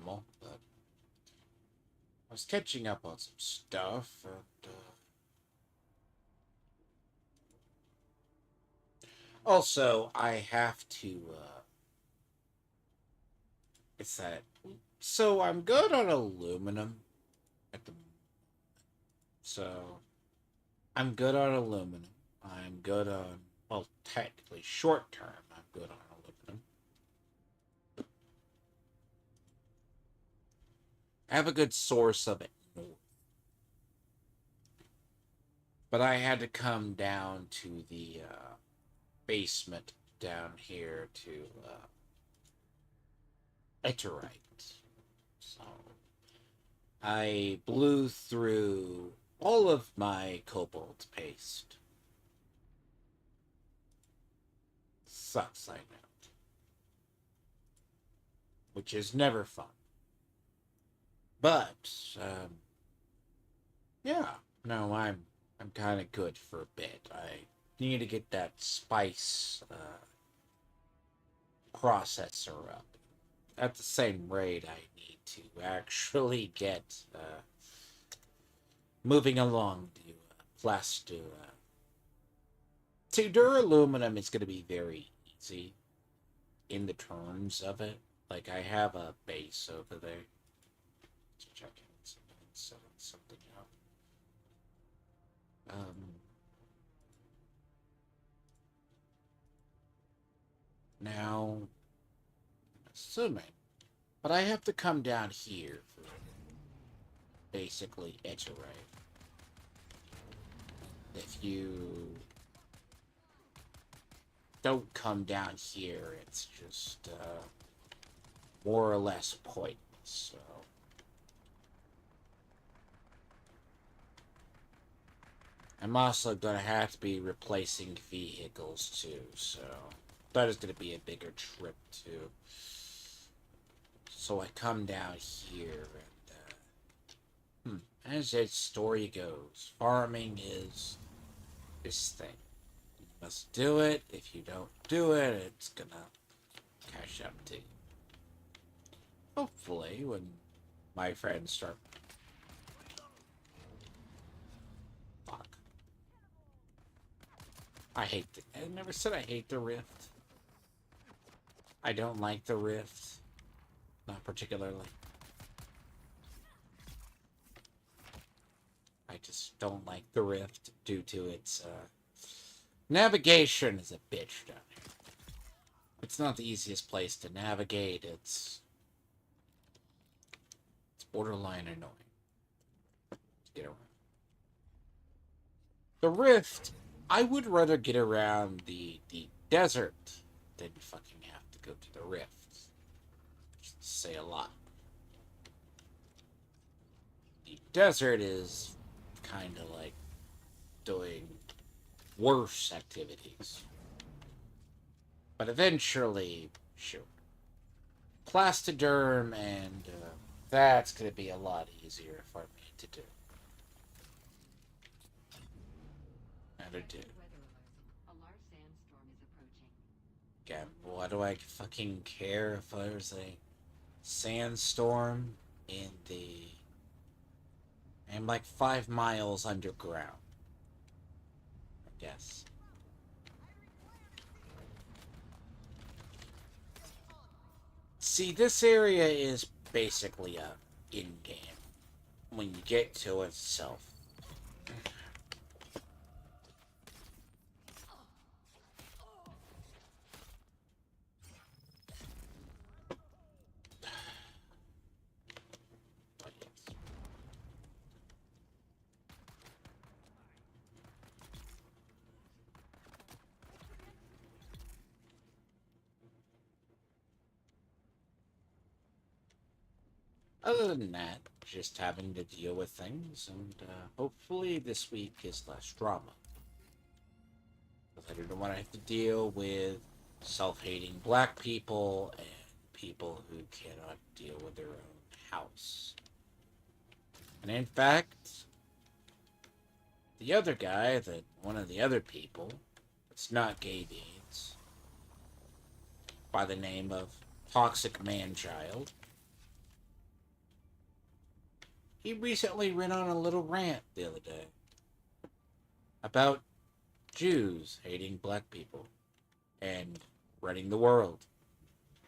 normal, but I was catching up on some stuff, and also I have to. It's that. So I'm good on aluminum at the. So I'm good on aluminum. I'm good on. Well, technically, short term, I'm good on aluminum. I have a good source of it north. But I had to come down to the basement down here to iterate. So I blew through all of my cobalt paste. Sucks, I know. Which is never fun. But yeah, no, I'm kind of good for a bit. I need to get that spice processor up. At the same rate, I need to actually get moving along to plastic. To duraluminum is going to be very easy in the terms of it. Like, I have a base over there. Let's check it. Setting something up. Now, assuming, but I have to come down here for basically iterate. If you don't come down here, it's just more or less pointless. So I'm also going to have to be replacing vehicles too, so that is going to be a bigger trip too. So I come down here, and as its story goes, farming is this thing. You must do it. If you don't do it, it's gonna catch up to you. Hopefully, when my friends start. Fuck. I never said I hate the Rift. I don't like the Rift. Not particularly. I just don't like the Rift due to its navigation is a bitch down here. It's not the easiest place to navigate. It's borderline annoying to get around. The Rift, I would rather get around the desert than fucking have to go to the Rift. Just say a lot. The desert is kind of like doing worse activities. But eventually, sure. Plastiderm, and that's going to be a lot easier for me to do. And I do. Yeah, why do I fucking care if there's a sandstorm in the... I'm like 5 miles underground. I guess. See, this area is basically a in-game. When you get to itself. Other than that, just having to deal with things, and hopefully this week is less drama. Because I don't want to have to deal with self-hating black people and people who cannot deal with their own house. And in fact, the other guy, one of the other people, it's not gay beans, by the name of Toxic Man Child, he recently went on a little rant the other day about Jews hating black people and running the world.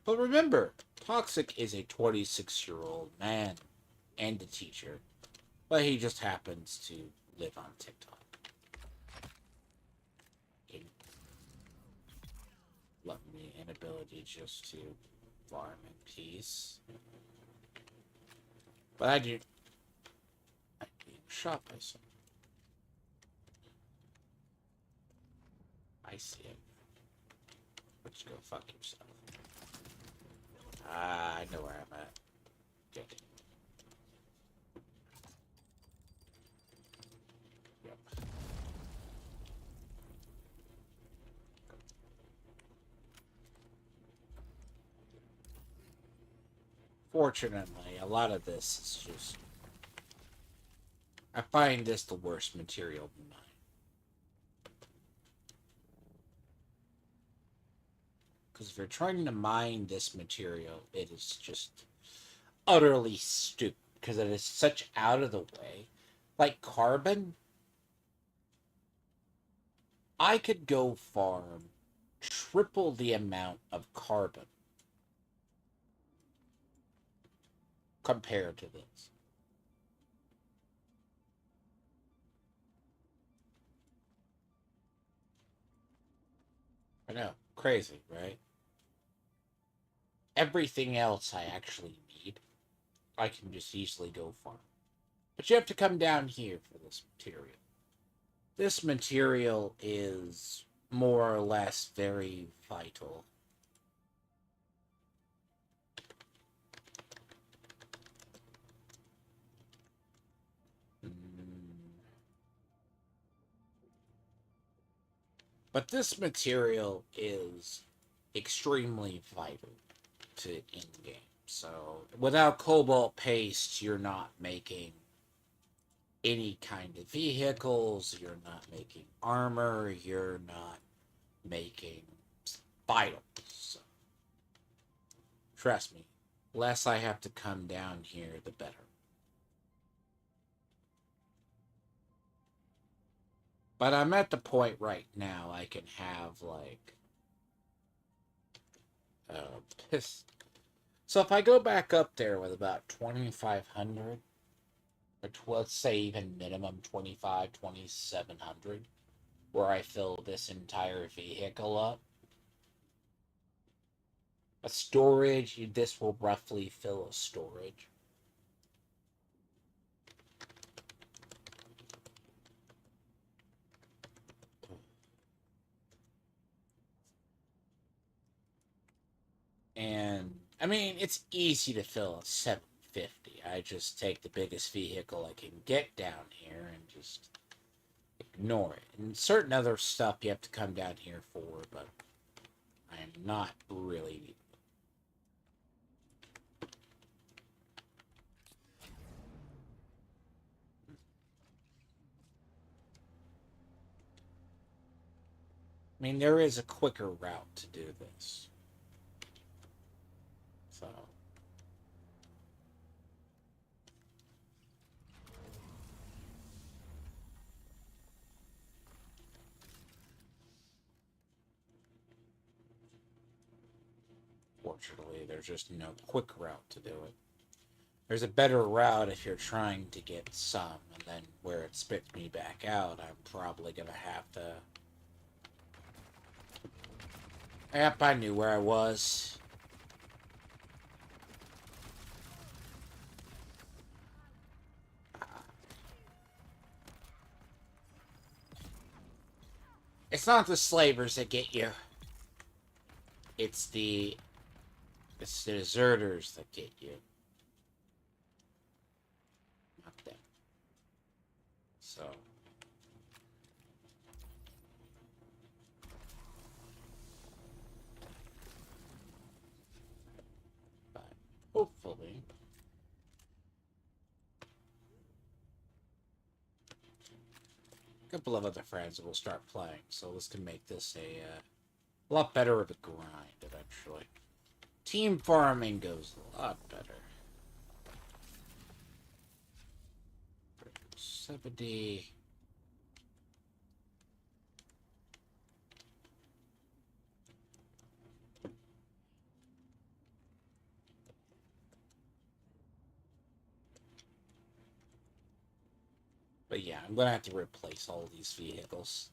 But remember, Toxic is a 26-year-old man and a teacher, but he just happens to live on TikTok. Love me inability just to farm in peace. But I'm being shot by someone. I see it. Let's go fuck yourself. Ah, I know where I'm at. Good. Yep. Fortunately, a lot of this is just... I find this the worst material to mine. Because if you're trying to mine this material, it is just utterly stupid. Because it is such out of the way. Like carbon, I could go farm triple the amount of carbon compared to this. I know, crazy, right? Everything else I actually need, I can just easily go farm. But you have to come down here for this material. This material is more or less very vital. But this material is extremely vital to in-game. So without cobalt paste, you're not making any kind of vehicles, you're not making armor, you're not making vitals. So, trust me, less I have to come down here, the better. But I'm at the point right now I can have, like... So if I go back up there with about 2,500, or let's say even minimum 2,700, where I fill this entire vehicle up, a storage, this will roughly fill a storage. And, I mean, it's easy to fill a 750. I just take the biggest vehicle I can get down here and just ignore it. And certain other stuff you have to come down here for, but I am not really... I mean, there is a quicker route to do this. So... Fortunately, there's just no quick route to do it. There's a better route if you're trying to get some, and then where it spits me back out, I'm probably gonna have to... Yep, I knew where I was. It's not the slavers that get you. It's the deserters that get you. Not them. So... But hopefully... a couple of other friends will start playing, so this can make this a lot better of a grind eventually. Team farming goes a lot better. 70. But yeah, I'm gonna have to replace all these vehicles.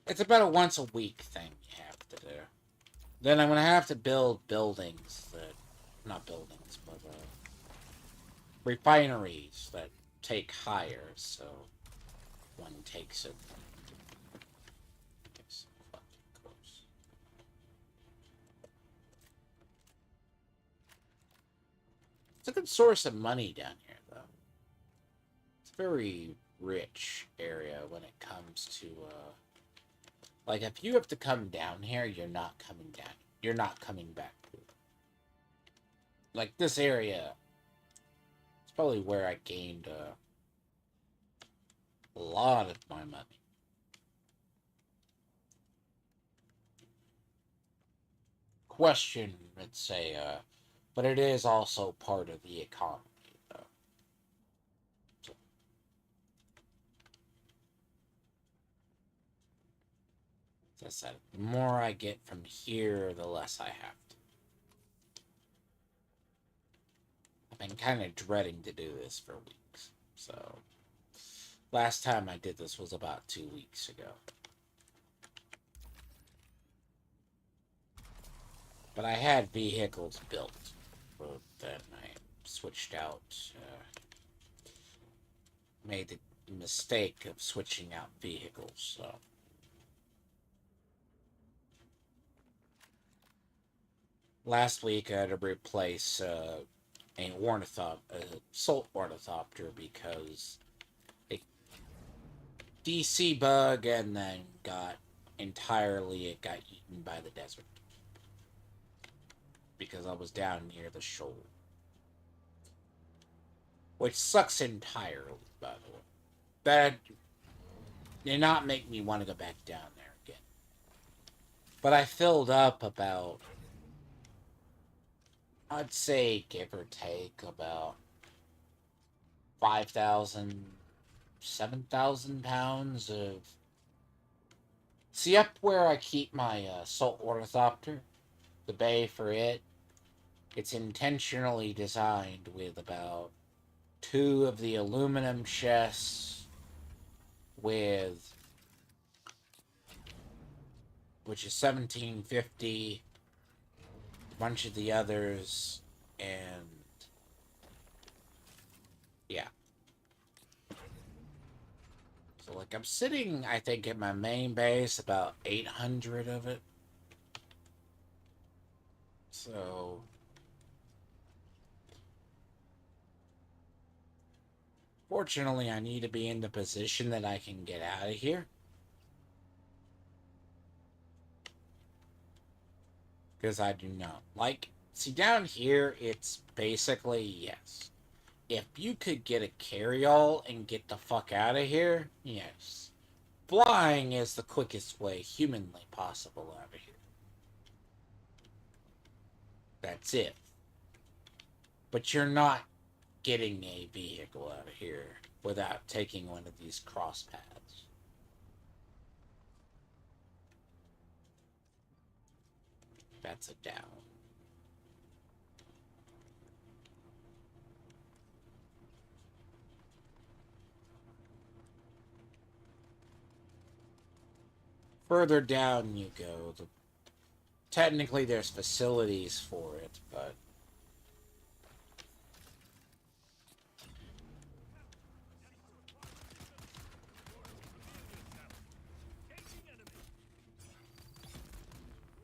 It's about a once a week thing you have to do. Then I'm gonna have to build buildings that, not buildings, but refineries that take higher, so one takes it. Yes, of course. It's a good source of money down here, though. It's a very rich area when it comes to, like, if you have to come down here, you're not coming down. You're not coming back. Like, this area, it's probably where I gained a lot of my money. Question, let's say, but it is also part of the economy, though. So, as I said, the more I get from here, the less I have to. I've been kind of dreading to do this for weeks, so last time I did this was about 2 weeks ago. But I had vehicles built, but then I switched out, made the mistake of switching out vehicles, so. Last week I had to replace a salt ornithopter because a DC bug and then it got eaten by the desert. Because I was down near the shoal. Which sucks entirely, by the way. That did not make me want to go back down there again. But I filled up about, I'd say, give or take, about 5,000, 7,000 pounds of... See, up where I keep my salt ornithopter, the bay for it, it's intentionally designed with about 2 of the aluminum chests with, which is 1750, a bunch of the others, and yeah. So, like, I'm sitting, I think, at my main base, about 800 of it. So, fortunately, I need to be in the position that I can get out of here. Because I do not. Like, see, down here, it's basically, yes. If you could get a carry-all and get the fuck out of here, yes. Flying is the quickest way humanly possible out of here. That's it. But you're not getting a vehicle out of here without taking one of these cross paths. That's a down. Further down you go. Technically, there's facilities for it, but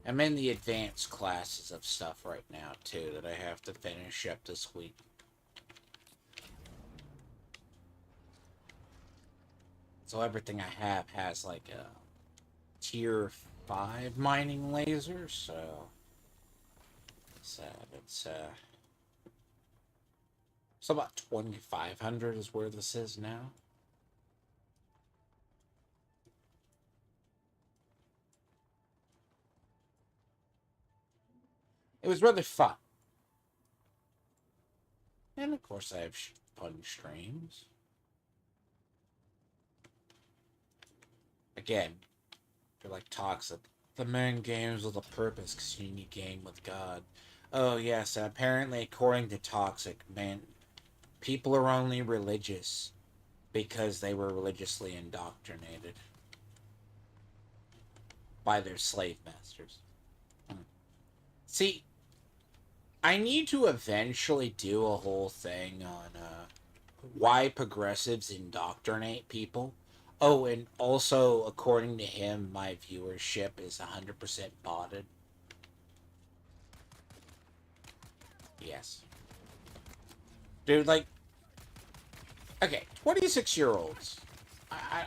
I'm in the advanced classes of stuff right now, too, that I have to finish up this week. So everything I have has, like, a tier 5 mining laser, so... So about 2,500 is where this is now. It was rather fun. And of course I have fun streams. Again, they're like toxic. The man games with a purpose because you need game with God. Oh yes, and apparently according to Toxic, man, people are only religious because they were religiously indoctrinated by their slave masters. See, I need to eventually do a whole thing on why progressives indoctrinate people. Oh, and also, according to him, my viewership is 100% botted. Yes. Dude, like, okay, 26-year-olds. I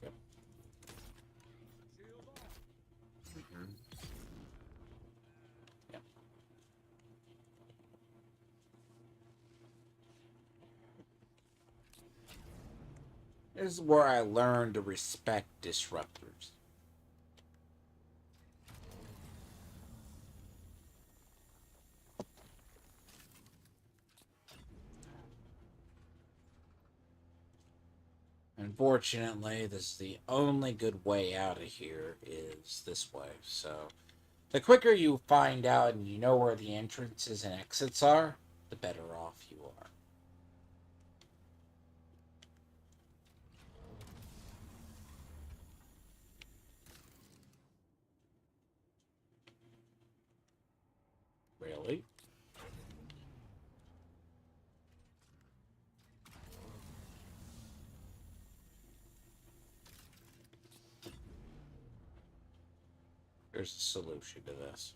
yep. Mhm. Yep. This is where I learned to respect disruptors. Unfortunately, this is the only good way out of here is this way. So, the quicker you find out and you know where the entrances and exits are, the better off you are. Really? There's a solution to this.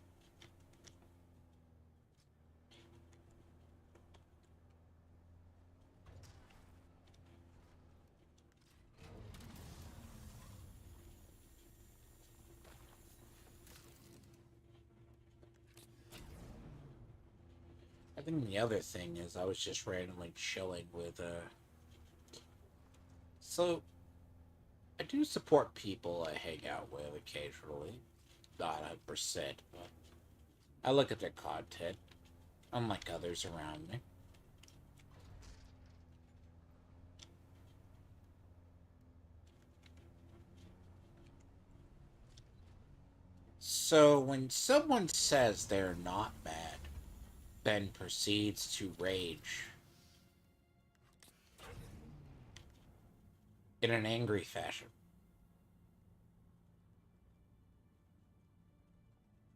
I think the other thing is I was just randomly chilling with so I do support people I hang out with occasionally. Not 100%, but I look at their content, unlike others around me. So when someone says they're not mad, then proceeds to rage in an angry fashion,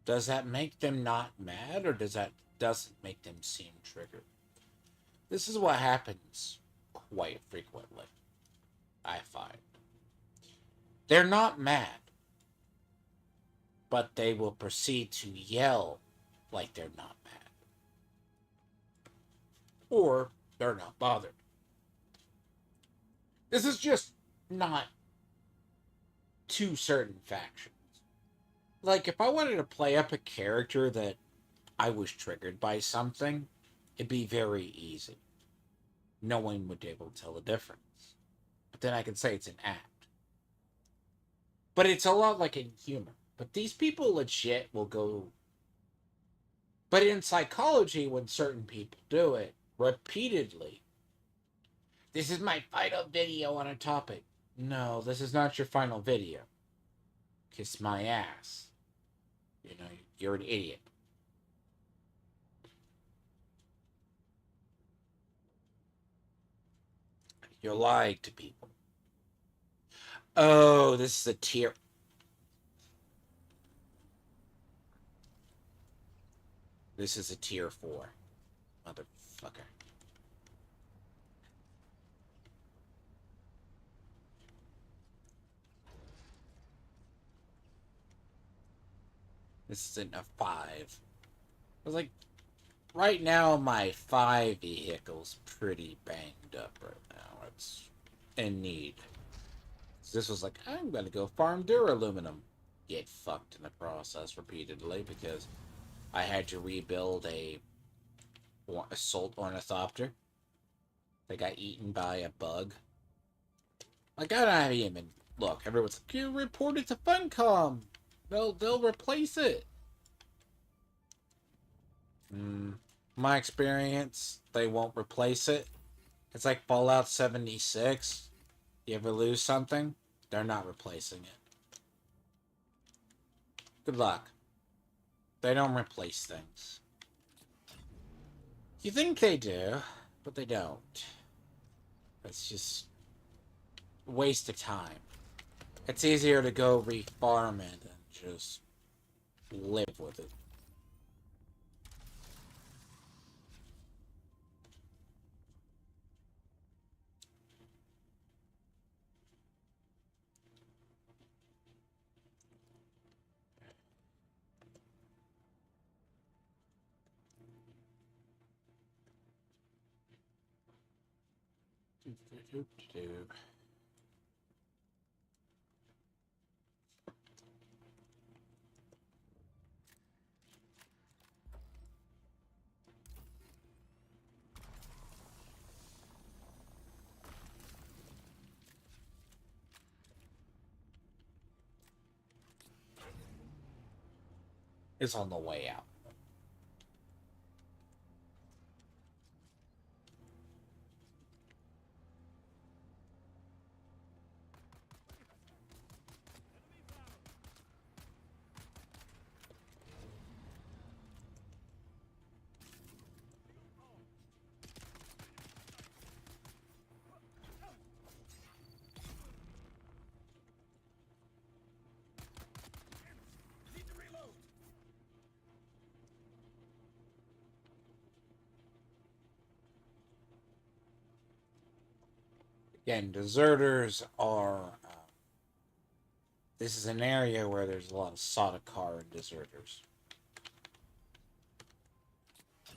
does that make them not mad, or doesn't make them seem triggered? This is what happens quite frequently, I find. They're not mad, but they will proceed to yell like they're not mad. Or they're not bothered. This is just not two certain factions. Like, if I wanted to play up a character that I was triggered by something, it'd be very easy. No one would be able to tell the difference. But then I can say it's an act. But it's a lot like in humor. But these people legit will go. But in psychology, when certain people do it repeatedly, this is my final video on a topic. No, this is not your final video. Kiss my ass. You know, you're an idiot. You're lying to people. Oh, this is a tier. This is a tier 4. Motherfucker. This isn't a 5. I was like, right now, my 5 vehicle's pretty banged up right now. It's in need. So this was like, I'm gonna go farm duraluminum. Get fucked in the process repeatedly because I had to rebuild a assault ornithopter that got eaten by a bug. Like, I don't have even look. Everyone's like, you report it to Funcom. They'll replace it. My experience, they won't replace it. It's like Fallout 76. You ever lose something? They're not replacing it. Good luck. They don't replace things. You think they do, but they don't. It's just a waste of time. It's easier to go refarm it and just live with it. It's on the way out. Again, deserters are. This is an area where there's a lot of Sardaukar and deserters.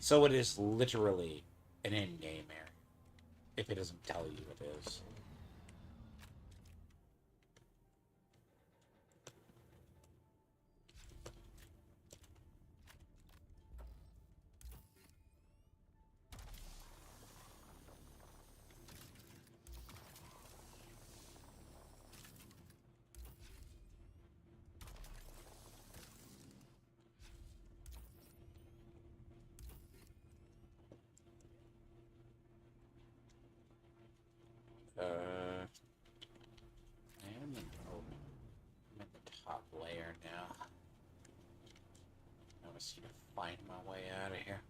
So it is literally an in-game area. If it doesn't tell you it is. I'm in the top layer now. I was going to find my way out of here.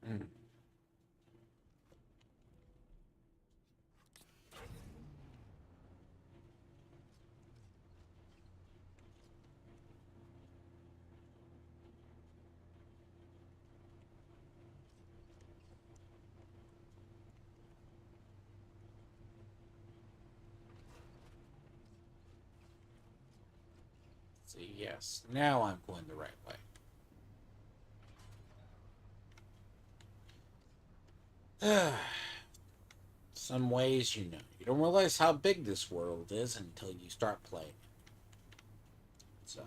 Mm. See, yes, now I'm going the right way. Some ways, you don't realize how big this world is until you start playing. So.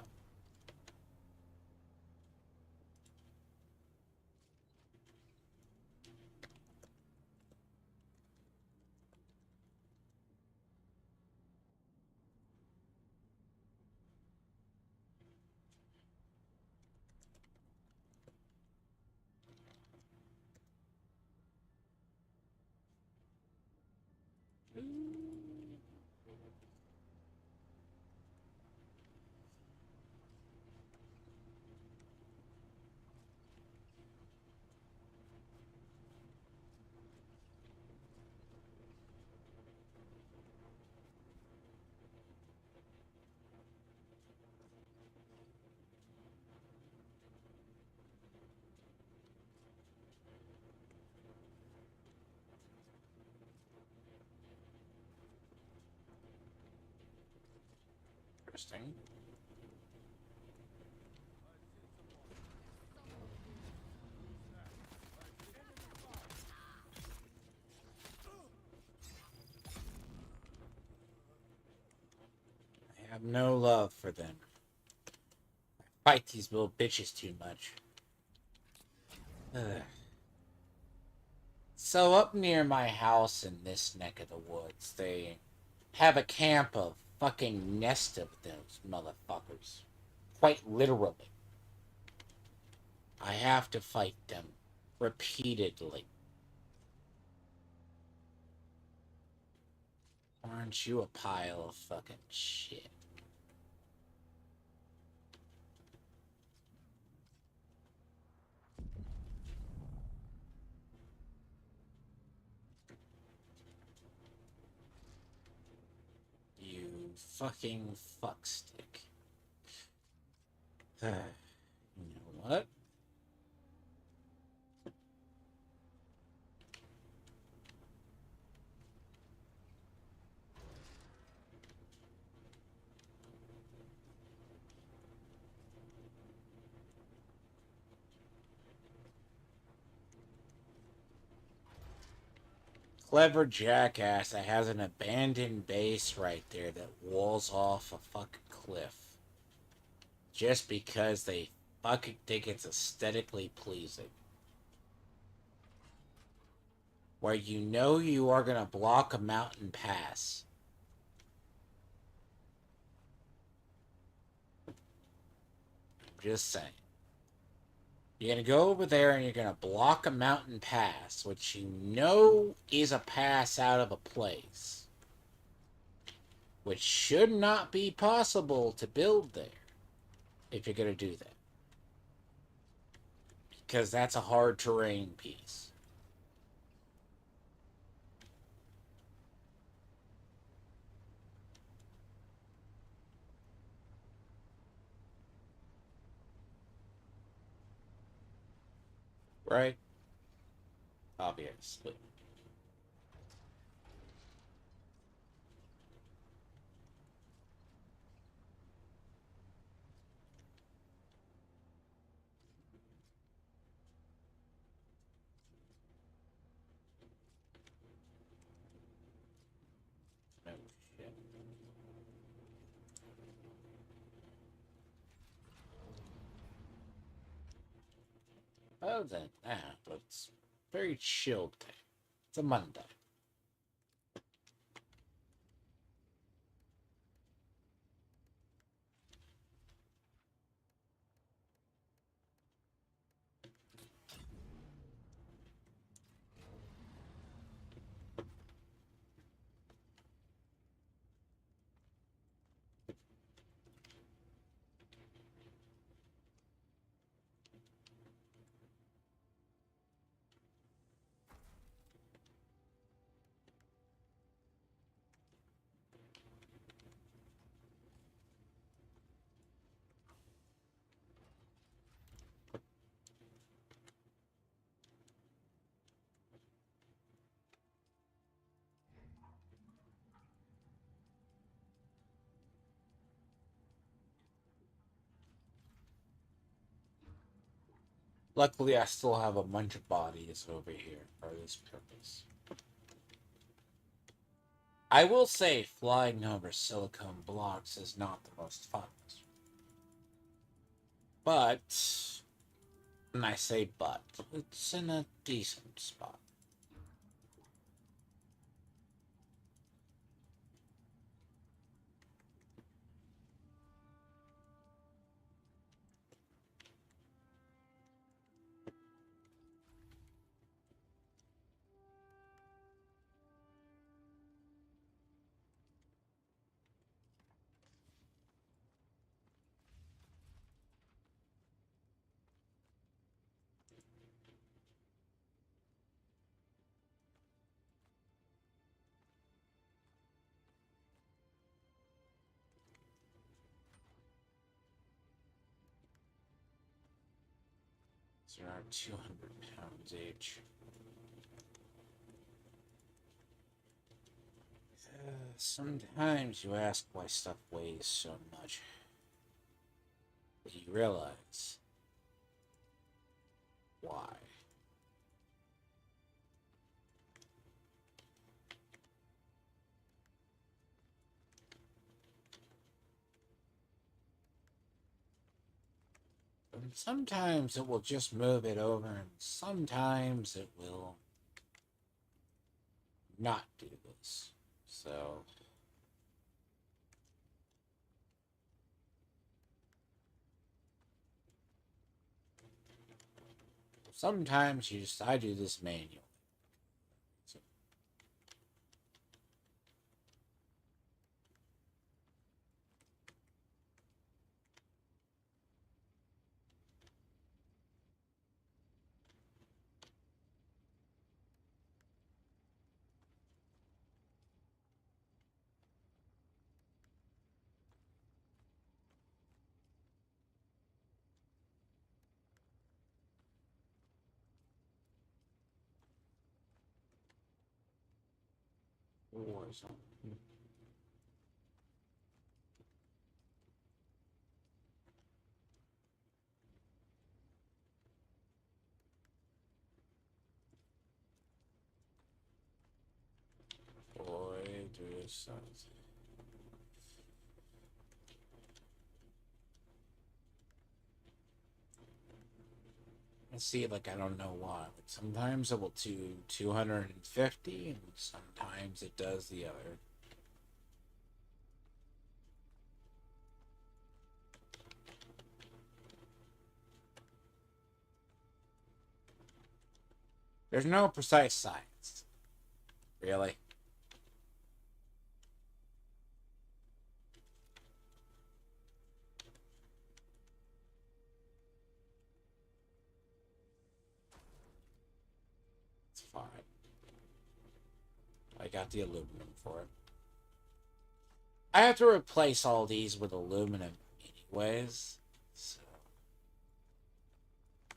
Interesting. no love for them. I fight these little bitches too much. Ugh. So up near my house in this neck of the woods, they have a camp of fucking nest of those motherfuckers. Quite literally. I have to fight them repeatedly. Aren't you a pile of fucking shit? You fucking fuckstick. You know what? Clever jackass that has an abandoned base right there that walls off a fucking cliff. Just because they fucking think it's aesthetically pleasing. Where you know you are gonna block a mountain pass. Just saying. You're gonna go over there and you're gonna block a mountain pass, which you know is a pass out of a place. Which should not be possible to build there. If you're gonna do that. Because that's a hard terrain piece. Right? Obviously. No shit. Other than that, it's very chill day. It's a Monday. Luckily, I still have a bunch of bodies over here for this purpose. I will say, flying over silicone blocks is not the most fun. But, and I say but, it's in a decent spot. It's around 200 pounds each. Sometimes you ask why stuff weighs so much. But you realize why. And sometimes it will just move it over, and sometimes it will not do this. So sometimes I do this manually. So, or something. Boy, do something. And see, like, I don't know why. Like, sometimes it will do 250, and sometimes it does the other. There's no precise science. Really? It's fine. I got the aluminum for it. I have to replace all these with aluminum anyways. So,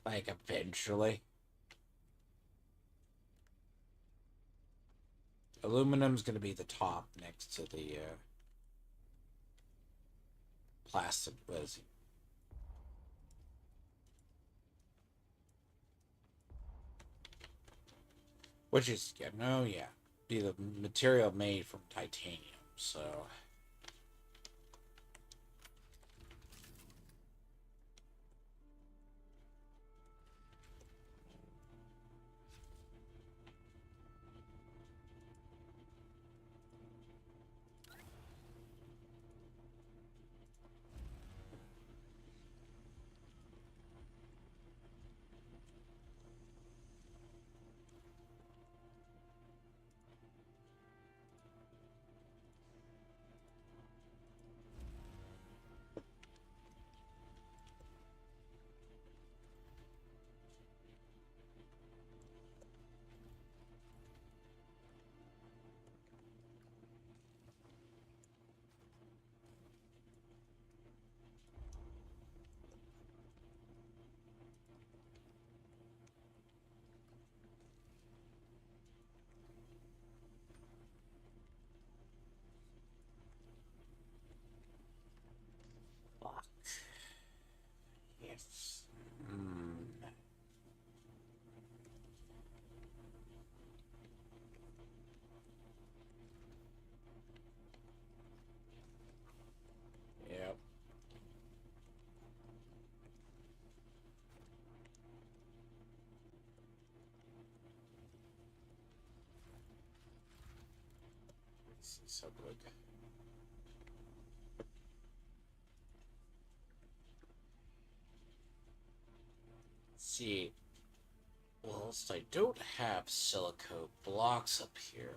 like, eventually. Aluminum's going to be the top next to the plastic resin. Which is, yeah, no, yeah. Be the material made from titanium, so. Fuck. Yes. Yep. This is so good. See, whilst I don't have silicone blocks up here,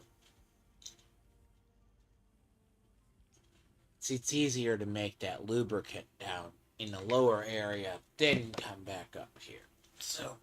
see, it's easier to make that lubricant down in the lower area, then come back up here. So.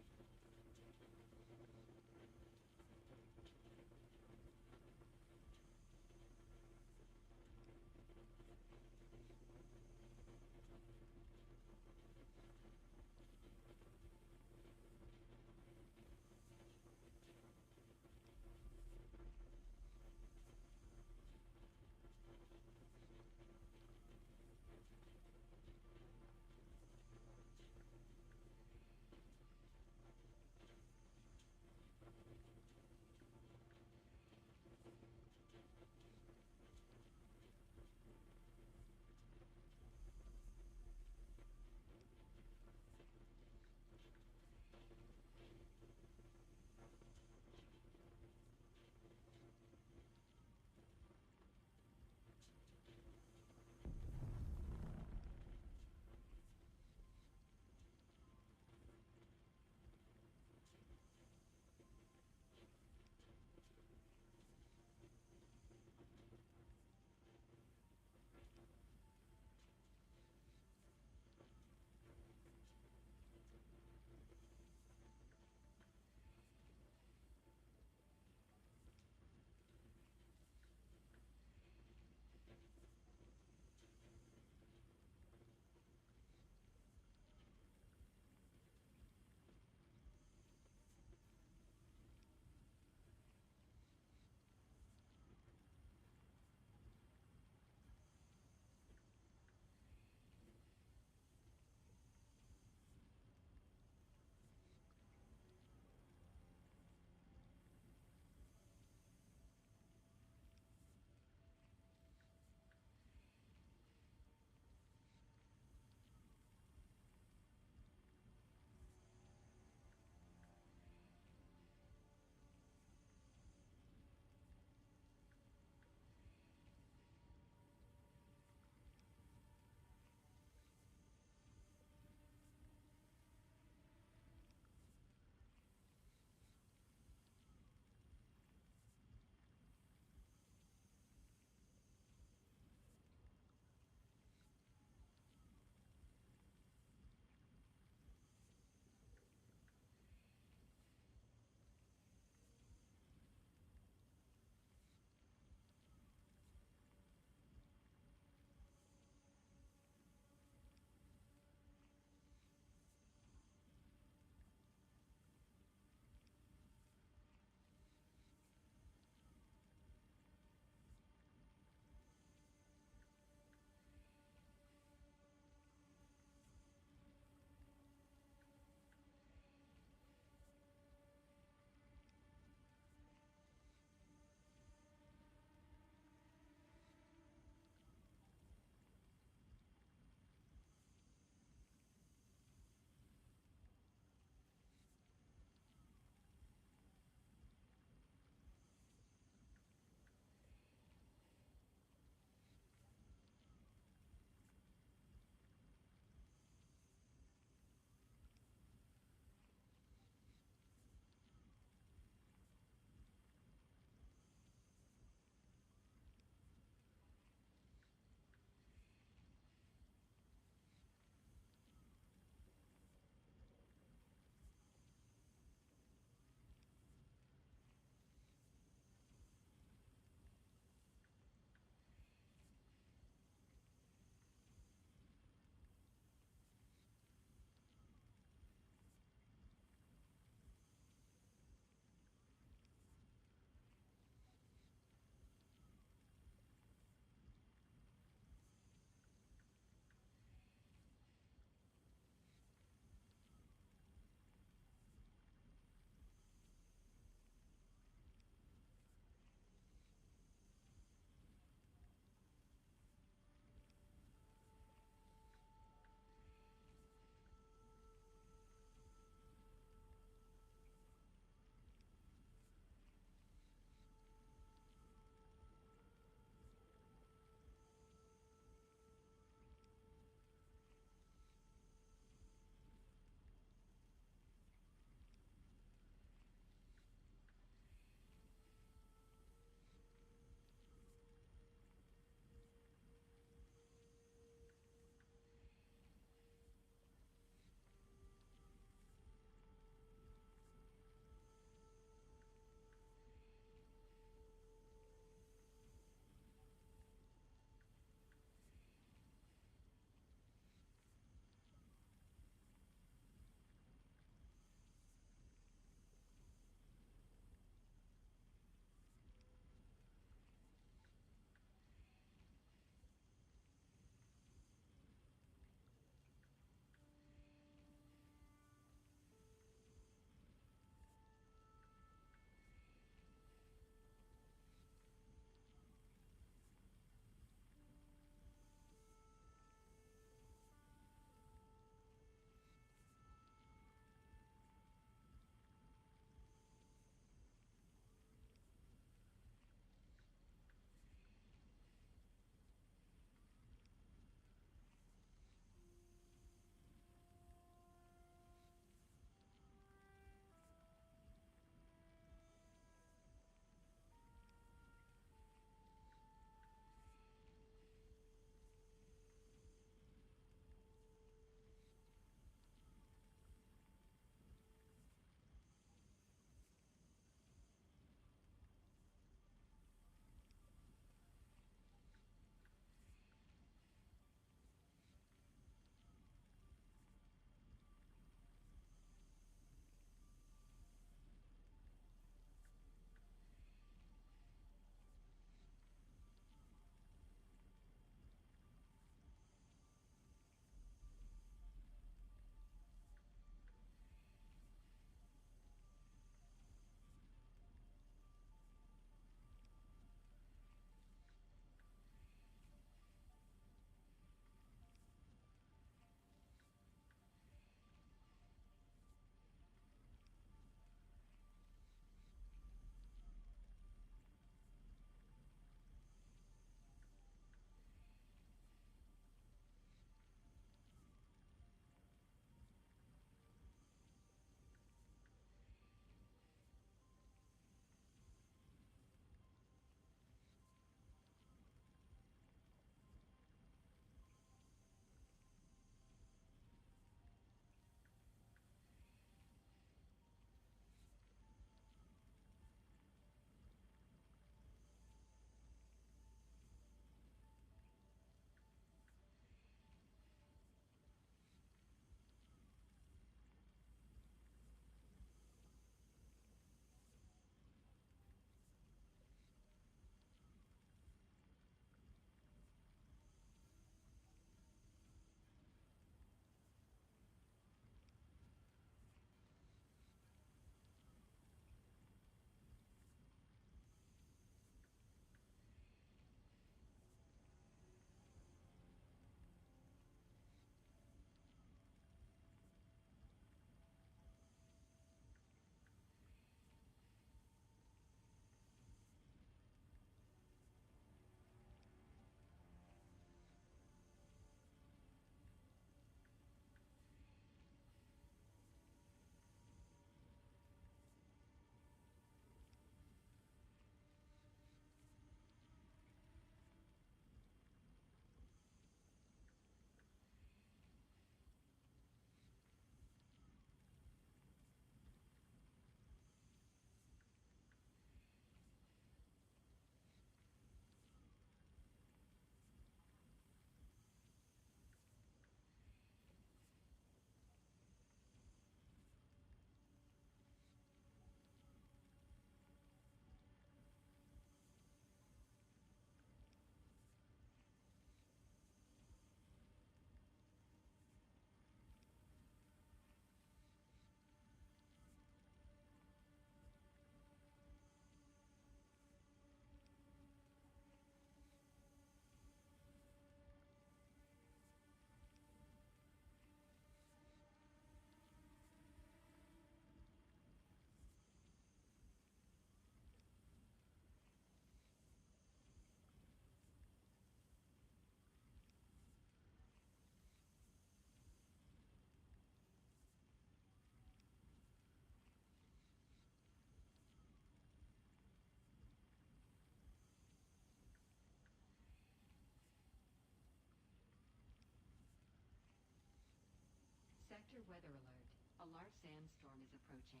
Sector weather alert. A large sandstorm is approaching.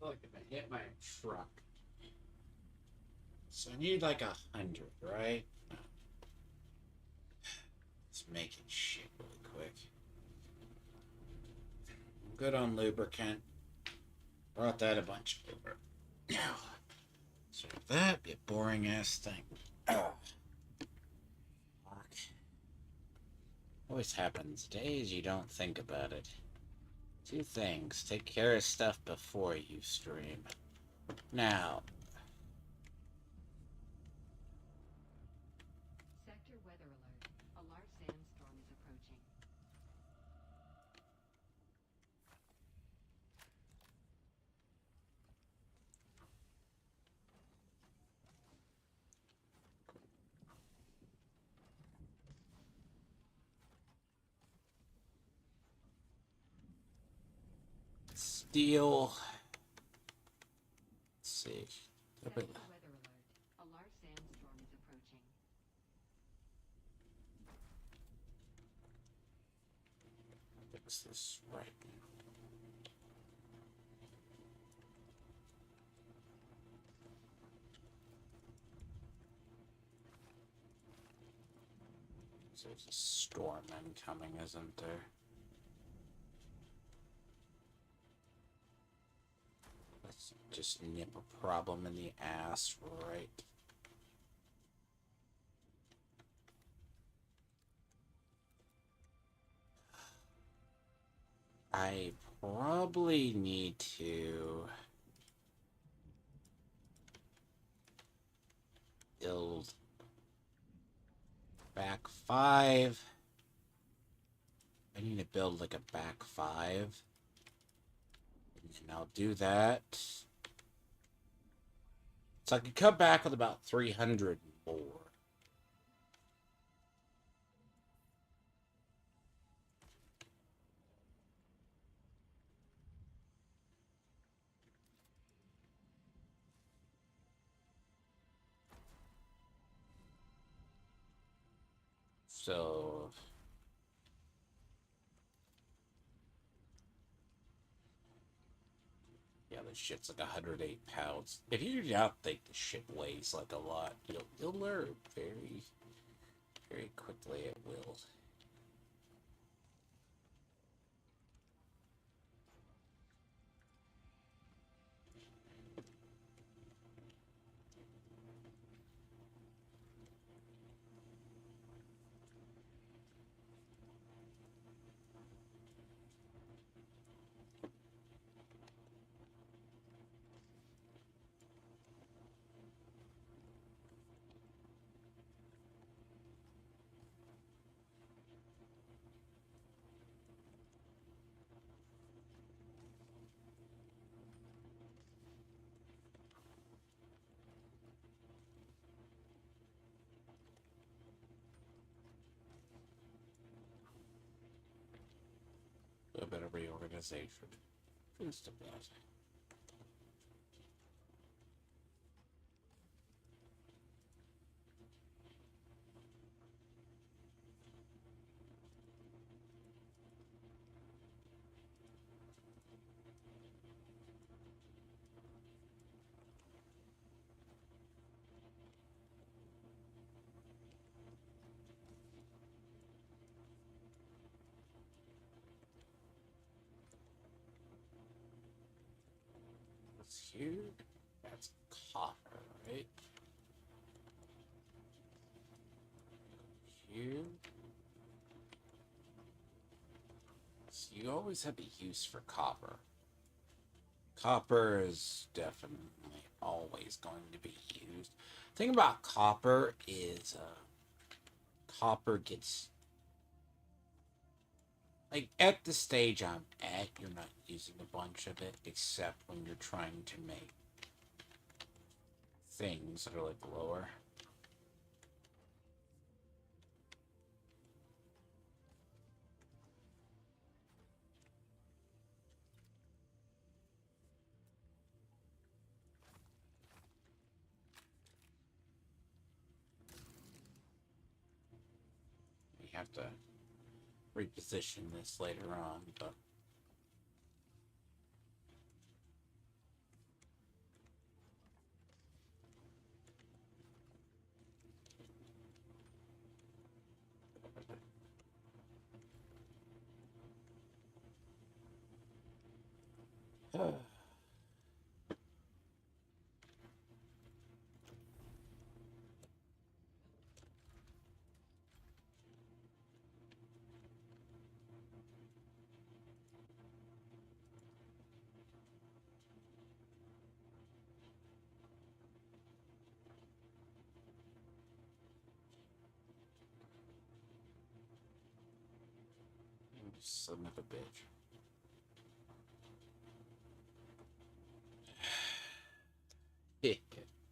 Look, if I hit my truck. So I need like 100, right? Let's make it shit really quick. I'm good on lubricant. Brought that a bunch over. Now, so that be a boring ass thing. Oh, fuck. Always happens. Days you don't think about it. Two things. Take care of stuff before you stream. Now, Sector weather alert. A large sandstorm is approaching. steel. Let's see. Sector weather alert. A large sandstorm is approaching. Fix this right. So there's a storm incoming, isn't there? Let's just nip a problem in the ass, right? I probably need to build back 5. I need to build like a back 5. And I'll do that. So I can come back with about 300 more. So yeah, this shit's like 108 pounds. If you do not think the shit weighs like a lot, you'll learn very quickly. It will. A bit of reorganization. Just a bit. What's here? That's copper, right? Here. So you always have a use for copper. Copper is definitely always going to be used. The thing about copper is copper gets Like, at the stage I'm at, you're not using a bunch of it, except when you're trying to make things that are, like, lower. You have to reposition this later on, but... Son of a bitch.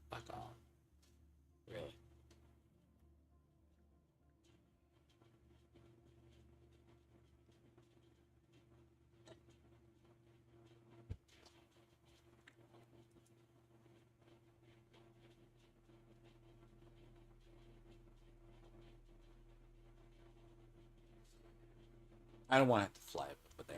Fuck off. Really? I don't want to have to fly over there.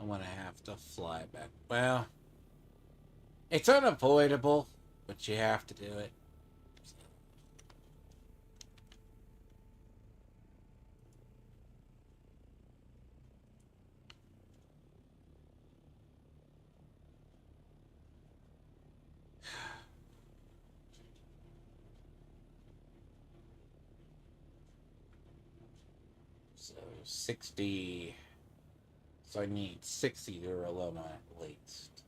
I want to have to fly back. Well, it's unavoidable, but you have to do it. So 60. So I need 60 Duraloma at least.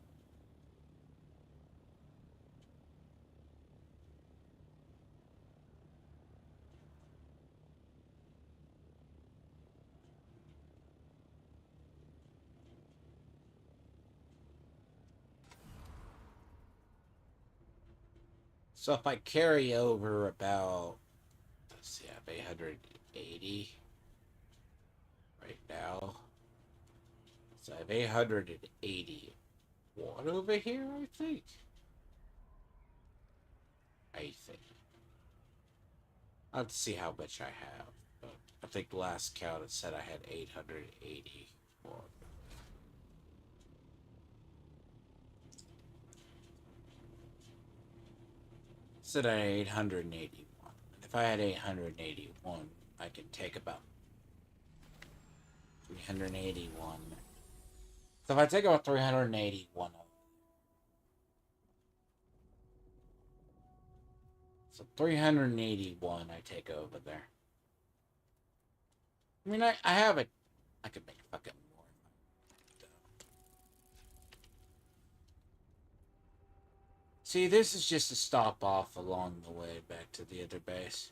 So if I carry over about, let's see, I have 880 right now. So I have 880 watt over here, I think. I'll have to see how much I have. But I think the last count it said I had 880 watt. Said I had 881. And if I had 881, I could take about 381. So if I take about 381, so 381 I take over there. I mean, I have it. I could make fucking more. See, this is just a stop off along the way back to the other base.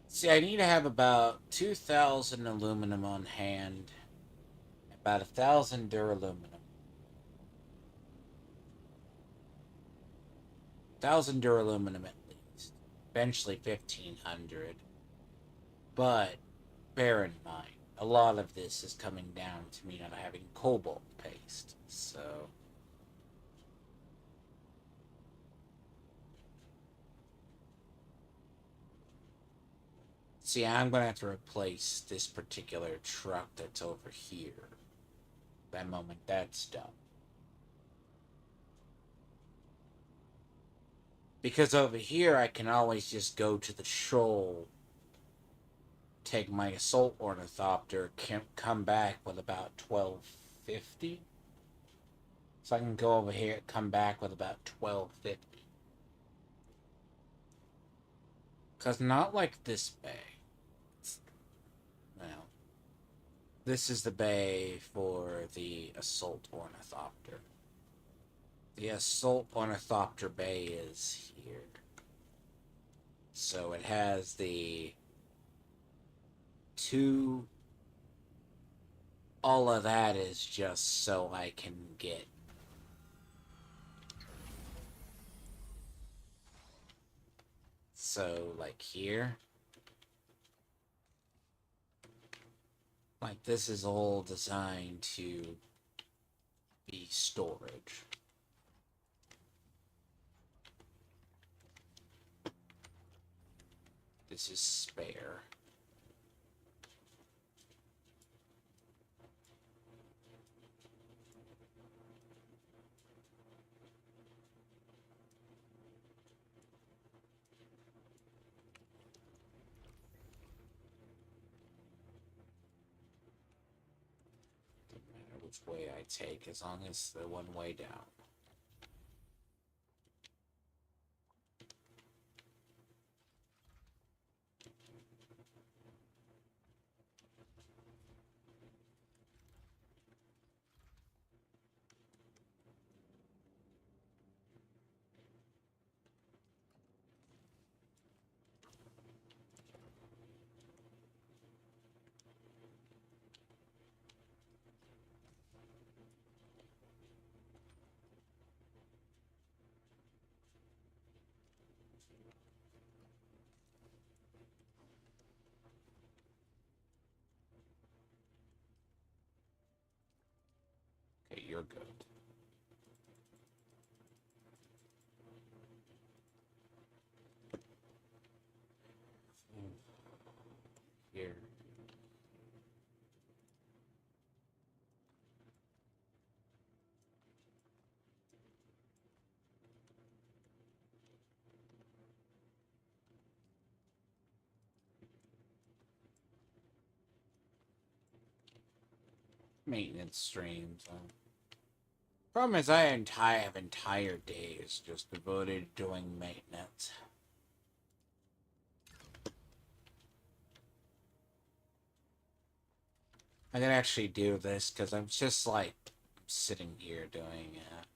See, I need to have about 2,000 aluminum on hand, about 1,000 duraluminum. 1,000 duraluminum at least. Eventually 1,500. But bear in mind, a lot of this is coming down to me not having cobalt paste. So see, I'm going to have to replace this particular truck that's over here. that moment that's done. Because over here, I can always just go to the shoal, take my assault ornithopter, come back with about 1250. So I can go over here, come back with about 1250. Because not like this bay. Well, this is the bay for the assault ornithopter. The assault ornithopter bay is here. So it has the two. All of that is just so I can get so like here. Like this is all designed to be storage. This is spare. Doesn't matter which way I take as long as the one way down. Okay, you're good. Here. Maintenance streams. Problem is, I have entire days just devoted to doing maintenance. I can actually do this because I'm just like sitting here doing it.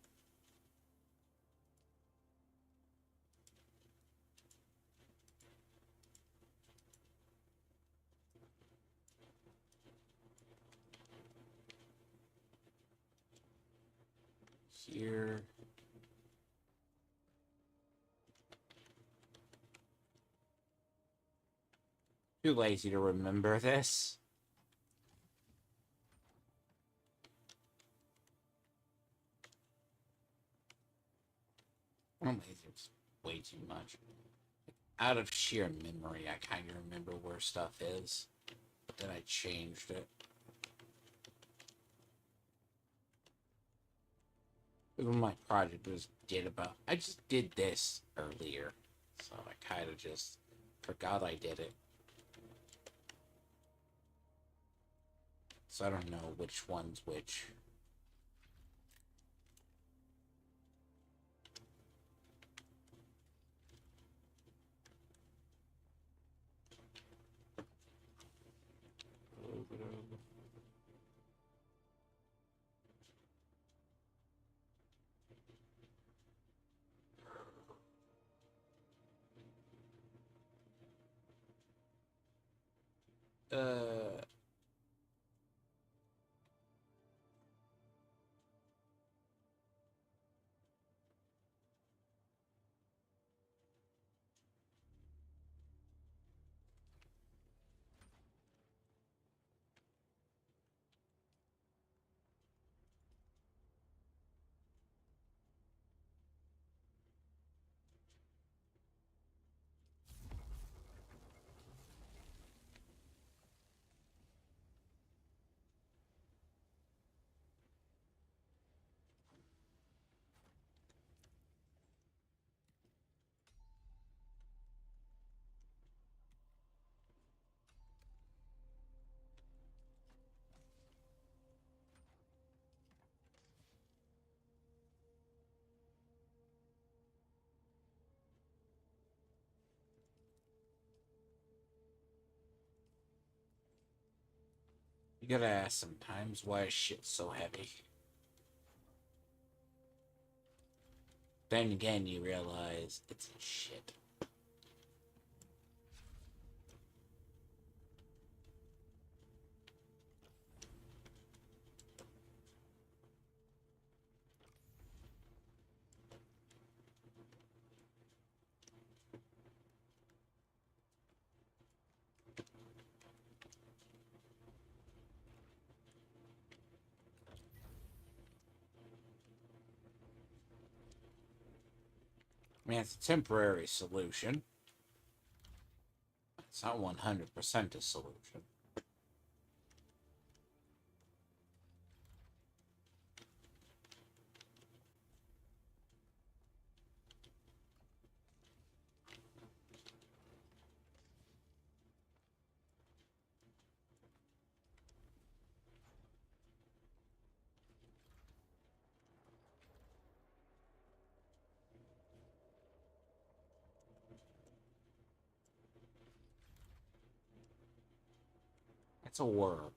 Here. Too lazy to remember this. I'm lazy. It's way too much. Out of sheer memory, I kind of remember where stuff is. But then I changed it. Even my project was about... I just did this earlier. So I kind of just forgot I did it. So I don't know which one's which. Uh... gotta ask sometimes, why is shit so heavy? Then again, you realize it's shit. I mean, it's a temporary solution. It's not 100% a solution. It's a worm.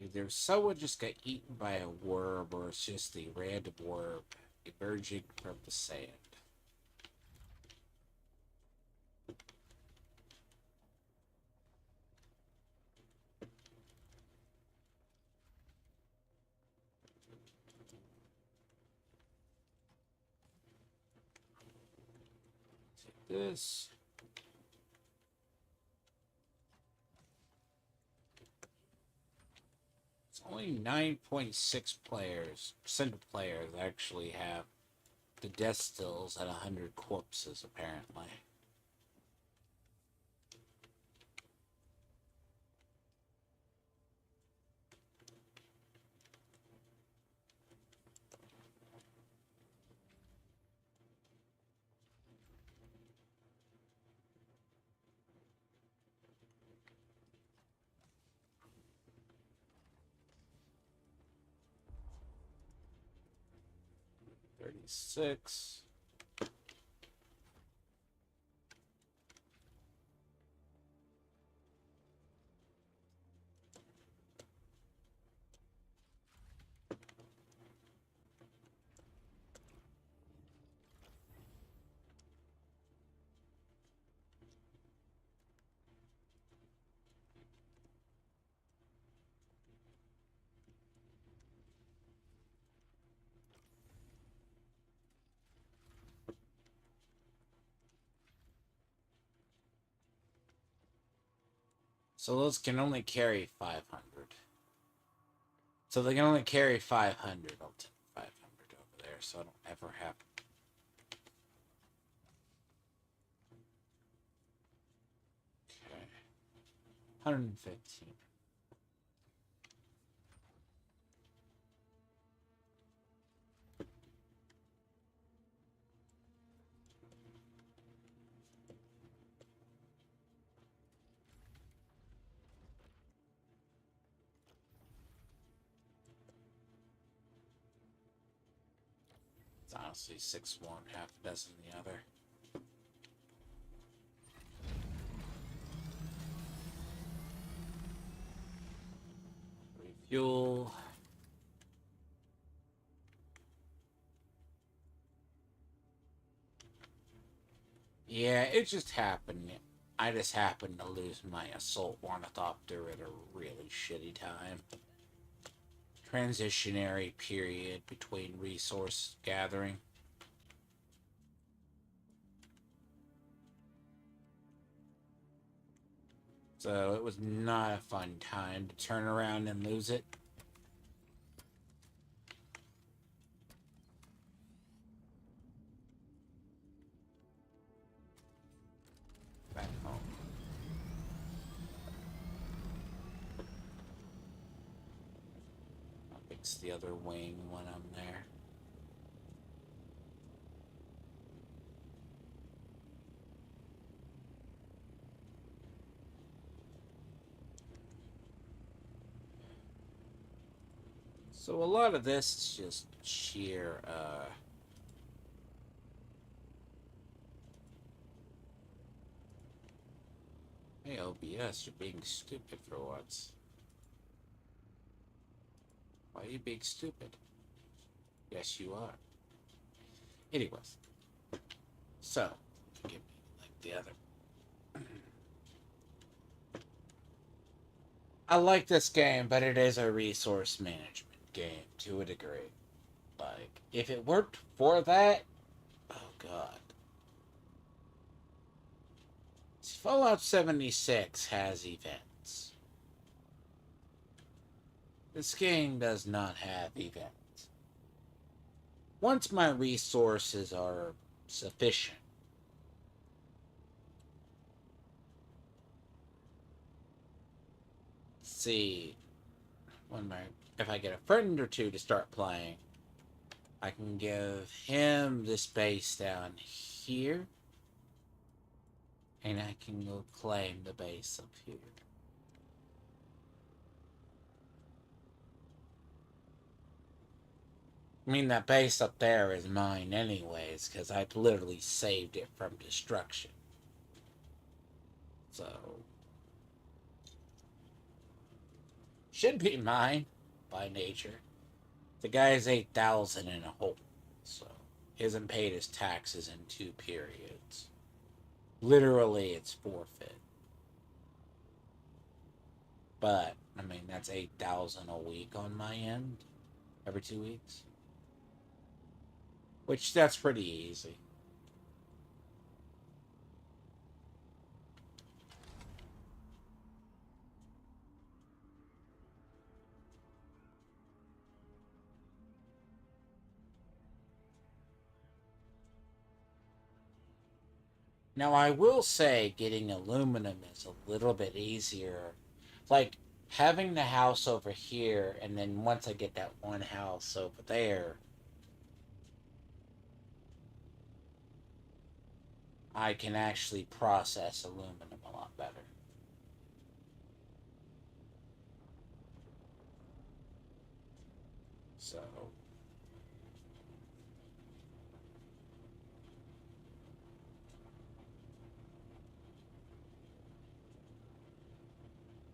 Either someone just got eaten by a worm, or it's just the random worm emerging from the sand. Take this. It's only 9.6 percent of players actually have the death stills at 100 corpses, apparently. Six. So those can only carry 500. So they can only carry 500. I'll take 500 over there, so I don't ever have. Okay. 115. It's honestly 6 one, half a dozen the other. Refuel. Yeah, it just happened. I just happened to lose my assault ornithopter at a really shitty time. Transitionary period between resource gathering. So it was not a fun time to turn around and lose it. Back home. I'll fix the other wing when I'm there. So a lot of this is just sheer, hey, OBS, you're being stupid for once. Why are you being stupid? Yes, you are. Anyways, so, give me like the other. I like this game, but it is a resource management game to a degree. Like, if it worked for that, oh god. Fallout 76 has events. This game does not have events. Once my resources are sufficient, see, if I get a friend or two to start playing, I can give him this base down here, and I can go claim the base up here. I mean, that base up there is mine anyways, because I've literally saved it from destruction. So, should be mine by nature. The guy's 8,000 in a hole, so he hasn't paid his taxes in 2 periods. Literally, it's forfeit. But, I mean, that's 8,000 a week on my end, every 2 weeks. Which, that's pretty easy. Now, I will say getting aluminum is a little bit easier. Like, having the house over here, and then once I get that one house over there, I can actually process aluminum a lot better. So,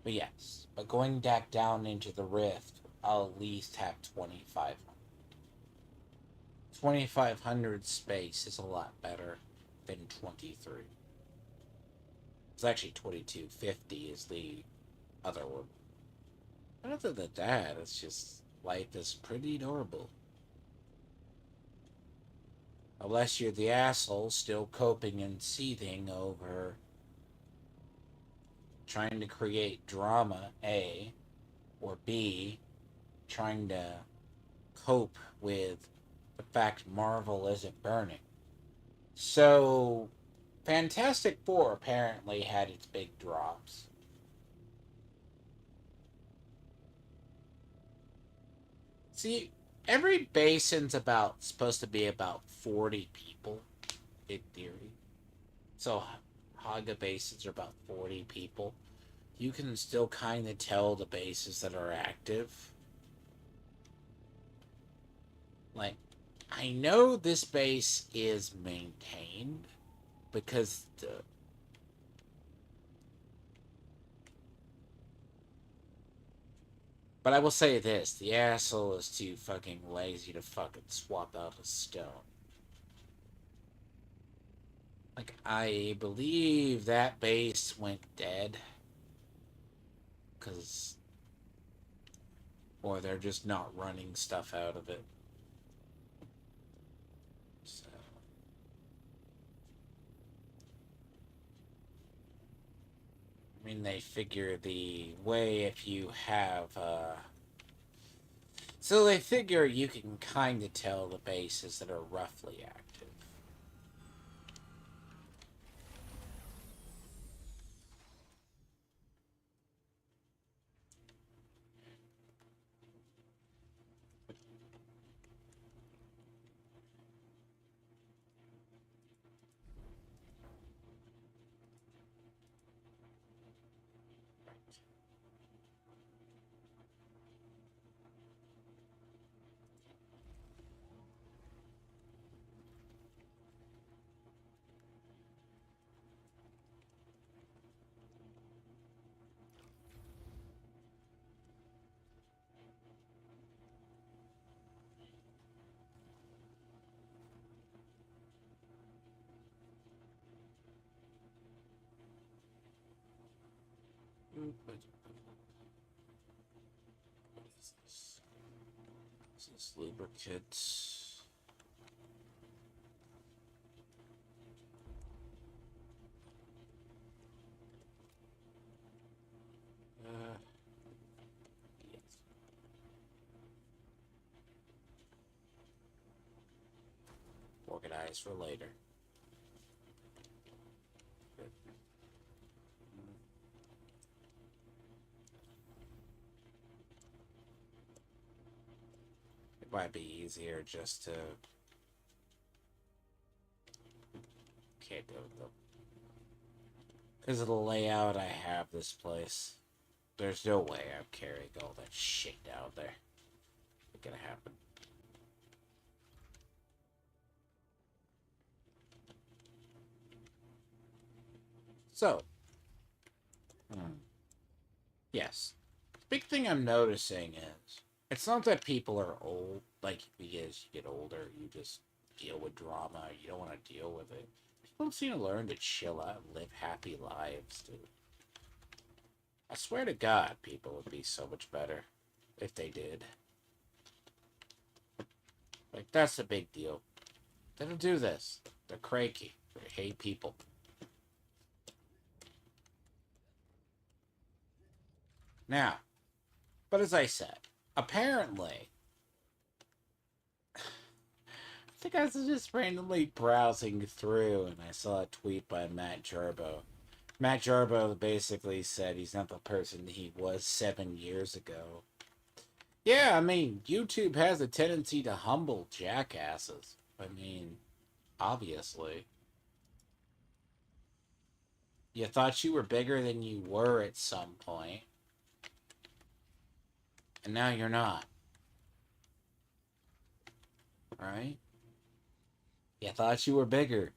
but yes, but going back down into the rift, I'll at least have 2,500. 2,500 space is a lot better than 23. It's actually 2,250 is the other one. But other than that, it's just life is pretty normal. Unless you're the asshole still coping and seething over trying to create drama, A, or B, trying to cope with the fact Marvel isn't burning. So, Fantastic Four apparently had its big drops. See, every basin's supposed to be about 40 people, in theory. So, Haga basins are about 40 people. You can still kind of tell the bases that are active. Like, I know this base is maintained because but I will say this, the asshole is too fucking lazy to fucking swap out a stone. Like, I believe that base went dead. Because... or they're just not running stuff out of it. So... I mean, they figure the way if you have, so they figure you can kind of tell the bases that are roughly active. is this? This is lubricants. Yes. Organize for later. Good. It might be easier just to... Can't do it though. Because of the layout I have this place. There's no way I'm carrying all that shit down there. It's gonna happen. So, yes. The big thing I'm noticing is, it's not that people are old, like, because you get older, you just deal with drama, you don't want to deal with it. People seem to learn to chill out and live happy lives, dude. I swear to God, people would be so much better if they did. Like, that's a big deal. They don't do this. They're cranky. They hate people. Now, but as I said, apparently, I think I was just randomly browsing through and I saw a tweet by Matt Jarbo. Matt Jarbo basically said he's not the person he was 7 years ago. Yeah, I mean, YouTube has a tendency to humble jackasses. I mean, obviously. You thought you were bigger than you were at some point. And now you're not. Right? You thought you were bigger.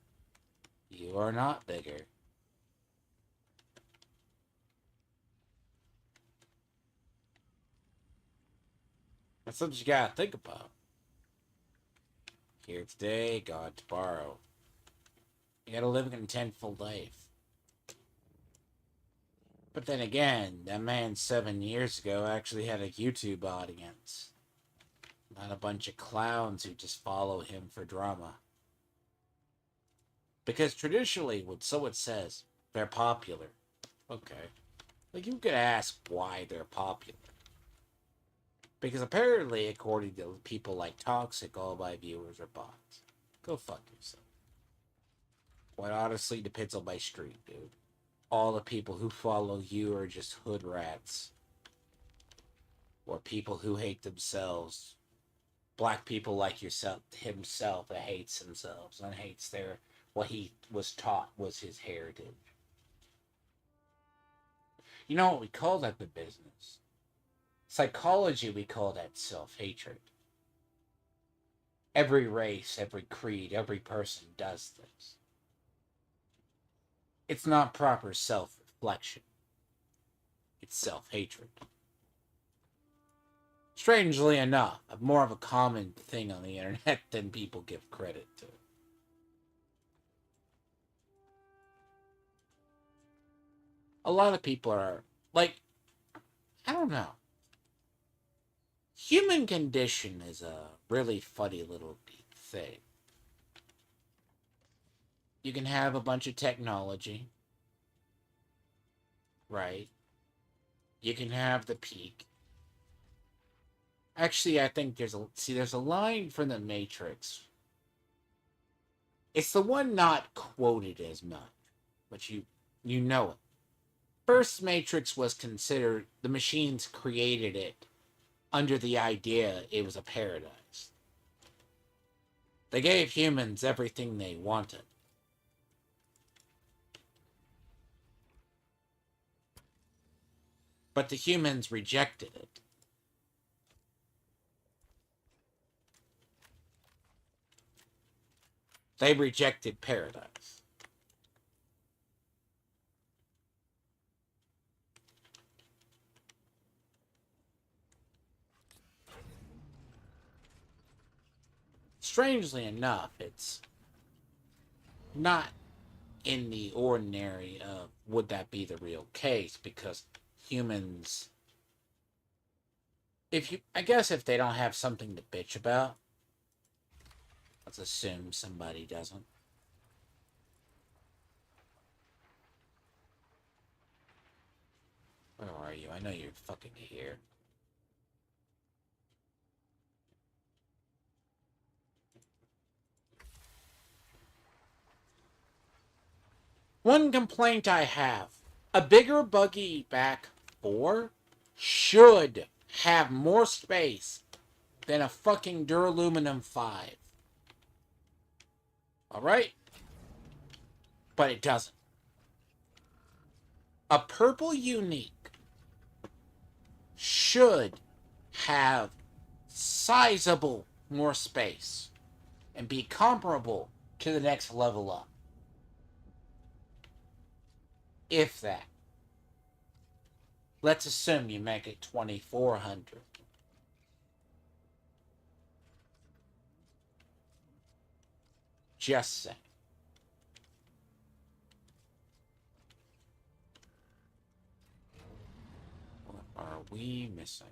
You are not bigger. That's something you gotta think about. Here today, gone tomorrow. You gotta live a contentful life. But then again, that man 7 years ago actually had a YouTube audience. Not a bunch of clowns who just follow him for drama. Because traditionally, when someone says they're popular, okay, like you could ask why they're popular. Because apparently, according to people like Toxic, all my viewers are bots. Go fuck yourself. Well, it honestly depends on my stream, dude. All the people who follow you are just hood rats. Or people who hate themselves. Black people like yourself, himself, that hates themselves and hates their what he was taught was his heritage. You know what we call that in business? Psychology, we call that self-hatred. Every race, every creed, every person does this. It's not proper self-reflection. It's self-hatred. Strangely enough, more of a common thing on the internet than people give credit to. A lot of people are, like, I don't know. Human condition is a really funny little thing. You can have a bunch of technology, right? You can have the peak. Actually, I think there's a line from the Matrix. It's the one not quoted as much, but you know it. First Matrix was considered, the machines created it under the idea it was a paradise. They gave humans everything they wanted. But the humans rejected it. They rejected paradise. Strangely enough, it's not in the ordinary of would that be the real case, because humans, I guess if they don't have something to bitch about, let's assume somebody doesn't. Where are you? I know you're fucking here. One complaint I have. A bigger buggy back 4 should have more space than a fucking duraluminum 5. Alright? But it doesn't. A purple unique should have sizable more space and be comparable to the next level up. If that. Let's assume you make it 2400. Just saying. What are we missing?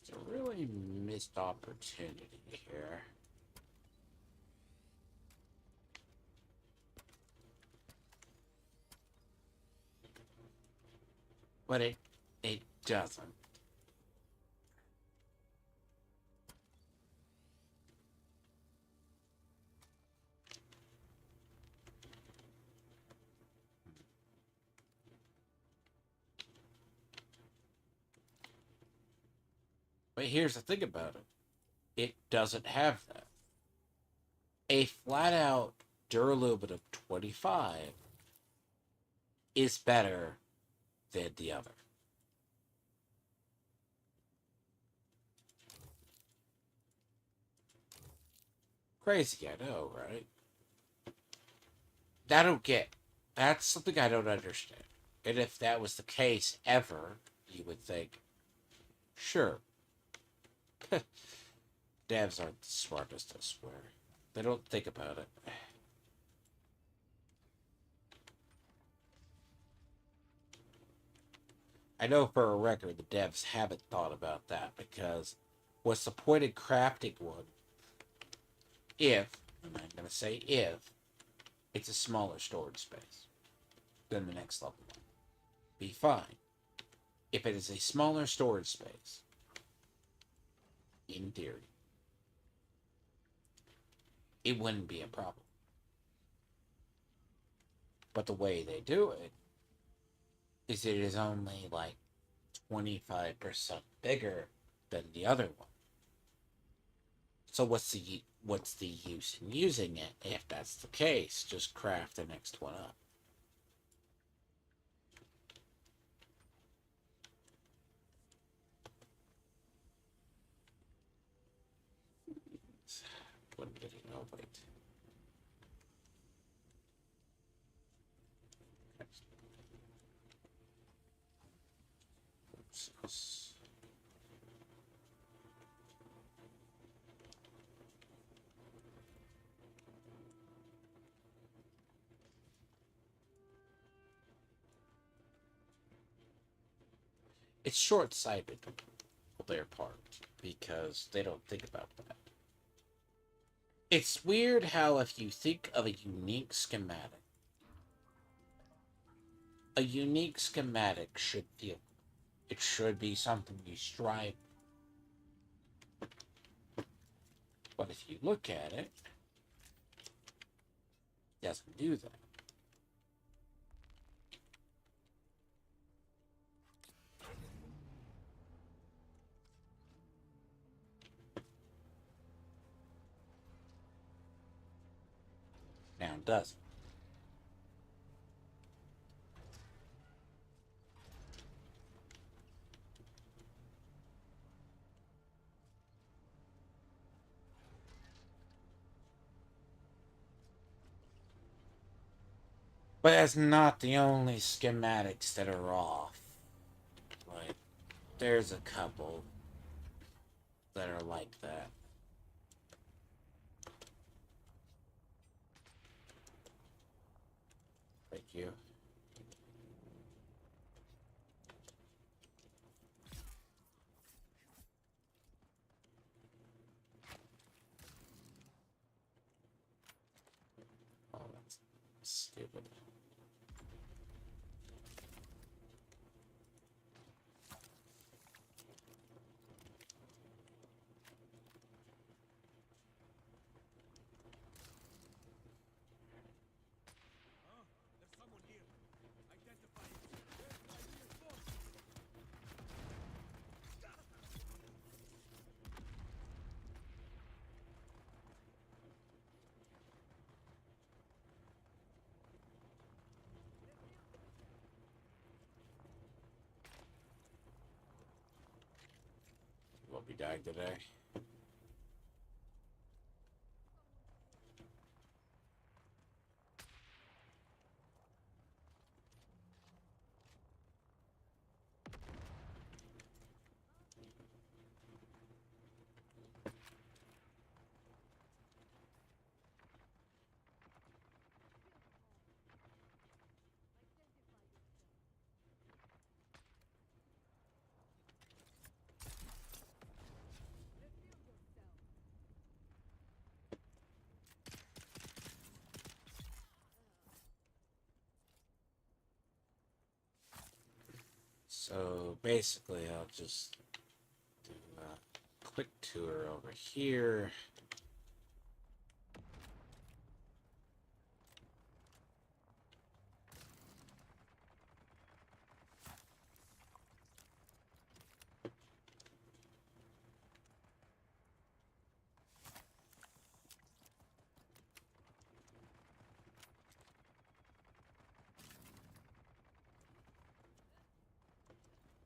It's a really missed opportunity here. But it doesn't. But here's the thing about it. It doesn't have that. A flat-out duraluminum 25 is better than the other. Crazy, I know, right? That's something I don't understand. And if that was the case ever, you would think, sure. Devs aren't the smartest, I swear. They don't think about it. I know for a record the devs haven't thought about that, because what's the point of crafting one if, and I'm going to say if, it's a smaller storage space than the next level one? Be fine. If it is a smaller storage space, in theory, it wouldn't be a problem. But the way they do it is it is only like 25% bigger than the other one. So what's the use in using it? If that's the case, just craft the next one up. One video, oh wait. Oops. It's short-sighted on their part because they don't think about that. It's weird how if you think of a unique schematic should feel. It should be something you strive for. But if you look at it, it doesn't do that. Now it doesn't. But that's not the only schematics that are off. Like, there's a couple that are like that. you. Oh, that's stupid. There's someone here. Identify it. Where's my reinforcements? Will be dying today. So basically, I'll just do a quick tour over here.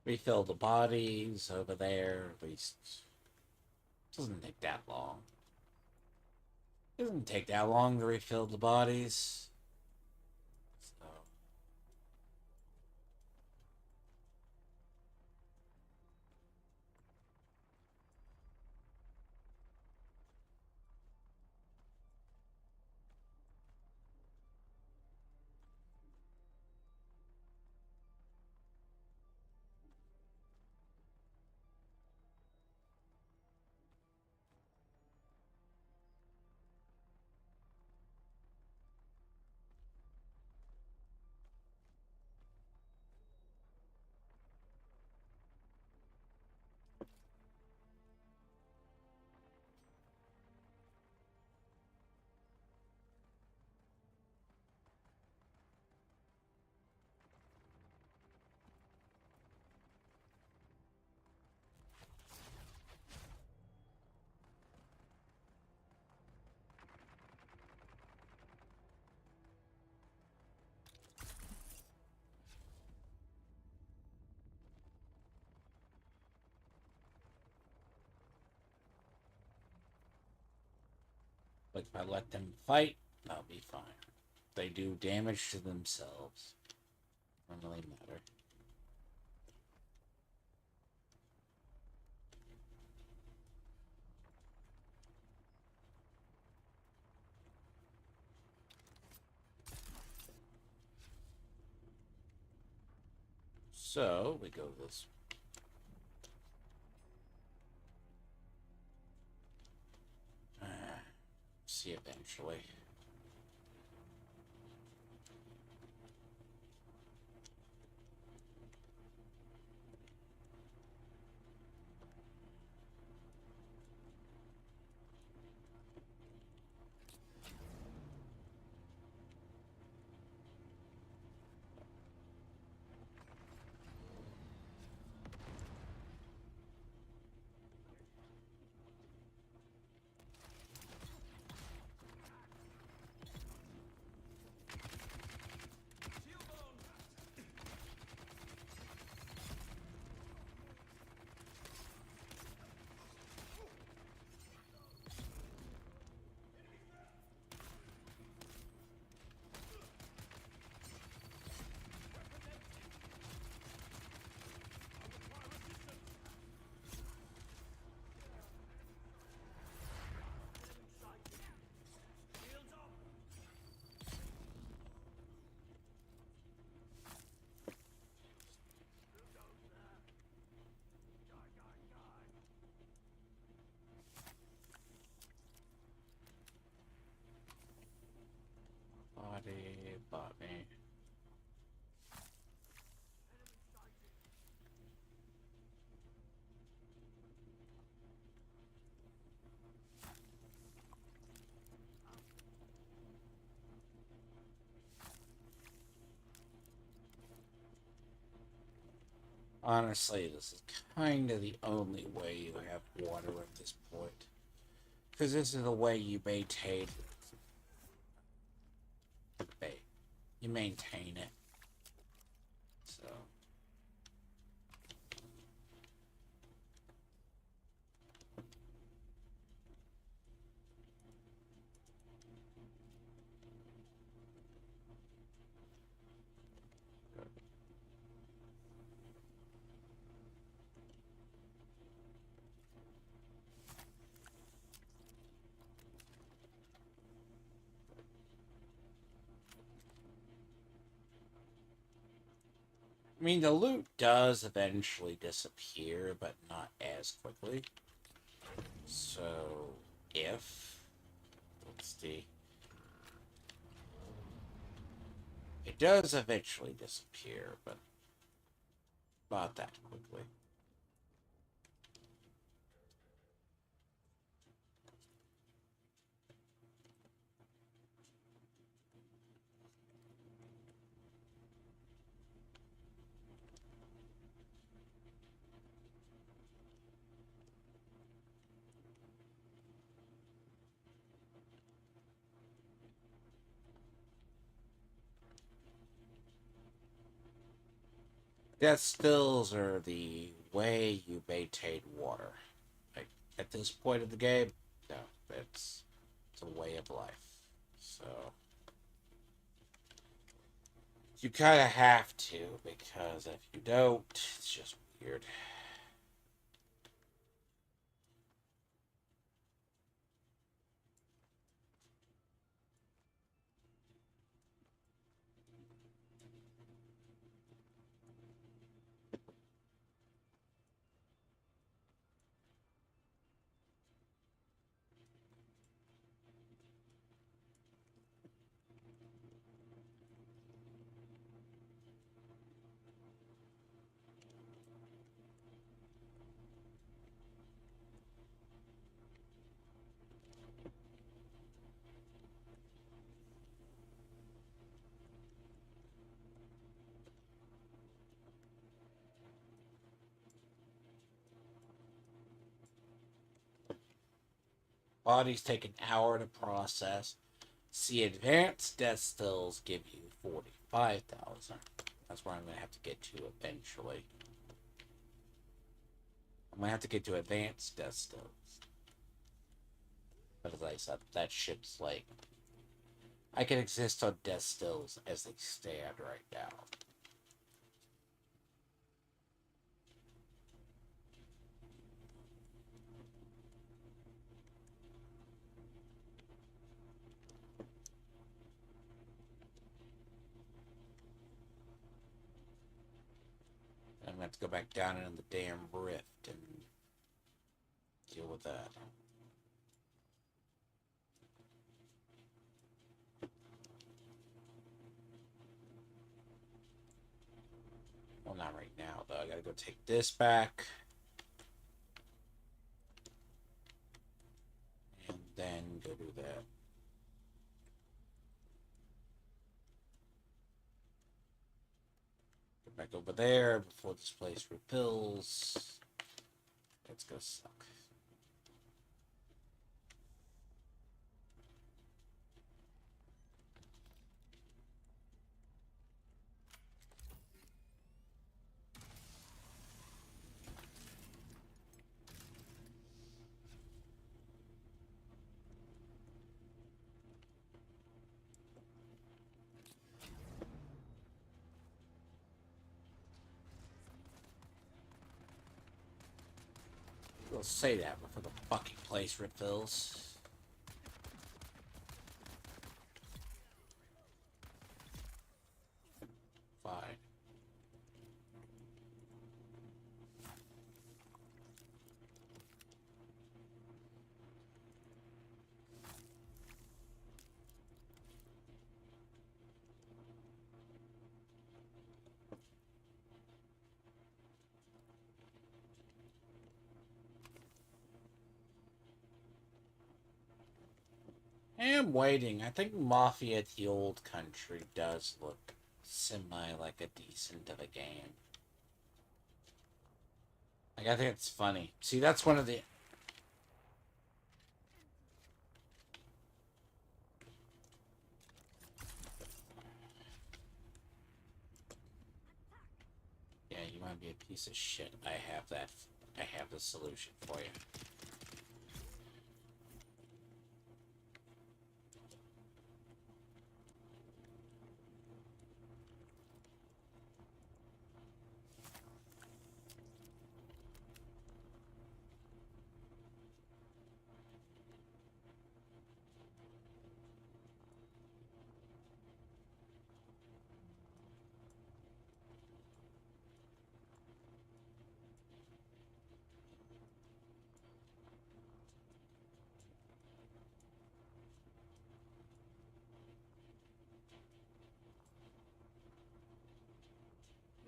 Refill the bodies over there. At least doesn't take that long. Doesn't take that long to refill the bodies. So but if I let them fight, I'll be fine. They do damage to themselves. Doesn't really matter. So we go this. See eventually. Honestly, this is kind of the only way you have water at this point. Because this is the way you maintain the bay. You maintain it. So. I mean, the loot does eventually disappear, but not as quickly. So, if. Let's see. It does eventually disappear, but not that quickly. Death stills are the way you maintain water. Like, at this point of the game, no, it's a way of life. So you kind of have to, because if you don't, it's just weird. Bodies take an hour to process. See, advanced death stills give you 45,000. That's where I'm going to have to get to eventually. I'm going to have to get to advanced death stills. But as I said, that ship's like. I can exist on death stills as they stand right now. I'm going to have to go back down into the damn rift and deal with that. Well, not right now, though. I gotta go take this back. And then go do that. Go back over there before this place refills. It's gonna suck. We'll say that before the fucking place refills. Fine. I am waiting. I think Mafia the Old Country does look semi like a decent of a game. Like, I think it's funny. See, that's one of the... Yeah, you want to be a piece of shit. I have that. I have the solution for you.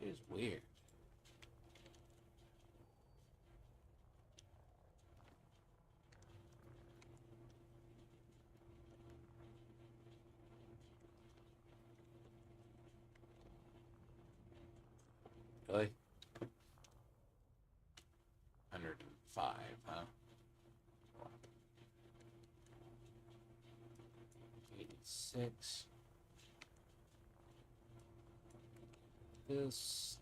It is weird. Really? 105, huh? 86. This.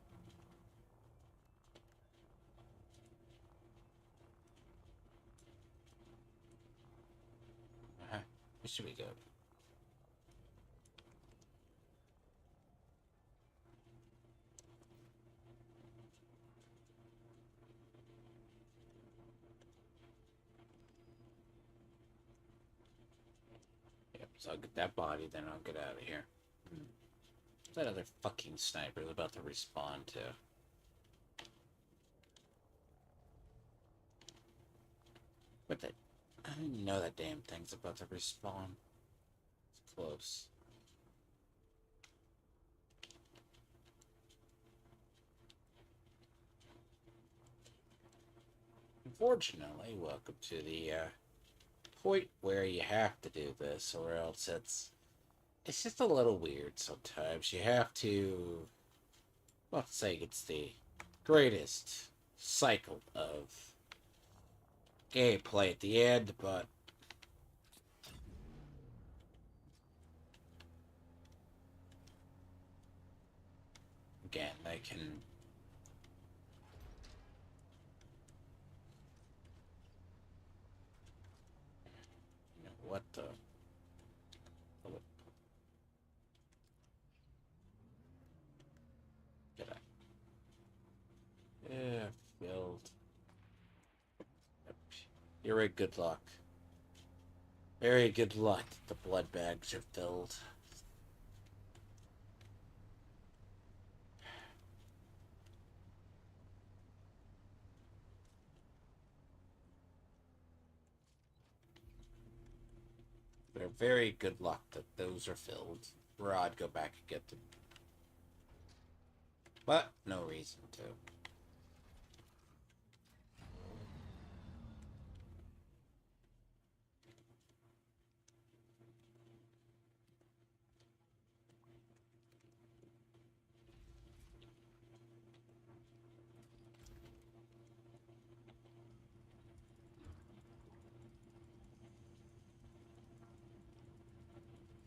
This should be good. Yep, so I'll get that body, then I'll get out of here. That other fucking sniper is about to respawn to. What the? I didn't know that damn thing's about to respawn. It's close. Unfortunately, welcome to the point where you have to do this, or else it's just a little weird sometimes. You have to. I'm not saying it's the greatest cycle of gameplay at the end, but again, they can. You know, what the. Did I? Yeah, filled. Yep. You're a good luck. Very good luck. The blood bags are filled. They're very good luck that those are filled. Or I'd go back and get them. But no reason to.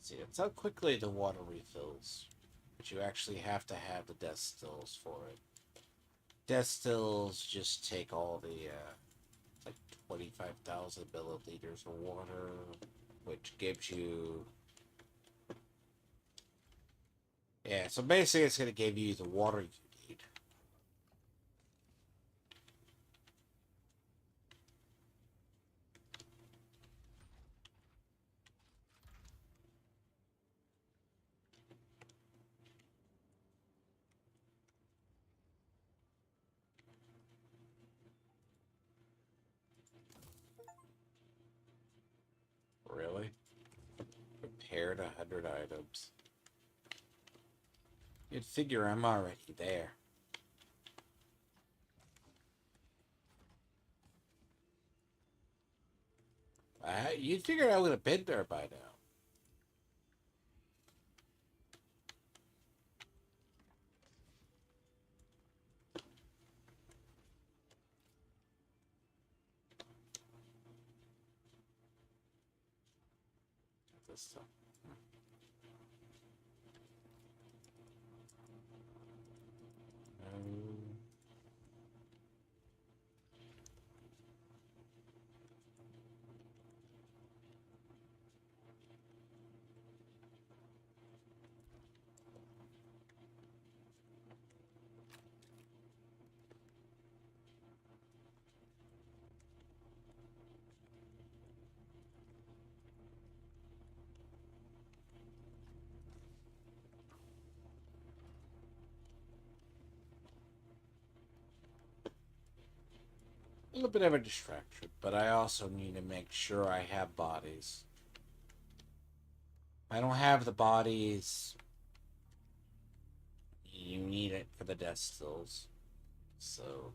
See, that's how quickly the water refills. But you actually have to have the death stills for it. Death stills just take all the, like 25,000 milliliters of water, which gives you. Yeah, so basically it's going to give you the water you need. Really? Prepared 100 items. You'd figure I'm already there. You'd figure I would have been there by now. this stuff. No. A little bit of a distraction, but I also need to make sure I have bodies. If I don't have the bodies, you need it for the death stills. So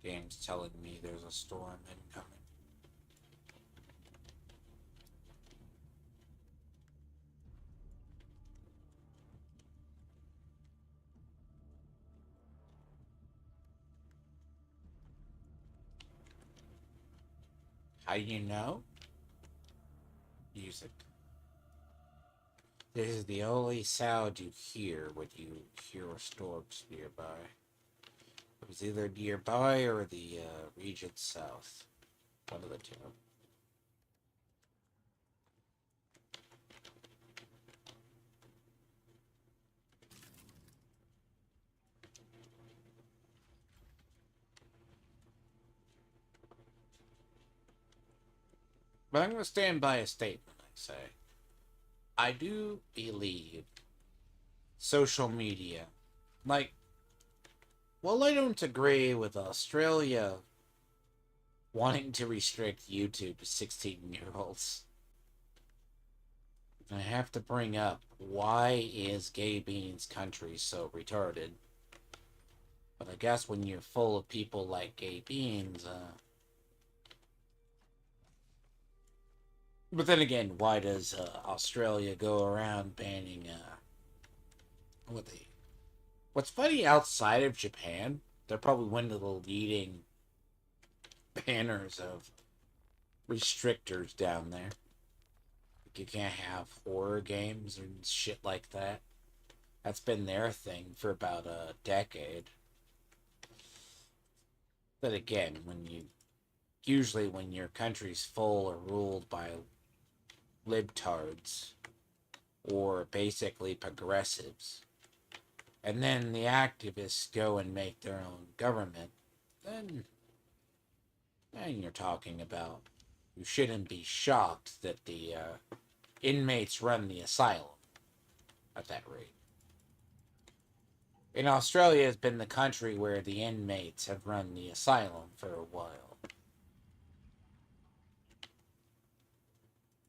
game's telling me there's a storm incoming. How do you know? Music. This is the only sound you hear when you hear storms nearby. It was either nearby or the region south. One of the two. But I'm going to stand by a statement I say. I do believe social media, like, well, I don't agree with Australia wanting to restrict YouTube to 16-year-olds. I have to bring up, why is Gay Beans country so retarded? But I guess when you're full of people like Gay Beans, But then again, why does Australia go around banning, What's funny, outside of Japan, they're probably one of the leading banners of restrictors down there. You can't have horror games and shit like that. That's been their thing for about a decade. But again, usually when your country's full or ruled by libtards, or basically progressives, and then the activists go and make their own government, then you're talking about, you shouldn't be shocked that the inmates run the asylum at that rate. And Australia has been the country where the inmates have run the asylum for a while.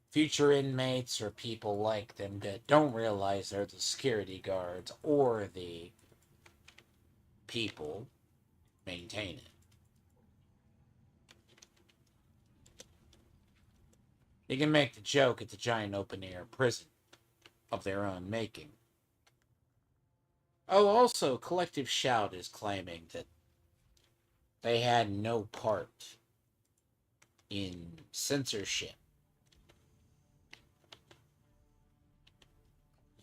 Future inmates or people like them that don't realize they're the security guards or the people maintain it. You can make the joke it's a giant open-air prison of their own making. Oh, also, Collective Shout is claiming that they had no part in censorship.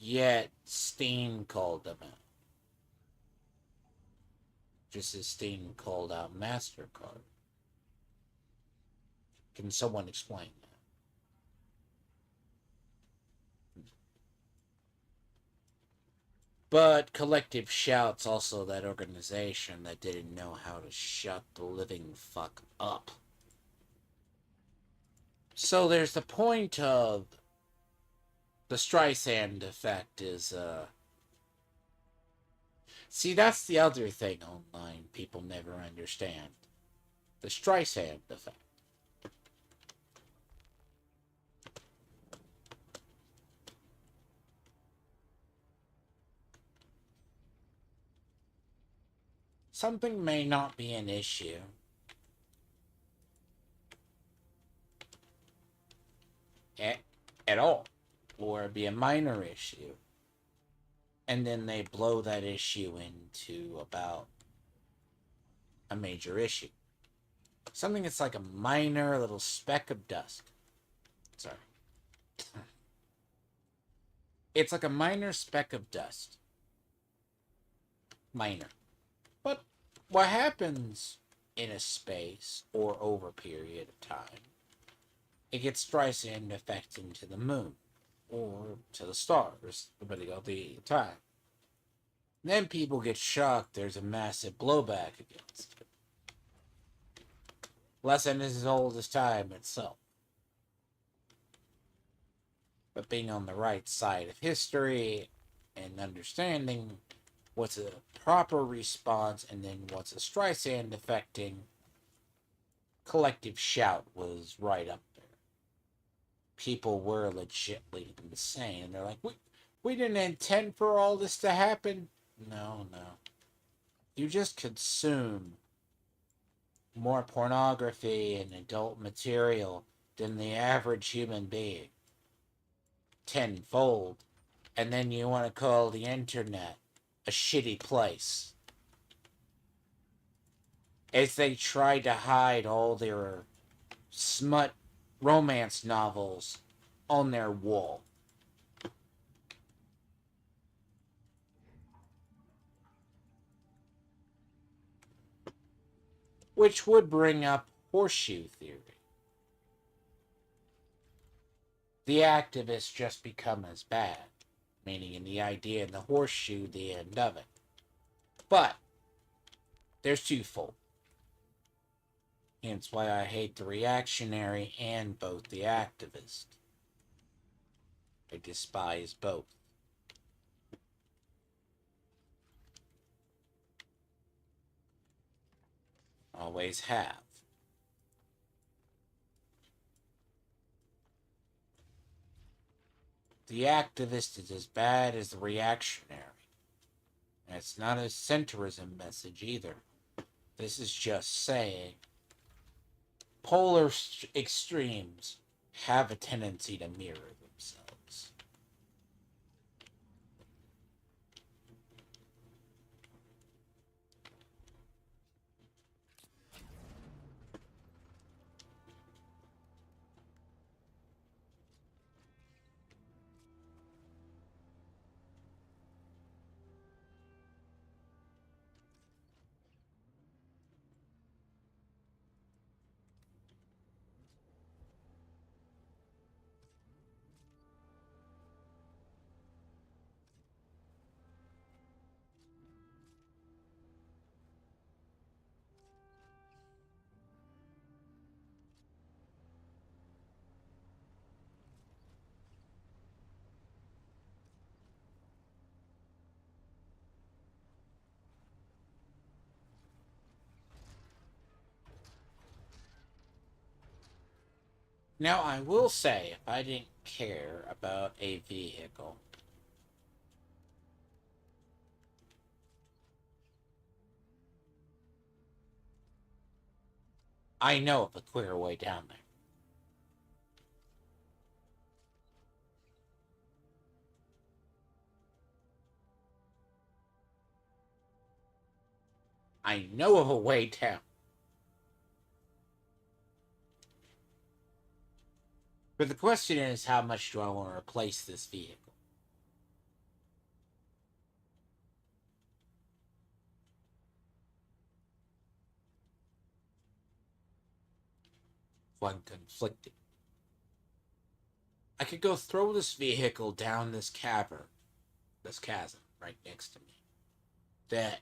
Yet, Steam called them out. Just as Steam called out MasterCard. Can someone explain that? But Collective Shout's also that organization that didn't know how to shut the living fuck up. So there's the point of the Streisand effect is, see, that's the other thing online people never understand. The Streisand effect. Something may not be an issue. At all. Or be a minor issue. and then they blow that issue into about a major issue. Something that's like a minor little speck of dust. Sorry. It's like a minor speck of dust. Minor. But what happens in a space or over a period of time, it gets dry sand affecting to the moon or to the stars, depending on the time. Then people get shocked there's a massive blowback against it. Lesson is as old as time itself. But being on the right side of history and understanding what's a proper response and then what's a Streisand affecting, collective shout was right up there. People were legitly insane. And they're like, we didn't intend for all this to happen. No. You just consume more pornography and adult material than the average human being. Tenfold. And then you want to call the internet a shitty place. As they try to hide all their smut romance novels on their wall. Which would bring up horseshoe theory. The activists just become as bad, meaning in the idea and the horseshoe, the end of it. But there's twofold. Hence why I hate the reactionary and both the activist. I despise both. Always have. The activist is as bad as the reactionary. And it's not a centrism message either. This is just saying polar extremes have a tendency to mirror themselves. Now, I will say, if I didn't care about a vehicle, I know of a quicker way down there. I know of a way down. But the question is, how much do I want to replace this vehicle? One conflicted. I could go throw this vehicle down this cavern, this chasm right next to me. That.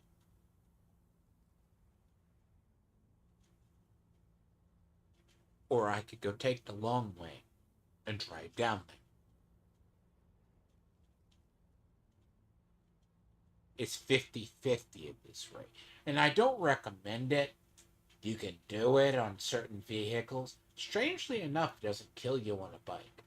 Or I could go take the long way and drive down there. It's 50-50 at this rate. And I don't recommend it. You can do it on certain vehicles. Strangely enough, it doesn't kill you on a bike.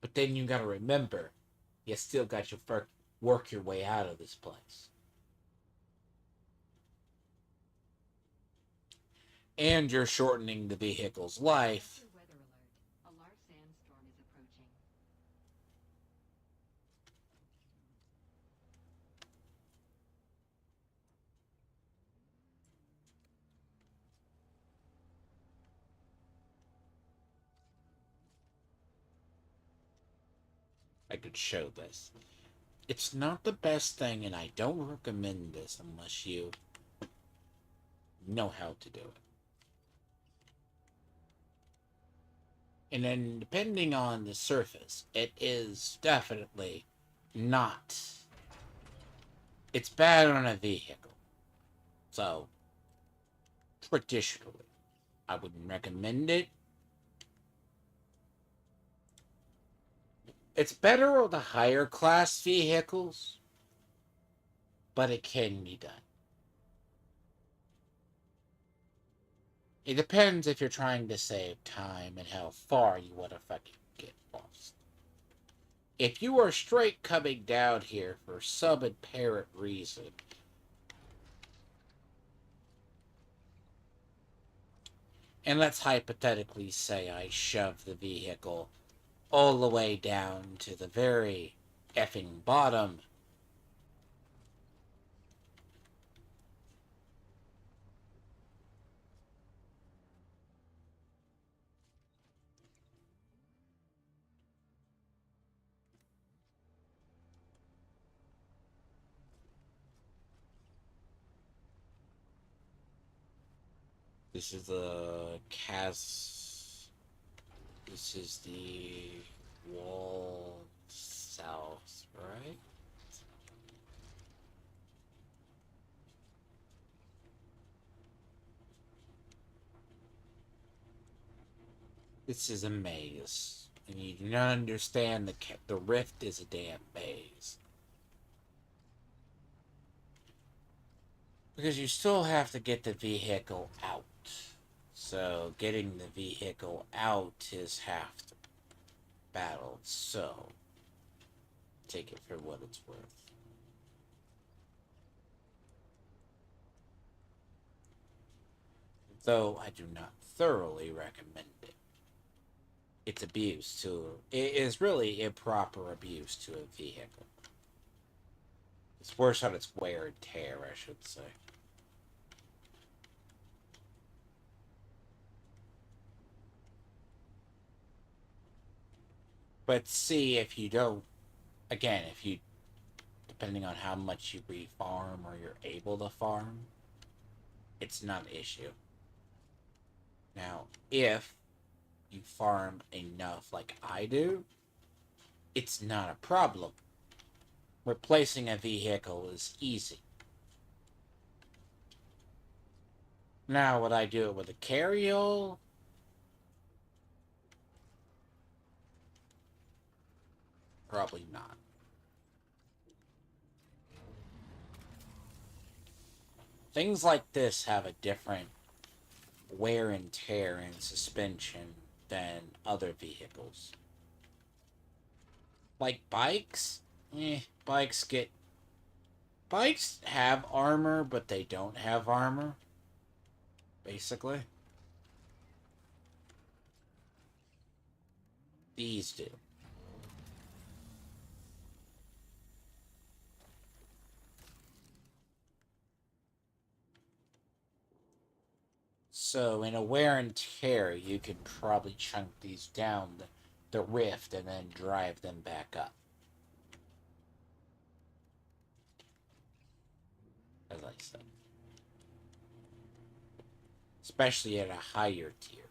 But then you gotta remember, you still got to work your way out of this place. and you're shortening the vehicle's life. Weather alert. A large sandstorm is approaching. I could show this. It's not the best thing, and I don't recommend this unless you know how to do it. And then, depending on the surface, it is definitely not. It's bad on a vehicle. So, traditionally, I wouldn't recommend it. It's better on the higher class vehicles, but it can be done. It depends if you're trying to save time and how far you want to fucking get lost. If you are straight coming down here for some apparent reason, and let's hypothetically say I shove the vehicle all the way down to the very effing bottom, this is the this is the wall south, right? This is a maze, and you do not understand the rift is a damn maze. Because you still have to get the vehicle out. So, getting the vehicle out is half the battle. So, take it for what it's worth. Though I do not thoroughly recommend it. It's abuse to. It is really improper abuse to a vehicle. It's worse on its wear and tear, I should say. But see, if you don't, again, if you, depending on how much you refarm or you're able to farm, it's not an issue. Now, if you farm enough like I do, it's not a problem. Replacing a vehicle is easy. Now, would I do it with a carryall? Probably not. Things like this have a different wear and tear and suspension than other vehicles. Like bikes? Bikes have armor, but they don't have armor. Basically. These do. So, in a wear and tear, you could probably chunk these down the rift and then drive them back up. As I said. Especially at a higher tier.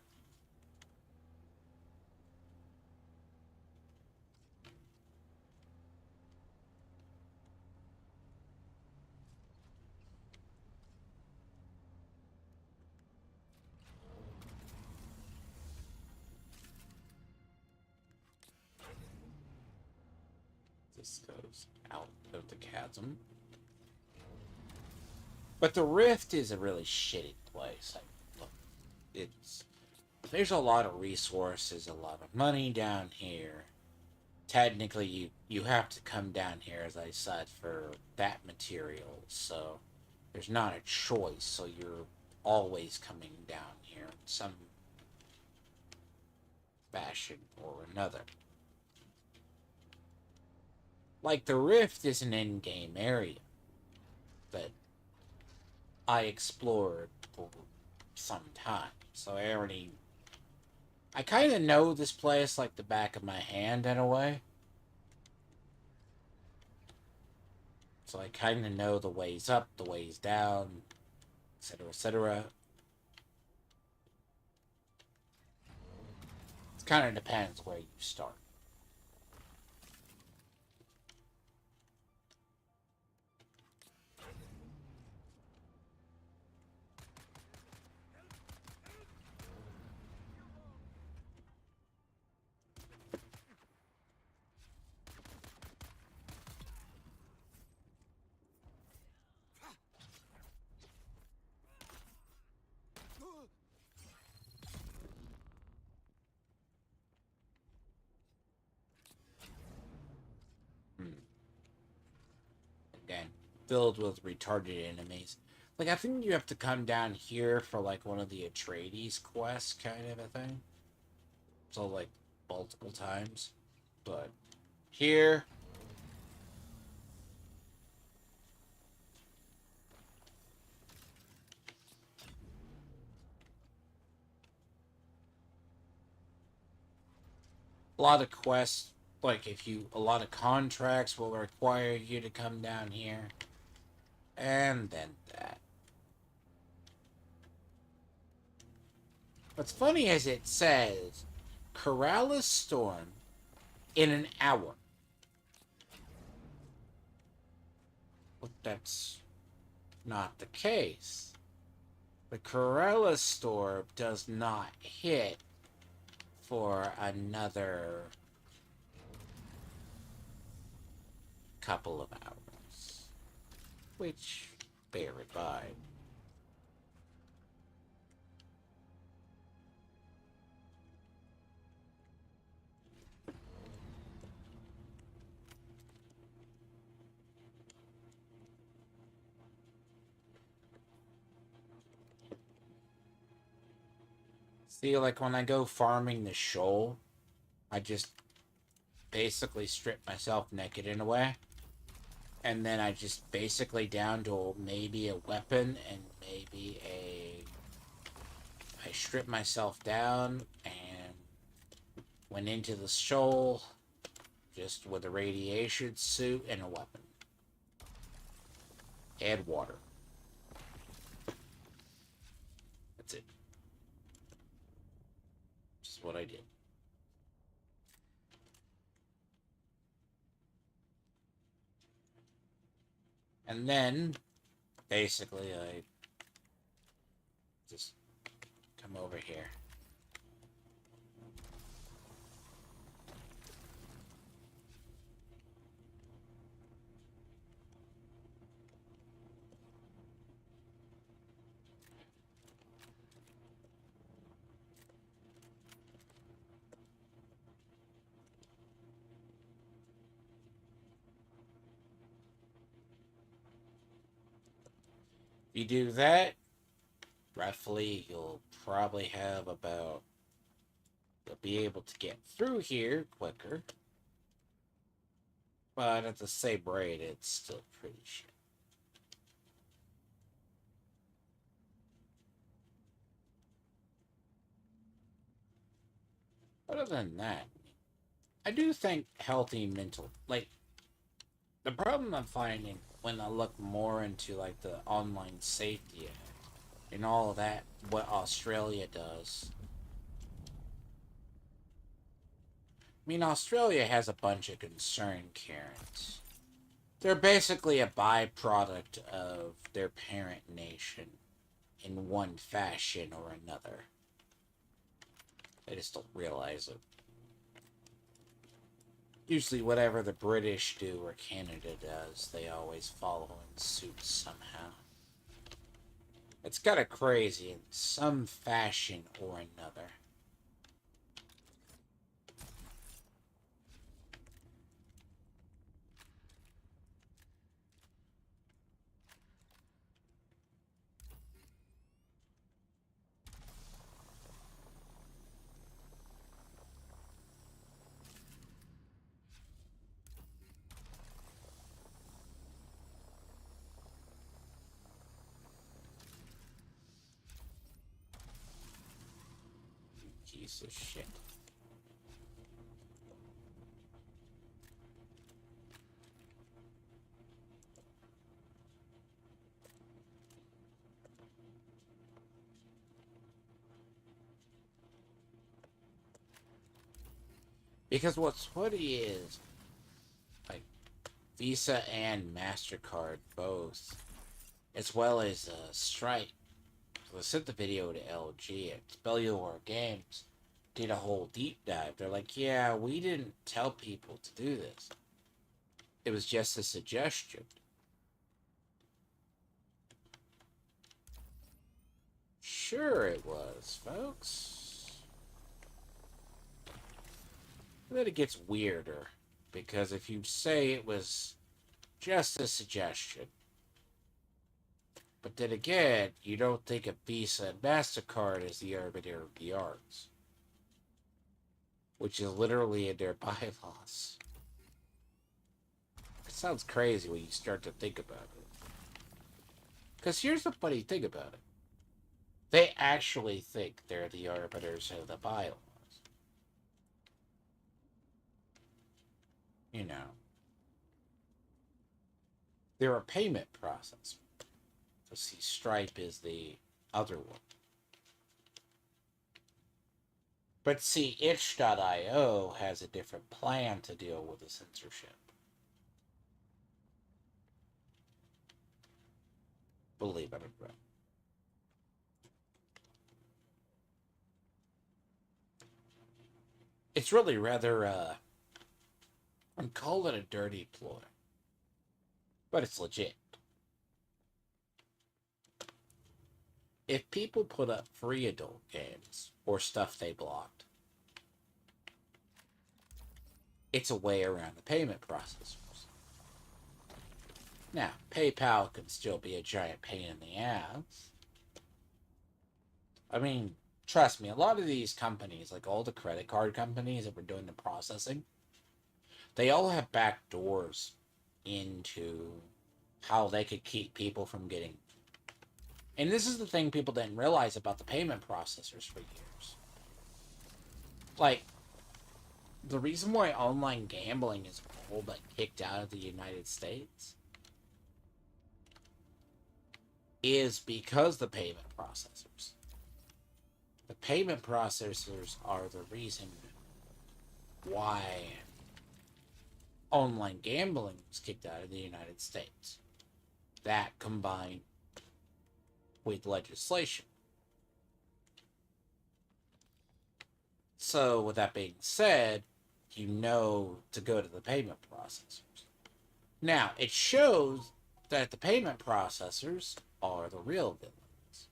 This goes out of the chasm. But the rift is a really shitty place. Look, there's a lot of resources, a lot of money down here. Technically, you have to come down here, as I said, for that material. So there's not a choice. So you're always coming down here in some fashion or another. Like, the Rift is an in-game area that I explored for some time, so I kind of know this place like the back of my hand in a way. So I kind of know the ways up, the ways down, etc., etc. It kind of depends where you start. Again, filled with retarded enemies. Like, I think you have to come down here for, like, one of the Atreides quests kind of a thing. So, like, multiple times. But here, a lot of quests, like, a lot of contracts will require you to come down here. And then that. What's funny is it says, Corrales Storm in an hour. But that's not the case. The Corrales Storm does not hit for another couple of hours. Which, bear in mind. See, like when I go farming the shoal, I just basically strip myself naked in a way. And then I just basically down to maybe a weapon and maybe I strip myself down and went into the shoal just with a radiation suit and a weapon. Add water. That's it. This is what I did. And then, basically, I just come over here. If you do that, roughly, you'll probably have about... You'll be able to get through here quicker. But at the same rate, it's still pretty shit. Other than that, I do think healthy mental... Like, the problem I'm finding when I look more into, like, the online safety act and all of that, what Australia does... I mean, Australia has a bunch of concerned Karens. They're basically a byproduct of their parent nation in one fashion or another. They just don't realize it. Usually whatever the British do or Canada does, they always follow in suit somehow. It's kind of crazy in some fashion or another. piece of shit. Because what's funny is, like, Visa and MasterCard both, as well as Stripe. So I sent the video to LG at Spellular Games, did a whole deep dive. They're like, yeah, we didn't tell people to do this. It was just a suggestion. Sure it was, folks. But then it gets weirder, because if you say it was just a suggestion, but then again, you don't think of Visa and MasterCard as the arbiter of the arts, which is literally in their bylaws. It sounds crazy when you start to think about it. Because here's the funny thing about it. They actually think they're the arbiters of the bylaws. You know. They're a payment processor. So see, Stripe is the other one. But see, itch.io has a different plan to deal with the censorship. Believe it or not. It's really rather, I'd call it a dirty ploy. But it's legit. If people put up free adult games or stuff they blocked, it's a way around the payment processors. Now, PayPal can still be a giant pain in the ass. I mean, trust me, a lot of these companies, like all the credit card companies that were doing the processing, they all have back doors into how they could keep people from getting. And this is the thing people didn't realize about the payment processors for years. Like, the reason why online gambling is all but kicked out of the United States is because the payment processors. The payment processors are the reason why online gambling was kicked out of the United States. That combined with legislation. So, with that being said, you know to go to the payment processors. Now, it shows that the payment processors are the real villains,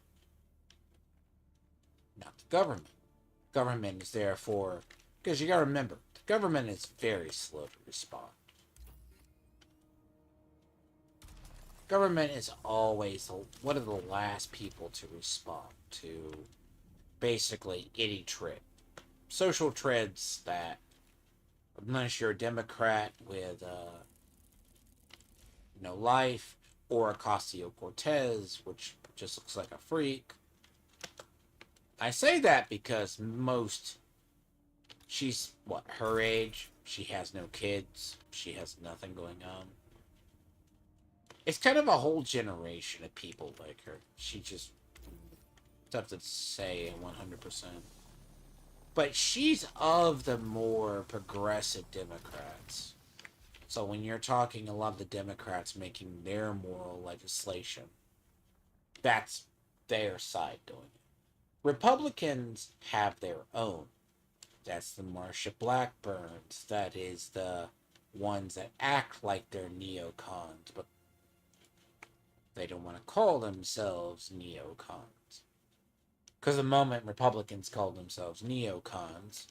not the government. Government is there for, because you gotta remember, the government is very slow to respond. Government is always one of the last people to respond to basically any trend. Social trends that, unless you're a Democrat with no life, or Ocasio-Cortez, which just looks like a freak. I say that because she's, what, her age? She has no kids. She has nothing going on. It's kind of a whole generation of people like her. She just, tough to say 100%. But she's of the more progressive Democrats. So when you're talking a lot of the Democrats making their moral legislation, that's their side doing it. Republicans have their own. That's the Marsha Blackburns. That is the ones that act like they're neocons, but they don't want to call themselves neocons. Because the moment Republicans call themselves neocons,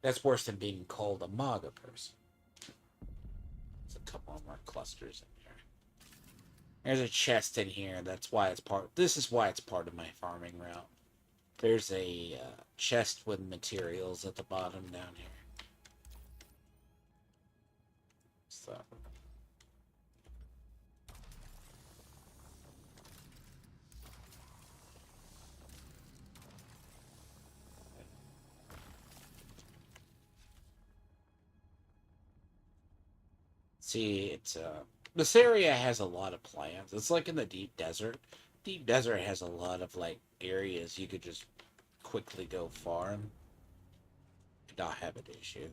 that's worse than being called a MAGA person. There's a couple more clusters in here. There's a chest in here. That's why it's part. This is why it's part of my farming route. There's a chest with materials at the bottom down here. So. See, it's this area has a lot of plants. It's like in the deep desert. Deep desert has a lot of like areas you could just quickly go farm and not have an issue.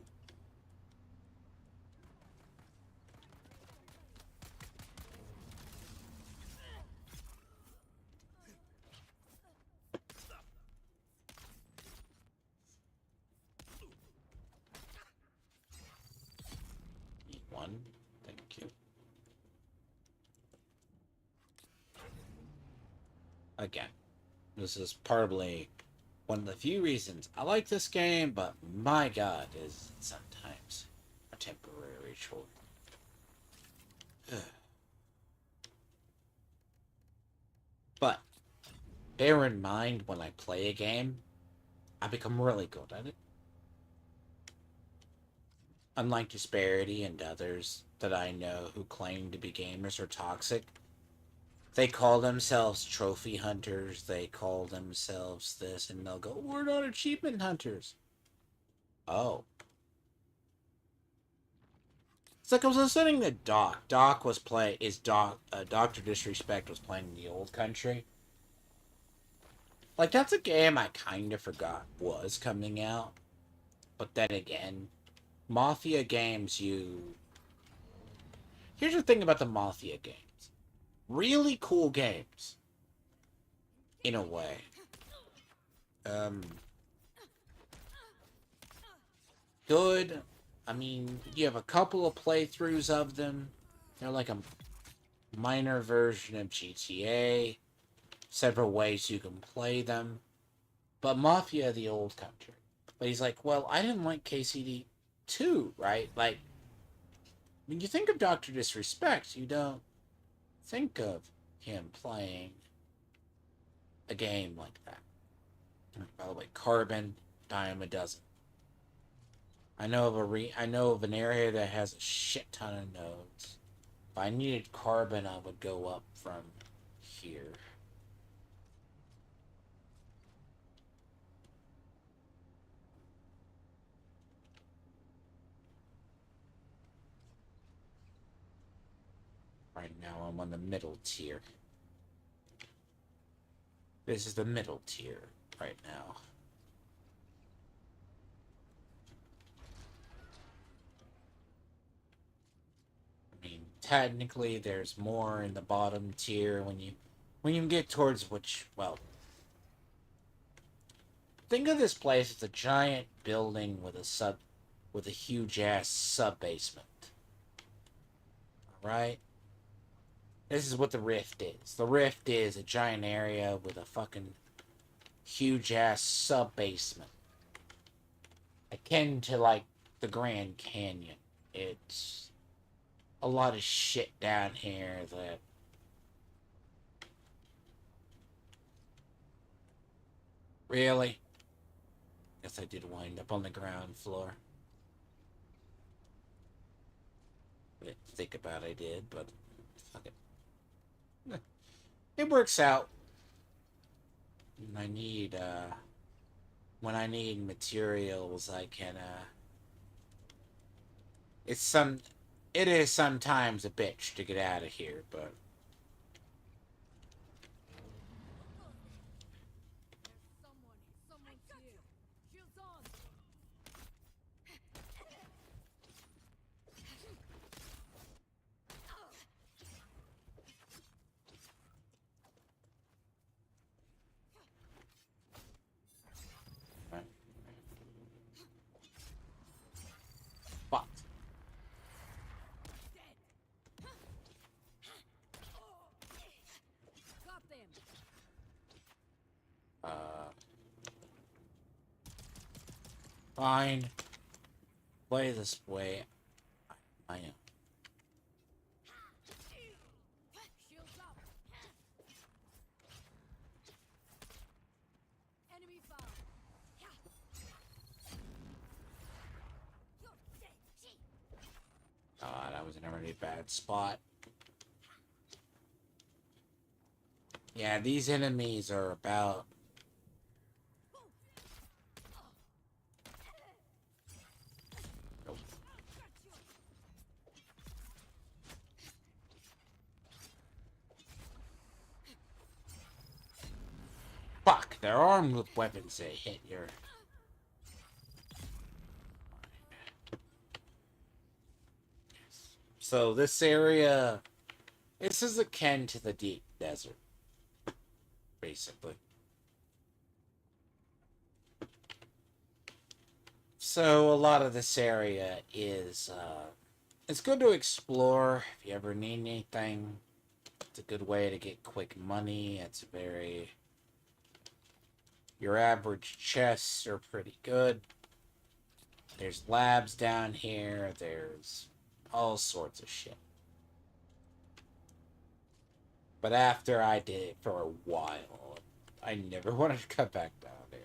Eat one. Thank you. Again, this is probably one of the few reasons I like this game, but my god, is it sometimes a temporary chore. But bear in mind when I play a game, I become really good at it. Unlike Disparity and others that I know who claim to be gamers are toxic, they call themselves trophy hunters, they call themselves this, and they'll go, we're not achievement hunters. Oh. It's like I was listening to Doc. Dr. Disrespect was playing in the old country. Like, that's a game I kind of forgot was coming out. But then again, Mafia games, Here's the thing about the Mafia games. Really cool games. In a way. Good. I mean, you have a couple of playthroughs of them. They're like a minor version of GTA. Several ways you can play them. But Mafia, the old country. But he's like, well, I didn't like KCD 2, right? Like, when you think of Dr. Disrespect, you don't think of him playing a game like that. By the way, Carbon, dime a dozen. I know of an area that has a shit ton of nodes. If I needed Carbon, I would go up from here. Right now, I'm on the middle tier. This is the middle tier right now. I mean, technically, there's more in the bottom tier when you get towards which, well, think of this place as a giant building with a huge ass sub basement. Right? This is what the Rift is. The Rift is a giant area with a fucking huge ass sub basement. Akin to like the Grand Canyon. It's a lot of shit down here that really? Guess I did wind up on the ground floor. I didn't think about I did, but fuck it. It works out. When I need materials, I can it is sometimes a bitch to get out of here, but Someone's here. Shields on. right. But Got them. uh fine. Play this way. I am. Shields up. Enemy found. That was in a really bad spot. Yeah, these enemies are about Fuck, they're armed with weapons that hit your... So this area, this is akin to the deep desert, basically. So a lot of this area is, it's good to explore if you ever need anything. It's a good way to get quick money. It's very... Your average chests are pretty good. There's labs down here. There's all sorts of shit. But after I did it for a while, I never wanted to come back down there.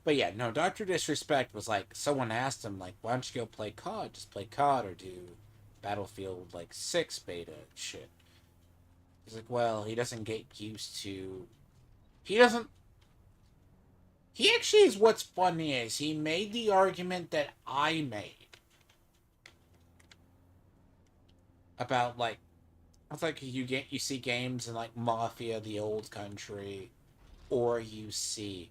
But yeah, no, Dr. Disrespect was like, someone asked him, like, why don't you go play COD? Just play COD or do Battlefield, like, 6 beta shit. He's like, well, he doesn't get used to... He doesn't... He actually is what's funny is, he made the argument that I made. About, like, it's like you see games in, like, Mafia, the old country, or you see...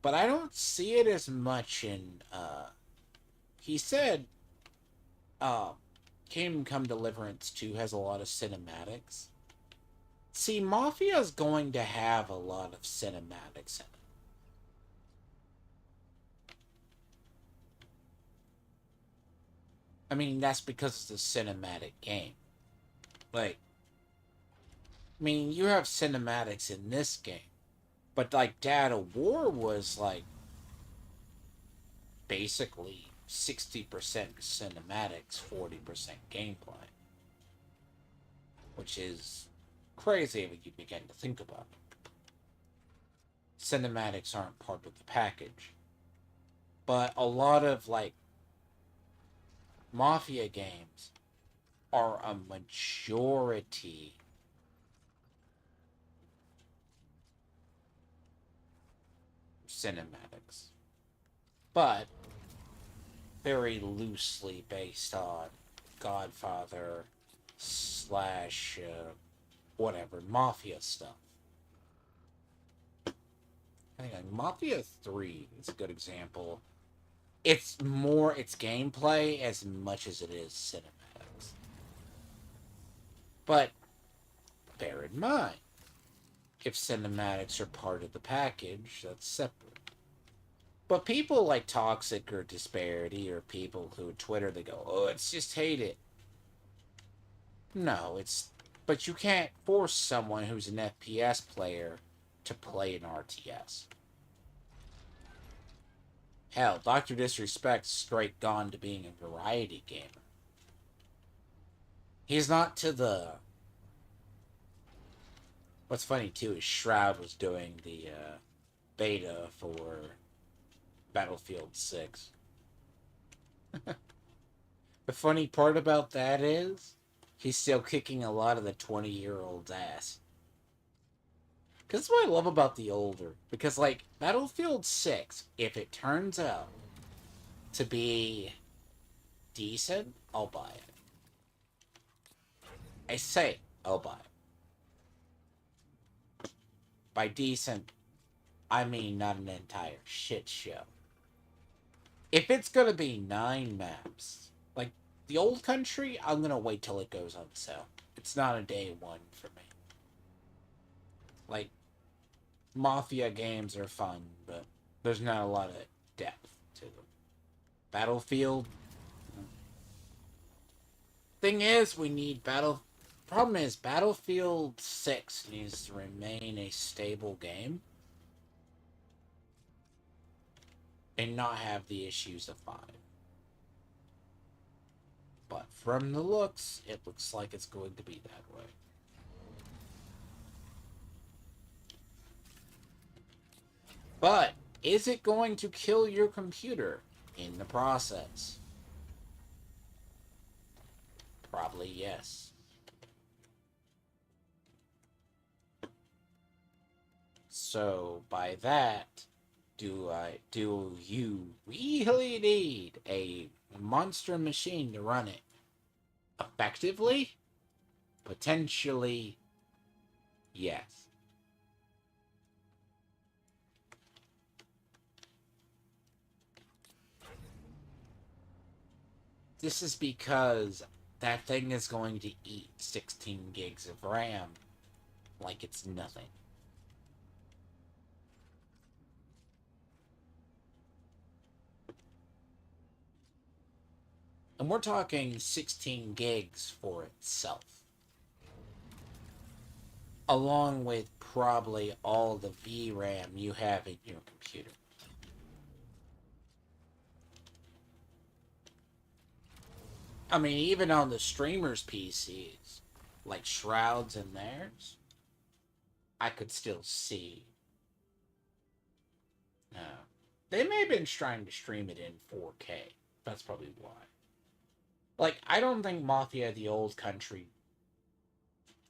But I don't see it as much in, he said, Kingdom Come Deliverance 2 has a lot of cinematics. See, Mafia's going to have a lot of cinematics in it. I mean, that's because it's a cinematic game. Like, I mean, you have cinematics in this game. But, like, Dad of War was, like, basically 60% cinematics, 40% gameplay. Which is crazy when you begin to think about it. Cinematics aren't part of the package. But a lot of, like, Mafia games are a majority cinematics, but very loosely based on Godfather slash whatever Mafia stuff. I think like Mafia 3 is a good example. It's gameplay as much as it is cinematics. But bear in mind, if cinematics are part of the package, that's separate. But people like Toxic or Disparity or people who Twitter, they go, oh, it's just hate it. No, it's... But you can't force someone who's an FPS player to play an RTS. Hell, Dr. Disrespect's straight gone to being a variety gamer. He's not to the... What's funny, too, is Shroud was doing the beta for Battlefield 6. The funny part about that is, he's still kicking a lot of the 20-year-old's ass. Because that's what I love about the older. Because, like, Battlefield 6, if it turns out to be decent, I'll buy it. I say, I'll buy it. By decent, I mean not an entire shit show. If it's gonna be 9 maps, like, the old country, I'm gonna wait till it goes on sale. It's not a day one for me. Like, Mafia games are fun, but there's not a lot of depth to them. Battlefield... Thing is, we need Problem is, Battlefield 6 needs to remain a stable game. And not have the issues of 5. But from the looks, it looks like it's going to be that way. But, is it going to kill your computer in the process? Probably yes. So, by that, do you really need a monster machine to run it effectively? Potentially, yes. this is because that thing is going to eat 16 gigs of RAM like it's nothing. And we're talking 16 gigs for itself, along with probably all the VRAM you have in your computer. I mean, even on the streamers' PCs, like Shroud's and theirs, I could still see. No. They may have been trying to stream it in 4K. That's probably why. Like, I don't think Mafia the Old Country,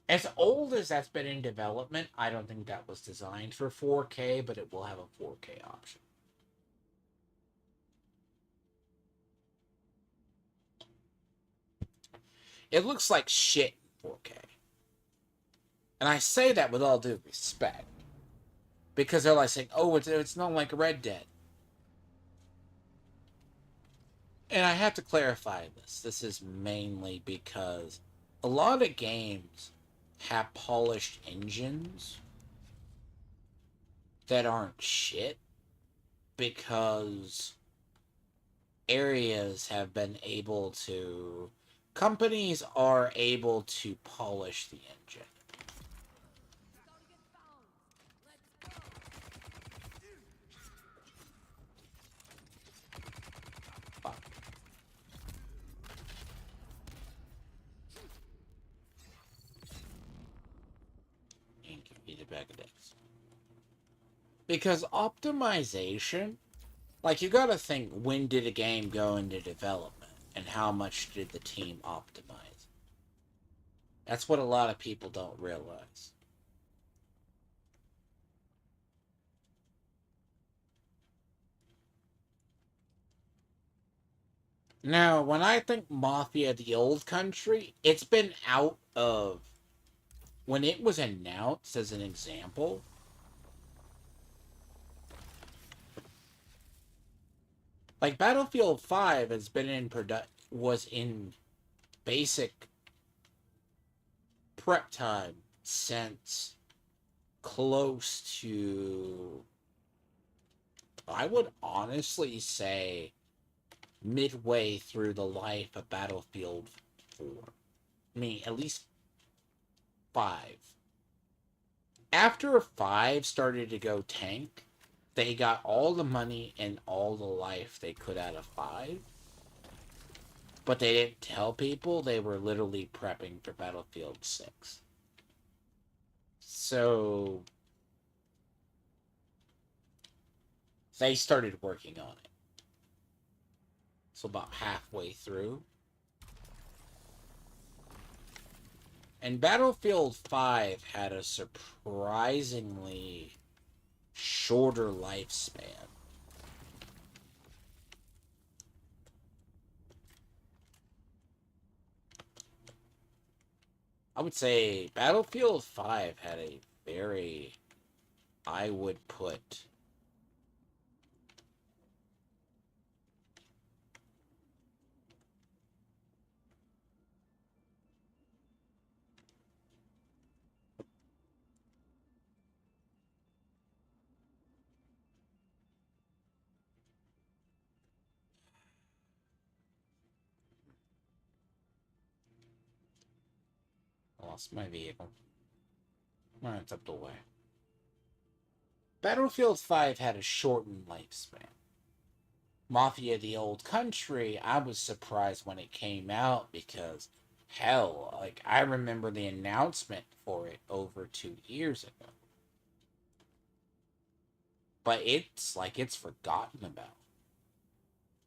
as old as that's been in development, I don't think that was designed for 4K, but it will have a 4K option. It looks like shit in 4K. And I say that with all due respect. Because they're like saying, oh, it's not like Red Dead. And I have to clarify this. This is mainly because a lot of games have polished engines that aren't shit because areas have been able to... Companies are able to polish the engine. Fuck. And give me the bag of dicks. Because optimization, like, you gotta think, when did a game go into development? And how much did the team optimize? That's what a lot of people don't realize. Now, when I think Mafia the Old Country, it's been out of... When it was announced, as an example, like, Battlefield 5 has been in was in basic prep time since close to, I would honestly say, midway through the life of Battlefield 4. I mean, at least 5. After 5 started to go tank, they got all the money and all the life they could out of 5. But they didn't tell people they were literally prepping for Battlefield 6. So they started working on it. So about halfway through. And Battlefield 5 had a surprisingly shorter lifespan. I would say Battlefield 5 had a very, I would put, I lost my vehicle. Well, it's up the way. Battlefield 5 had a shortened lifespan. Mafia the Old Country, I was surprised when it came out because, hell, like, I remember the announcement for it over 2 years ago. But it's like it's forgotten about.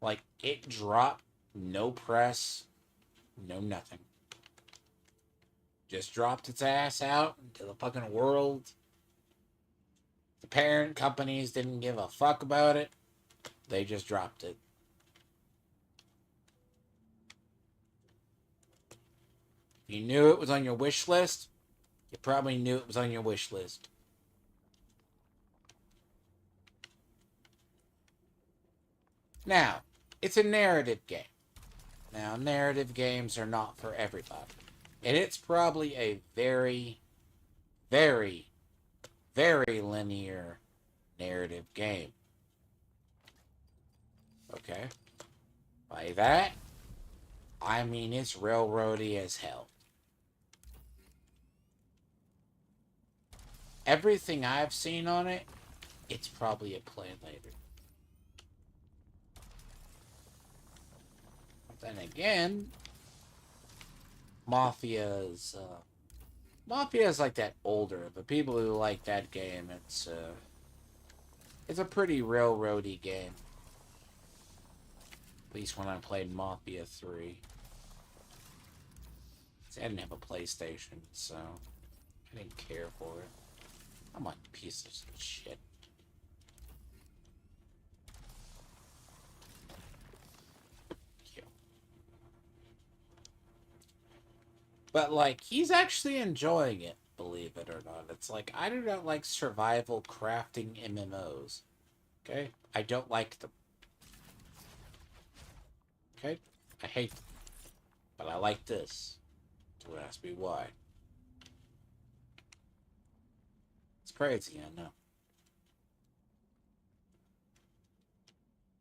Like, it dropped, no press, no nothing. Just dropped its ass out into the fucking world. The parent companies didn't give a fuck about it. They just dropped it. If you knew it was on your wish list, you probably knew it was on your wish list. Now, it's a narrative game. Now, narrative games are not for everybody. And it's probably a very, very, very linear narrative game. Okay? By that, I mean it's railroady as hell. Everything I've seen on it, it's probably a play later. But then again, Mafia's like that older. The people who like that game, it's a pretty railroady game. At least when I played Mafia 3. See, I didn't have a PlayStation, so I didn't care for it. I'm like pieces of shit. But, like, he's actually enjoying it, believe it or not. It's like, I do not like survival crafting MMOs. Okay? I don't like them. Okay? I hate them. But I like this. Don't ask me why. It's crazy, I know.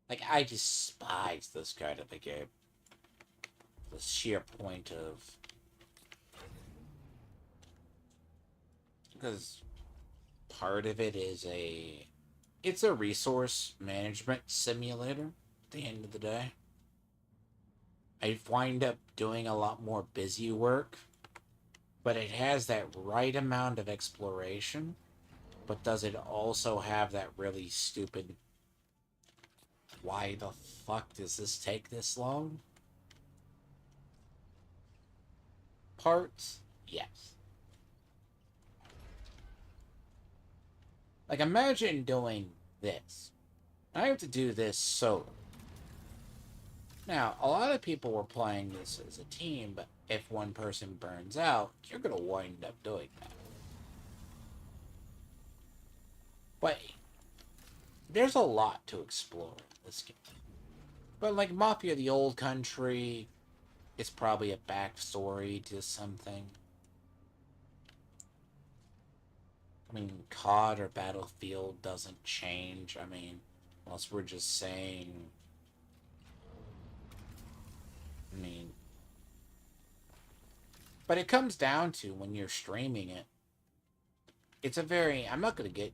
Like, I despise this kind of a game. The sheer point of... Because part of it is it's a resource management simulator at the end of the day. I wind up doing a lot more busy work, but it has that right amount of exploration, but does it also have that really stupid, why the fuck does this take this long? Parts? Yes. Like, imagine doing this. I have to do this solo. Now, a lot of people were playing this as a team, but if one person burns out, you're going to wind up doing that. But there's a lot to explore in this game. But like Mafia the Old Country, it's probably a backstory to something. I mean, COD or Battlefield doesn't change. I mean, unless we're just saying... I mean... But it comes down to, when you're streaming it, it's a very... I'm not going to get...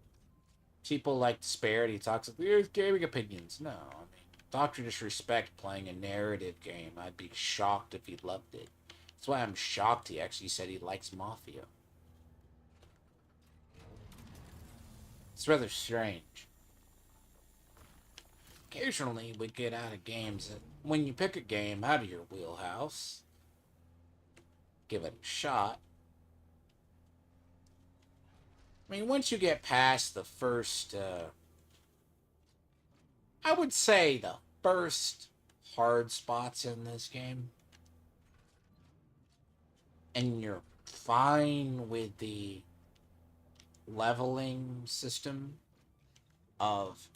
People like Disparity talks like, there's gaming opinions. No, I mean, Dr. Disrespect playing a narrative game, I'd be shocked if he loved it. That's why I'm shocked he actually said he likes Mafia. It's rather strange. Occasionally, we get out of games that, when you pick a game out of your wheelhouse, give it a shot. I mean, once you get past the first, I would say the first hard spots in this game, and you're fine with the leveling system of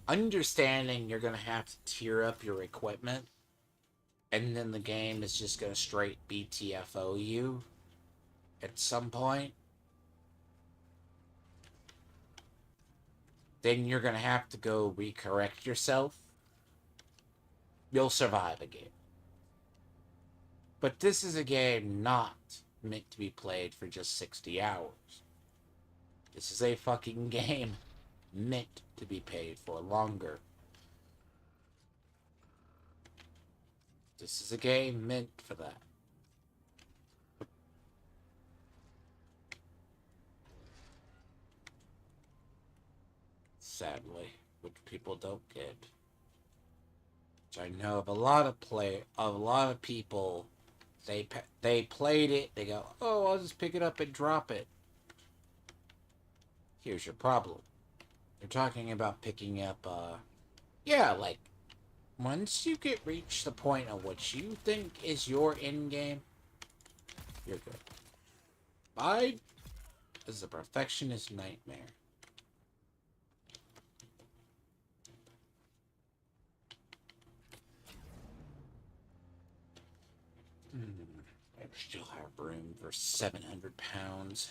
understanding you're going to have to tier up your equipment, and then the game is just going to straight BTFO you at some point, then you're going to have to go recorrect yourself. You'll survive a game. But this is a game not meant to be played for just 60 hours. This is a fucking game meant to be played for longer. This is a game meant for that. Sadly, which people don't get. Which I know of a lot of people. They played it. They go, oh, I'll just pick it up and drop it. Here's your problem. They're talking about picking up. Yeah, like once you reach the point of what you think is your end game, you're good. Mine is a perfectionist nightmare. broom for 700 pounds.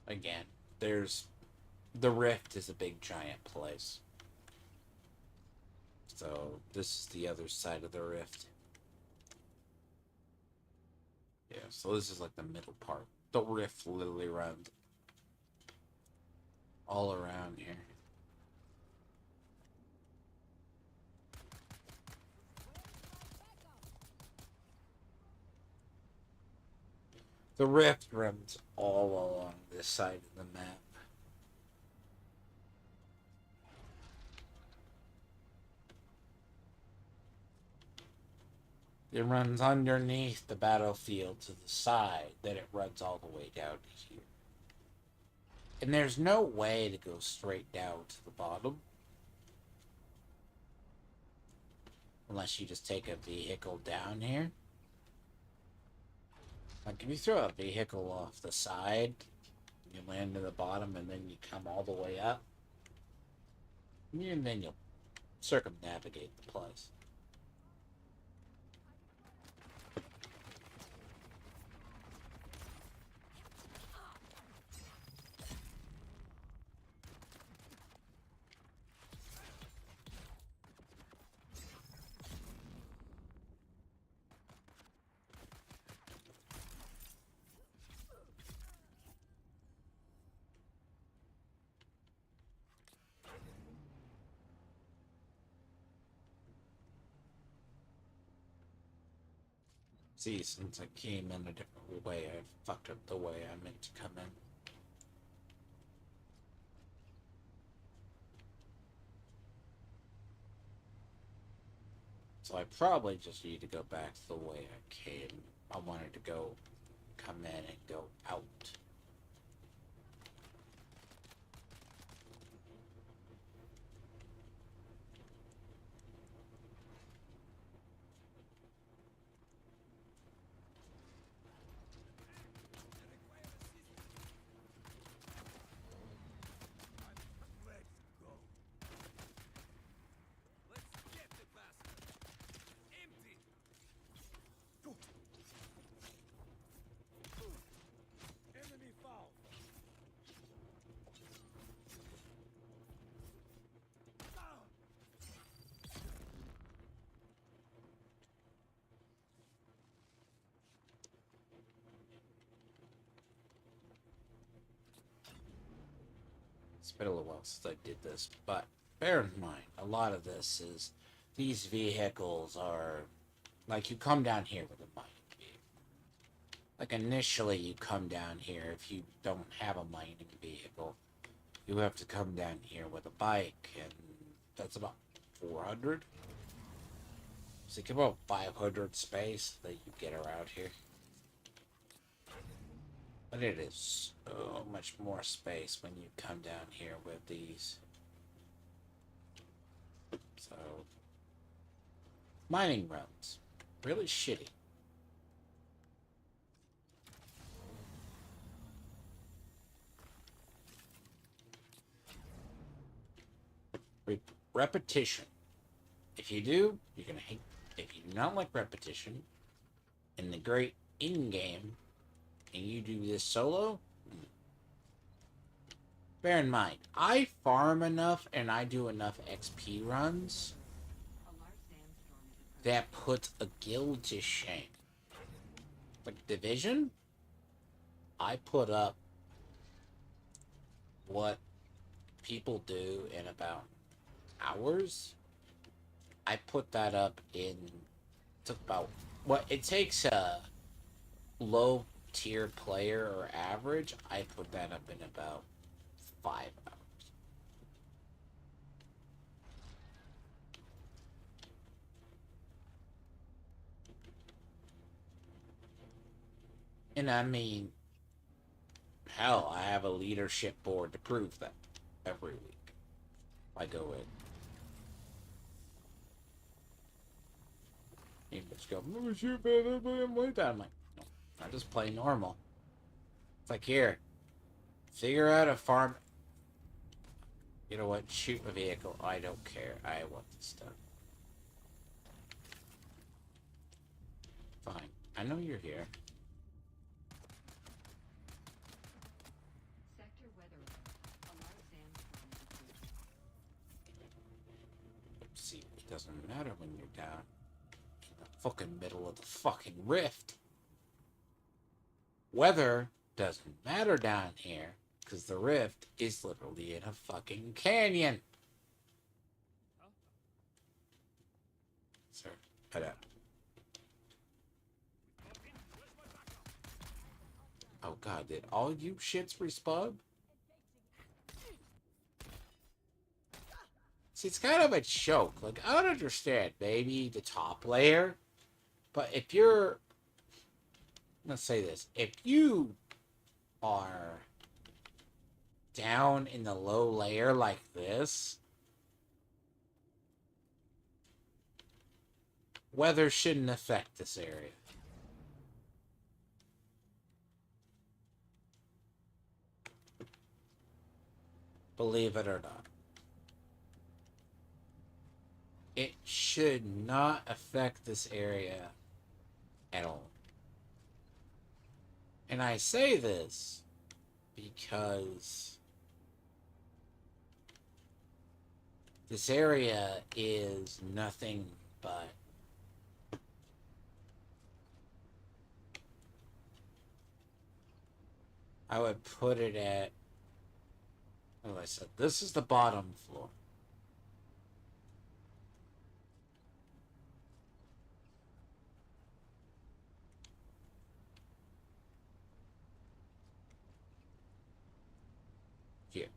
Again, there's the rift is a big giant place. So this is the other side of the rift. Yeah, so this is like the middle part. The rift literally runs all around here. The rift runs all along this side of the map. It runs underneath the battlefield to the side, then it runs all the way down to here. And there's no way to go straight down to the bottom. Unless you just take a vehicle down here. Like if you throw a vehicle off the side, you land in the bottom and then you come all the way up. And then you'll circumnavigate the place. See, since I came in a different way, I fucked up the way I meant to come in. So I probably just need to go back to the way I came. I wanted to come in and go out. Let's go. Let's get the bastard. Empty. Enemy foul. It's been a little while since I did this, but bear in mind, a lot of this is these vehicles are like you come down here with a mining vehicle. Like initially, you come down here if you don't have a mining vehicle, you have to come down here with a bike, and that's about 400. So think about 500 space that you get around here. But it is so much more space when you come down here with these. So, mining runs. Really shitty. Repetition. If you do, you're gonna hate. If you do not like repetition, in the great in-game, and you do this solo, bear in mind, I farm enough and I do enough XP runs A large sandstorm is approaching. that puts a guild to shame. Like Division, I put up what people do in about hours. I put that up in took about what it takes a low tier player or average. I put that up in about 5 hours. And I mean, hell, I have a leadership board to prove that every week I go in. You just go, "Oh, shoot, man, I'm like that." I'm like, no, I just play normal. It's like, here, figure out a farm. You know what? Shoot a vehicle. I don't care. I want this stuff. Fine. I know you're here. Sector weather alert. A large sandstorm is approaching. See, it doesn't matter when you're down in the fucking middle of the fucking rift. Weather doesn't matter down here because the rift is literally in a fucking canyon. Sir, head out. Oh god, did all you shits respawn? See, it's kind of a joke. Like, I don't understand maybe the top layer, but if you're, let's say this, if you are down in the low layer like this, weather shouldn't affect this area. Believe it or not. It should not affect this area at all. And I say this because this area is nothing but I would put it at, like I said, this is the bottom floor. Here.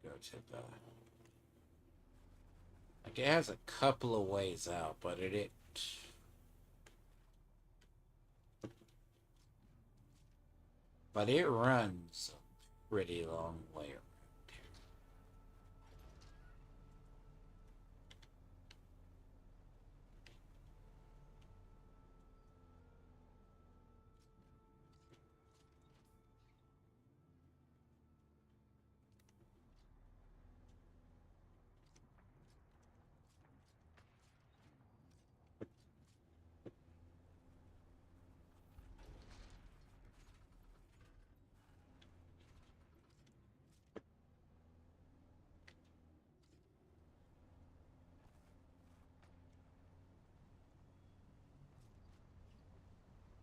Go to the... Like, it has a couple of ways out, but it but it runs a pretty long way around here.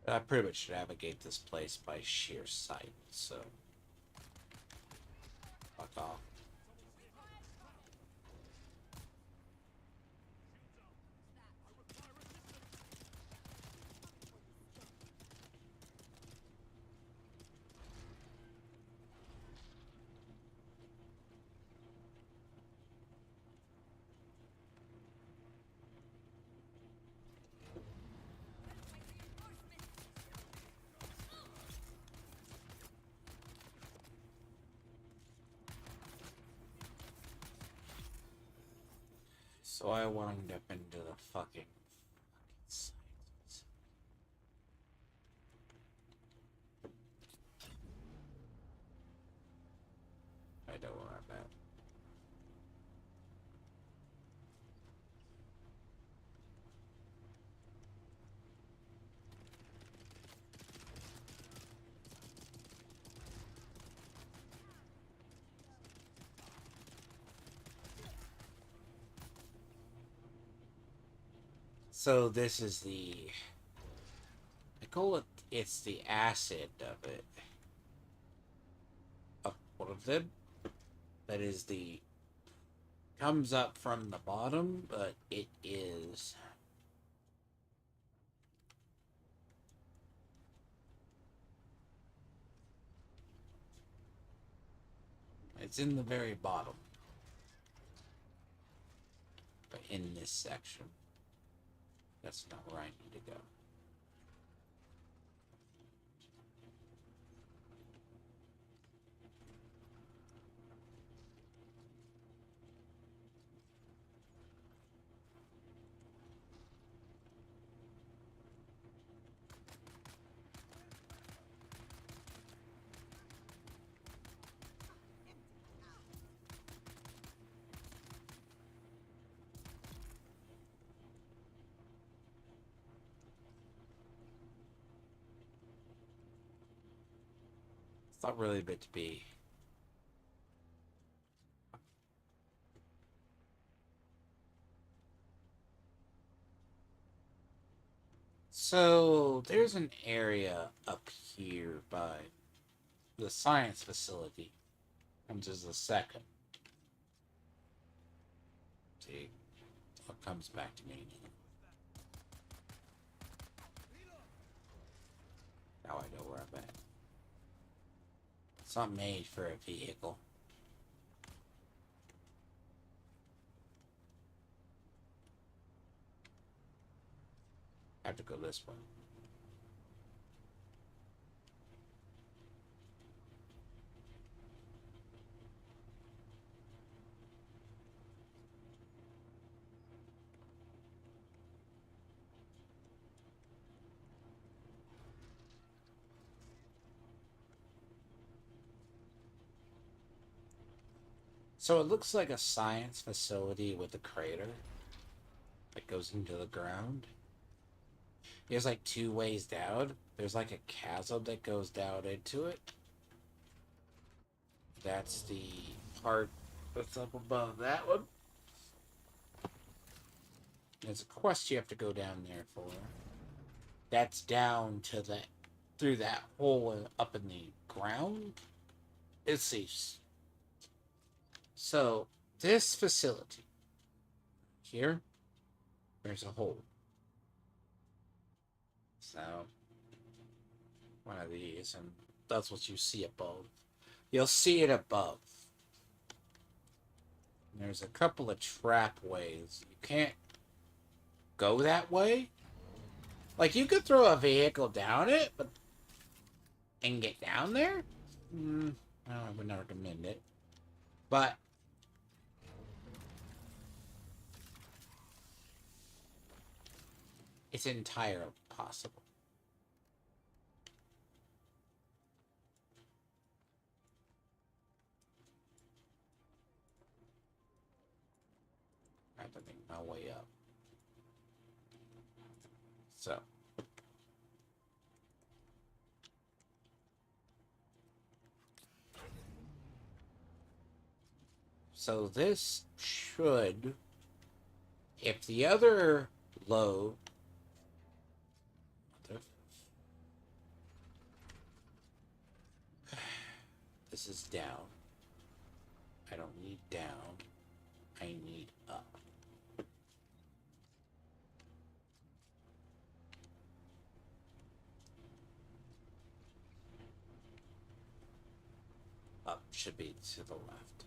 I pretty much navigate this place by sheer sight, so fuck off. So I wound up into the fucking site. I know where I'm at. So this is the, I call it, it's the acid of it. Of one of them. That is the, comes up from the bottom, but it is, it's in the very bottom. But in this section. That's not where I need to go. Thought really bit to be. So there's an area up here by the science facility. Comes as a second. See what comes back to me. Now I know where I'm at. It's not made for a vehicle. I have to go this way. So it looks like a science facility with a crater that goes into the ground. There's like two ways down. There's like a chasm that goes down into it. That's the part that's up above that one. There's a quest you have to go down there for. That's down to that, through that hole up in the ground. Let's see. So, this facility, here, there's a hole. So, one of these, and that's what you see above. You'll see it above. And there's a couple of trap ways. You can't go that way. Like, you could throw a vehicle down it, but and get down there? I would not recommend it. But it's entirely possible. I have to make my way up. So this should, if the other load, this is down. I don't need down. I need up. Up should be to the left.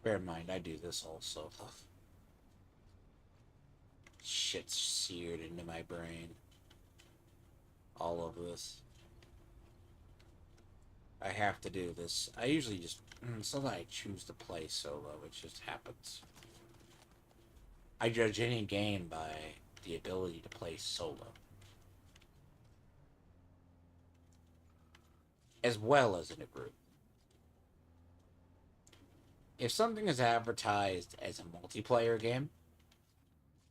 Bear in mind, I do this also. Shit's seared into my brain. All of this. I have to do this. I usually just... Sometimes I choose to play solo. It just happens. I judge any game by the ability to play solo. As well as in a group. If something is advertised as a multiplayer game,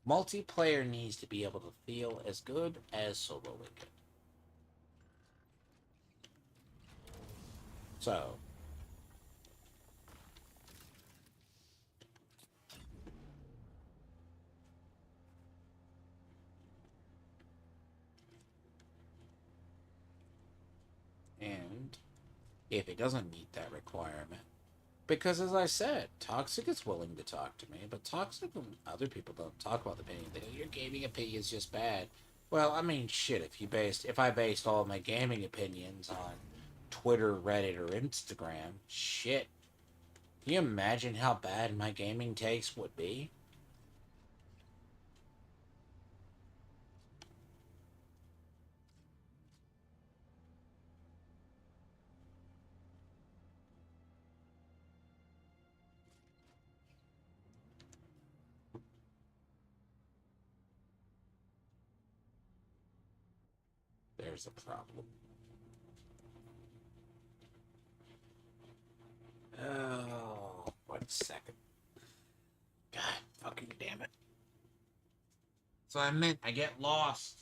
multiplayer needs to be able to feel as good as solo would get. So, and if it doesn't meet that requirement, because as I said, Toxic is willing to talk to me, but Toxic and other people don't talk about the opinion. They go, your gaming opinion is just bad. Well, I mean, shit, if I based all my gaming opinions on Twitter, Reddit, or Instagram, shit. Can you imagine how bad my gaming takes would be? There's a problem. Oh, 1 second. God fucking damn it. So I get lost.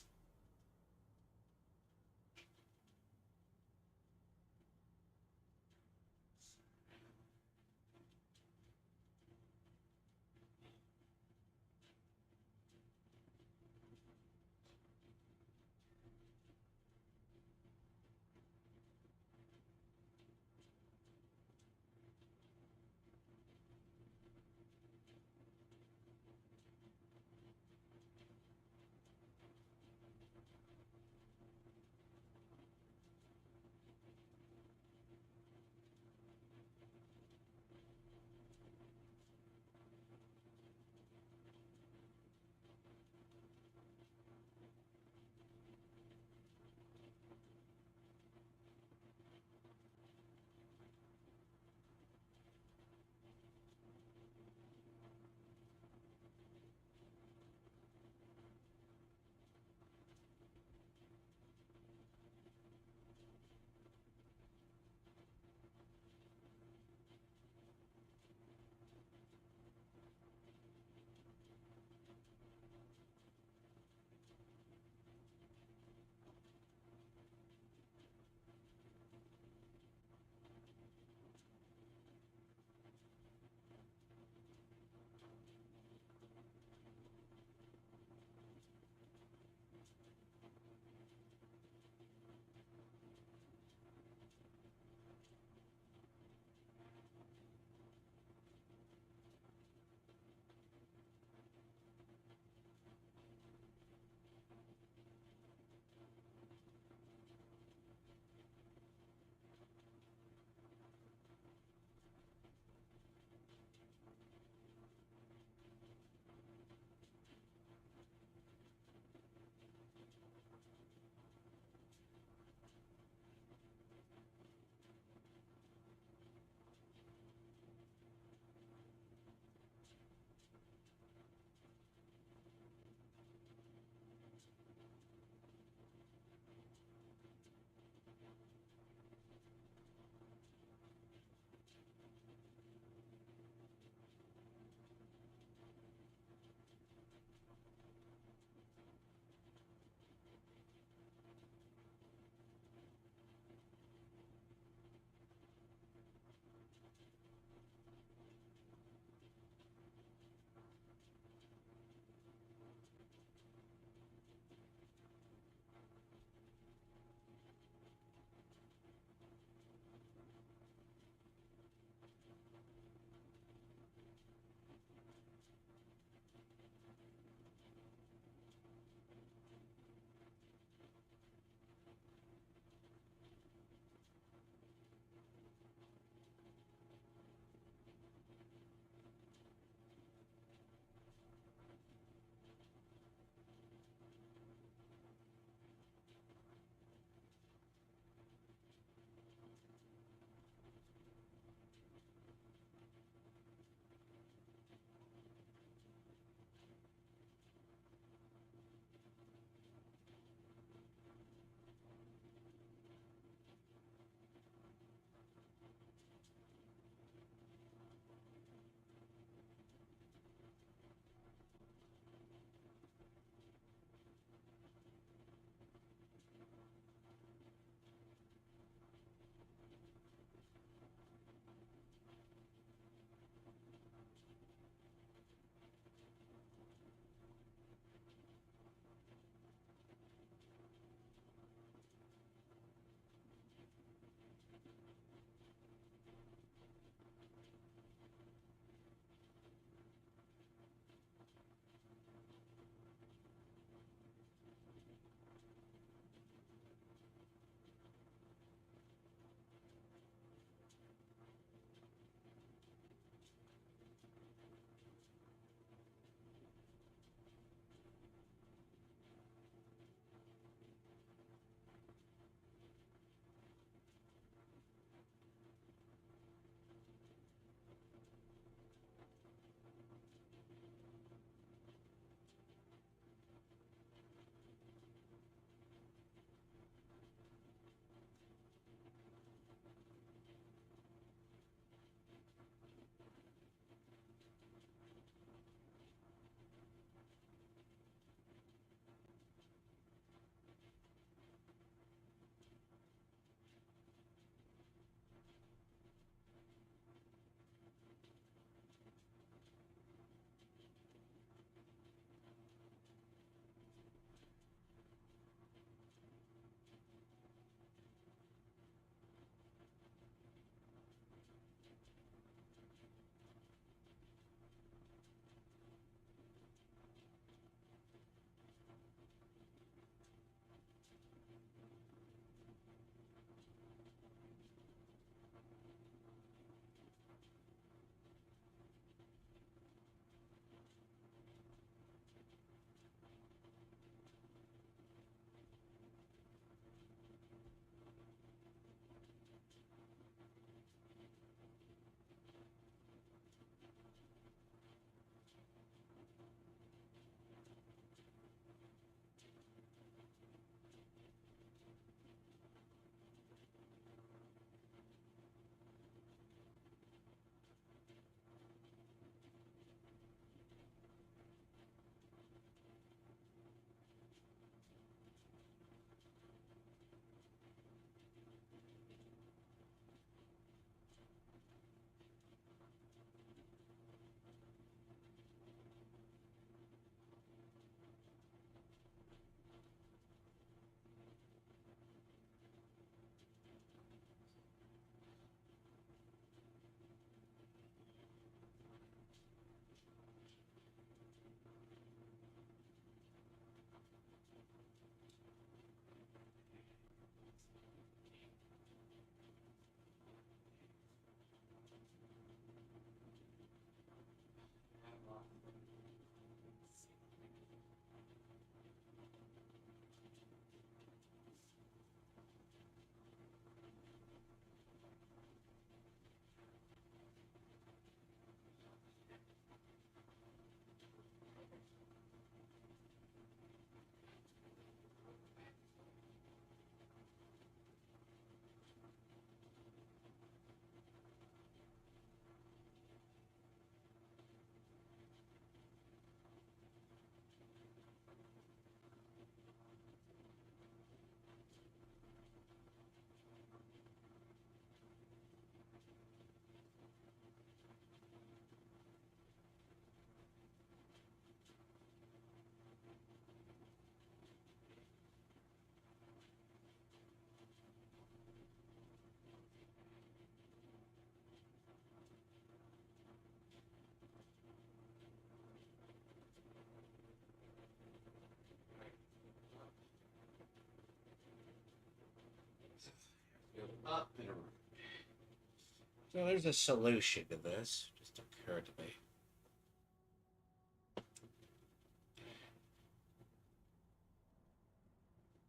So there's a solution to this. Just occurred to me.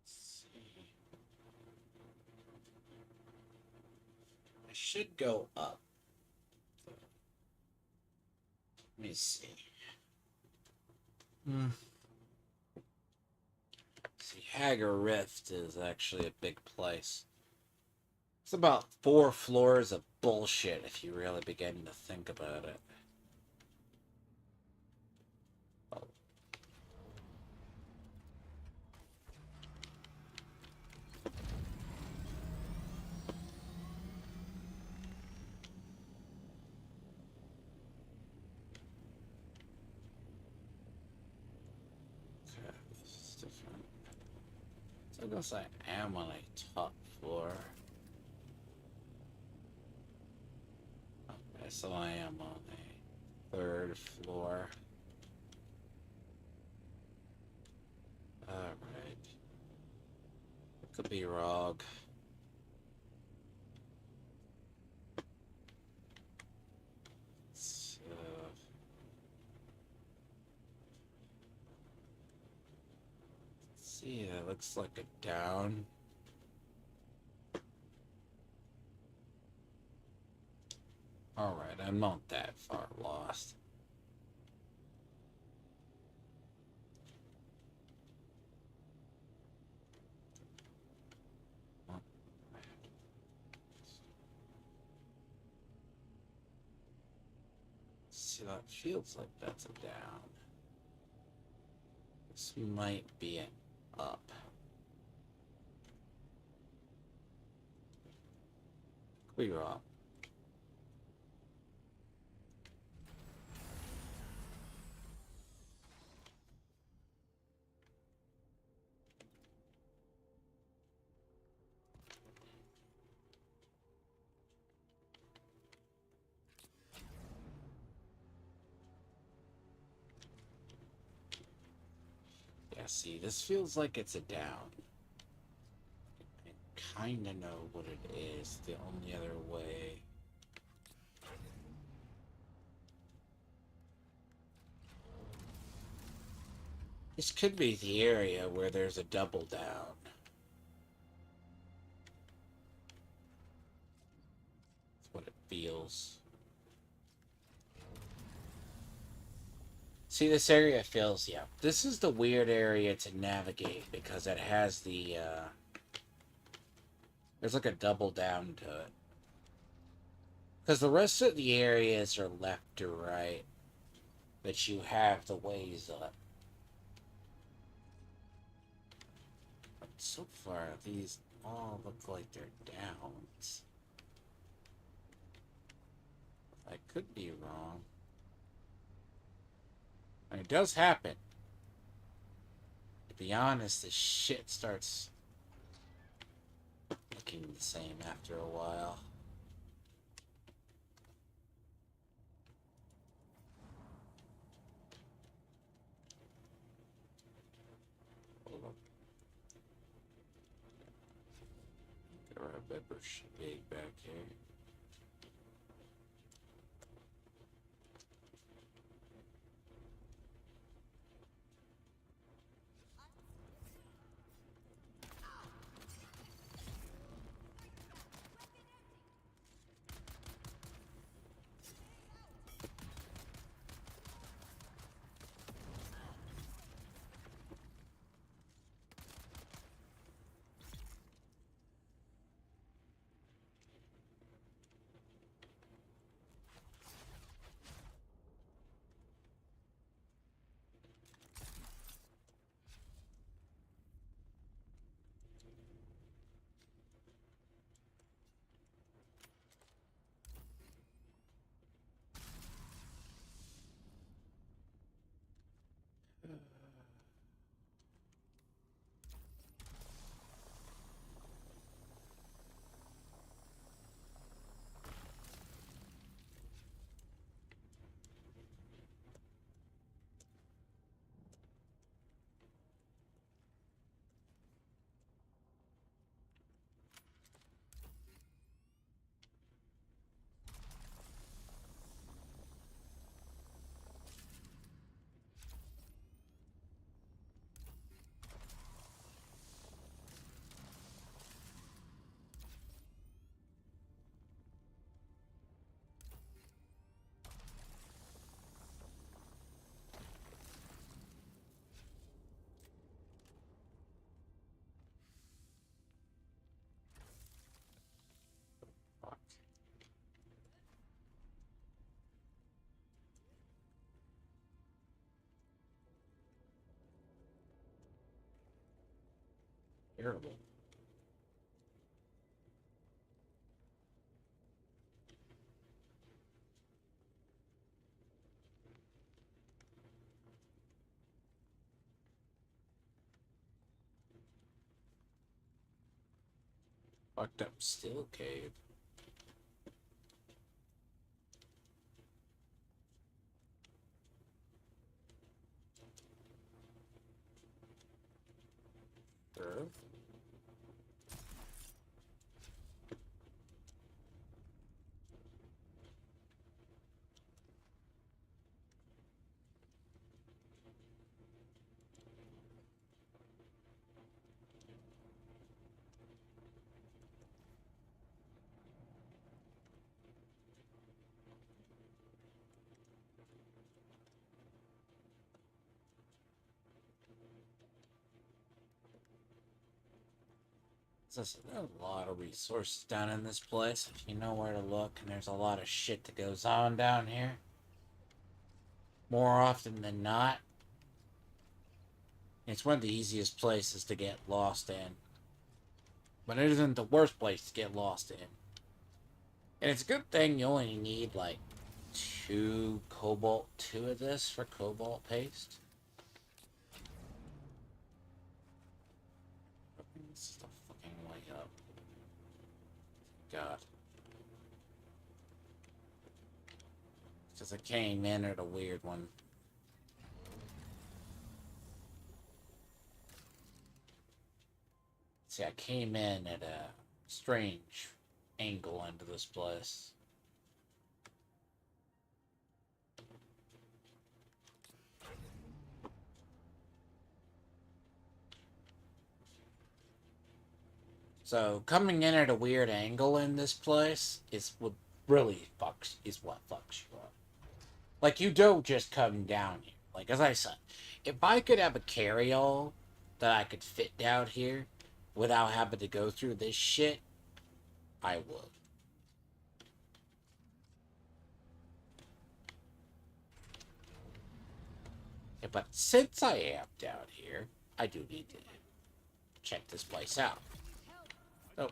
Let's see. I should go up. Let me see. See, Hager Rift is actually a big place. It's about 4 floors of bullshit if you really begin to think about it. Oh. Okay, this is different. So I guess I am on a top floor. Okay, so I am on a 3rd floor. Alright. Could be wrong. So... see, that looks like a down. Alright, I'm not that far lost. See, that feels like that's a down. This might be an up. Could be wrong. Yeah, see, this feels like it's a down. I kinda know what it is. The only other way. This could be the area where there's a double down. That's what it feels. See, this area feels, yeah. This is the weird area to navigate because it has the, there's like a double down to it. Because the rest of the areas are left to right. But you have the ways up. But so far, these all look like they're downs. I could be wrong. And it does happen. To be honest, the shit starts looking the same after a while. Hold on. Get our pepper shake back here. Terrible. Fucked up steel cave. Earth. There's a lot of resources down in this place if you know where to look, and there's a lot of shit that goes on down here. More often than not, it's one of the easiest places to get lost in. But it isn't the worst place to get lost in. And it's a good thing you only need like 2 cobalt 2 of this for cobalt paste. This is the fucking way up. God. Because I came in at a weird one. See, I came in at a strange angle into this place. So coming in at a weird angle in this place is what really fucks you up. Like, you don't just come down here. Like, as I said, if I could have a carry-all that I could fit down here without having to go through this shit, I would. Yeah, but since I am down here, I do need to check this place out. Oh,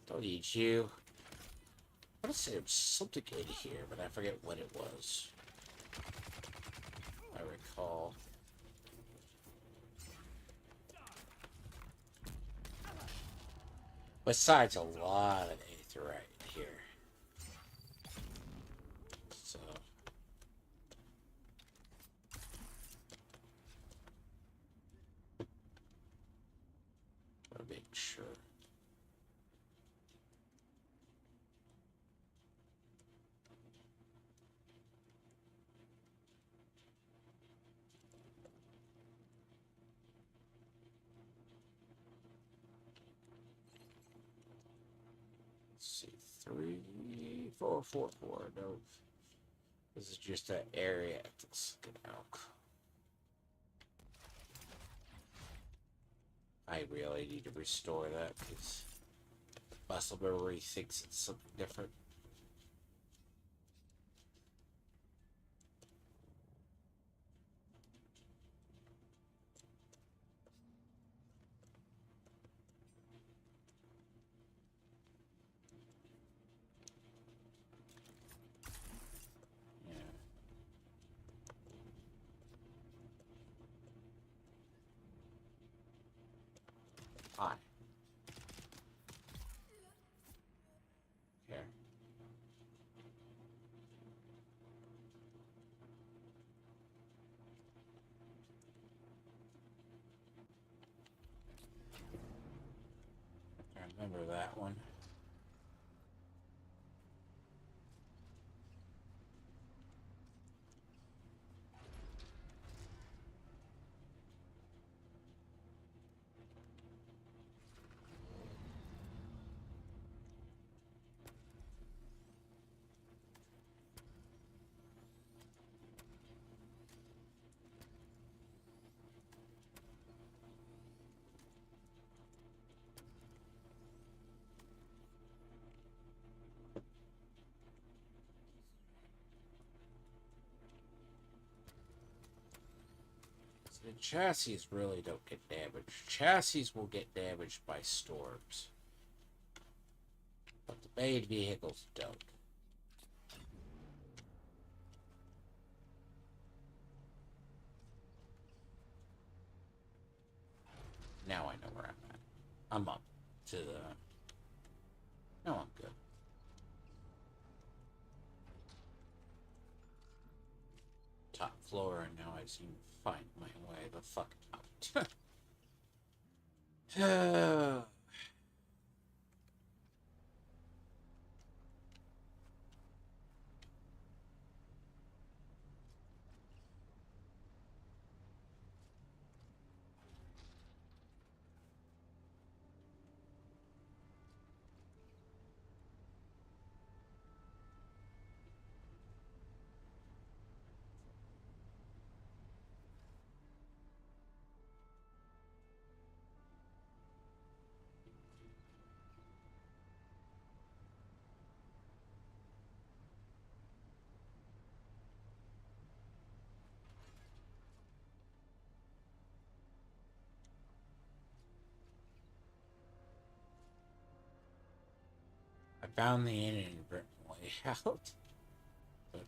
don't need you. I want to say there's something in here, but I forget what it was. I recall. Besides a lot of aetherite here. So. I'll make sure. See, 3, 4, 4, 4. No, this is just an area that's out. I really need to restore that because muscle memory thinks it's something different. Hi. Here. I remember that one. The chassis really don't get damaged. Chassis will get damaged by storms. But the main vehicles don't. Now I know where I'm at. I'm up to the... No, I'm good. Top floor, and now I seem to find my way the fuck out. I found the inadvertent way out, but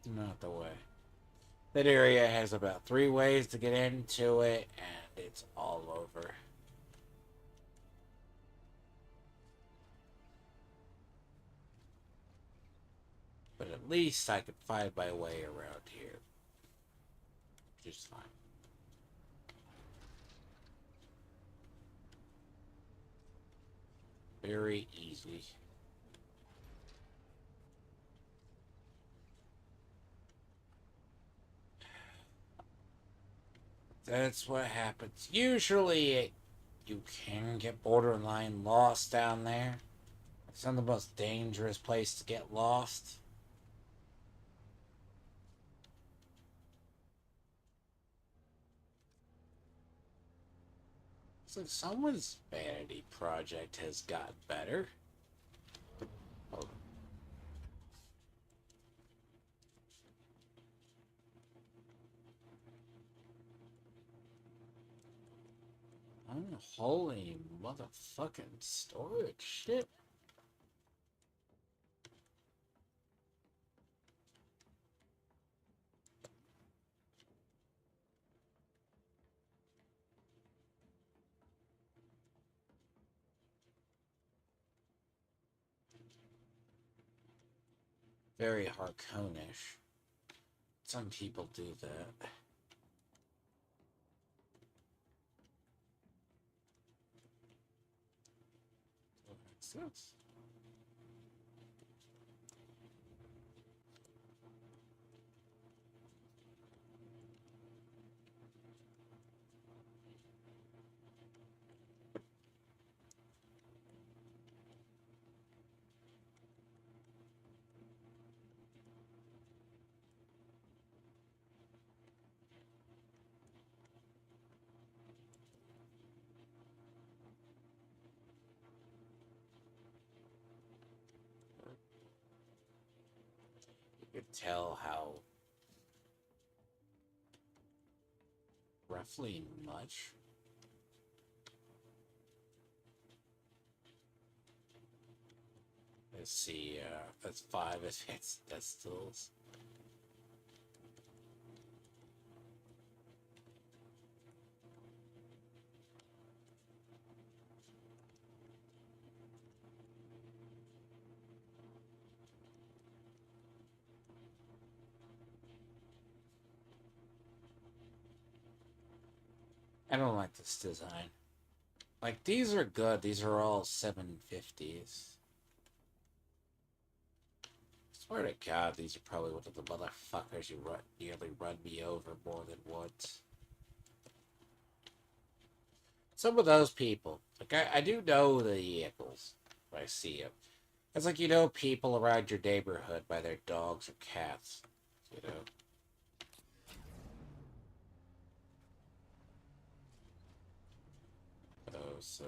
not the way. That area has about 3 ways to get into it, and it's all over. But at least I could find my way around here, which is fine. Very easy. That's what happens. Usually, you can get borderline lost down there. It's not the most dangerous place to get lost. It's like someone's vanity project has got better. Oh. Unholy motherfucking storage shit. Very Harkonish. Some people do that. What makes sense? You could tell how roughly much. Let's see, that's 5 advanced pistols. I don't like this design. Like, these are good. These are all 750s. Swear to God, these are probably one of the motherfuckers who nearly run me over more than once. Some of those people. Like, I do know the vehicles when I see them. It's like you know people around your neighborhood by their dogs or cats. You know? Oh, so...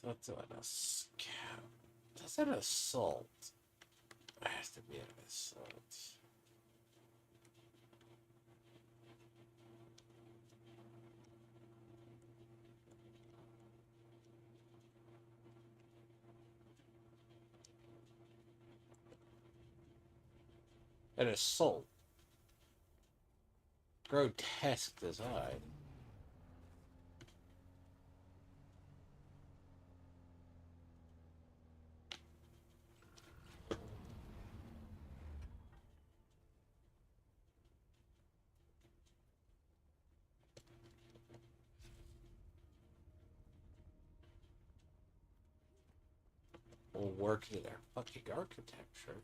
What's an scout? That's an assault. It has to be an assault. An assault. Grotesque design. Will work in their fucking architecture.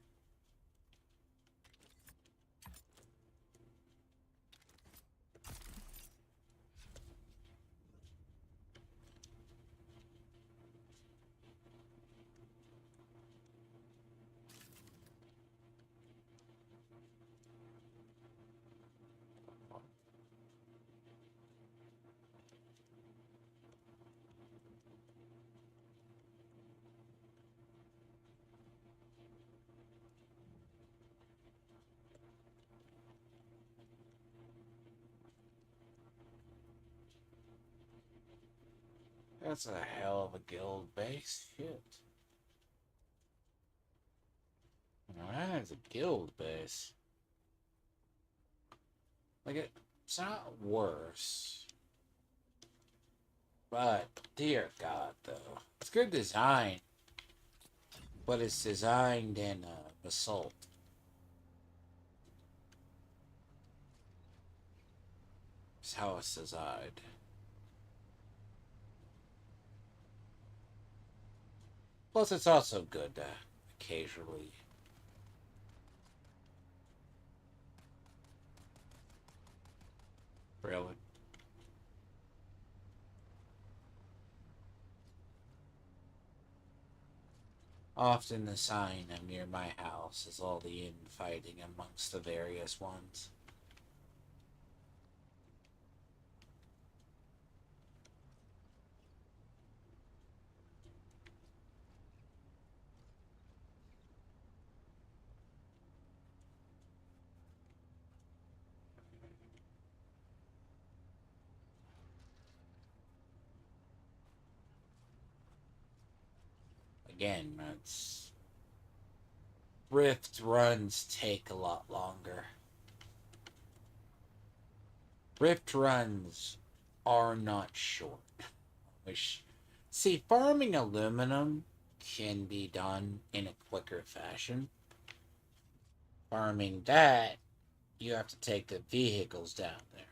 That's a hell of a guild base. Shit. That's a guild base. Like, it's not worse. But, dear God, though. It's good design. But it's designed in basalt. It's how it's designed. Plus, it's also good to occasionally. Really? Often the sign near my house is all the infighting amongst the various ones. Again, that's rift runs take a lot longer. Rift runs are not short. Which, see, farming aluminum can be done in a quicker fashion. Farming that, you have to take the vehicles down there.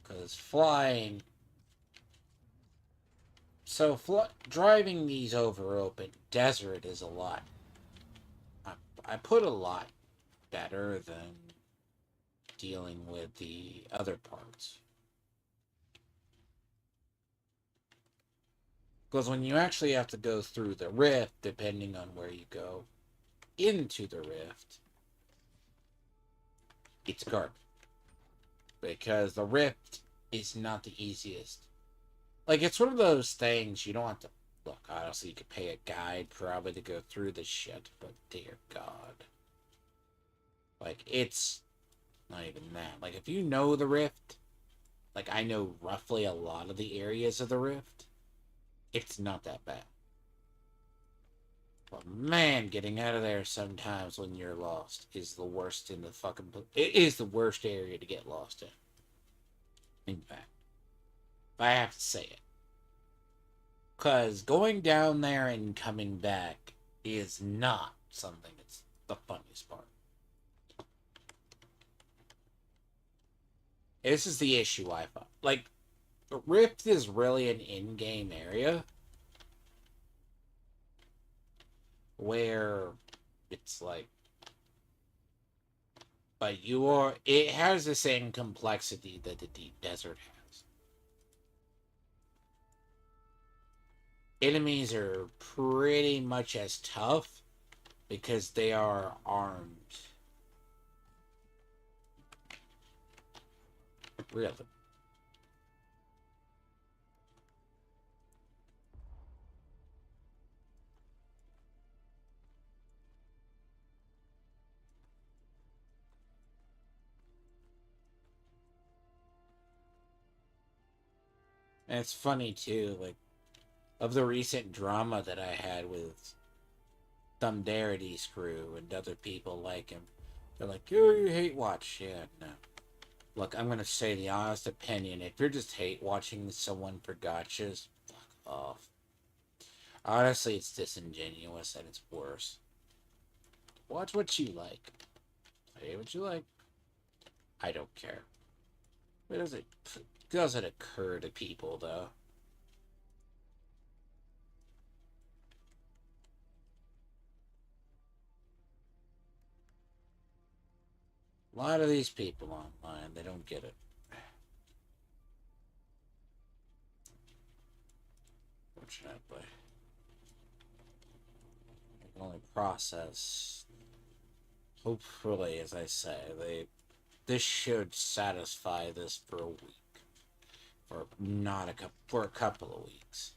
Because flying. So, driving these over open desert is a lot. I put a lot better than dealing with the other parts. Because when you actually have to go through the rift, depending on where you go into the rift, it's garbage. Because the rift is not the easiest. Like, it's one of those things you don't have to... Look, honestly, you could pay a guide probably to go through this shit, but dear God. Like, it's not even that. Like, if you know the rift, like, I know roughly a lot of the areas of the rift, it's not that bad. But man, getting out of there sometimes when you're lost is the worst in the fucking... It is the worst area to get lost in. In fact. If I have to say it. Because going down there and coming back is not something that's the funniest part. This is the issue I found. Like, Rift is really an in-game area where it's like, but it has the same complexity that the deep desert has. Enemies are pretty much as tough because they are armed. Really. And it's funny too, like of the recent drama that I had with Thumdarity's crew and other people like him. They're like, "Oh, you hate watch." Yeah, no. Look, I'm gonna say the honest opinion. If you're just hate watching someone for gotchas, fuck off. Honestly, it's disingenuous at its worst. Watch what you like. Say what you like. I don't care. It doesn't occur to people though. A lot of these people online, they don't get it. Fortunately, they can only process. Hopefully, as I say, this should satisfy this for a week, for not a couple, for a couple of weeks,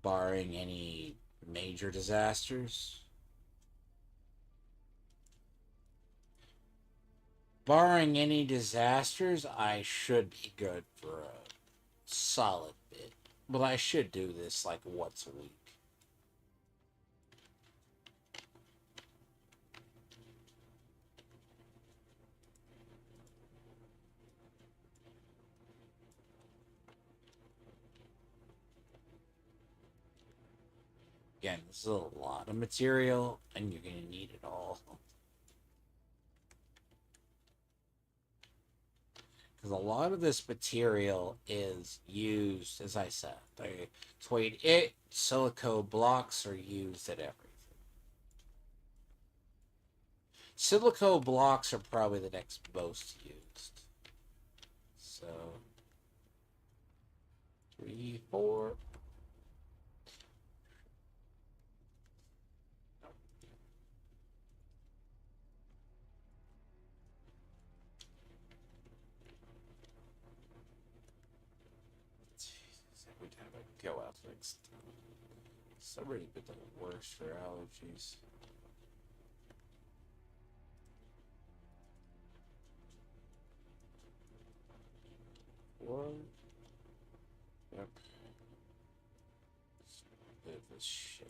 barring any major disasters. Barring any disasters, I should be good for a solid bit. But I should do this like once a week. Again, this is a lot of material, and you're going to need it all. Because a lot of this material is used, as I said, between it, silicone blocks are used at everything. Silicone blocks are probably the next most used. So, 3, 4. Jesus, every time I go out next, it's already been the worst for allergies. What? Yep. Look at this shit.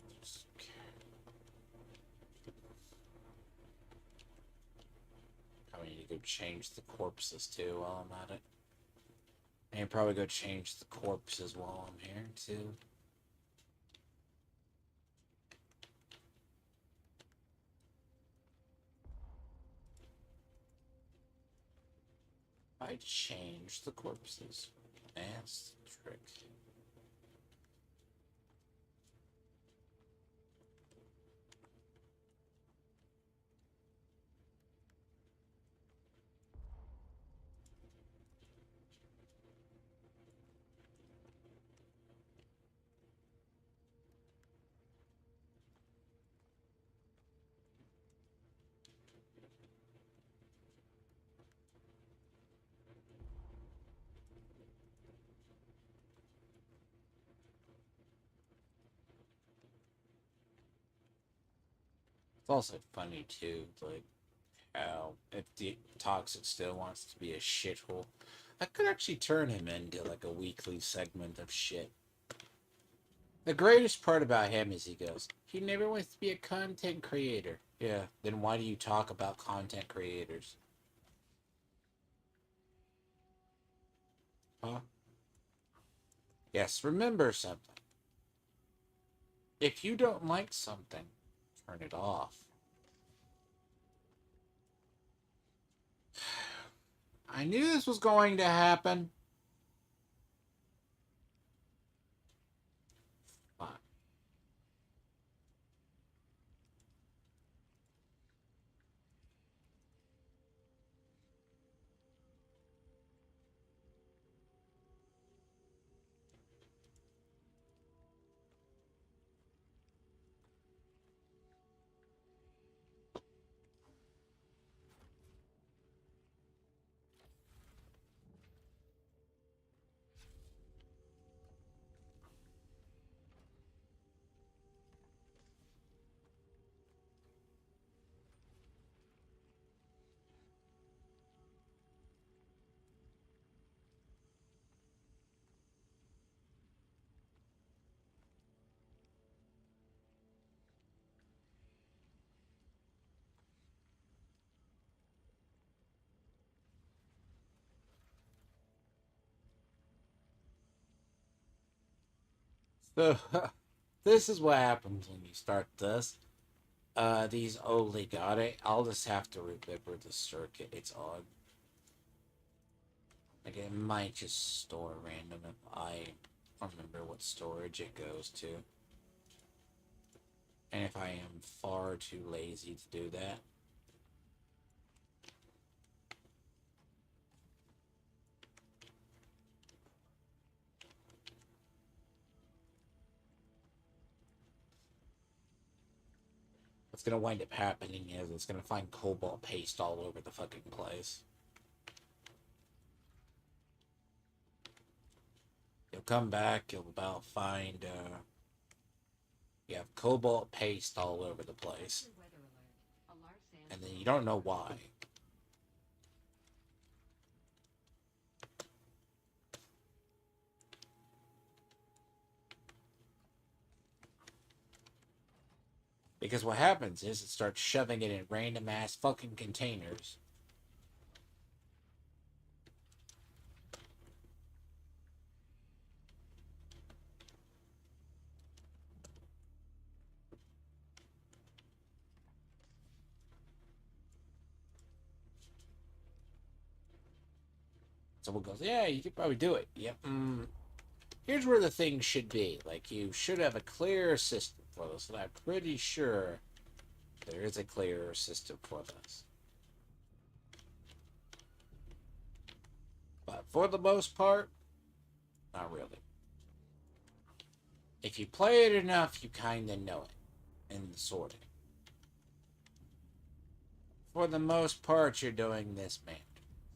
Probably need to go change the corpses too while I'm at it. And probably go change the corpses while I'm here too. I change the corpses. That's the trick. It's also funny too, like how if the Toxic still wants to be a shithole, I could actually turn him into like a weekly segment of shit. The greatest part about him is he never wants to be a content creator. Yeah, then why do you talk about content creators? Huh? Yes, remember something. If you don't like something, turn it off. I knew this was going to happen. Fuck. So, this is what happens when you start this. These only got it. I'll just have to remember the circuit it's on. Like, it might just store random if I remember what storage it goes to. And if I am far too lazy to do that. What's gonna wind up happening is it's gonna find cobalt paste all over the fucking place. You'll come back, you'll about find, you have cobalt paste all over the place. Weather alert. A large And then sandstorm you don't is know approaching. why. Because what happens is it starts shoving it in random ass fucking containers. Someone goes, yeah, you could probably do it. Yep. Here's where the thing should be. Like, you should have a clear system for this. And I'm pretty sure there is a clearer system for this. But for the most part, not really. If you play it enough, you kind of know it in the sorting. For the most part, you're doing this, man.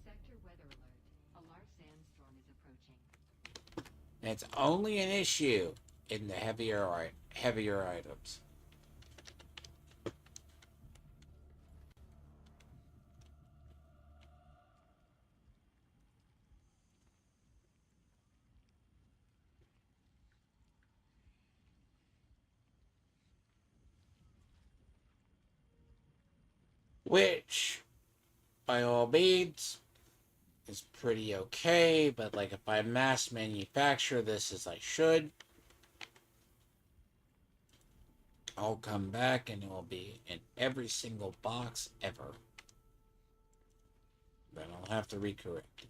Sector weather alert. A large sandstorm is approaching. And it's only an issue in the heavier items. Which, by all means, is pretty okay, but like if I mass manufacture this as I should, I'll come back and it will be in every single box ever. Then I'll have to recorrect it.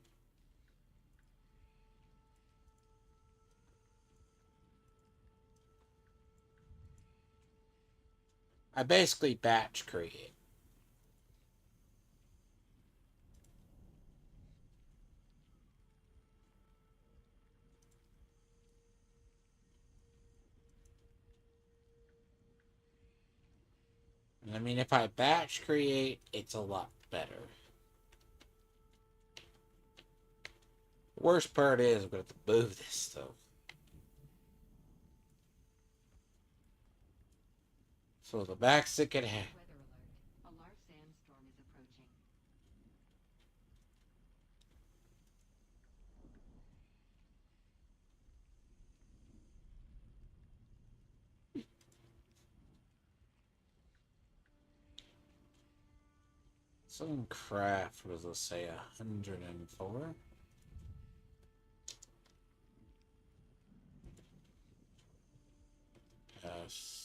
I basically batch create. I mean, if I batch create, it's a lot better. Worst part is I'm going to have to move this stuff. So the backs it can have. Weather alert. A large sandstorm is approaching. Some craft was, let's say, 104. Yes.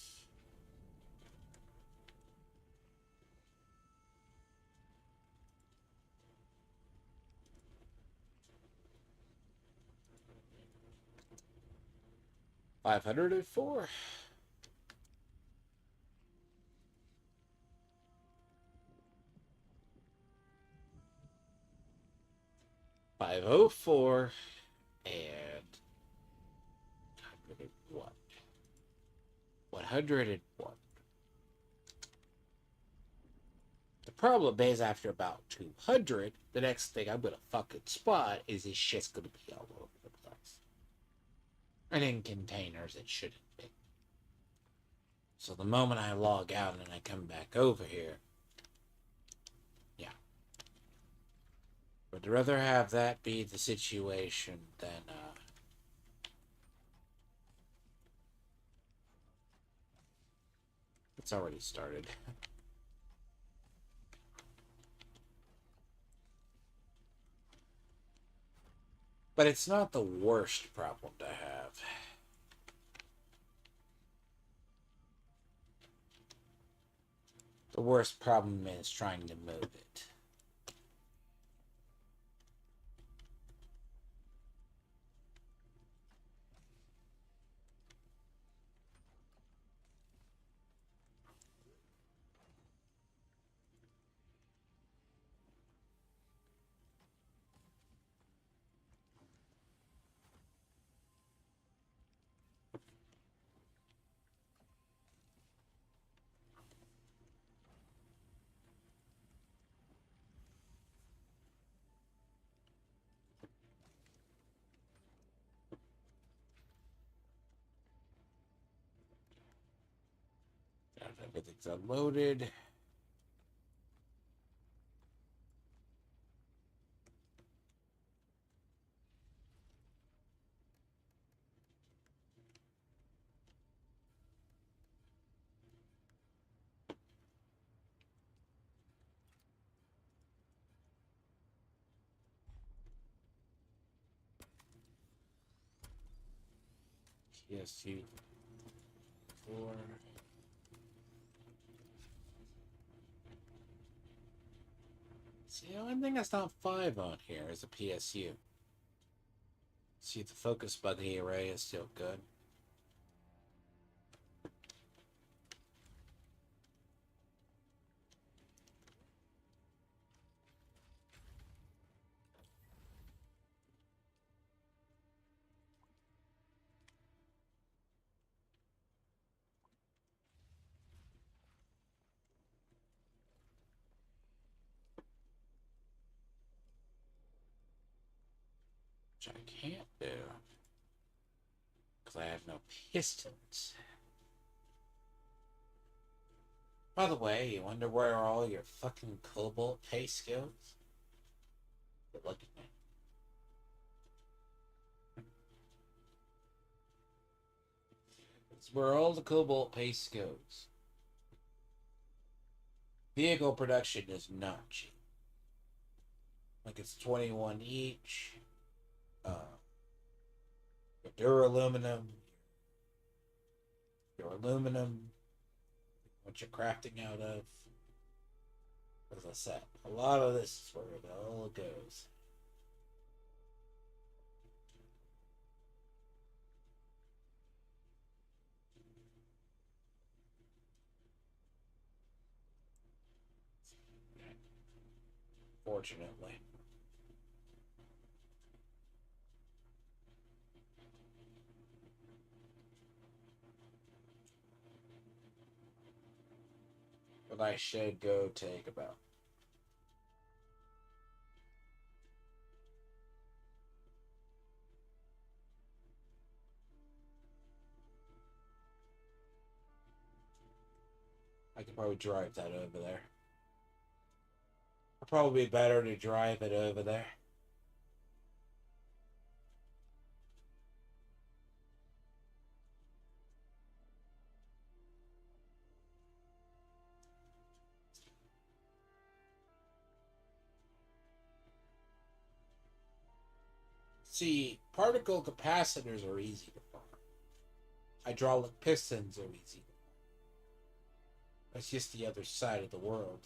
$504. $504 and 101. 101. The problem is, after about 200, the next thing I'm gonna fucking spot is this shit's gonna be all over the place. And in containers, it shouldn't be. So the moment I log out and I come back over here, yeah. Would rather have that be the situation than, it's already started. But it's not the worst problem to have. The worst problem is trying to move it. Everything's unloaded. PSU 4. See, the only thing that's not 5 on here is a PSU. See, the focus by the array is still good. Which I can't do. Because I have no pistons. By the way, you wonder where are all your fucking cobalt paste skills? But look at me. It's where all the cobalt paste goes. Vehicle production is not cheap. Like it's 21 each. Your aluminum, what you're crafting out of. As I said, a lot of this is where it all goes. Fortunately. But I should go take about. I could probably drive that over there. It'd probably be better to drive it over there. See, particle capacitors are easy to farm. Hydraulic pistons are easy to farm. That's just the other side of the world.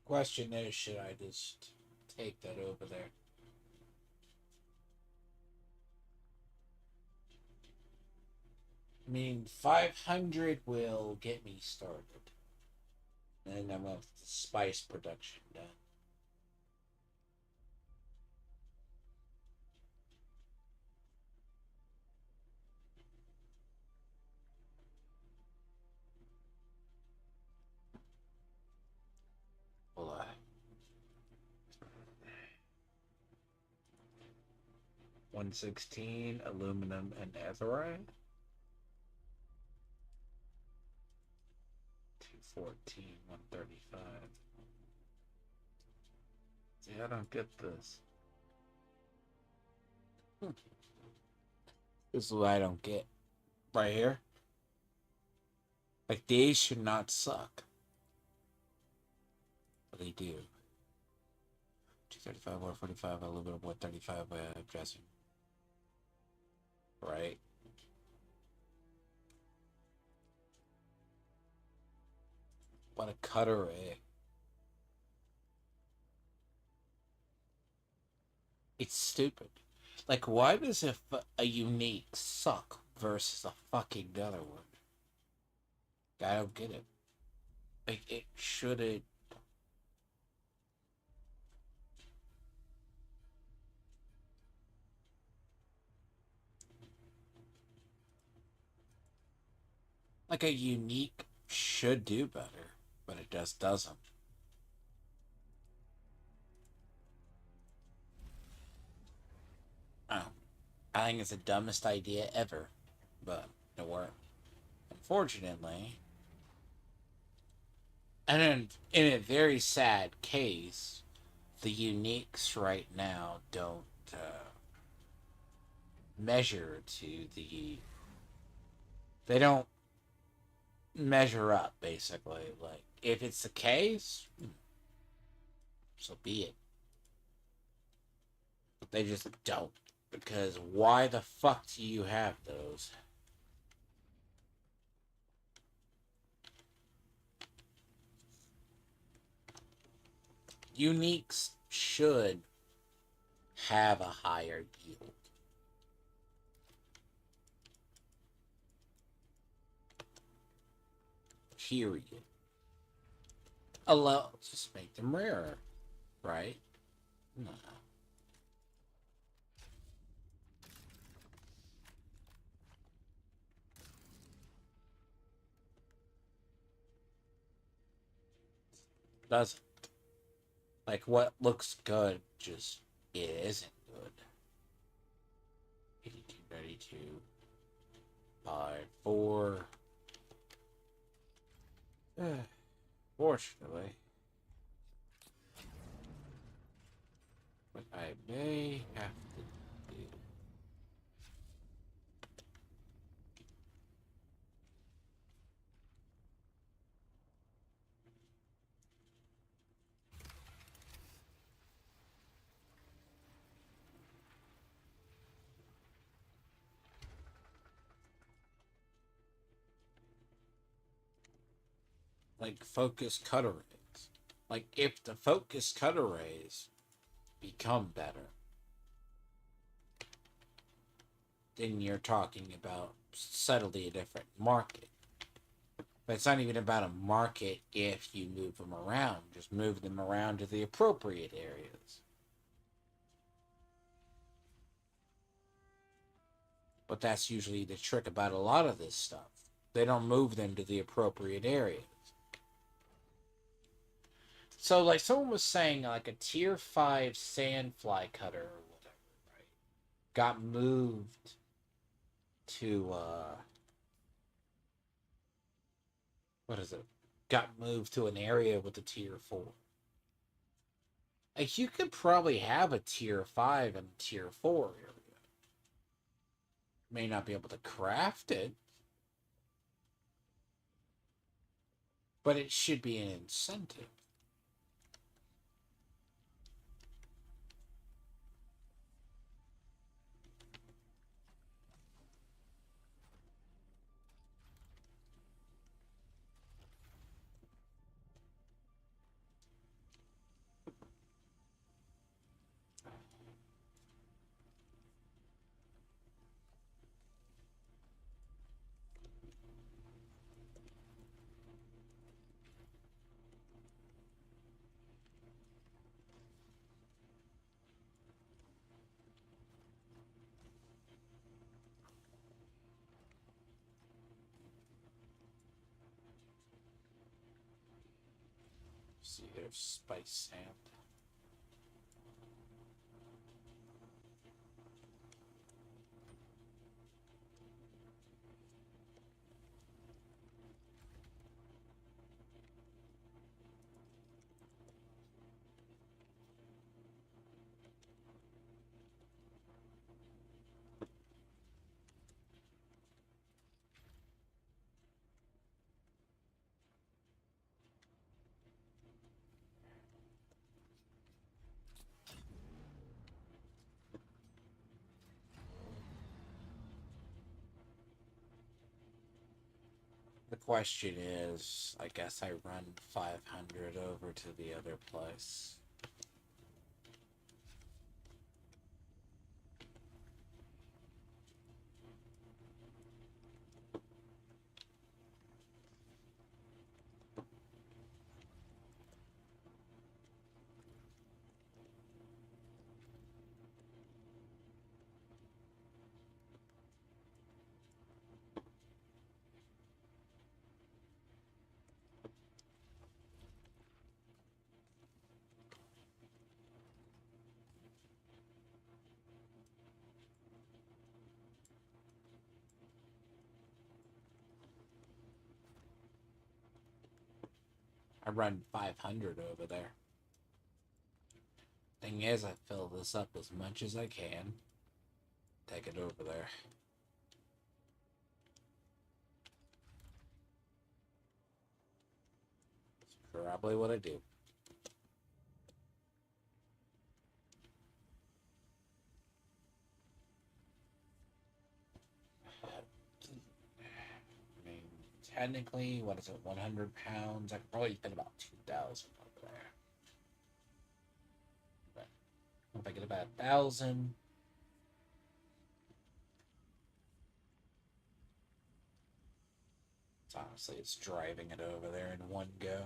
Question is, should I just take that over there? I mean, 500 will get me started. And then I'm going to have the spice production done. Hold on. 116 aluminum and netherite. 214, 135. See, I don't get this. This is what I don't get. Right here. Like, these should not suck. But they do. 235, 145, a little bit of 135 dressing. right? What a cutter, eh? It's stupid. Like, why does a unique suck versus a fucking other one? I don't get it. Like, it shouldn't. Like, a unique should do better, but it just doesn't. Oh, I think it's the dumbest idea ever, but it worked. Unfortunately, and in a very sad case, the uniques right now don't measure to the. They don't measure up, basically. Like, if it's the case, so be it. But they just don't. Because why the fuck do you have those? Uniques should have a higher yield. Period. Allow, just make them rarer, right? No. Doesn't. Like, what looks good just, it isn't good. 82, 92, 5, 4. Fortunately. What I may have to do. Like, focus cut arrays. Like, if the focus cut arrays become better, then you're talking about subtly a different market. But it's not even about a market if you move them around. Just move them around to the appropriate areas. But that's usually the trick about a lot of this stuff. They don't move them to the appropriate areas. So, like, someone was saying, like, a tier 5 sandfly cutter or whatever, right? Got moved to, what is it? Got moved to an area with a tier 4. Like, you could probably have a tier 5 and tier 4 area. May not be able to craft it, but it should be an incentive. See, there's spice sand. question is, I guess I run 500 over to the other place. I run 500 over there. Thing is, I fill this up as much as I can. Take it over there. That's probably what I do. I mean, technically, what is it, 100 pounds? I could probably fit about 2,000 over there. But if I get about 1,000, honestly, it's driving it over there in one go.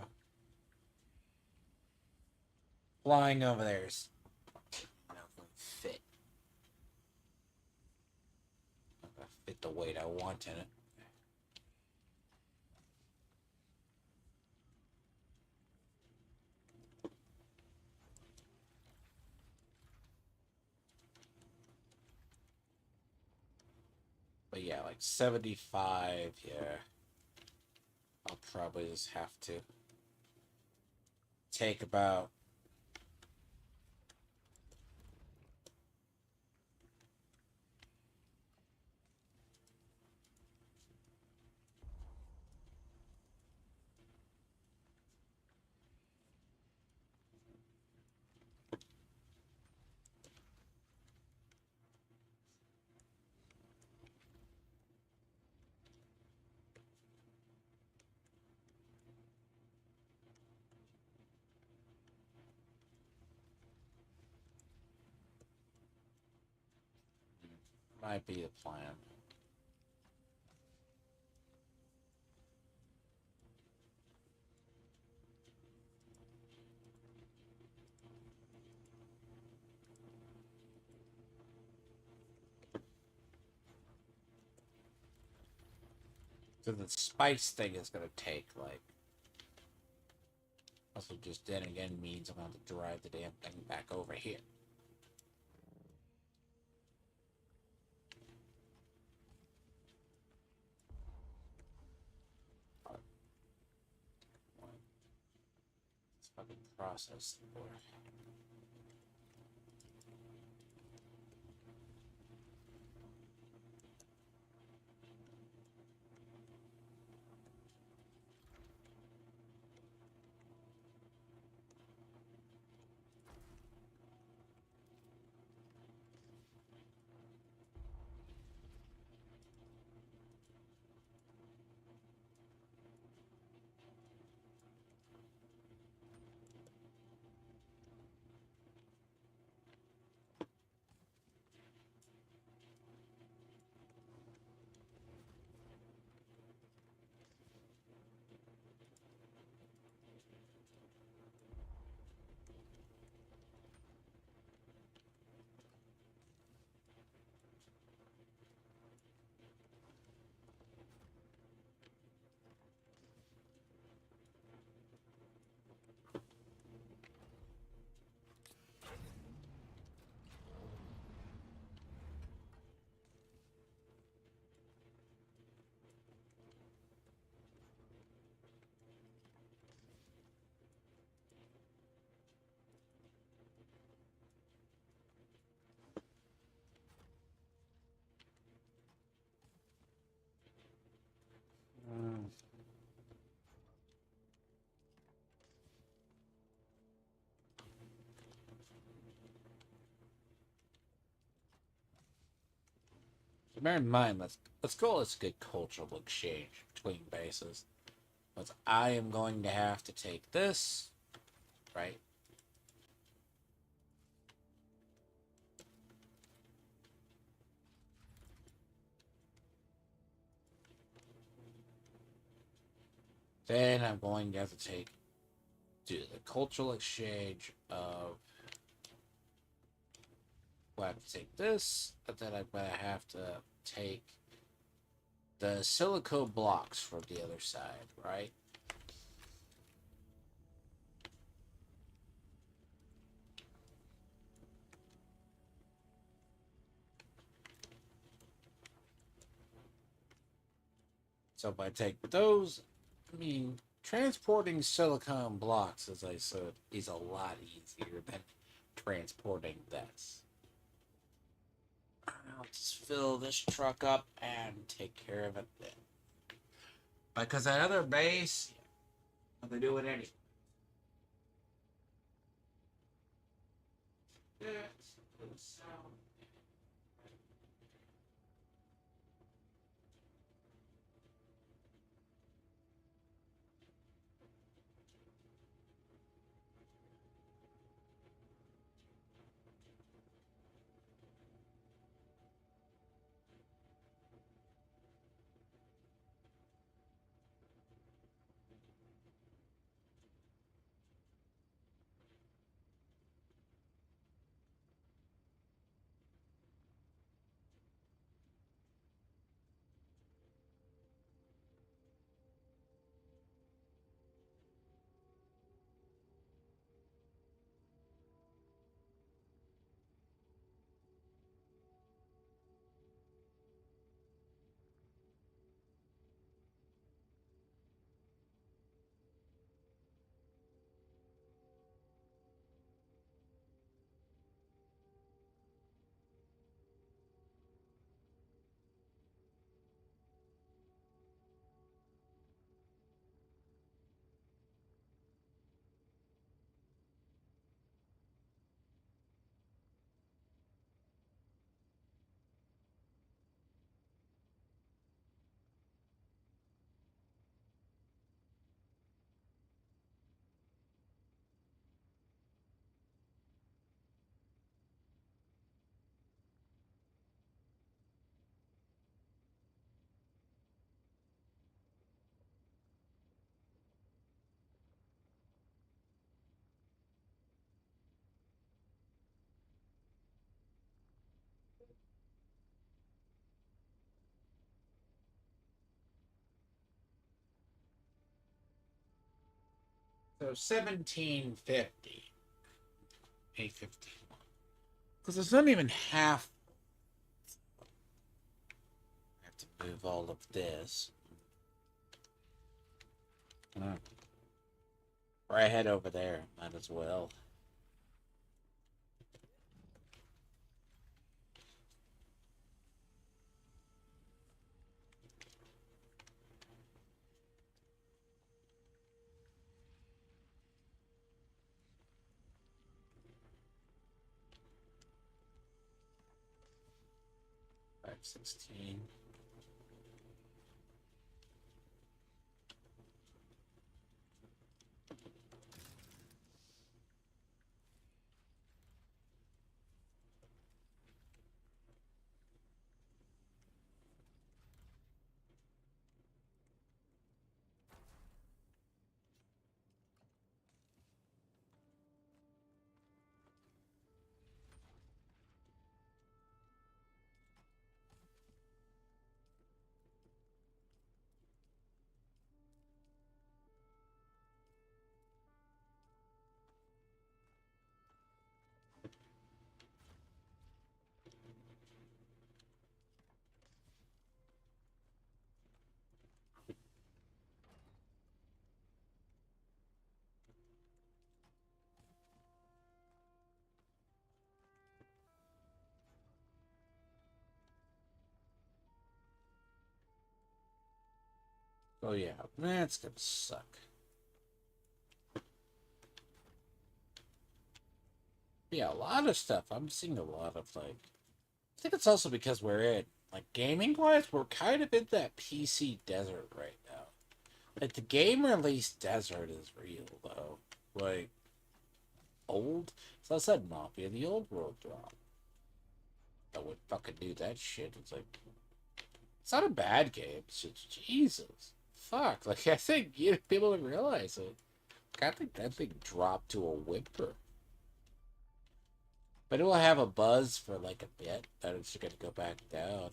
Flying over there is not going to fit. Not going to fit the weight I want in it. But yeah, like 75, yeah. I'll probably just have to take about might be the plan. So the spice thing is gonna take like. Also, just then again means I'm gonna have to drive the damn thing back over here. Let's fucking process the board. So bear in mind, let's go. Let's get cultural exchange between bases. But I am going to have to take this, right? Then I'm going to have to do the cultural exchange of. I have to take this, but then I'm going to have to take the silicone blocks from the other side, right? So if I take those, I mean, transporting silicone blocks, as I said, is a lot easier than transporting this. I'll just fill this truck up and take care of it then. Because that other base, they do it anyway. That's good sound. So 1750. 851. Because it's not even half. I have to move all of this. Or I head over there. Might as well. Five 16. Oh yeah, that's gonna suck. Yeah, a lot of stuff. I'm seeing a lot of like. I think it's also because we're in Like, gaming-wise, we're kind of in that PC desert right now. Like, the game release desert is real, though. Like, old? So I said Mafia, the old world drop. I would fucking do that shit. It's like, it's not a bad game. It's just, Jesus. Fuck. Like, I think people don't realize it. I think that thing dropped to a whimper. But it will have a buzz for like a bit. Then it's gonna go back down.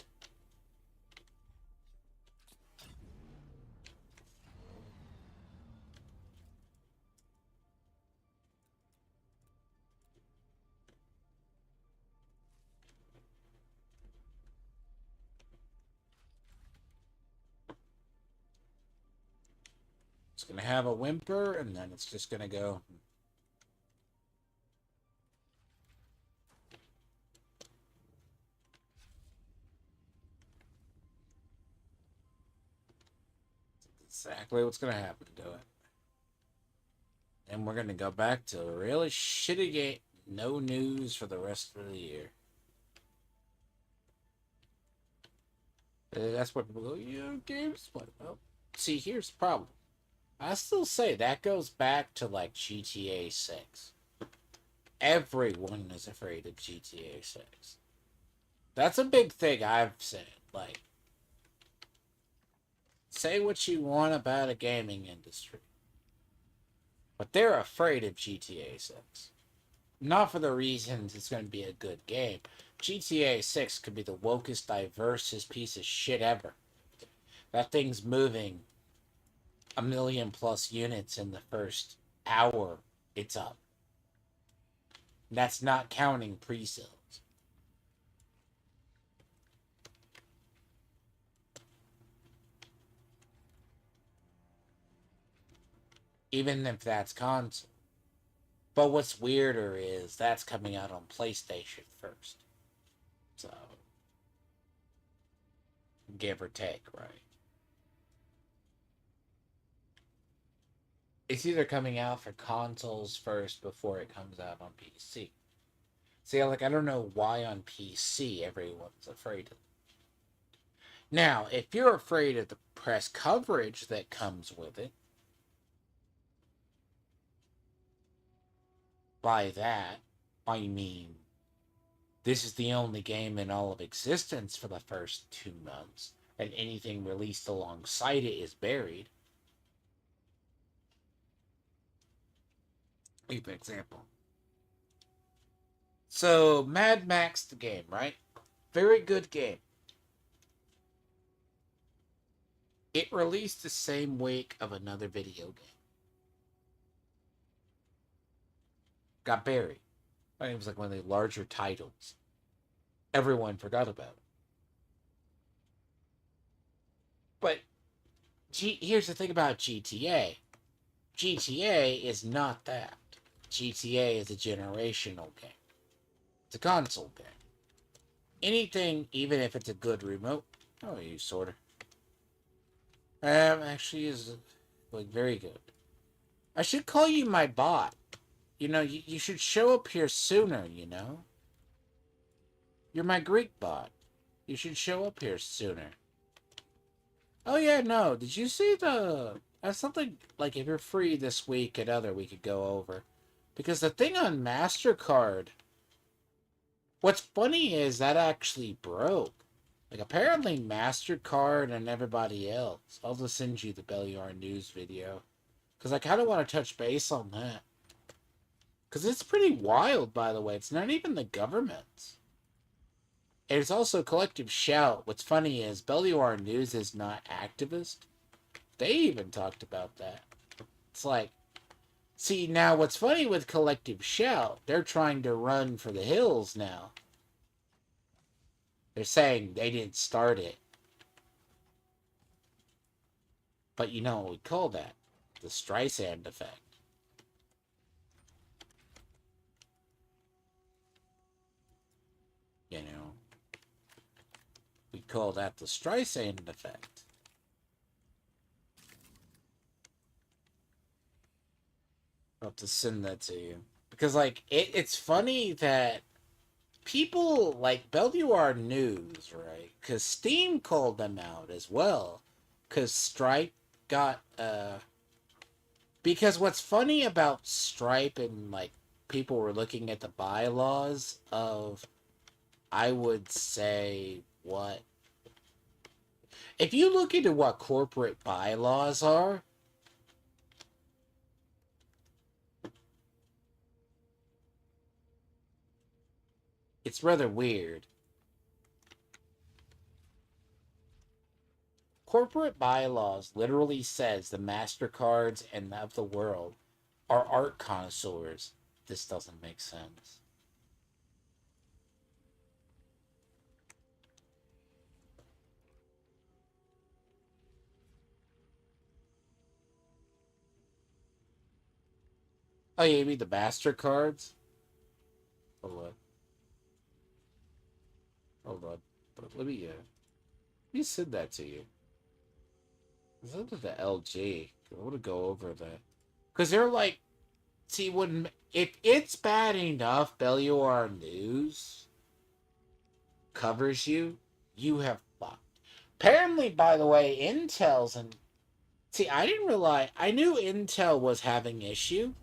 It's gonna have a whimper, and then it's just gonna go. Exactly what's gonna happen to it. And we're gonna go back to a really shitty game. No news for the rest of the year. That's what people go, yeah, games. What? Well, see, here's the problem. I still say that goes back to like GTA 6. Everyone is afraid of GTA 6. That's a big thing I've said. Like, say what you want about a gaming industry, but they're afraid of GTA 6. Not for the reasons it's going to be a good game. GTA 6 could be the wokest, diversest piece of shit ever. That thing's moving 1,000,000+ units in the first hour it's up. That's not counting pre-sales. Even if that's console. But what's weirder is that's coming out on PlayStation first. So, give or take, right? It's either coming out for consoles first before it comes out on PC. See, like, I don't know why on PC everyone's afraid of it. Now, if you're afraid of the press coverage that comes with it, by that, I mean, this is the only game in all of existence for the first 2 months, and anything released alongside it is buried. Give an example. So, Mad Max the game, right? Very good game. It released the same week of another video game. Got buried. I think it was like one of the larger titles. Everyone forgot about it. But here's the thing about GTA. GTA is not that. GTA is a generational game. It's a console game. Anything, even if it's a good remote, oh, you sorta. Actually is like very good. I should call you my bot. You know, you should show up here sooner, you know? You're my Greek bot. You should show up here sooner. Oh yeah, no. Did you see the... That's something, like, if you're free this week and other, we could go over. Because the thing on MasterCard... What's funny is that actually broke. Like, apparently MasterCard and everybody else. I'll just send you the Beliar News video. Because I kind of want to touch base on that. Because it's pretty wild, by the way. It's not even the government's. And it's also Collective Shout. What's funny is Beliar News is not activist. They even talked about that. It's like, see, now what's funny with Collective Shout, they're trying to run for the hills now. They're saying they didn't start it. But you know what we call that? The Streisand effect. You know, we call that the Streisand effect. I'll have to send that to you. Because, like, it's funny that people like Belluar News, right? Because Steam called them out as well. Because Stripe got because what's funny about Stripe and like people were looking at the bylaws of, I would say, what if you look into what corporate bylaws are, it's rather weird. Corporate bylaws literally says the MasterCards and of the world are art connoisseurs. This doesn't make sense. Oh, you mean the MasterCards? Hold on. Hold on. But let me send that to you. Send it to LG. I want to go over that. Because they're like, see, when if it's bad enough, Belluar News covers you, you have fucked. Apparently, by the way, Intel's and see, I didn't realize. I knew Intel was having issue.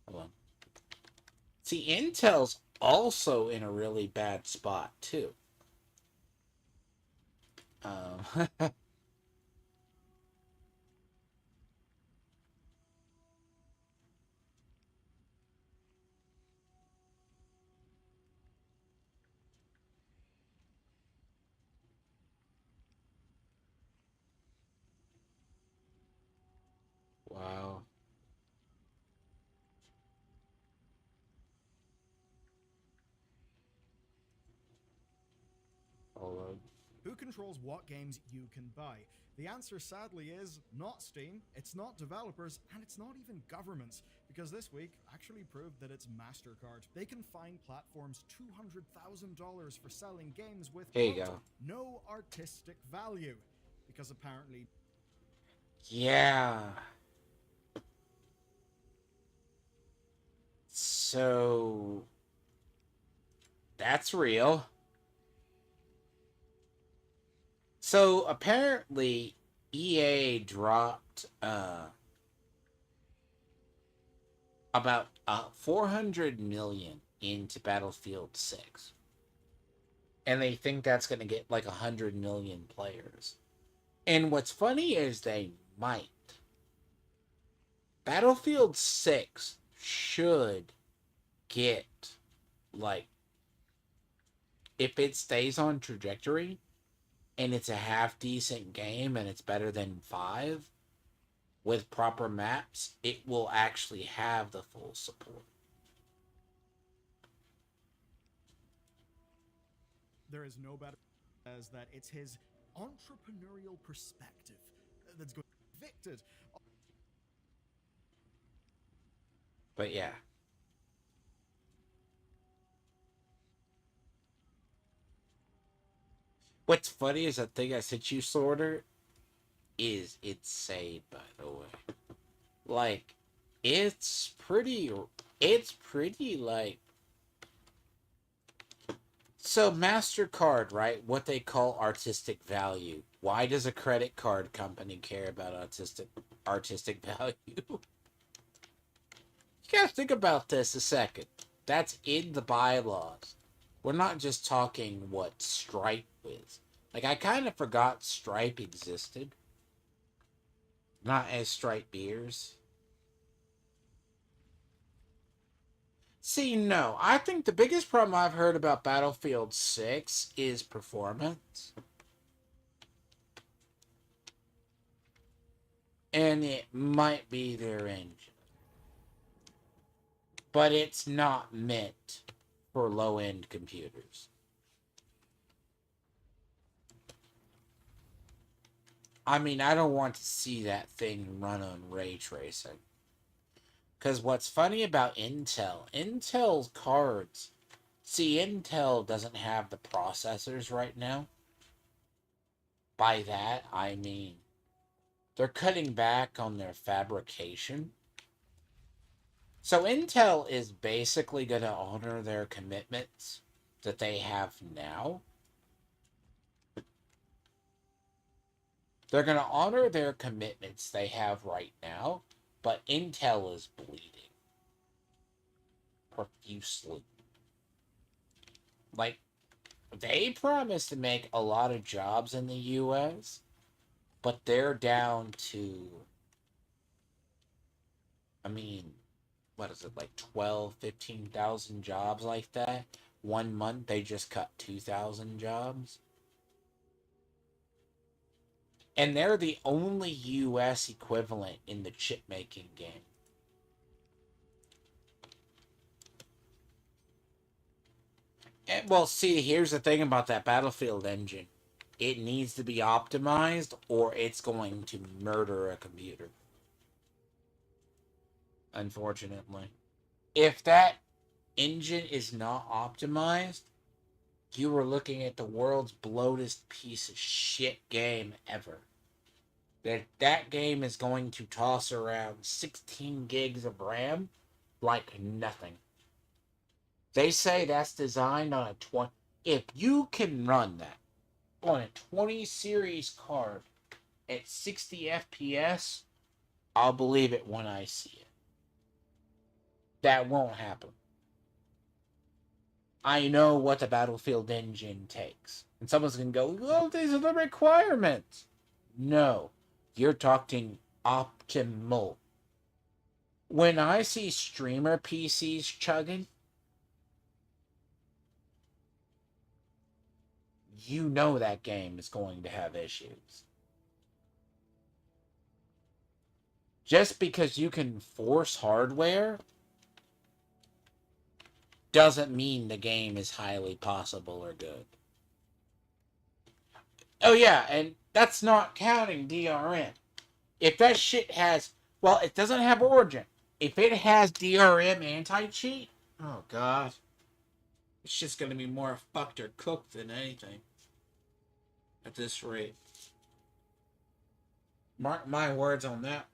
Hold on. See, Intel's also in a really bad spot too. Um, wow. Hold on. Who controls what games you can buy? The answer, sadly, is not Steam, it's not developers, and it's not even governments. Because this week actually proved that it's MasterCard. They can fine platforms $200,000 for selling games with Here you quote, go. no artistic value. Because apparently. Yeah. So that's real. So apparently EA dropped about 400 million into Battlefield 6. And they think that's going to get like 100 million players. And what's funny is they might. Battlefield 6 should get, like, if it stays on trajectory and it's a half decent game and it's better than 5 with proper maps, it will actually have the full support. There is no better as that it's his entrepreneurial perspective that's going to be evicted. But yeah. What's funny is that thing I sent you, Sorter, is insane, by the way. Like, it's pretty, like, so MasterCard, right? What they call artistic value. Why does a credit card company care about artistic value? You gotta think about this a second. That's in the bylaws. We're not just talking what Stripe is. Like, I kind of forgot Stripe existed. Not as Stripe beers. See, no. I think the biggest problem I've heard about Battlefield 6 is performance. And it might be their engine. But it's not meant for low-end computers. I mean, I don't want to see that thing run on ray tracing. Because what's funny about Intel's cards, see, Intel doesn't have the processors right now. By that, I mean, they're cutting back on their fabrication. So Intel is basically going to honor their commitments that they have now. They're going to honor their commitments they have right now, but Intel is bleeding profusely. Like, they promised to make a lot of jobs in the US, but they're down to, I mean, what is it, like 12, 15,000 jobs like that? 1 month, they just cut 2,000 jobs. And they're the only US equivalent in the chip making game. And, well, see, here's the thing about that Battlefield engine. It needs to be optimized or it's going to murder a computer. Unfortunately. If that engine is not optimized, you are looking at the world's bloatest piece of shit game ever. That game is going to toss around 16 gigs of RAM like nothing. They say that's designed on a 20. If you can run that on a 20 series card at 60 FPS, I'll believe it when I see it. That won't happen. I know what the Battlefield engine takes. And someone's going to go, well, these are the requirements. No. You're talking optimal. When I see streamer PCs chugging, you know that game is going to have issues. Just because you can force hardware doesn't mean the game is highly possible or good. Oh yeah, and that's not counting DRM. If that shit has, well, it doesn't have Origin. If it has DRM anti-cheat, oh god, it's just gonna be more fucked or cooked than anything. At this rate, mark my words on that.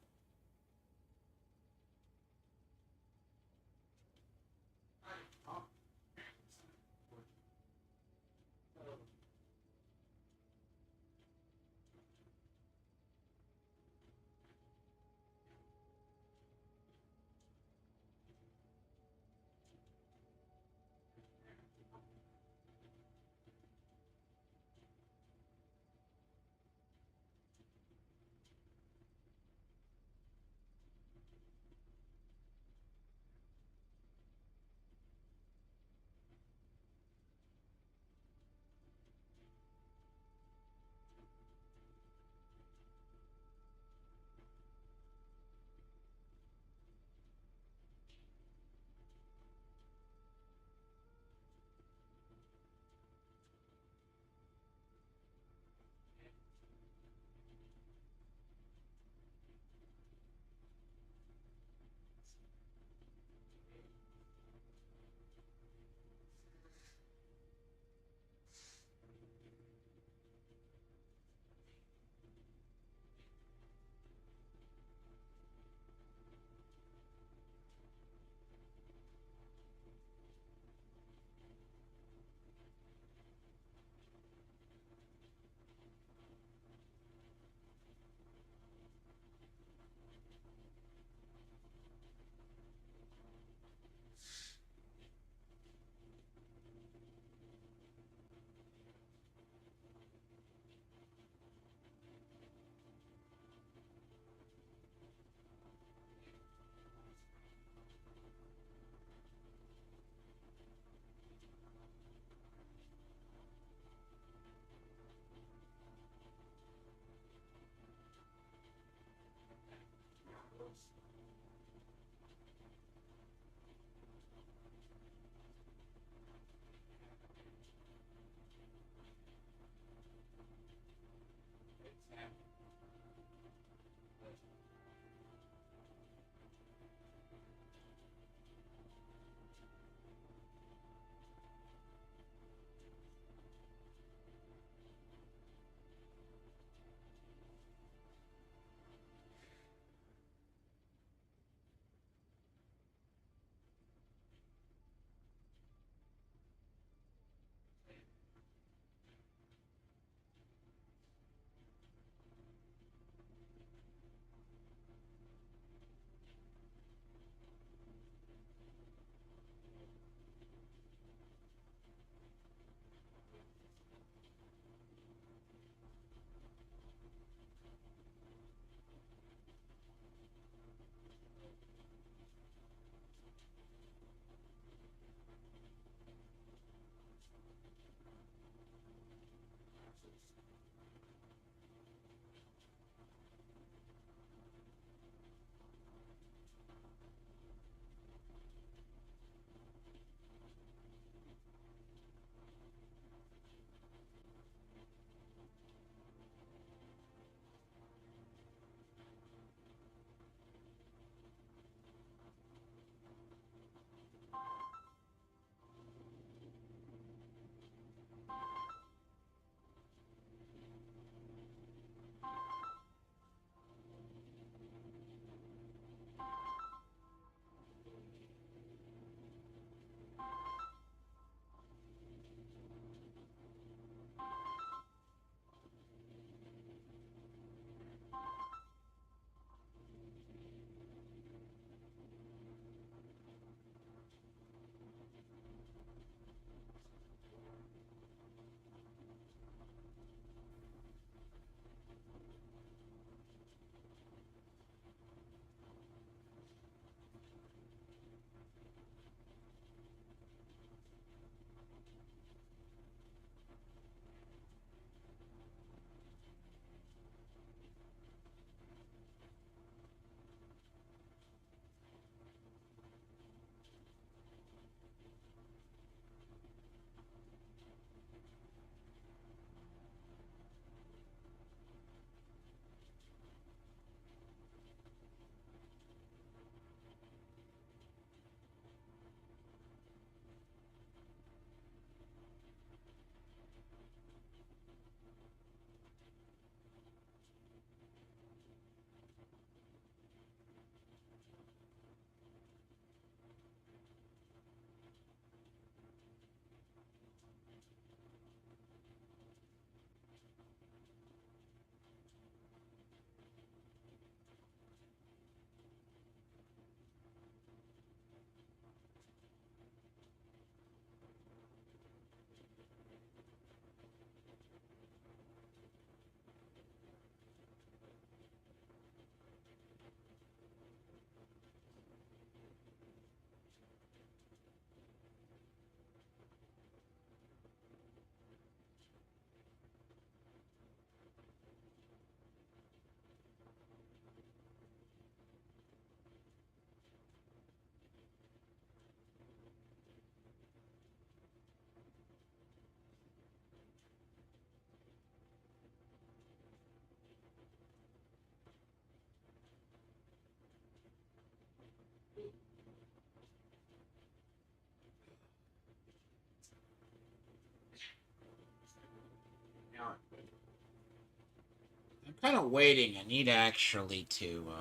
I'm kind of waiting. I need actually to,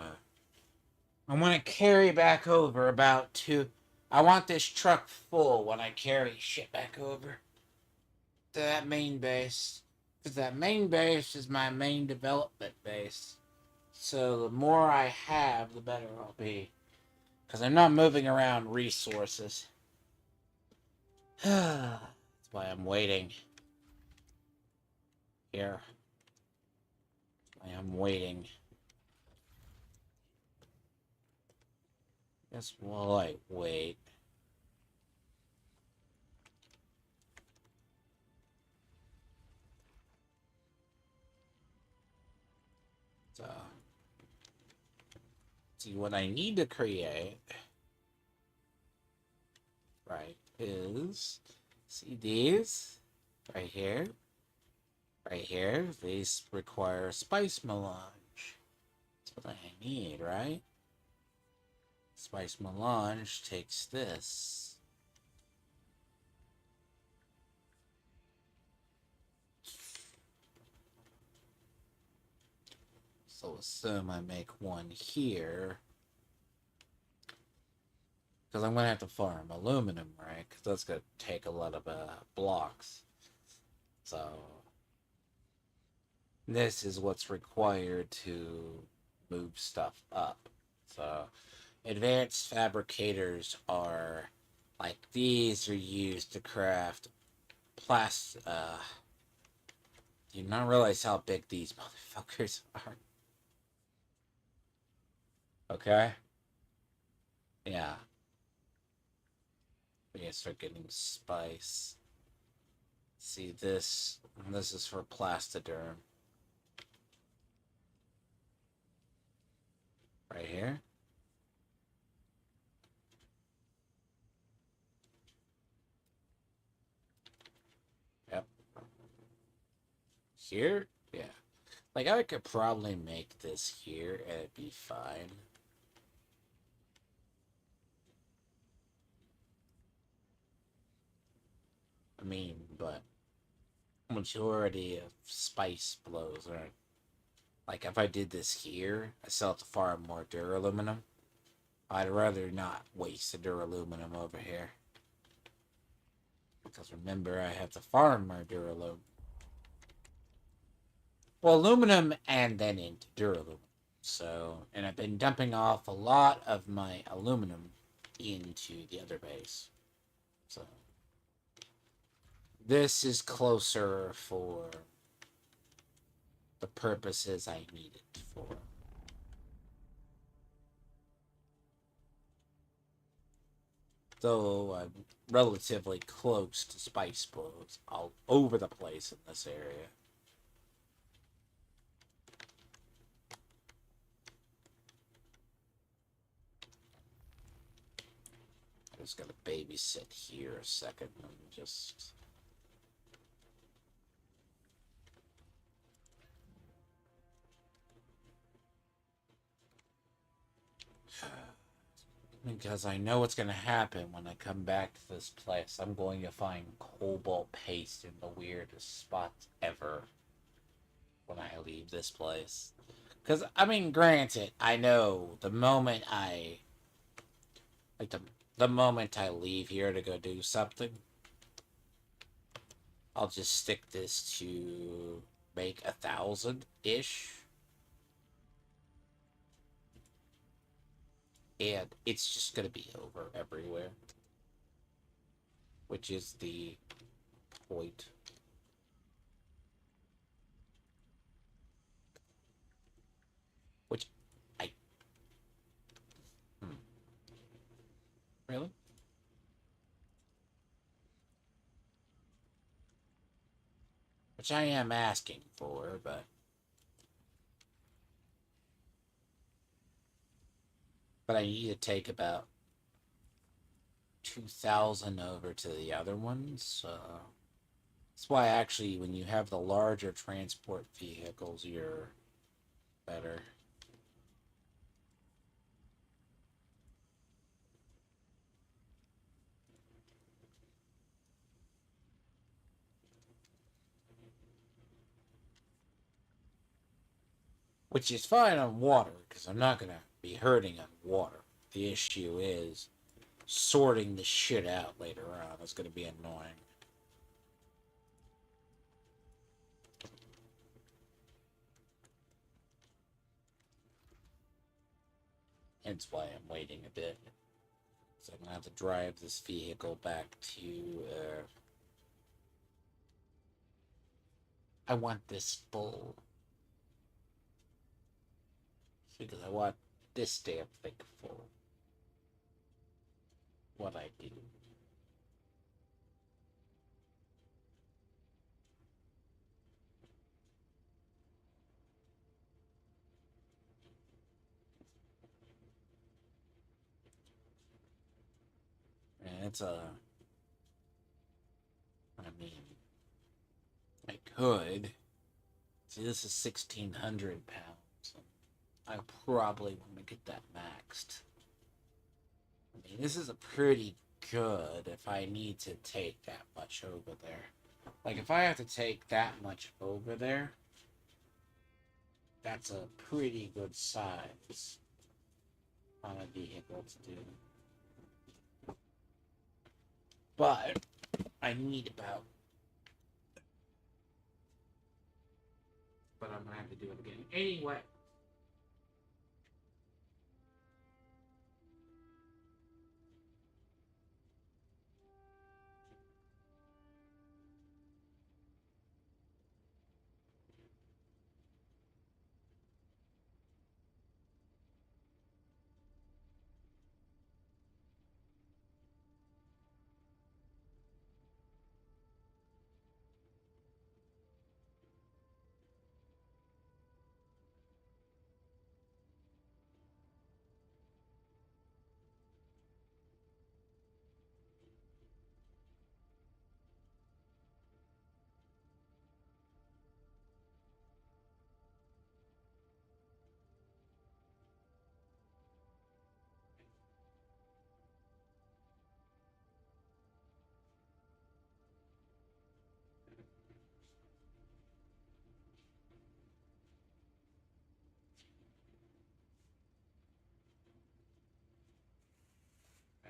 I want to carry back over about two. I want this truck full when I carry shit back over to that main base. Because that main base is my main development base. So the more I have, the better I'll be. Because I'm not moving around resources. That's why I'm waiting. Here. I am waiting. Guess while I wait. So, see what I need to create. Right, is see these right here. Right here, these require spice melange. That's what I need, right? Spice melange takes this. So assume I make one here. Because I'm going to have to farm aluminum, right? Because that's going to take a lot of blocks. So this is what's required to move stuff up. So advanced fabricators are like these are used to craft plastic. Do you not realize how big these motherfuckers are? Okay. Yeah. We gotta start getting spice. See this? This is for plastiderm. Right here. Yep. Here? Yeah. Like, I could probably make this here and it'd be fine. I mean, but majority of spice blows are like if I did this here, I still have to farm more duraluminum. I'd rather not waste the duraluminum over here. Because remember, I have to farm more duraluminum. Well, aluminum and then into duraluminum. So, and I've been dumping off a lot of my aluminum into the other base. So, this is closer for the purposes I need it for. Though I'm relatively close to spice blows all over the place in this area. I just gotta babysit here a second and just... Because I know what's going to happen when I come back to this place. I'm going to find cobalt paste in the weirdest spots ever when I leave this place. Because, I mean, granted, I know the moment I... Like, the moment I leave here to go do something, I'll just stick this to make 1,000-ish. And it's just going to be over everywhere. Which is the point. Which I... Really? Which I am asking for, but... But I need to take about 2,000 over to the other ones. That's why actually when you have the larger transport vehicles, you're better. Which is fine on water, because I'm not going to be hurting on water. The issue is sorting the shit out later on. That's going to be annoying. Hence why I'm waiting a bit. So I'm going to have to drive this vehicle back to... I want this full. Because I want this damn thing full. What I do. And it's a... I mean... I could. See, this is 1,600 pounds. I probably want to get that maxed. I mean, this is a pretty good if I need to take that much over there. Like, if I have to take that much over there, that's a pretty good size on a vehicle to do. But I need about... But I'm going to have to do it again. Anyway.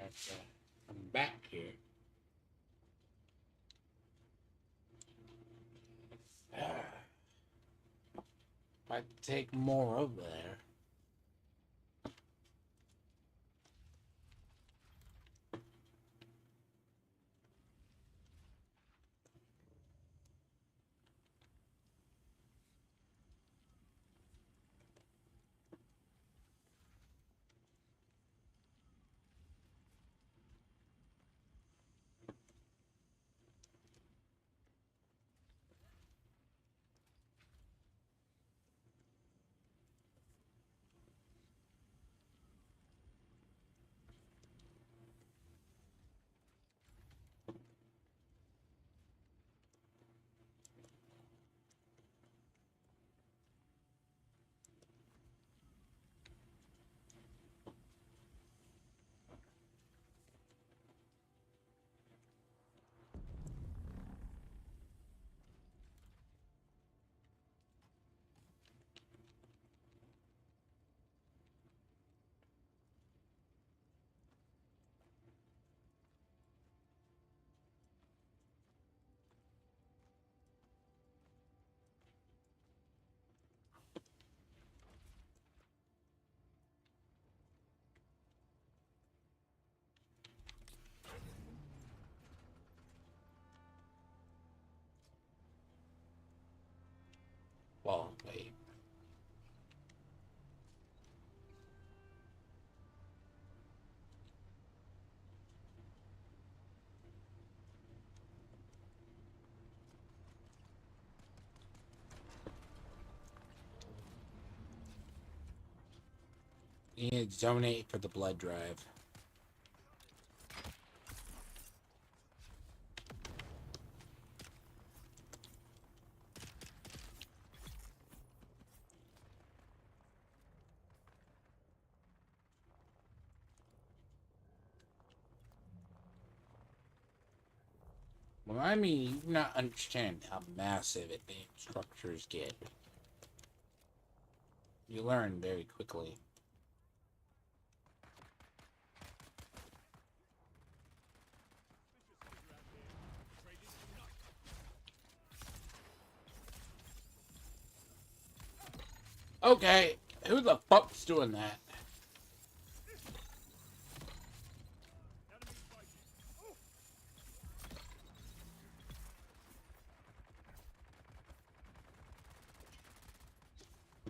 That's, I'm back here. If I take more over there. Well, wait. You need to donate for the blood drive. Well, I mean, you do not understand how massive advanced structures get. You learn very quickly. Okay, who the fuck's doing that?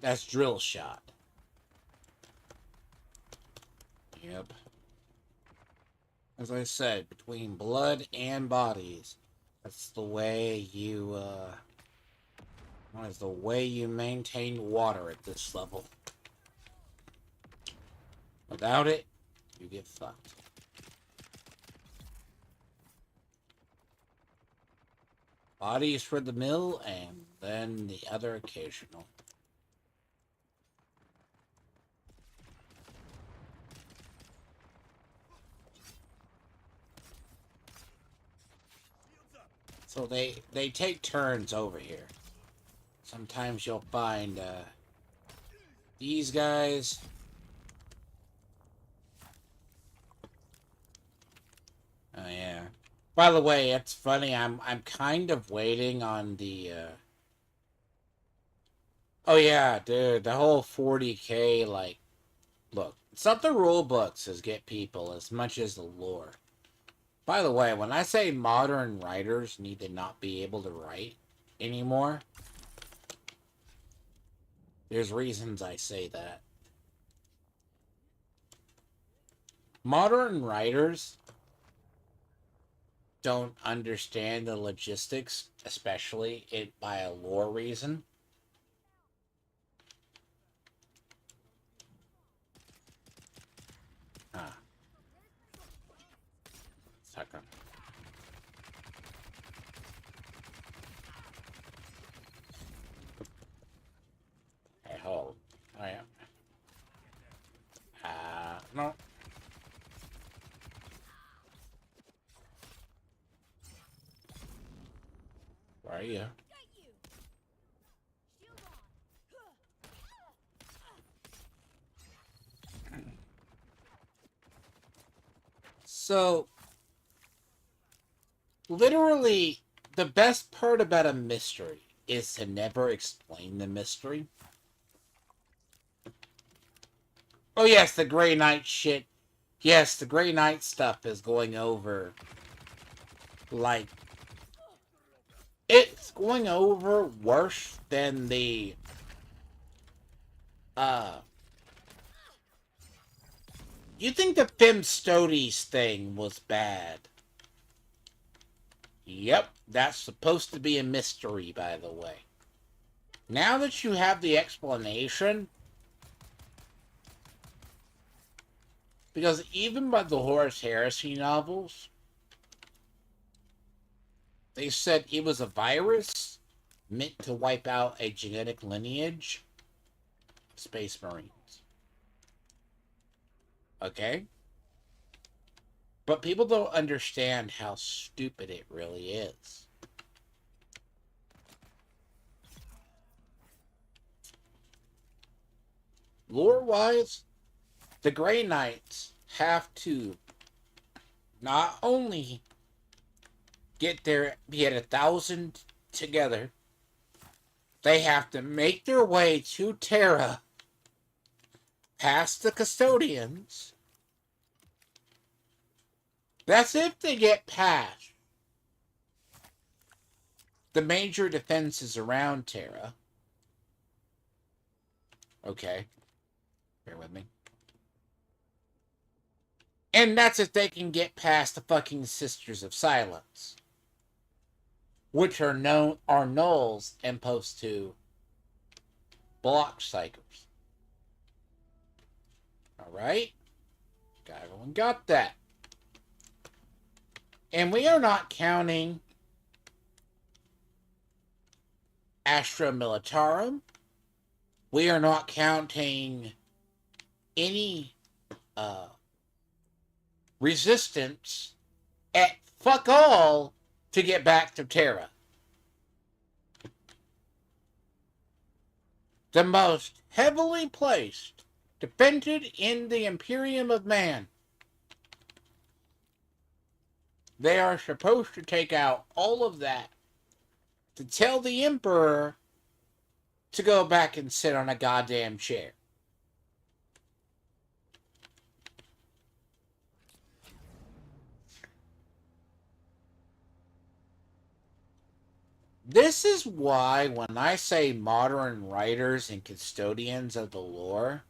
That's drill shot. Yep. As I said, between blood and bodies, that's the way you, that is the way you maintain water at this level. Without it, you get fucked. Bodies for the mill, and then the other occasional. So they take turns over here. Sometimes you'll find these guys. Oh yeah. By the way, it's funny. I'm kind of waiting on the. Oh yeah, dude. The whole 40K like, look. It's not the rule books as get people as much as the lore. By the way, when I say modern writers need to not be able to write anymore, there's reasons I say that. Modern writers don't understand the logistics, especially it by a lore reason. Ah. Second. Hey, hold. Oh, yeah. No. Where are you? So, literally, the best part about a mystery is to never explain the mystery. Oh yes, the Grey Knight shit. Yes, the Grey Knight stuff is going over. Like, it's going over worse than the you think the Femstodes thing was bad? Yep, that's supposed to be a mystery, by the way. Now that you have the explanation, because even by the Horus Heresy novels, they said it was a virus meant to wipe out a genetic lineage of Space Marines. Okay? But people don't understand how stupid it really is. Lore-wise, the Grey Knights have to not only get 1,000 together, they have to make their way to Terra, past the custodians. That's if they get past the major defenses around Terra. Okay. Bear with me. And that's if they can get past the fucking Sisters of Silence, which are nulls and opposed to block psychers. Alright? Everyone got that. And we are not counting Astra Militarum. We are not counting any resistance at fuck all to get back to Terra. the most heavily placed, defended in the Imperium of Man. They are supposed to take out all of that to tell the Emperor to go back and sit on a goddamn chair. This is why when I say modern writers and custodians of the lore,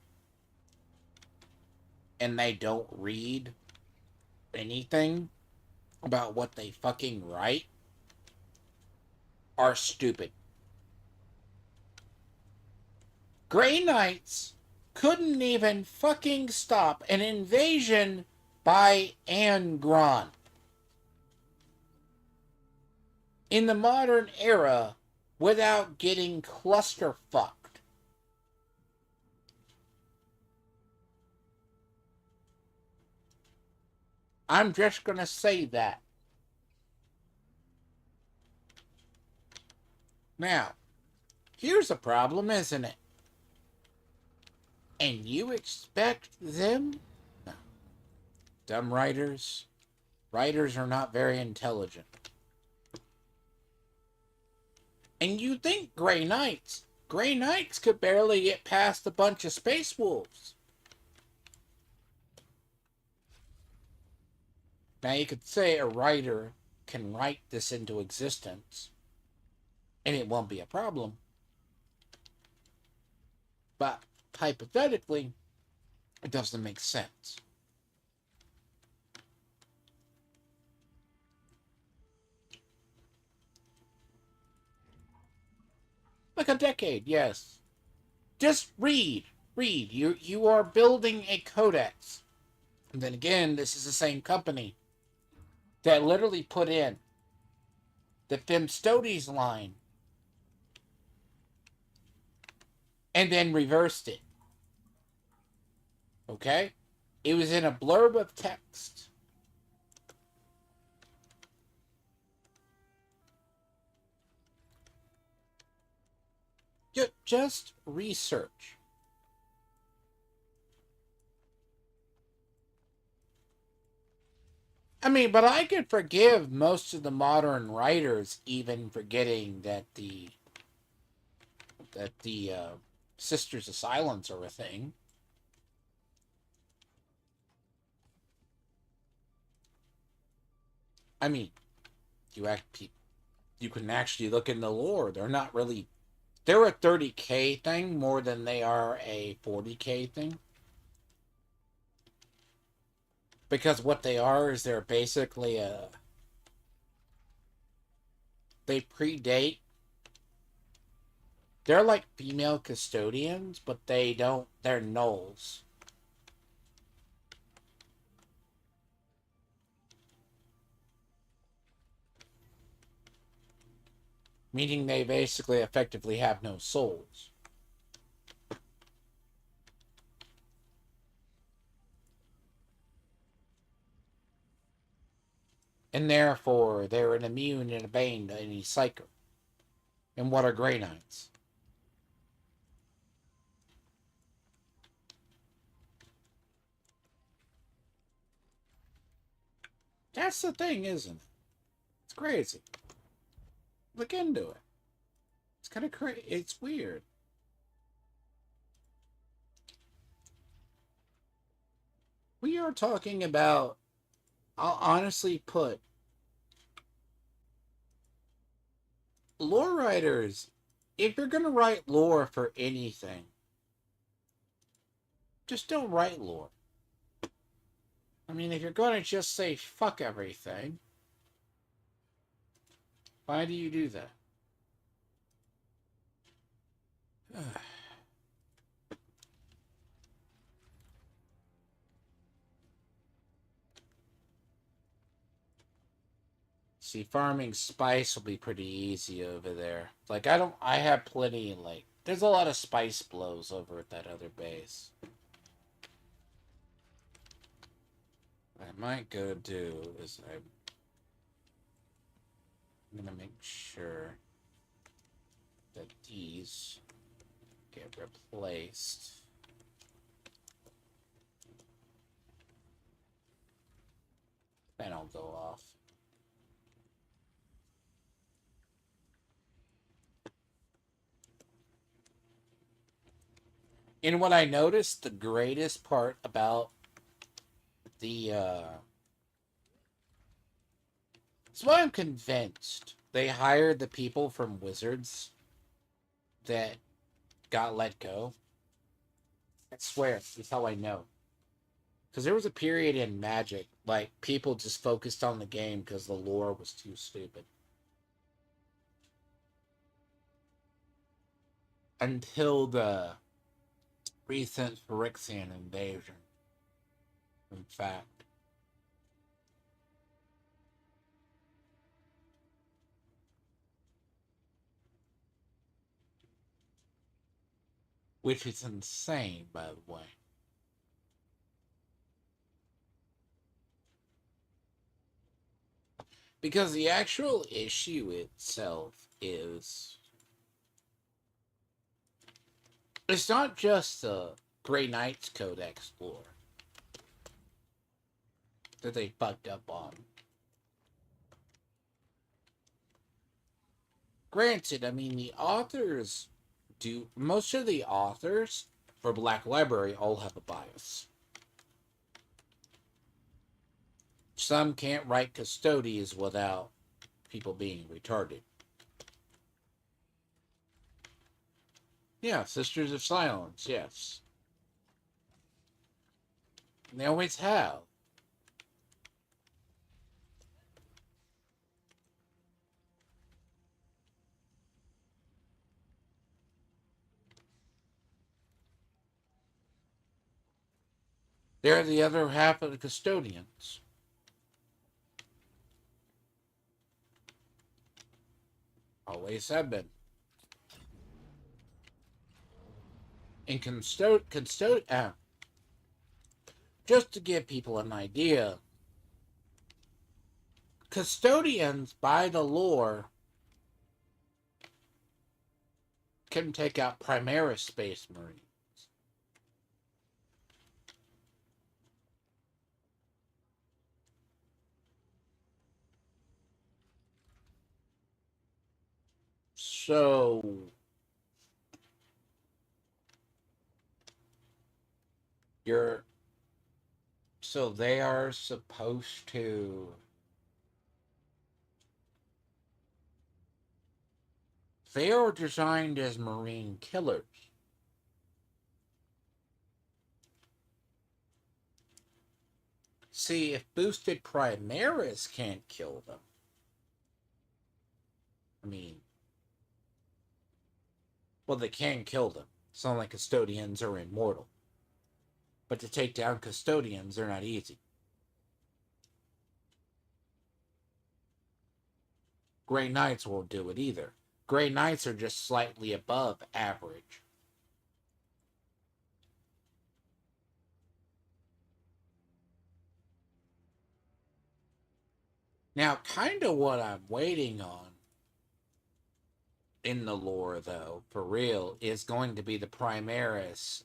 and they don't read anything about what they fucking write, are stupid. Grey Knights couldn't even fucking stop an invasion by Angron. In the modern era without getting clusterfucked. I'm just gonna say that. Now, here's a problem, isn't it? And you expect them? No. Dumb writers. Writers are not very intelligent. And you think Grey Knights. Grey Knights could barely get past a bunch of space wolves. Now you could say a writer can write this into existence, and it won't be a problem. But hypothetically, it doesn't make sense. Like a decade, yes. Just read. Read. You are building a codex. And then again, this is the same company that literally put in the Femstodes line and then reversed it. Okay? It was in a blurb of text. Just research. I mean, but I could forgive most of the modern writers even forgetting that the Sisters of Silence are a thing. I mean, you can actually look in the lore. They're a 30K thing more than they are a 40K thing. Because what they are is they're basically they predate. They're like female custodians, but they're nulls. Meaning they basically effectively have no souls. And therefore, they're an immune and a bane to any psycho. And what are Grey Knights? That's the thing, isn't it? It's crazy. Look into it. It's kind of crazy. It's weird. We are talking about, I'll honestly put, lore writers, if you're going to write lore for anything, just don't write lore. I mean, if you're going to just say fuck everything, why do you do that? See, farming spice will be pretty easy over there. Like, I have plenty, like, there's a lot of spice blows over at that other base. What I might go do is I'm gonna make sure that these get replaced. Then I'll go off. And what I noticed, the greatest part about the, that's why I'm convinced they hired the people from Wizards that got let go. I swear, that's how I know. Because there was a period in Magic, like, people just focused on the game because the lore was too stupid. Until the recent Phyrexian invasion, in fact. Which is insane, by the way. Because the actual issue itself is... it's not just the Grey Knights Codex lore that they fucked up on. Granted, I mean, the authors do... most of the authors for Black Library all have a bias. Some can't write custodians without people being retarded. Yeah, Sisters of Silence, yes. And they always have. They're the other half of the custodians. Always have been. And just to give people an idea, custodians, by the lore, can take out Primaris Space Marines. So... so they are supposed to... they are designed as Marine killers. See, if boosted Primaris can't kill them, I mean... well, they can kill them. It's not like custodians are immortal. But to take down custodians, they're not easy. Grey Knights won't do it either. Grey Knights are just slightly above average. Now, kind of what I'm waiting on in the lore, though, for real, is going to be the Primaris,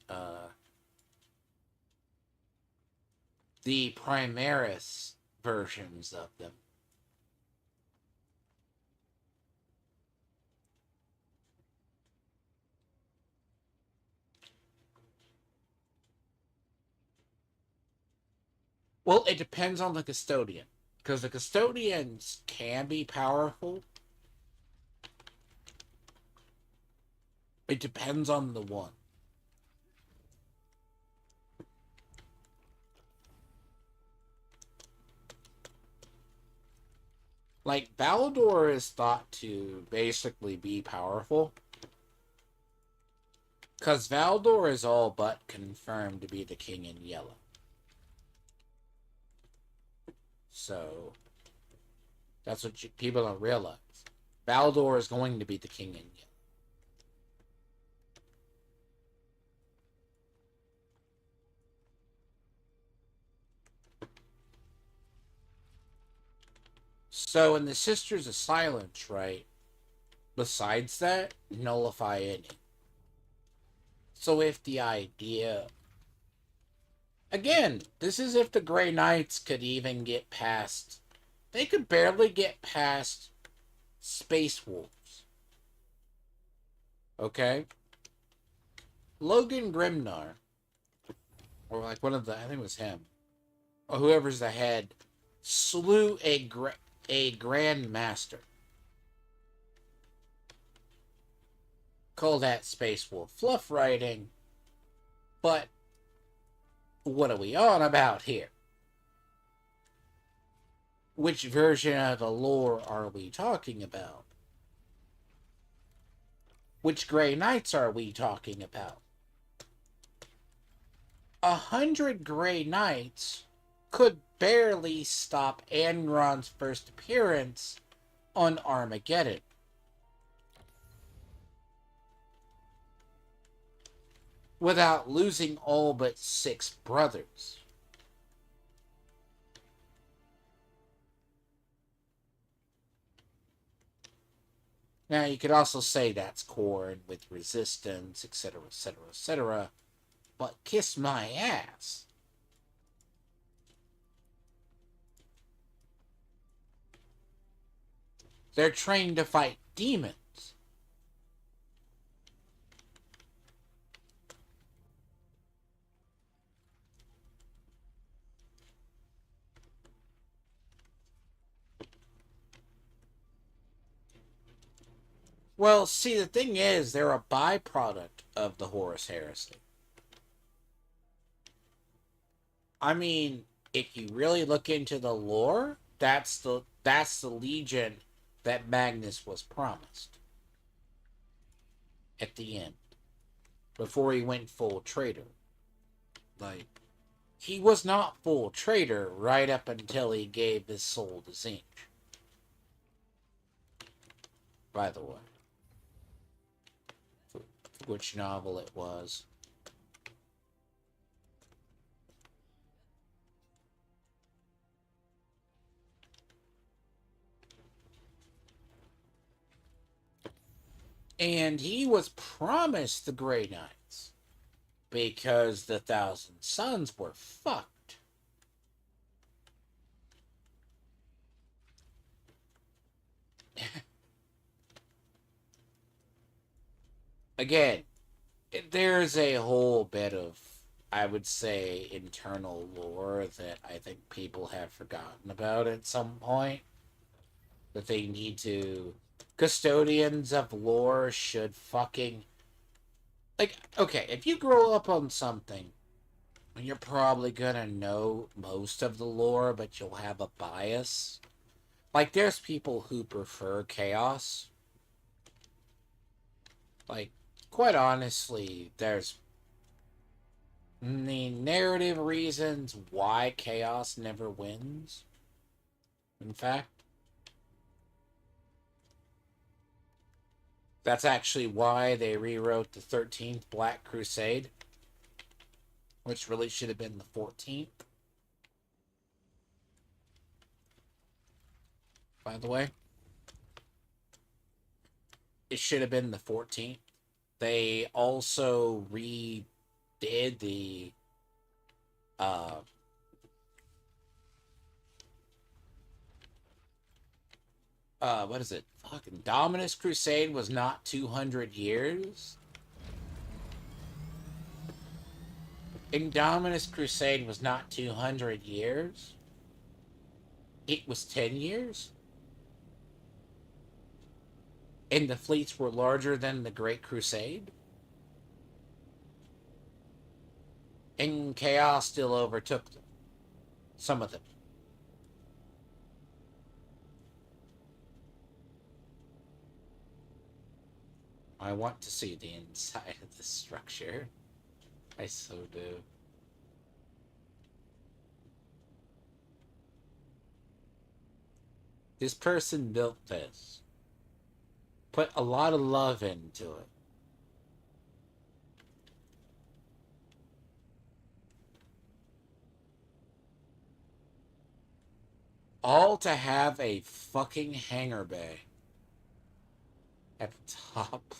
versions of them. Well, it depends on the custodian. Because the custodians can be powerful. It depends on the one. Like, Valador is thought to basically be powerful. Because Valador is all but confirmed to be the king in yellow. So, that's what people don't realize. Valador is going to be the king in yellow. So, in the Sisters of Silence, right, besides that, nullify any. So if the idea... Again, this is if the Grey Knights could even get past... They could barely get past Space Wolves. Okay? Logan Grimnar, or like one of the... I think it was him, or whoever's the head, slew a Grand Master. Call that Space Wolf fluff writing, but what are we on about here? Which version of the lore are we talking about? Which Grey Knights are we talking about? 100 Grey Knights could barely stop Angron's first appearance on Armageddon. Without losing all but 6 brothers. Now, you could also say that's Khorne with resistance, etc., etc., etc., but kiss my ass. They're trained to fight demons. Well, see, the thing is, they're a byproduct of the Horus Heresy. I mean, if you really look into the lore, that's the Legion that Magnus was promised at the end, before he went full traitor. Like, he was not full traitor right up until he gave his soul to Zinch. By the way. Which novel it was. And he was promised the Grey Knights because the Thousand Sons were fucked. Again, there's a whole bit of, I would say, internal lore that I think people have forgotten about at some point. That they need to... Custodians of lore should fucking... Like, okay, if you grow up on something, you're probably gonna know most of the lore, but you'll have a bias. Like, there's people who prefer chaos. Like, quite honestly, there's the narrative reasons why chaos never wins. In fact, that's actually why they rewrote the 13th Black Crusade, which really should have been the 14th. By the way, it should have been the 14th. They also redid the what is it? Fucking Dominus Crusade was not 200 years. Indominus Crusade was not 200 years. It was 10 years. And the fleets were larger than the Great Crusade. And chaos still overtook them. Some of them. I want to see the inside of the structure. I so do. This person built this. Put a lot of love into it. All to have a fucking hangar bay at the top.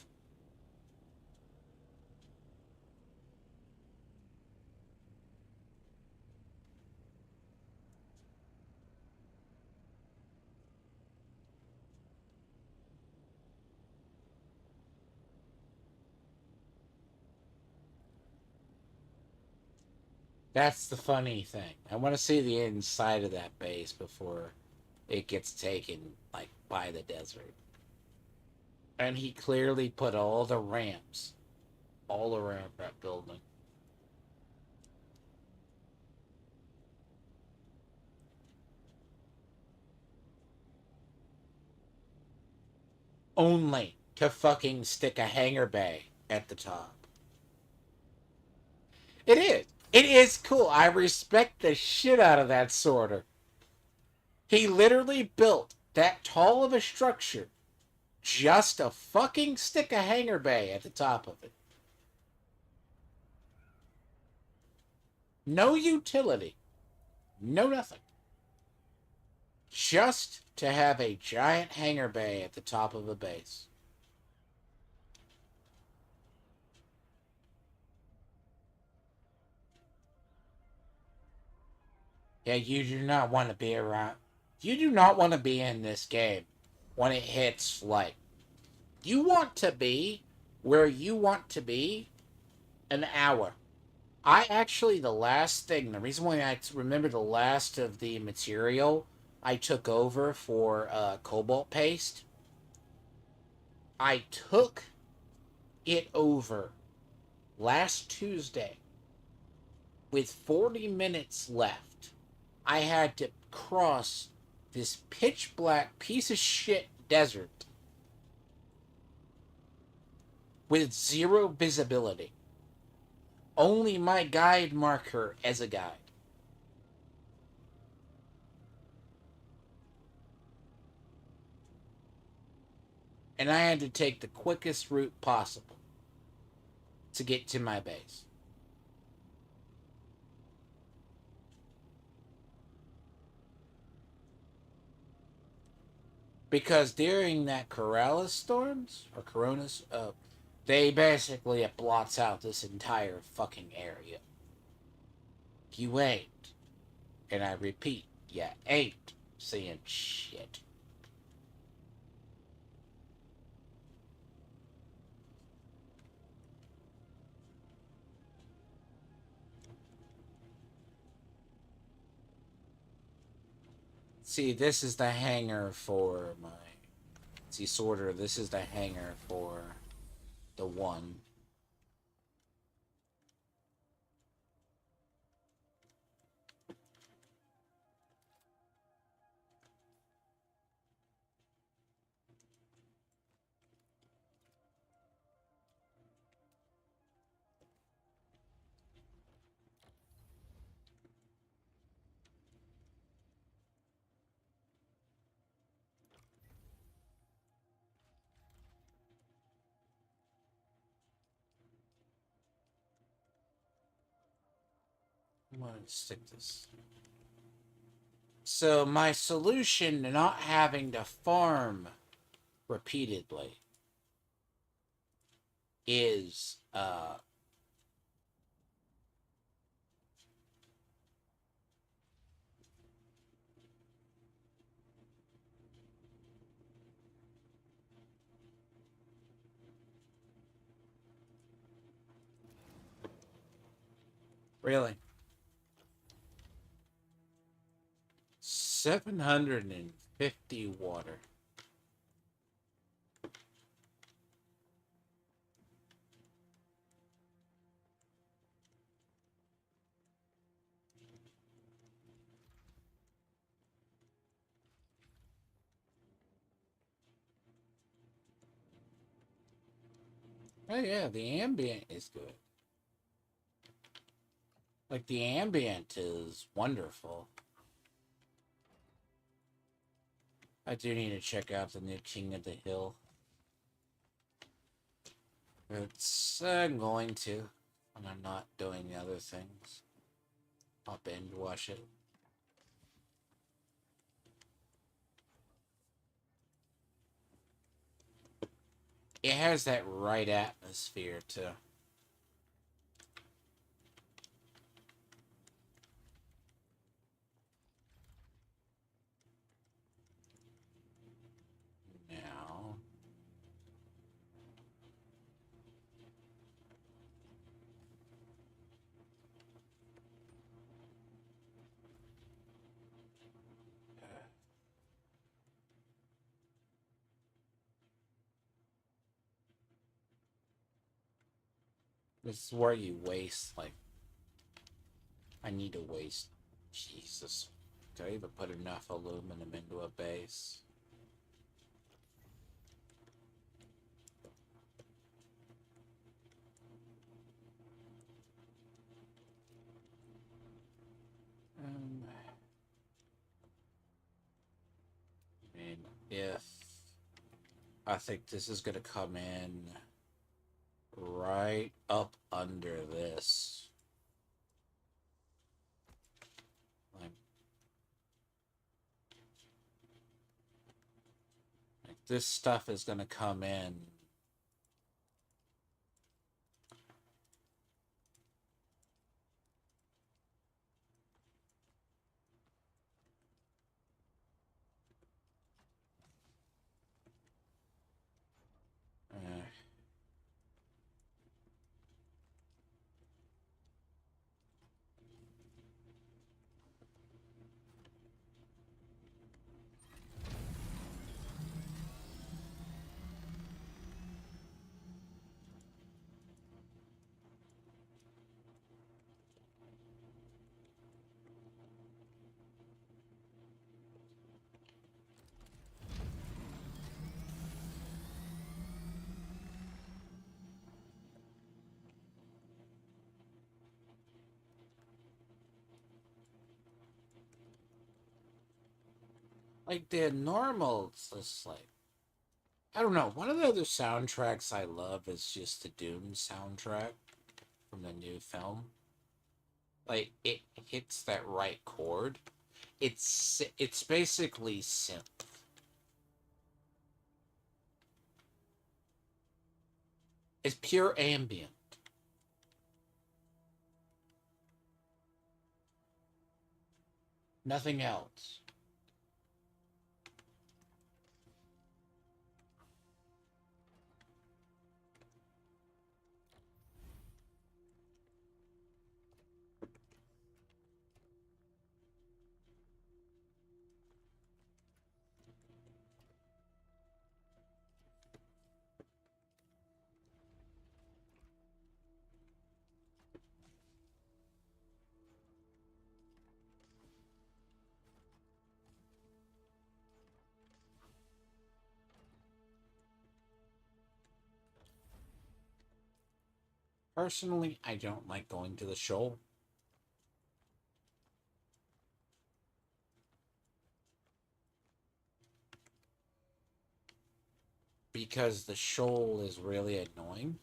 That's the funny thing. I want to see the inside of that base before it gets taken, like, by the desert. And he clearly put all the ramps all around that building. Only to fucking stick a hangar bay at the top. It is. It is cool. I respect the shit out of that sorter. He literally built that tall of a structure just to fucking stick a hangar bay at the top of it. No utility. No nothing. Just to have a giant hangar bay at the top of a base. Yeah, you do not want to be around. You do not want to be in this game when it hits, like, you want to be where you want to be an hour. I actually, the reason why I remember the last of the material I took over for cobalt paste, I took it over last Tuesday with 40 minutes left. I had to cross this pitch black piece of shit desert with zero visibility. Only my guide marker as a guide. And I had to take the quickest route possible to get to my base. Because during that Corrales storms, or Coronas, they basically, it blots out this entire fucking area. You ain't, and I repeat, you ain't seeing shit. See, this is the hangar for my... See, sorter, this is the hangar for the one. I'm gonna stick this. So my solution to not having to farm repeatedly is really 750 water. Oh yeah, the ambient is good. Like, the ambient is wonderful. I do need to check out the new King of the Hill. It's I'm going to, when I'm not doing the other things. I'll binge watch it. It has that right atmosphere too. Now, This is where you waste, like, I need to waste, Jesus. Did I even put enough aluminum into a base? I mean, if I think this is gonna come in right up under this. Like this stuff is gonna come in. Uh, like the normal, it's just like, I don't know. One of the other soundtracks I love is just the Dune soundtrack from the new film. Like it hits that right chord. It's basically synth. It's pure ambient. Nothing else. Personally, I don't like going to the show. Because the shoal is really annoying.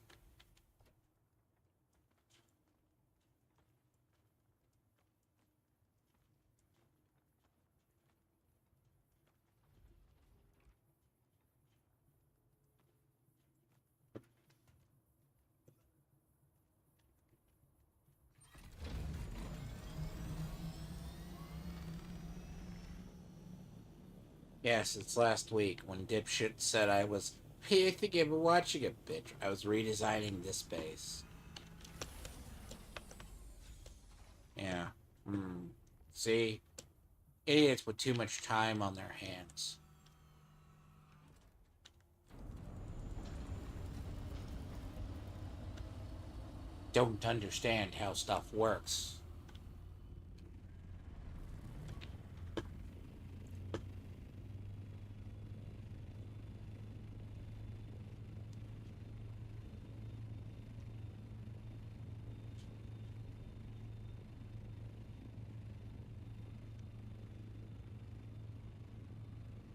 Yes, it's last week when dipshit said I was. Hey, I think you were watching it, bitch. I was redesigning this base. Yeah. See? Idiots with too much time on their hands. Don't understand how stuff works.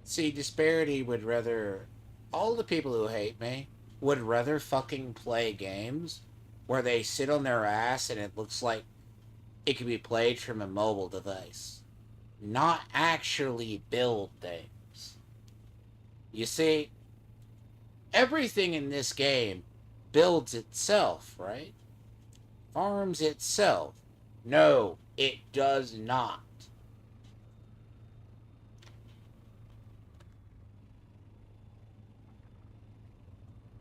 See, Disparity would rather. All the people who hate me would rather fucking play games where they sit on their ass and it looks like it can be played from a mobile device. Not actually build things. You see, everything in this game builds itself, right? Farms itself. No, it does not.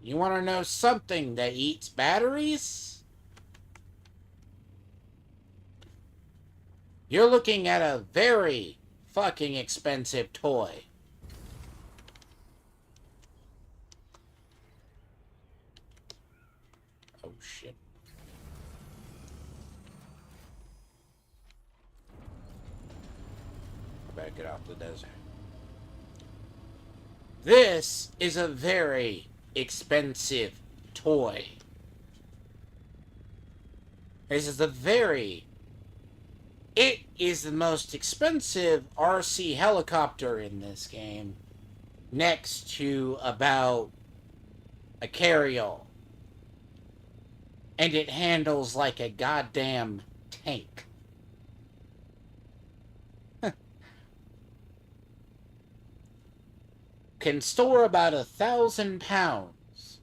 You want to know something that eats batteries? You're looking at a very fucking expensive toy. Oh shit. make it off the desert. This is a very expensive toy. This is it is the most expensive RC helicopter in this game, next to about a carryall. And it handles like a goddamn tank. Can store about 1,000 pounds.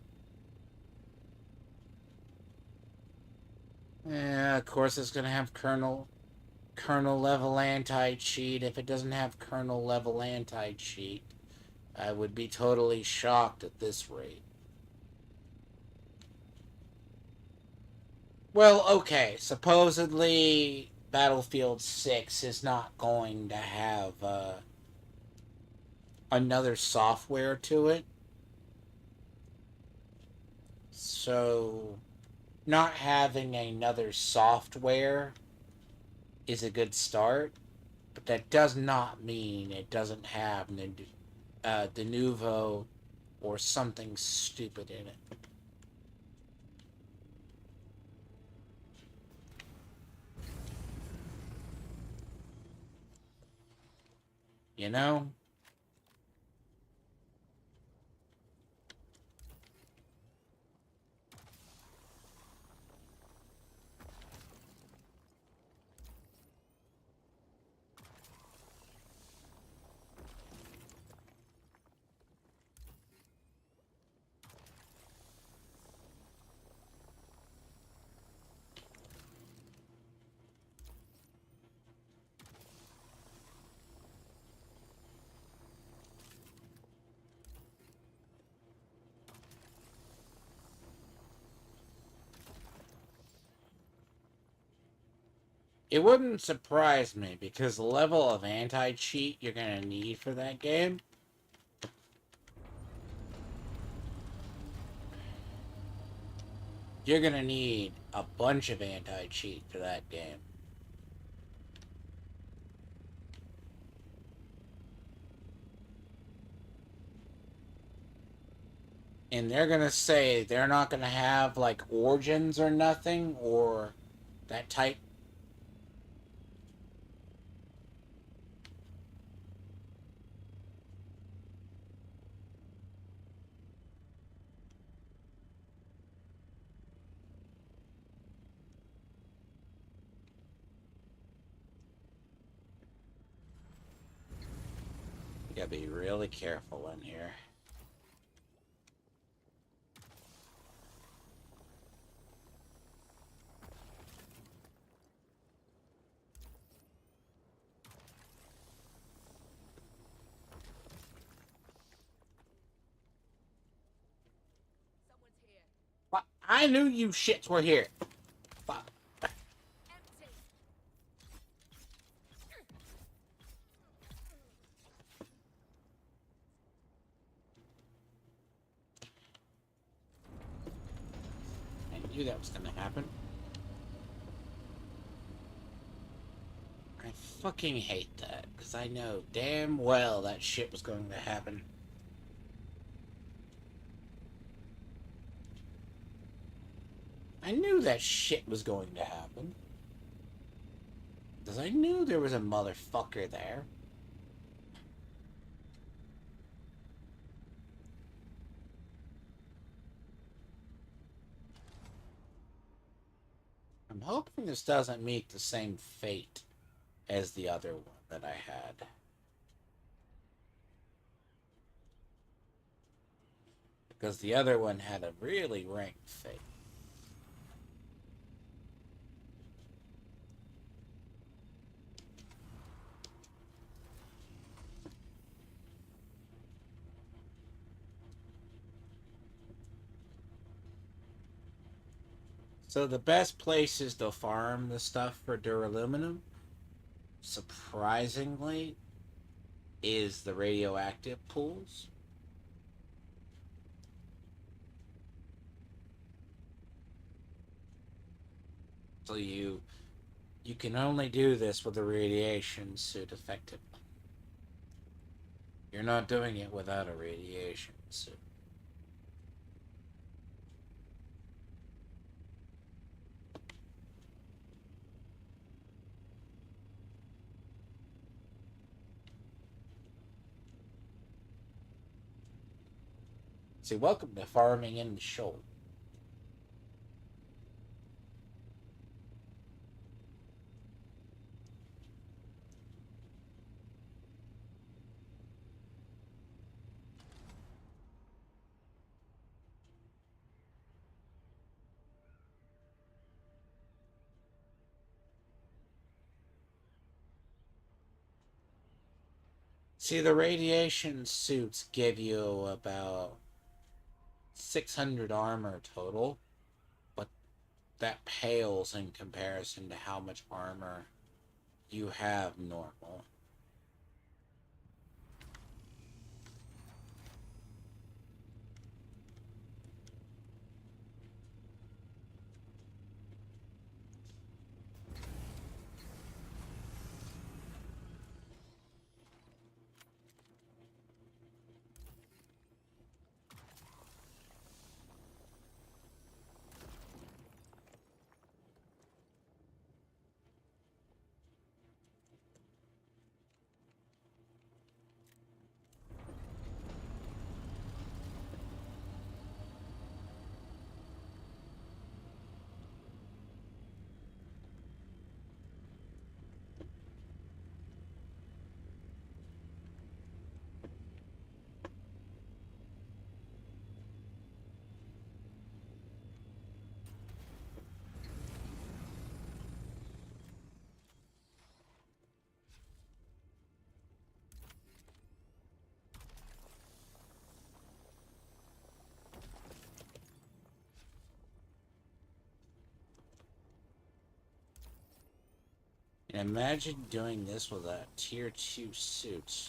Yeah, of course it's gonna have kernel level anti-cheat. If it doesn't have kernel level anti-cheat, I would be totally shocked at this rate. Well, okay, supposedly Battlefield 6 is not going to have another software to it. So, not having another software is a good start, but that does not mean it doesn't have de novo or something stupid in it. You know? It wouldn't surprise me, because the level of anti-cheat you're going to need for that game, you're going to need a bunch of anti-cheat for that game. And they're going to say they're not going to have, like, origins or nothing, or that type. You gotta be really careful in here. Someone's here. What? I knew you shits were here. Fuck. Empty. I knew that was gonna happen. I fucking hate that, because I know damn well that shit was going to happen. I knew that shit was going to happen. Because I knew there was a motherfucker there. I'm hoping this doesn't meet the same fate as the other one that I had. Because the other one had a really ranked fate. So the best places to farm the stuff for duraluminum, surprisingly, is the radioactive pools. So you can only do this with a radiation suit effectively. You're not doing it without a radiation suit. See, welcome to farming in the shoal. See, the radiation suits give you about 600 armor total, but that pales in comparison to how much armor you have normal. And imagine doing this with a tier 2 suit.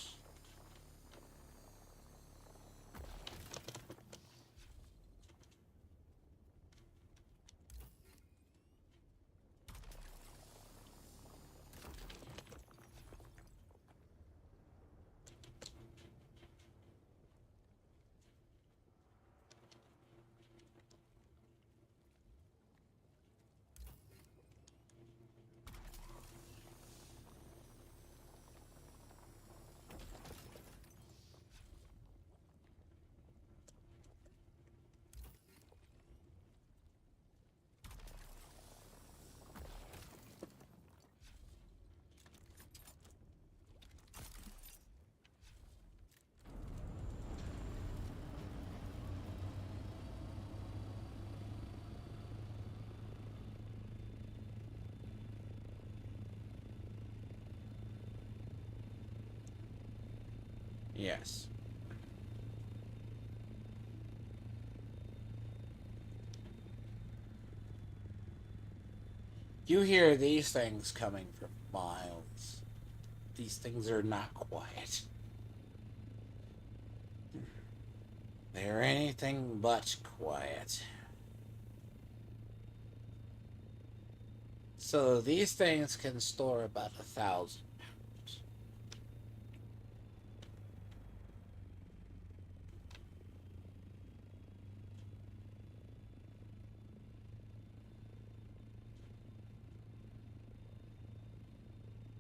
Yes. You hear these things coming from miles. These things are not quiet. They're anything but quiet. So these things can store about 1,000 pounds.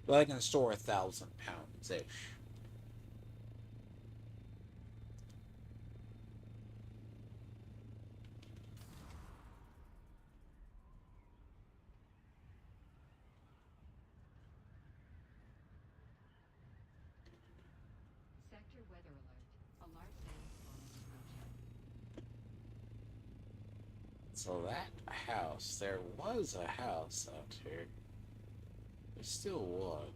Well, I can store 1,000 pounds ish. Sector weather alert. A large sandstorm is approaching. So that house, there was a house out here. There still was.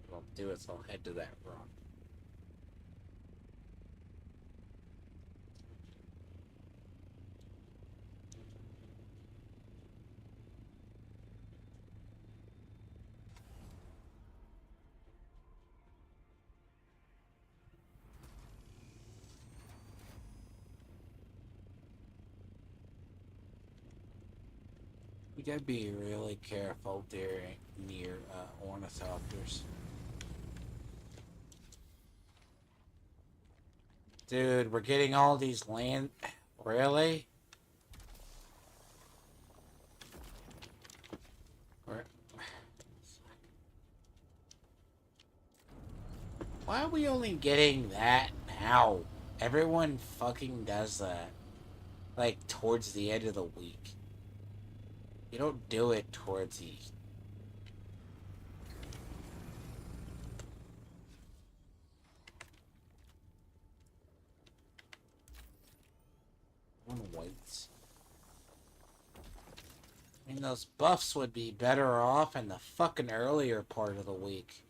What I'll do is I'll head to that rock. You gotta be really careful there near ornithopters. Dude, we're getting all these land... Really? Where... Why are we only getting that now? Everyone fucking does that. Like, towards the end of the week. You don't do it towards the... Whites. I mean, those buffs would be better off in the fucking earlier part of the week.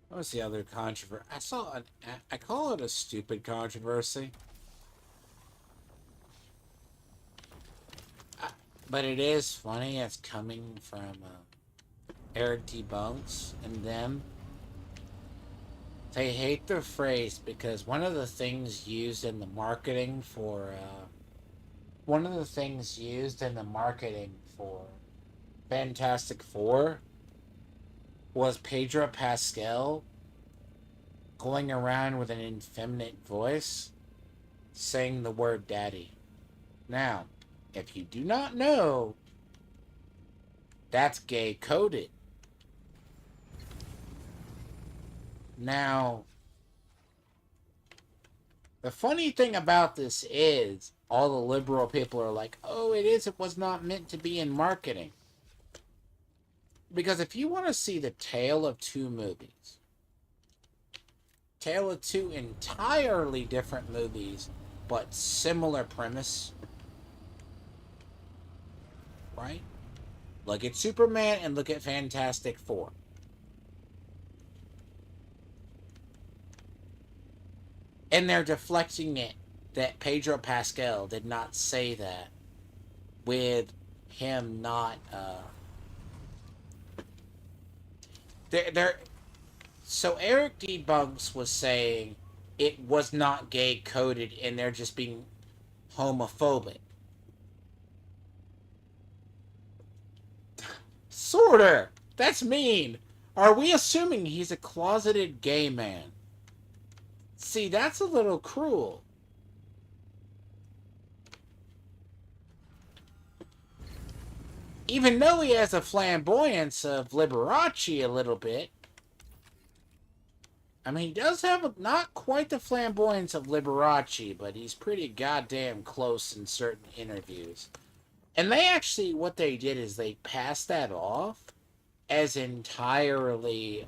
What was the other controversy? I saw an... I call it a stupid controversy. But it is funny. It's coming from Eric Debunks and them. They hate the phrase because one of the things used in the marketing for... one of the things used in the marketing for Fantastic Four was Pedro Pascal going around with an effeminate voice saying the word daddy. Now, if you do not know, that's gay coded. Now, the funny thing about this is all the liberal people are like, oh, it was not meant to be in marketing. Because if you want to see the tale of two movies, tale of two entirely different movies, but similar premise, right? Look at Superman and look at Fantastic Four. And they're deflecting it that Pedro Pascal did not say that with him not, so Eric Debunks was saying it was not gay coded and they're just being homophobic. Sorta. That's mean. Are we assuming he's a closeted gay man? See, that's a little cruel. Even though he has a flamboyance of Liberace a little bit. I mean, he does have not quite the flamboyance of Liberace, but he's pretty goddamn close in certain interviews. And they actually, what they did is they passed that off as entirely,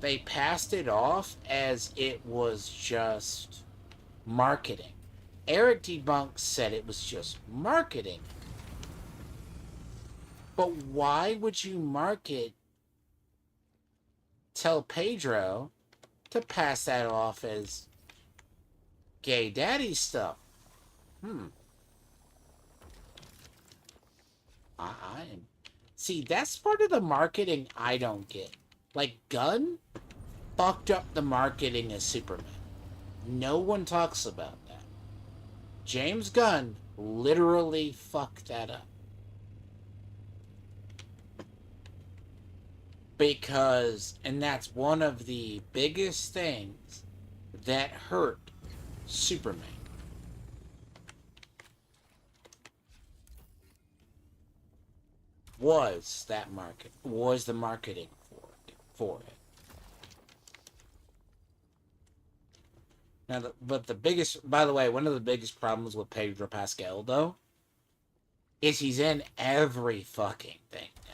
they passed it off as it was just marketing. Eric Debunks said it was just marketing. But why would you tell Pedro to pass that off as gay daddy stuff? See, that's part of the marketing I don't get. Like, Gunn fucked up the marketing of Superman. No one talks about that. James Gunn literally fucked that up. Because, and that's one of the biggest things that hurt Superman. Was the marketing for it. Now, but the biggest, by the way, one of the biggest problems with Pedro Pascal, though, is he's in every fucking thing now.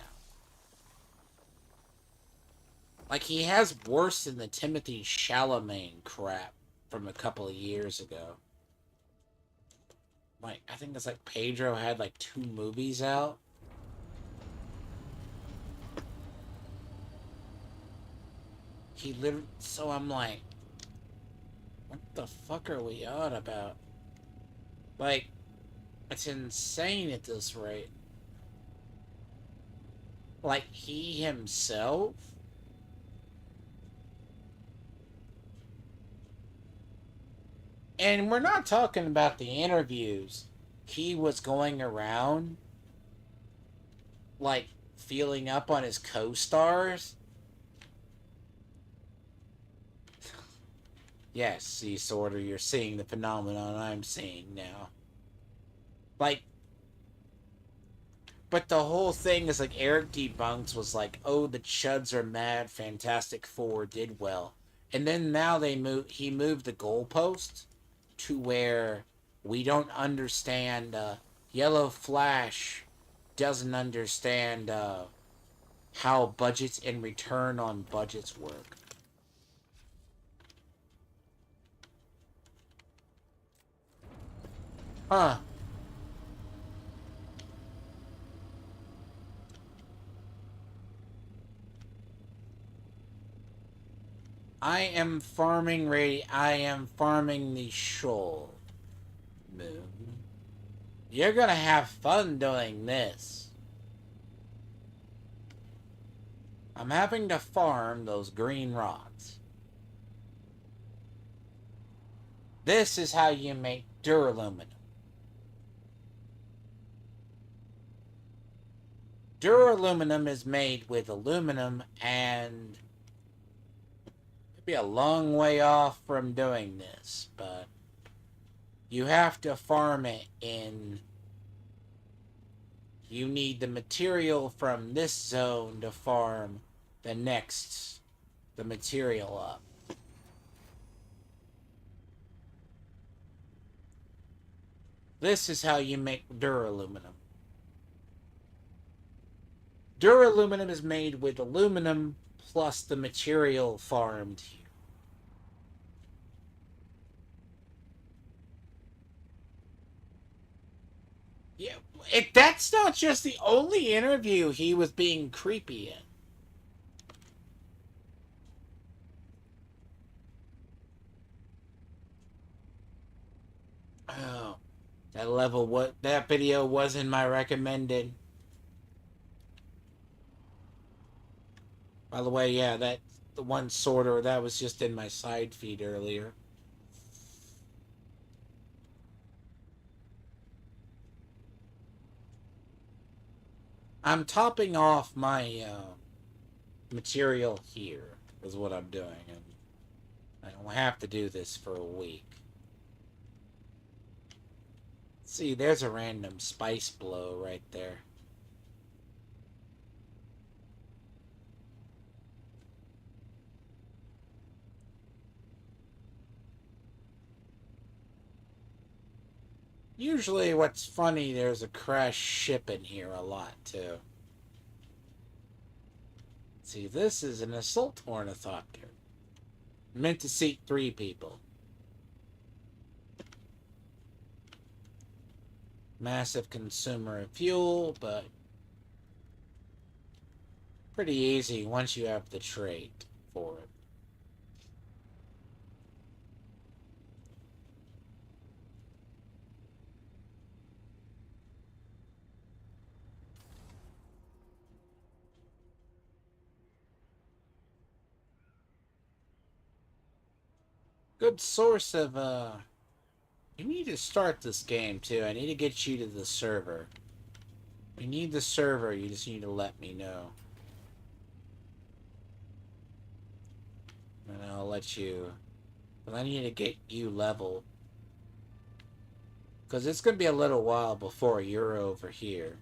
Like, he has worse than the Timothy Chalamet crap from a couple of years ago. Like, I think it's like Pedro had like 2 movies out. He literally, so I'm like, what the fuck are we on about? Like, it's insane at this rate. Like, he himself? And we're not talking about the interviews. He was going around, like, feeling up on his co-stars. Yes, see, Sorter, you're seeing the phenomenon I'm seeing now. Like, but the whole thing is like Eric D. Bunks was like, oh, the chuds are mad, Fantastic Four did well. And then now he moved the goalpost to where we don't understand, Yellow Flash doesn't understand how budgets and return on budgets work. Huh. I am farming the shoal, Moon. You're gonna have fun doing this. I'm having to farm those green rods. This is how you make duraluminum. Duraluminum is made with aluminum, and it'd be a long way off from doing this, but you have to farm it in. You need the material from this zone to farm the material up. This is how you make duraluminum. Duraluminum is made with aluminum plus the material farmed here. Yeah, that's not just the only interview he was being creepy in. Oh, that video wasn't my recommended. By the way, yeah, the one sorter that was just in my side feed earlier. I'm topping off my material here is what I'm doing, and I don't have to do this for a week. See, there's a random spice blow right there. Usually what's funny, there's a crashed ship in here a lot, too. See, this is an assault ornithopter. Meant to seat 3 people. Massive consumer of fuel, but pretty easy once you have the trait for it. good source of, You need to start this game, too. I need to get you to the server. You need the server, you just need to let me know. And I'll let you... But I need to get you level. Because it's going to be a little while before you're over here.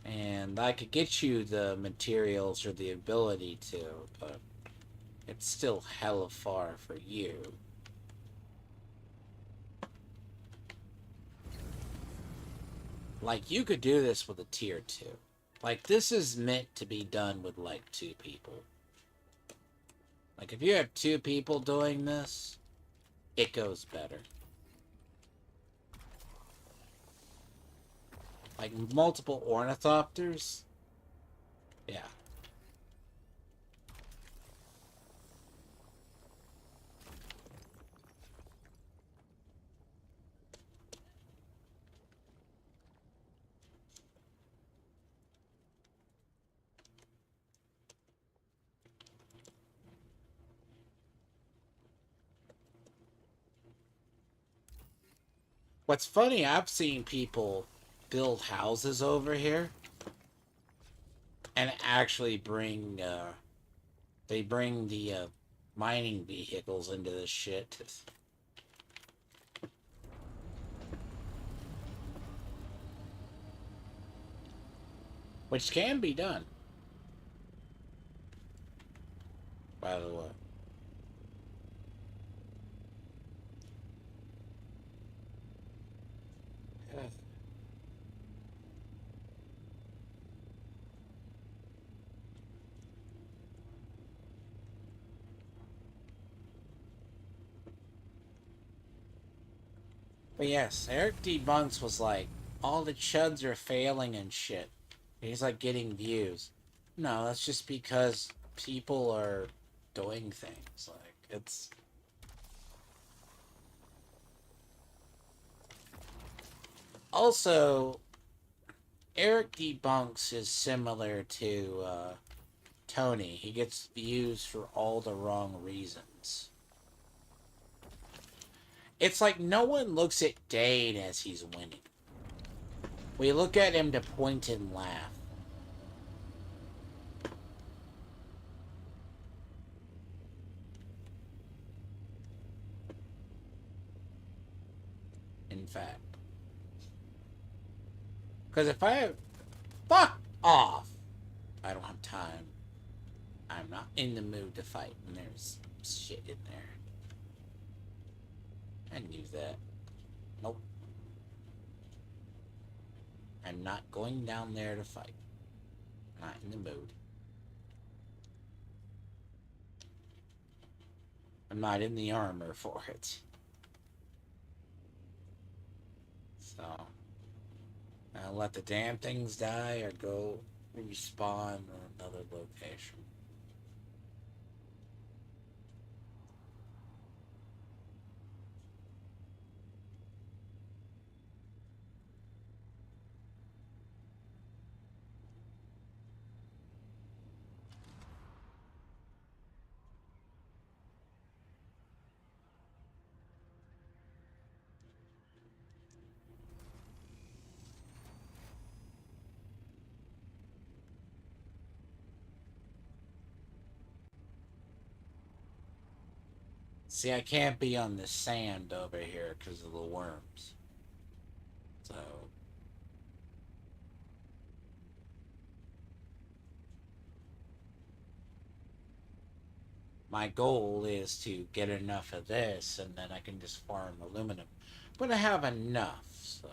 And I could get you the materials or the ability to, but it's still hella far for you. Like, you could do this with a tier 2. Like, this is meant to be done with, like, 2 people. Like, if you have 2 people doing this, it goes better. Like, multiple ornithopters? Yeah. What's funny, I've seen people build houses over here and actually bring, they bring the, mining vehicles into this shit. Which can be done, by the way. But yes, Eric D. Bunks was like, all the chuds are failing and shit. He's like getting views. No, that's just because people are doing things. Like, it's... Also, Eric D. Bunks is similar to, Tony. He gets views for all the wrong reasons. It's like no one looks at Dane as he's winning. We look at him to point and laugh. In fact. Because if I have... Fuck off! I don't have time. I'm not in the mood to fight, and there's shit in there. I knew that. Nope. I'm not going down there to fight. Not in the mood. I'm not in the armor for it. So, I'll let the damn things die or go respawn in another location. See, I can't be on the sand over here because of the worms. So... My goal is to get enough of this, and then I can just farm aluminum. But I have enough, so...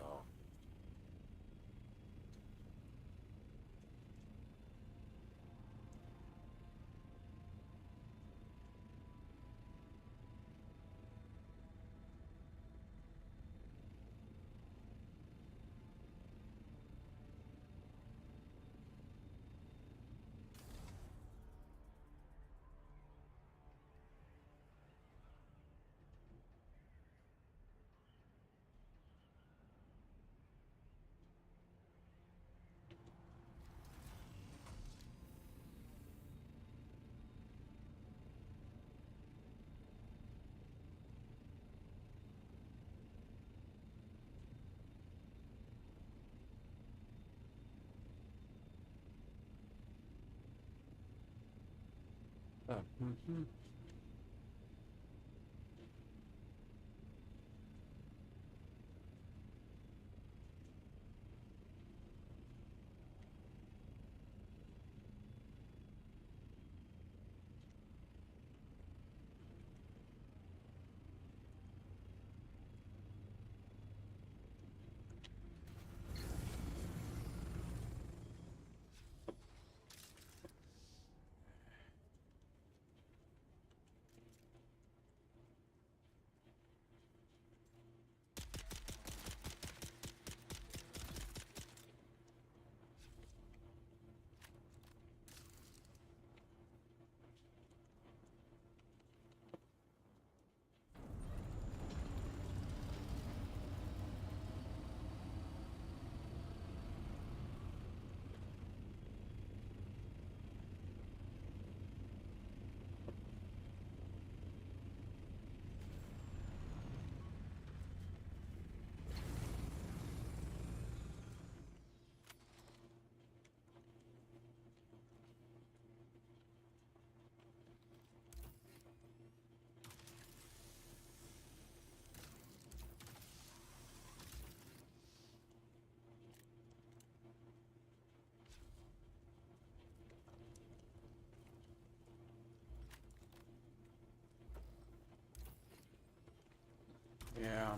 Yeah.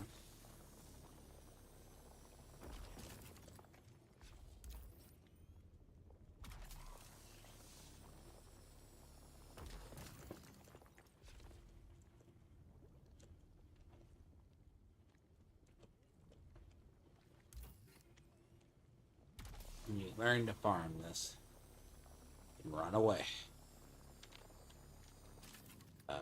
You learn to farm this and run away. Uh,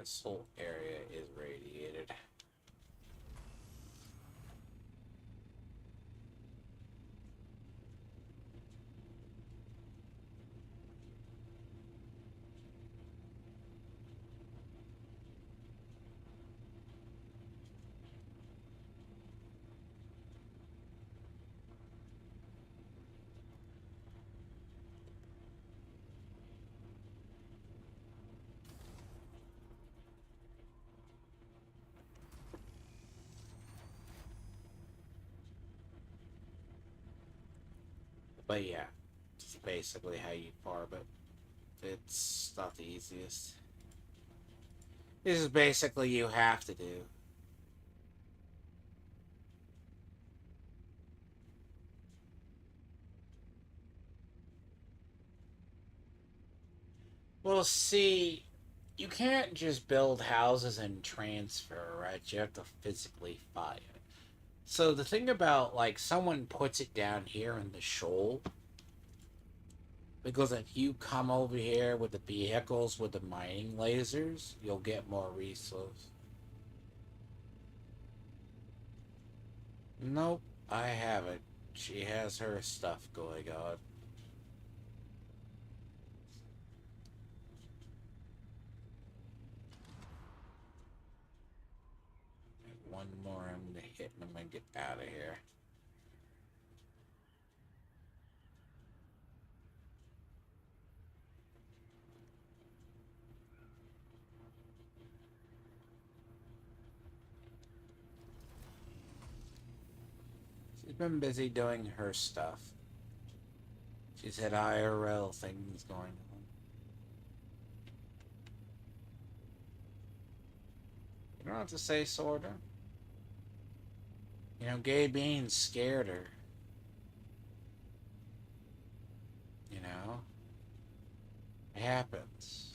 this whole area is radiated. But yeah, it's basically how you farm it. It's not the easiest. This is basically you have to do. Well, see, you can't just build houses and transfer, right? You have to physically fire. So the thing about, like, someone puts it down here in the shoal, because if you come over here with the vehicles with the mining lasers, you'll get more resource. Nope, I haven't. She has her stuff going on. One more I'm gonna hit and I'm gonna get out of here. She's been busy doing her stuff. She's had IRL things going on. You don't have to say sorta. You know, gay being scared her. You know? It happens.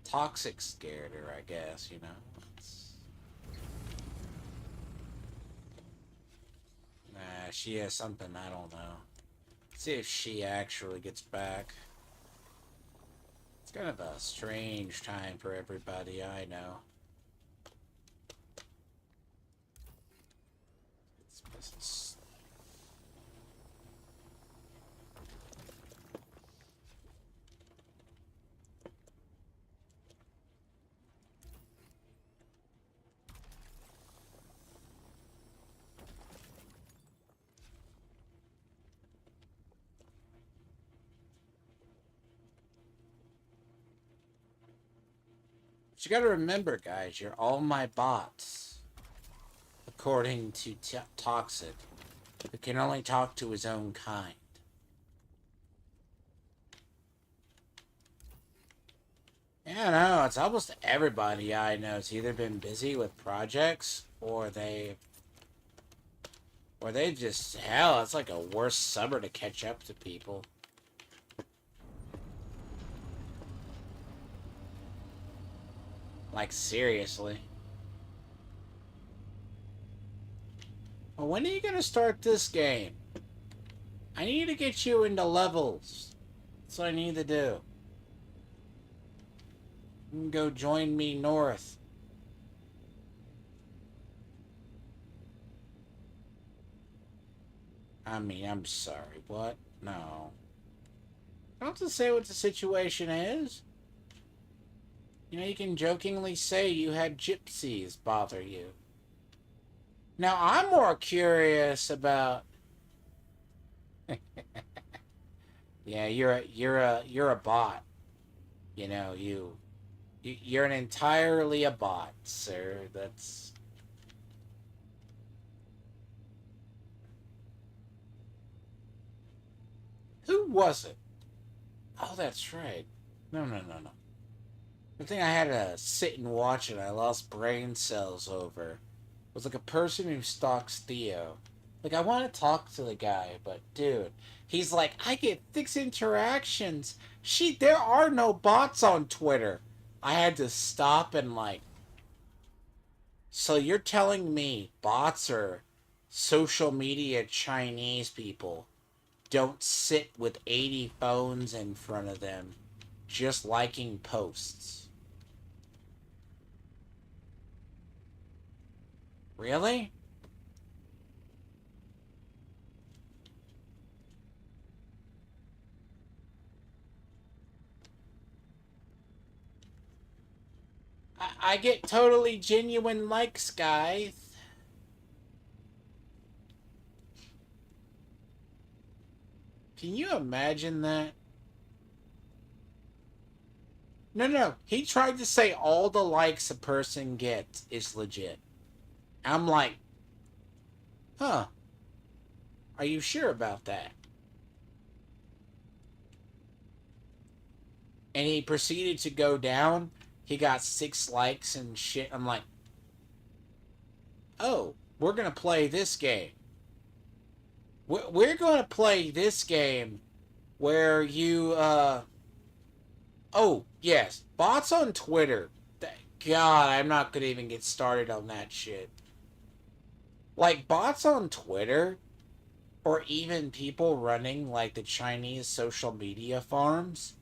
Toxic scared her, I guess, you know? Nah, she has something, I don't know. See if she actually gets back. It's kind of a strange time for everybody I know. It's But you gotta remember, guys, you're all my bots. According to Toxic, who can only talk to his own kind. Yeah, no, it's almost everybody I know has either been busy with projects or they've just, hell, it's like a worse summer to catch up to people. Like, seriously. Well, when are you gonna start this game? I need to get you into levels. That's what I need to do. You can go join me north. I mean, I'm sorry, what? No. I don't have to say what the situation is. You know, you can jokingly say you had gypsies bother you. Now, I'm more curious about... Yeah, you're a bot. You know, you're an entirely a bot, sir. That's... Who was it? Oh, that's right. No. The thing I had to sit and watch and I lost brain cells over was like a person who stalks Theo. Like, I want to talk to the guy, but dude, he's like, I get 6 interactions. There are no bots on Twitter. I had to stop and like, so you're telling me bots are social media Chinese people don't sit with 80 phones in front of them just liking posts? Really? I get totally genuine likes, guys. Can you imagine that? No. He tried to say all the likes a person gets is legit. I'm like, huh. Are you sure about that? And he proceeded to go down. He got 6 likes and shit. I'm like, oh, we're going to play this game. We're going to play this game where you, oh, yes, bots on Twitter. God, I'm not going to even get started on that shit. Like, bots on Twitter, or even people running, like, the Chinese social media farms,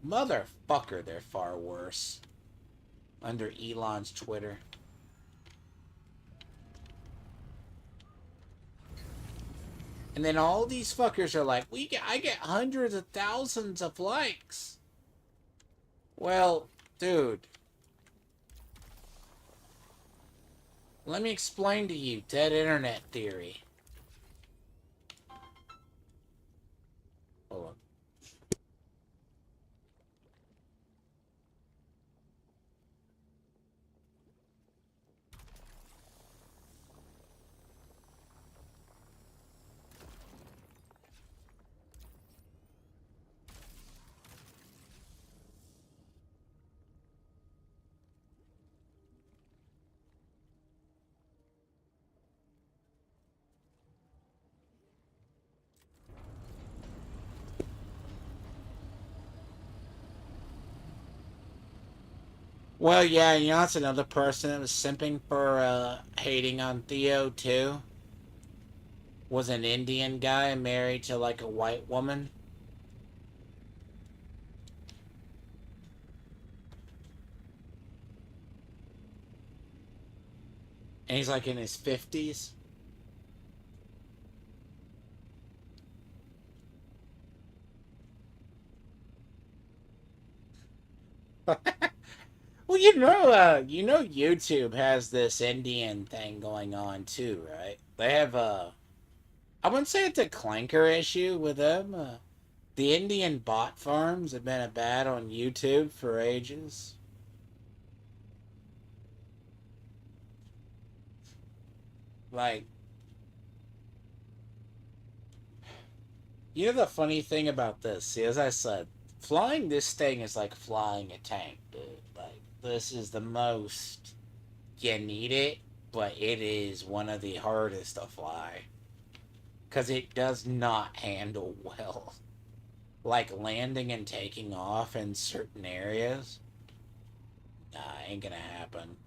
motherfucker, they're far worse. Under Elon's Twitter. And then all these fuckers are like, I get hundreds of thousands of likes. Well, dude. Let me explain to you dead internet theory. Hold on. Well, yeah, you know, that's another person that was simping for hating on Theo too. Was an Indian guy married to like a white woman. And he's like in his 50s. Well, you know, YouTube has this Indian thing going on too, right? They have I wouldn't say it's a clanker issue with them. The Indian bot farms have been a bad on YouTube for ages. Like, you know, the funny thing about this, see, as I said, flying this thing is like flying a tank, dude. Like, this is the most you need it, but it is one of the hardest to fly because it does not handle well. Like landing and taking off in certain areas, nah, ain't gonna happen.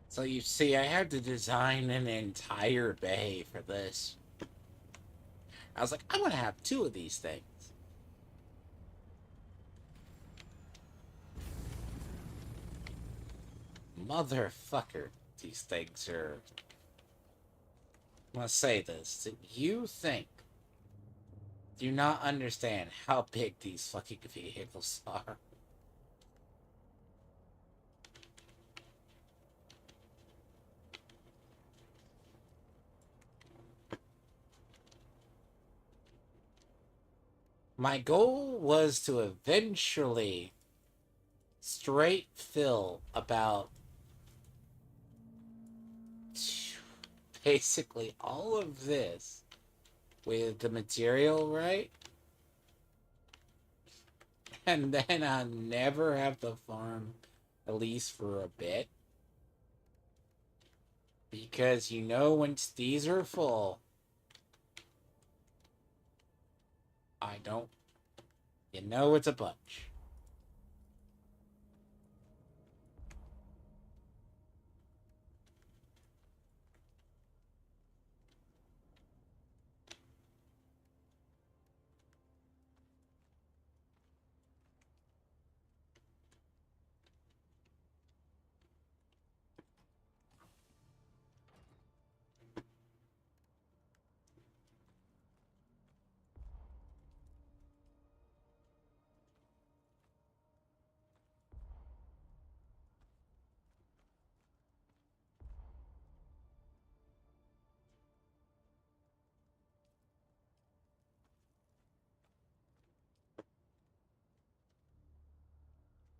So you see, I had to design an entire bay for this. I was like, I want to have two of these things. Motherfucker, these things are. I'm gonna say this. You think do not understand how big these fucking vehicles are. My goal was to eventually straight fill about basically all of this with the material, right? And then I never have to farm, at least for a bit. Because you know, once these are full, I don't. You know, it's a bunch.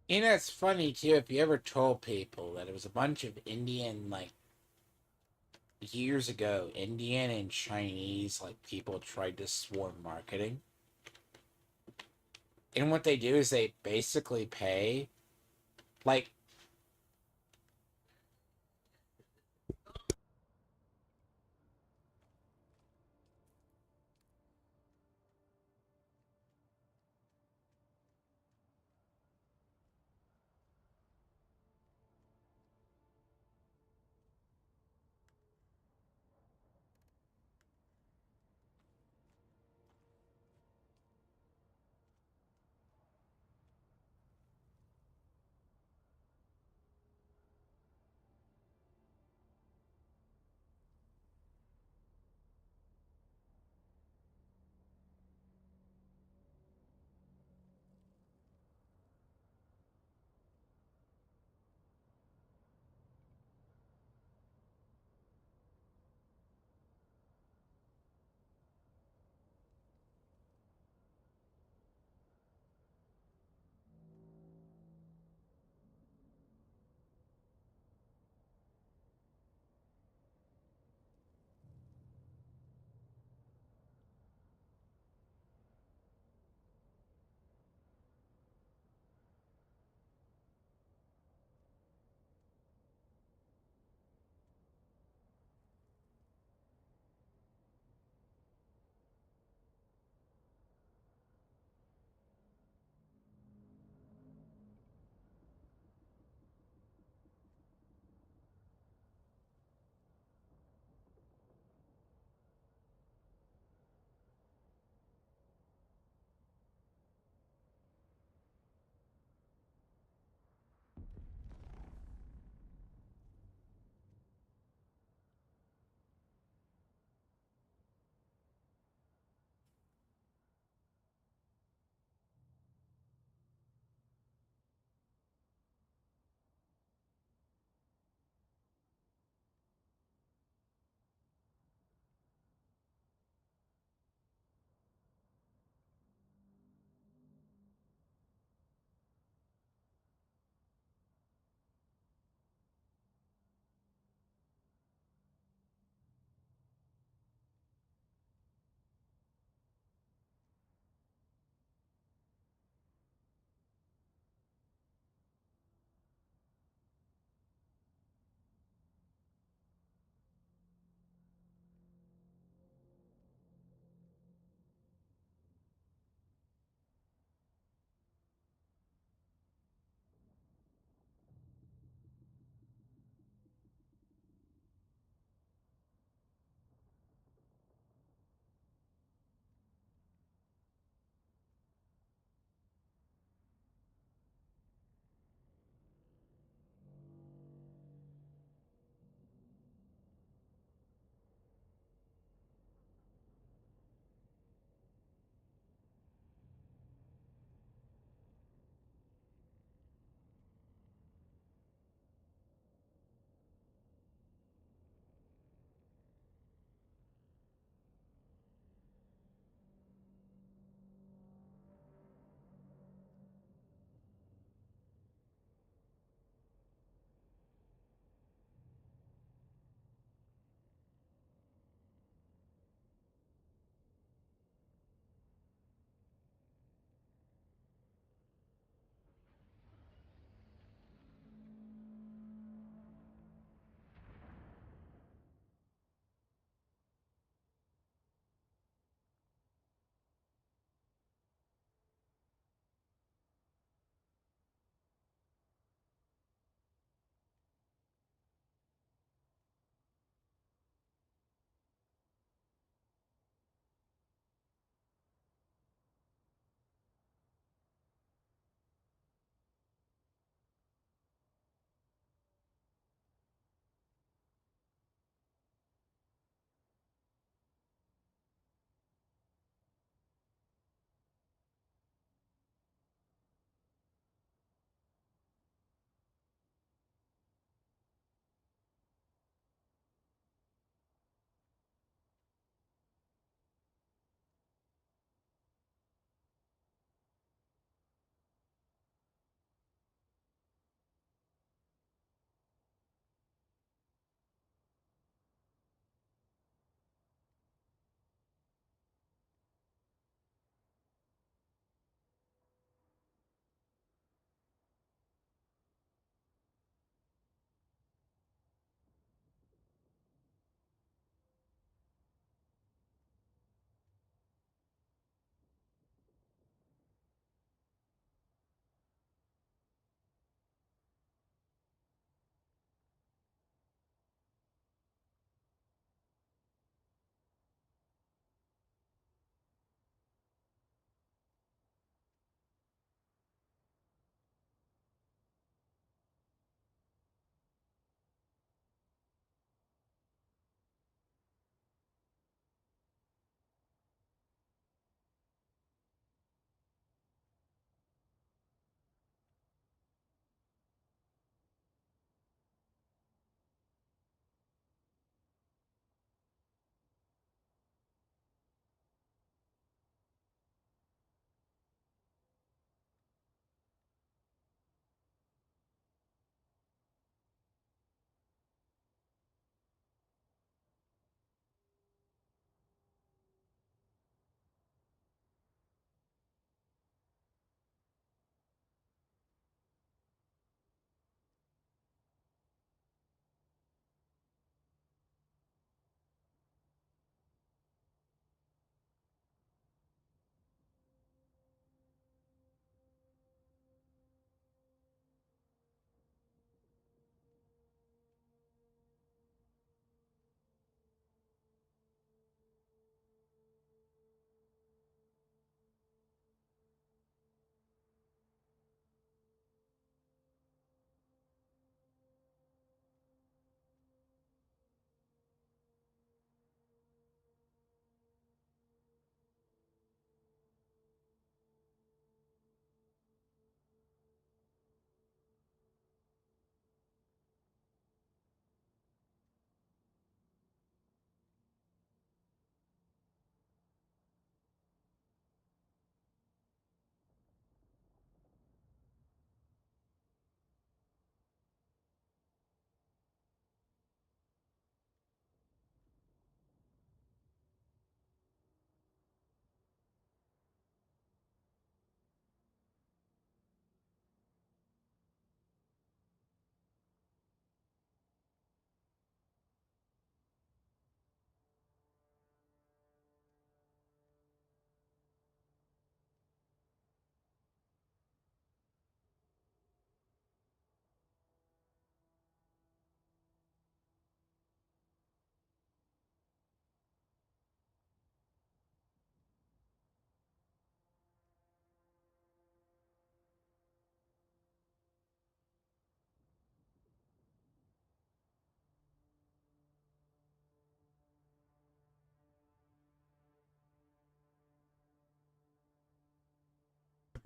You know, it's funny too if you ever told people that it was a bunch of Indian, like, years ago, Indian and Chinese, like, people tried to swarm marketing. And what they do is they basically pay, like,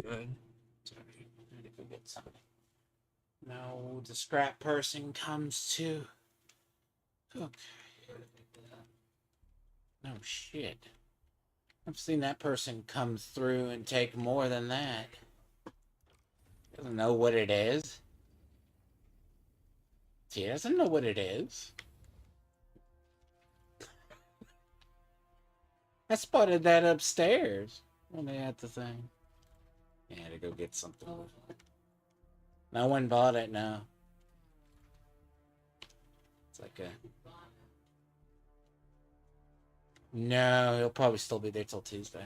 Good. Sorry, I need to go get something. No, the scrap person comes too. Okay. No shit. I've seen that person come through and take more than that. Doesn't know what it is. He doesn't know what it is. I spotted that upstairs when they had the thing. Yeah, to go get something. No one bought it, no. It's like a... No, he'll probably still be there till Tuesday.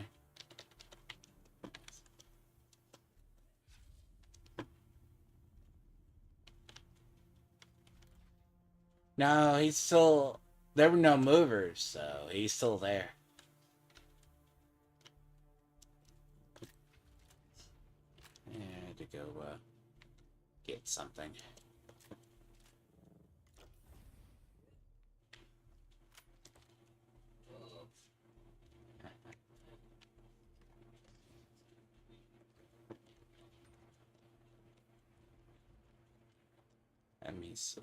No, he's still... There were no movers, so he's still there. Yeah, I had to go get something. Let me see.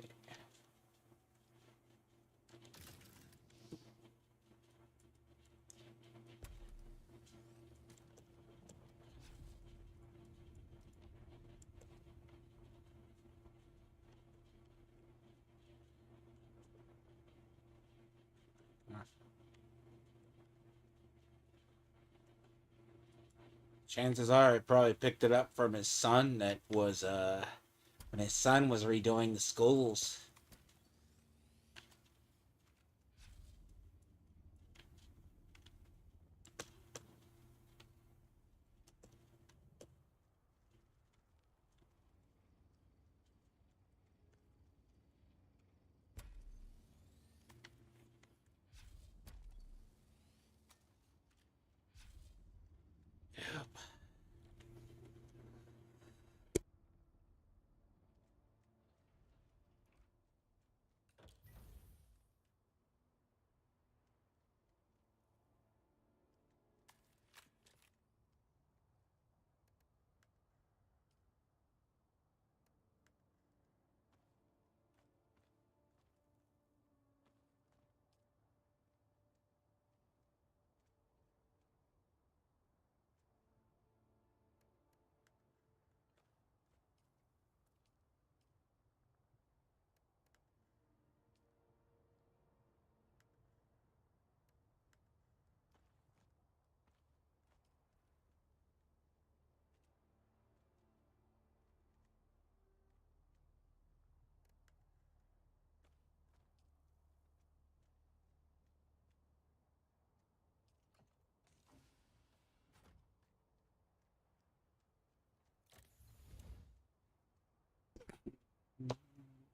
Chances are he probably picked it up from his son that was when his son was redoing the schools. Yep.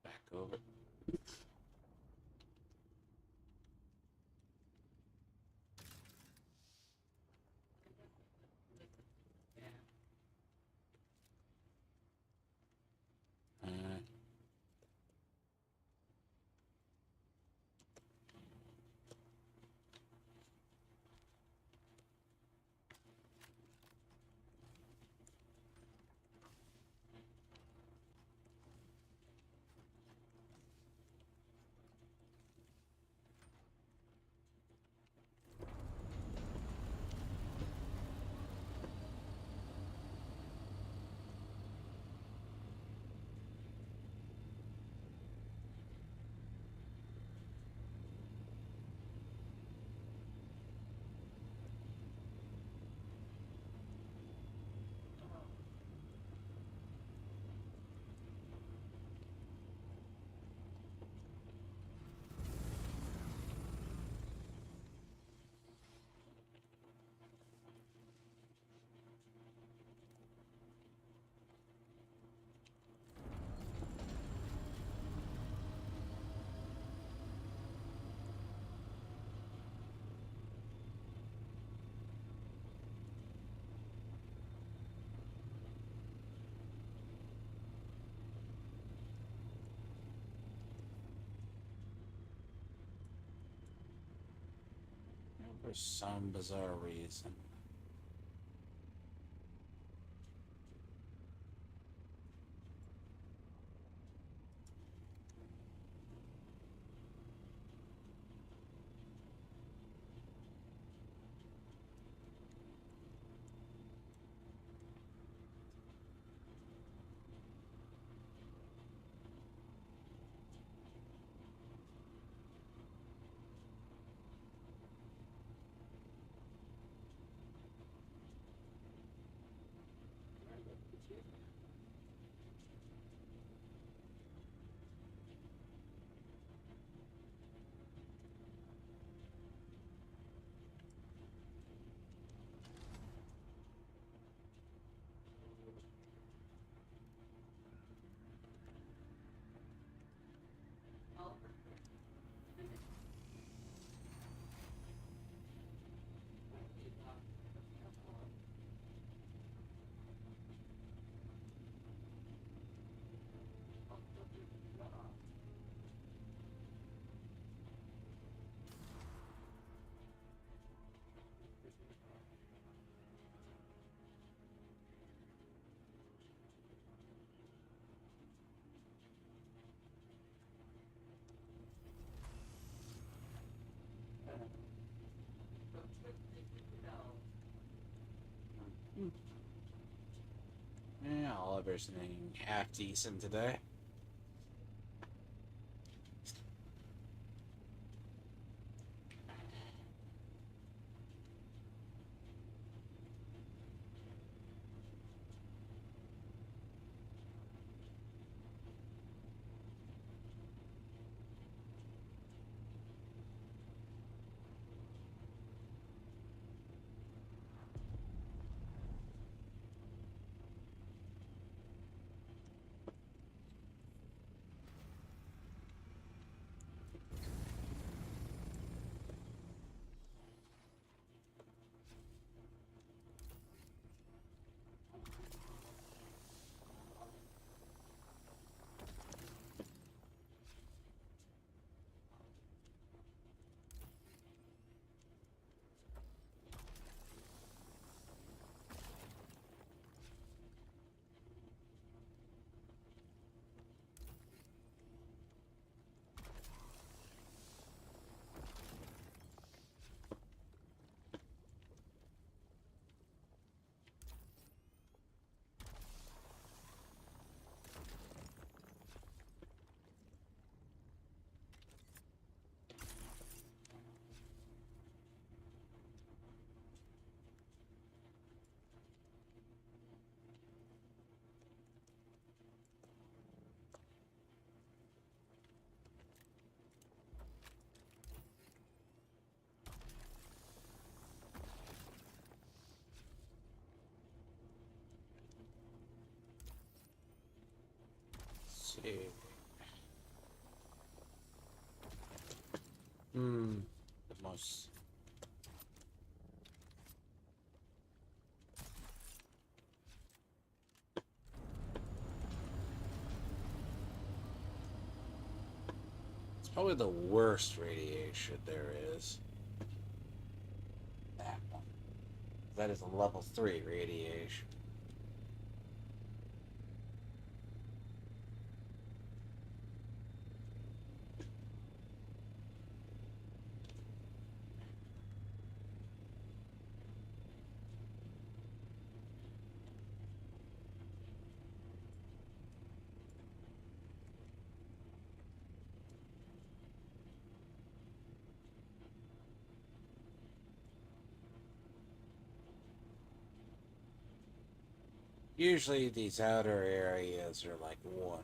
Back over. Uh, for some bizarre reason. functioning half decent today. Let's see. The most. It's probably the worst radiation there is. That one. That is a level 3 radiation. Usually these outer areas are like 1.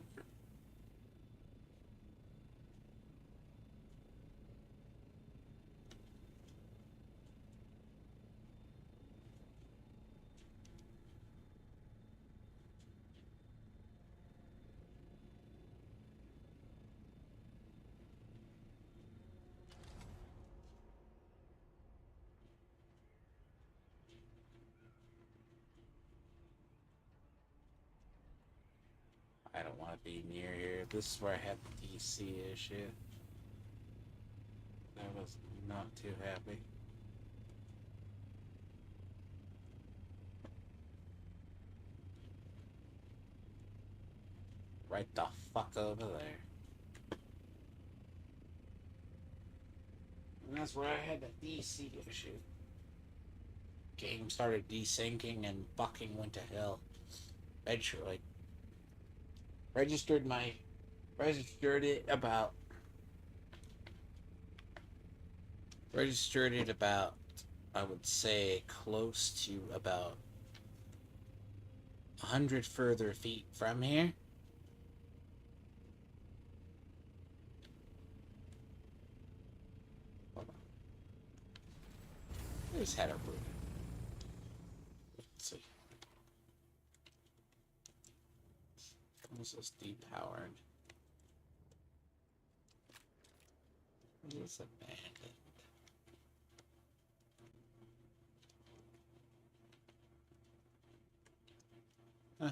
I don't want to be near here. This is where I had the DC issue. I was not too happy. Right the fuck over there. And that's where I had the DC issue. Game started desyncing and fucking went to hell. Eventually. Registered it about I would say close to about 100 further feet from here. Hold on. I just had a room. Let's see. This is depowered. This is abandoned. Huh.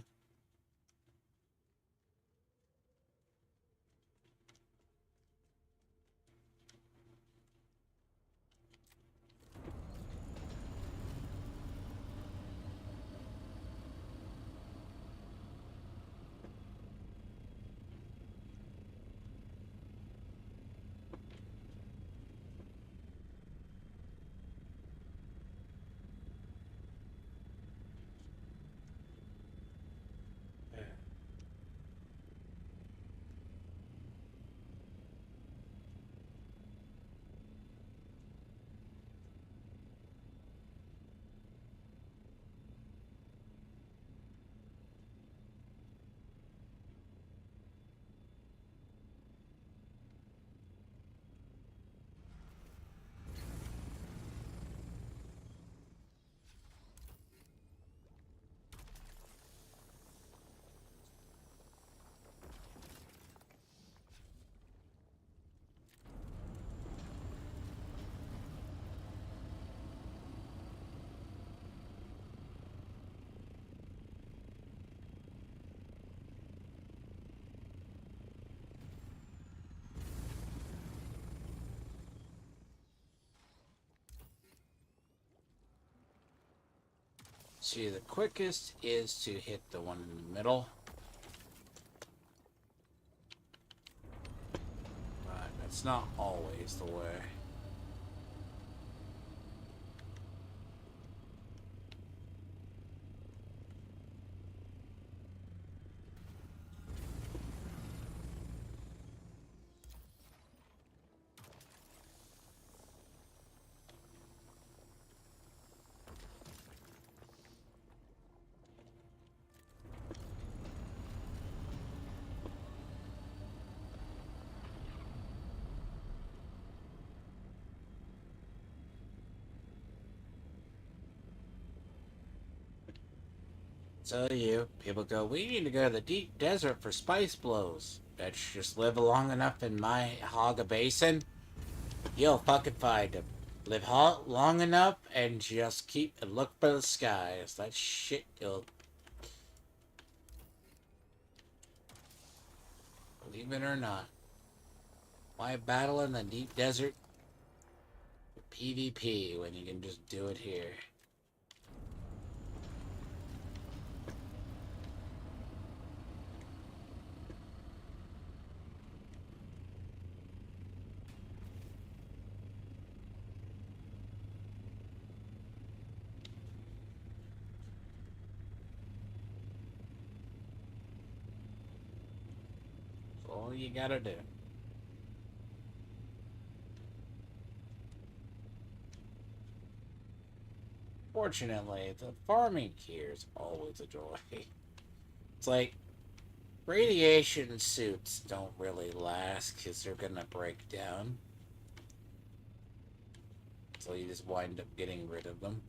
See, the quickest is to hit the one in the middle. But that's not always the way. Tell you, people go, we need to go to the deep desert for spice blows. Let's just live long enough in my Haga Basin. You'll fucking find them. Live long enough and just keep and look for the skies. That shit, you'll. Believe it or not. Why battle in the deep desert for PvP when you can just do it here? That's all you gotta do. Fortunately, the farming here is always a joy. It's like radiation suits don't really last because they're gonna break down. So you just wind up getting rid of them.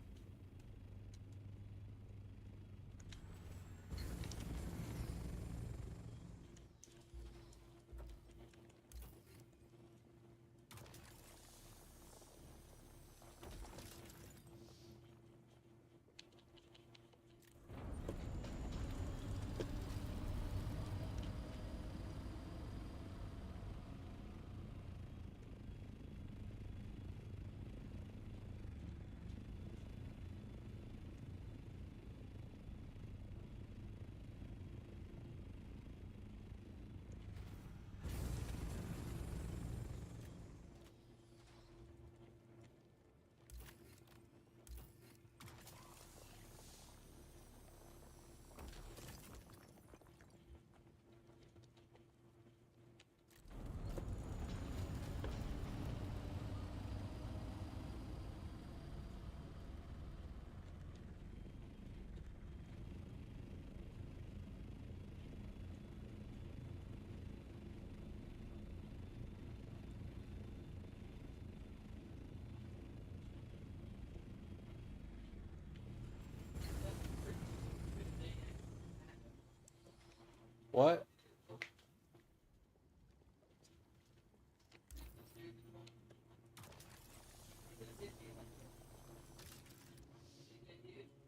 What?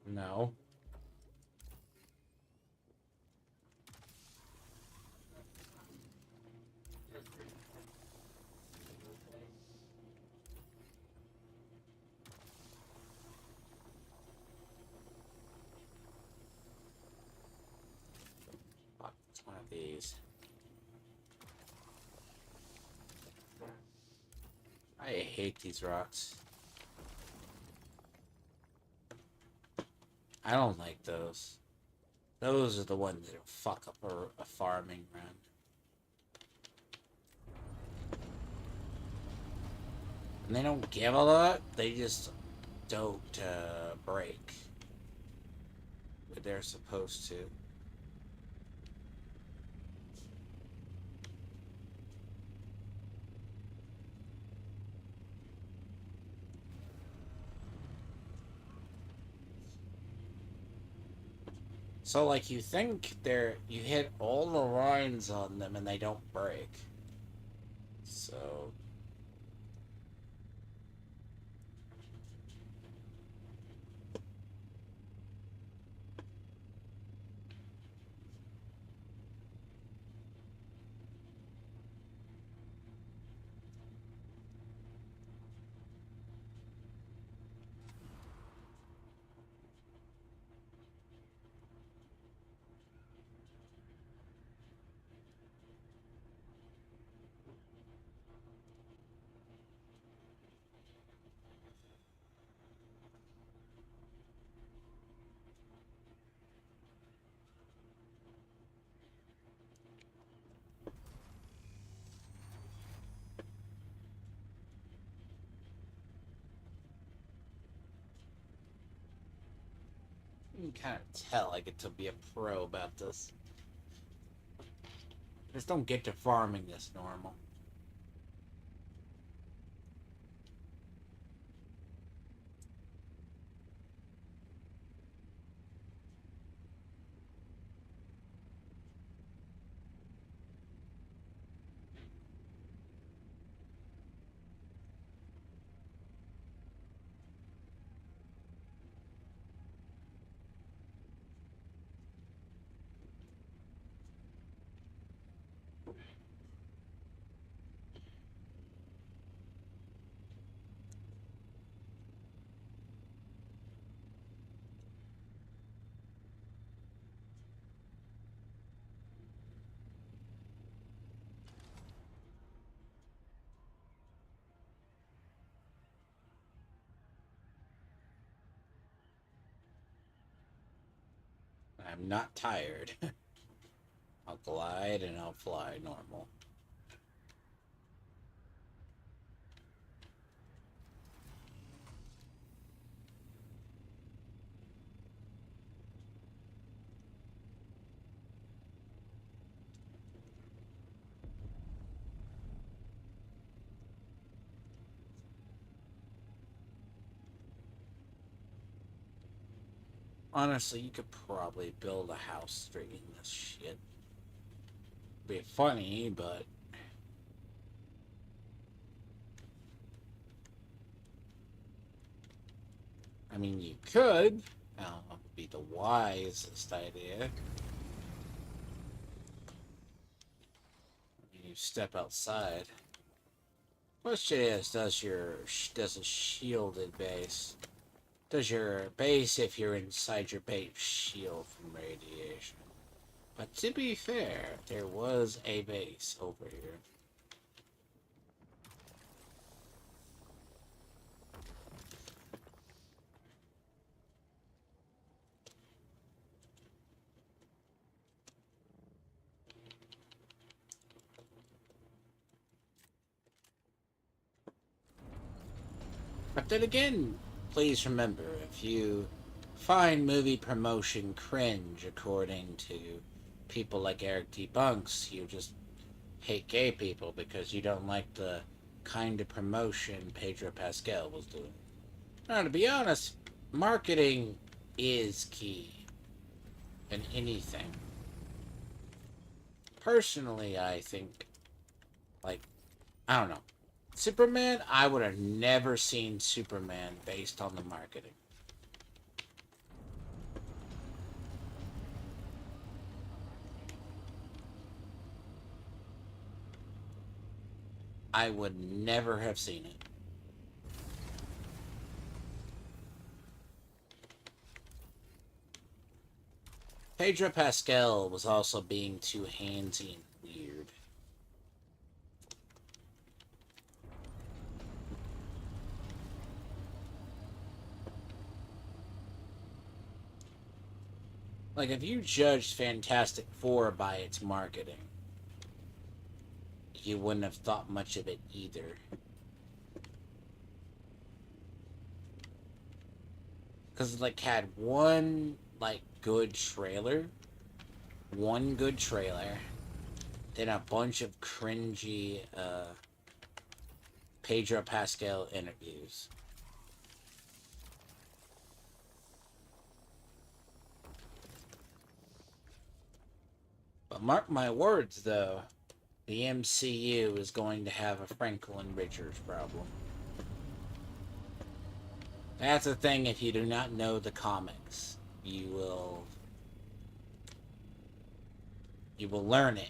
No. Fuck, it's one of these. I hate these rocks. I don't like those. Those are the ones that fuck up a farming run. And they don't give a lot, they just don't break. But they're supposed to. So, like, you think you hit all the lines on them and they don't break. So. can kind of tell I get to be a pro about this. I just don't get to farming this normal. I'm not tired. I'll glide and I'll fly normal. Honestly, you could probably build a house straight in this shit. Be funny, but I mean, you could. Now, it would be the wisest idea. You step outside. Question is, does a shielded base? Does your base, if you're inside your base, shield from radiation? But to be fair, there was a base over here. But then again, please remember, if you find movie promotion cringe, according to people like Eric D. Bunks, you just hate gay people because you don't like the kind of promotion Pedro Pascal was doing. Now, to be honest, marketing is key in anything. Personally, I think, like, I don't know. Superman, I would have never seen Superman based on the marketing. I would never have seen it. Pedro Pascal was also being too handsy and weird. Like, if you judged Fantastic Four by its marketing, you wouldn't have thought much of it either. Because, like, had one, like, good trailer, then a bunch of cringy, Pedro Pascal interviews. But mark my words, though, the MCU is going to have a Franklin Richards problem. That's the thing, if you do not know the comics, you will learn it.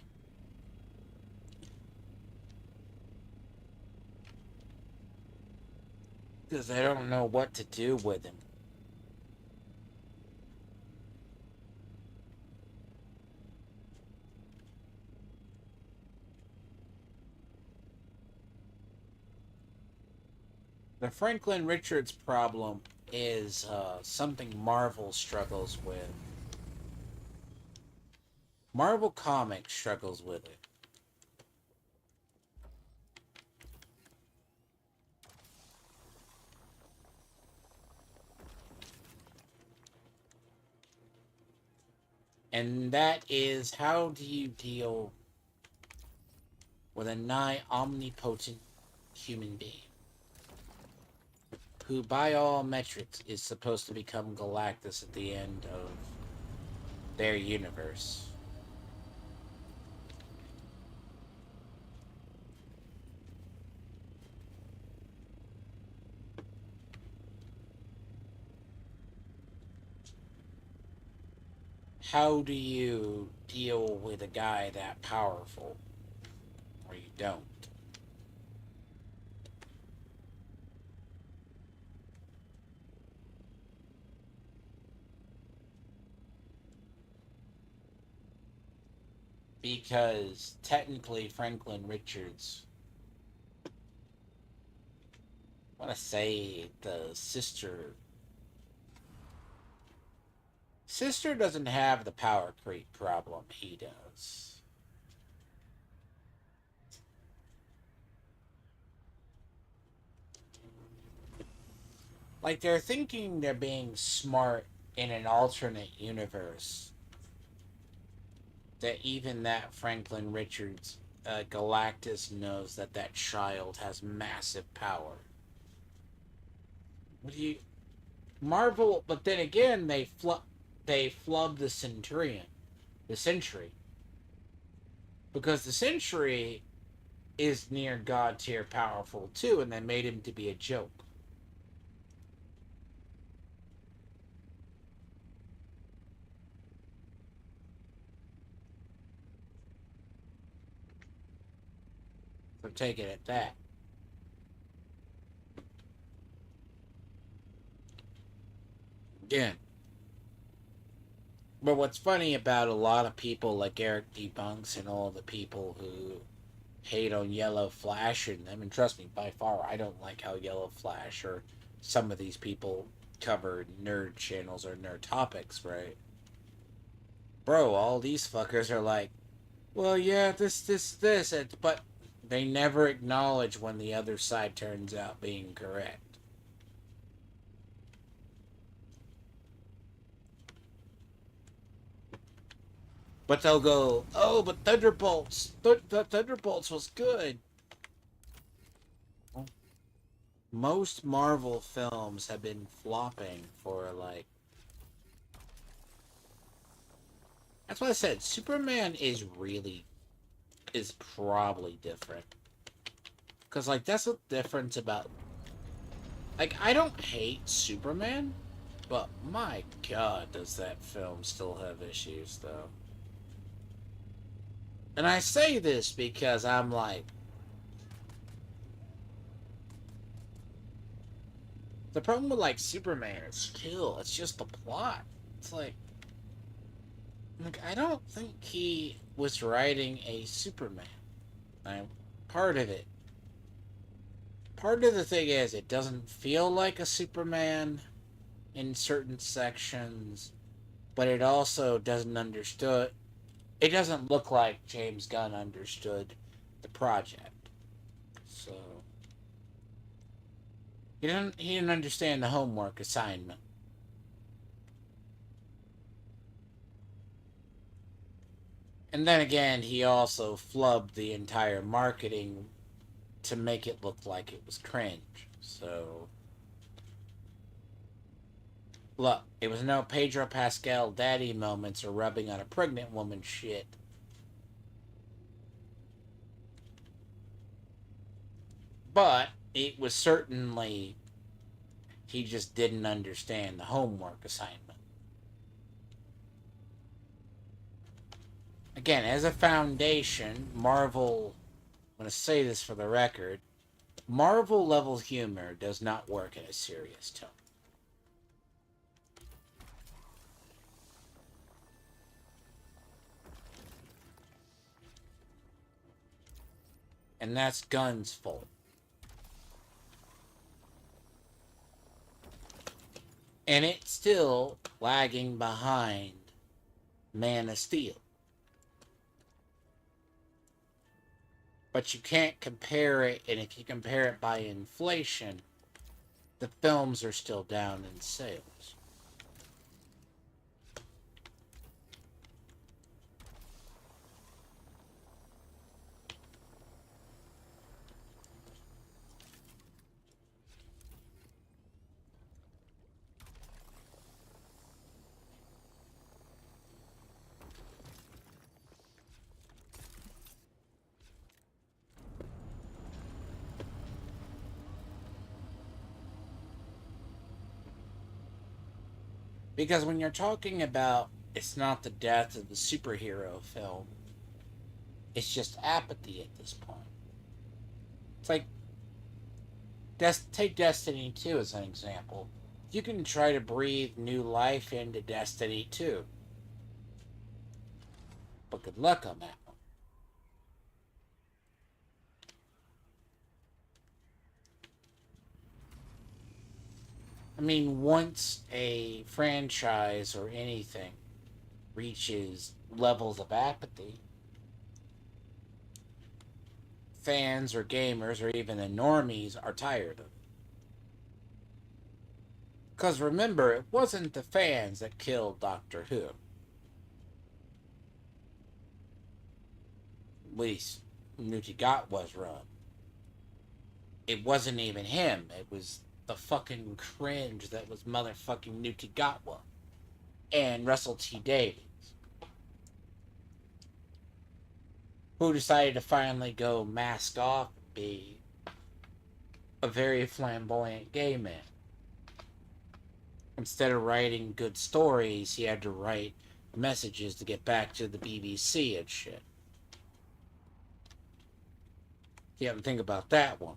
Because they don't know what to do with him. The Franklin Richards problem is something Marvel struggles with. Marvel Comics struggles with it. And that is, how do you deal with a nigh omnipotent human being who, by all metrics, is supposed to become Galactus at the end of their universe? How do you deal with a guy that powerful? Or you don't? Because technically Franklin Richards, I want to say the sister doesn't have the power creep problem he does. Like, they're thinking they're being smart in an alternate universe, that even that Franklin Richards Galactus knows that that child has massive power. What do you Marvel? But then again, they flubbed the Sentry, because the Sentry is near god tier powerful too, and they made him to be a joke. So take it at that. Again. But what's funny about a lot of people like Eric Debunks and all the people who hate on Yellow Flash, and I mean, trust me, by far, I don't like how Yellow Flash or some of these people cover nerd channels or nerd topics, right? Bro, all these fuckers are like, well, yeah, this, but they never acknowledge when the other side turns out being correct. But they'll go, oh, but Thunderbolts, Thunderbolts was good. Most Marvel films have been flopping for, like... That's why I said Superman is probably different. Because, like, that's the difference about... Like, I don't hate Superman, but my god, does that film still have issues, though. And I say this because I'm like... The problem with, like, Superman is still, it's just the plot. It's like... I don't think he was writing a Superman. Part of it. Part of the thing is, it doesn't feel like a Superman in certain sections, but it also doesn't understood. It doesn't look like James Gunn understood the project. So he didn't understand the homework assignment. And then again, he also flubbed the entire marketing to make it look like it was cringe. So, look, it was no Pedro Pascal daddy moments or rubbing on a pregnant woman shit. But it was certainly, he just didn't understand the homework assignment. Again, as a foundation, Marvel, I'm going to say this for the record, Marvel level humor does not work in a serious tone. And that's Gunn's fault. And it's still lagging behind Man of Steel. But you can't compare it, and if you compare it by inflation, the films are still down in sales. Because when you're talking about it's not the death of the superhero film, it's just apathy at this point. It's like, take Destiny 2 as an example. You can try to breathe new life into Destiny 2, but good luck on that one. I mean, once a franchise or anything reaches levels of apathy, fans or gamers or even the normies are tired of it. Because remember, it wasn't the fans that killed Doctor Who. At least Newt got was run. It wasn't even him. It was the fucking cringe that was motherfucking Newt Gatwa and Russell T Davies, who decided to finally go mask off and be a very flamboyant gay man. Instead of writing good stories, he had to write messages to get back to the BBC and shit. You have to think about that one.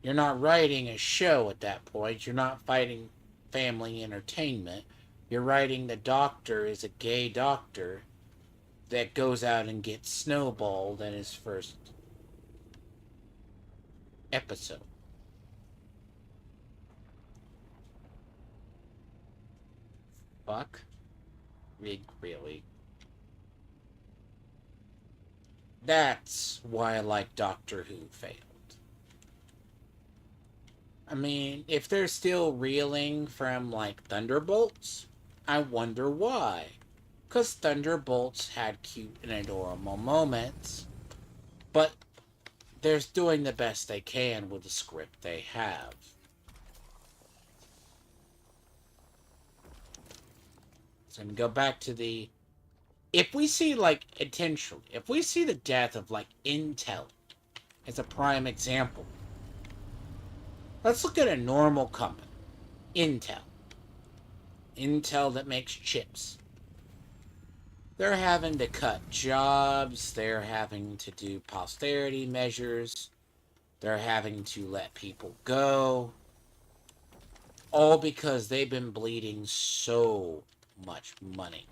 You're not writing a show at that point. You're not fighting family entertainment. You're writing the Doctor is a gay doctor that goes out and gets snowballed in his first episode. Fuck? Really? That's why I like Doctor Who failed. I mean, if they're still reeling from, like, Thunderbolts, I wonder why. Because Thunderbolts had cute and adorable moments, but they're doing the best they can with the script they have. So I'm going to go back to the... If we see, like, intentionally, if we see the death of, like, Intel as a prime example, let's look at a normal company. Intel. Intel that makes chips. They're having to cut jobs. They're having to do posterity measures. They're having to let people go. All because they've been bleeding so much money.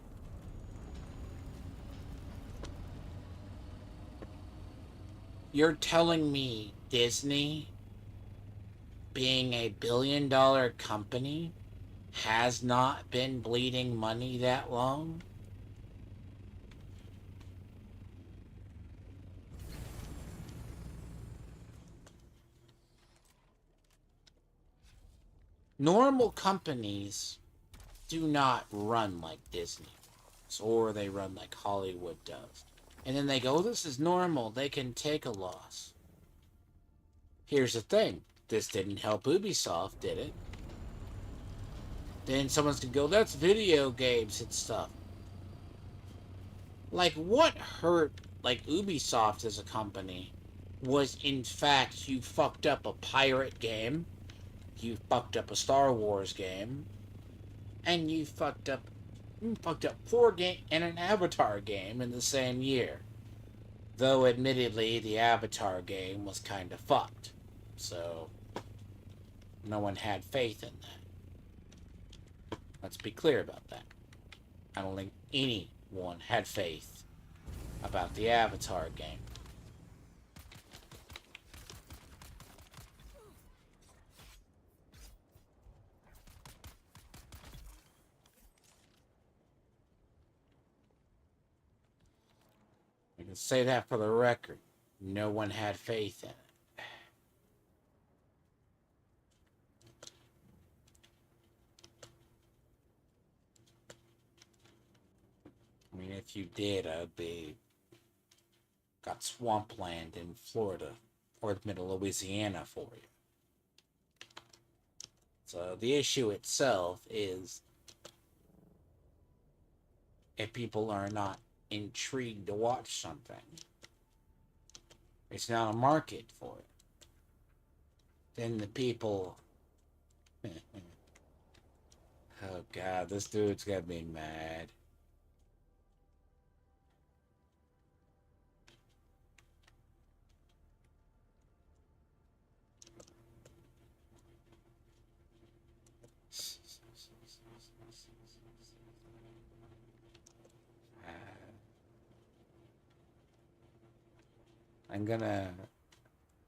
You're telling me Disney, being a billion-dollar company, has not been bleeding money that long? Normal companies do not run like Disney or they run like Hollywood does. And then they go, this is normal, they can take a loss. Here's the thing, this didn't help Ubisoft, did it? Then someone's gonna go, that's video games and stuff. Like, what hurt, like, Ubisoft as a company was, in fact, you fucked up a pirate game, you fucked up a Star Wars game, and you fucked up 4 games and an Avatar game in the same year. Though, admittedly, the Avatar game was kind of fucked. So, no one had faith in that. Let's be clear about that. I don't think anyone had faith about the Avatar game. I can say that for the record. No one had faith in it. I mean, if you did, I'd be... got swampland in Florida or middle Louisiana for you. So the issue itself is if people are not intrigued to watch something, it's not a market for it, then the people... Oh God, this dude's gonna be mad. I'm gonna...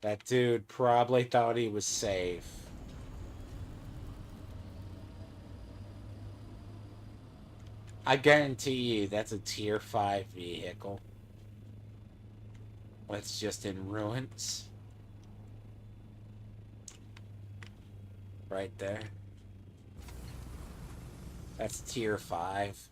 That dude probably thought he was safe. I guarantee you that's a tier 5 vehicle. That's just in ruins. Right there. That's tier 5.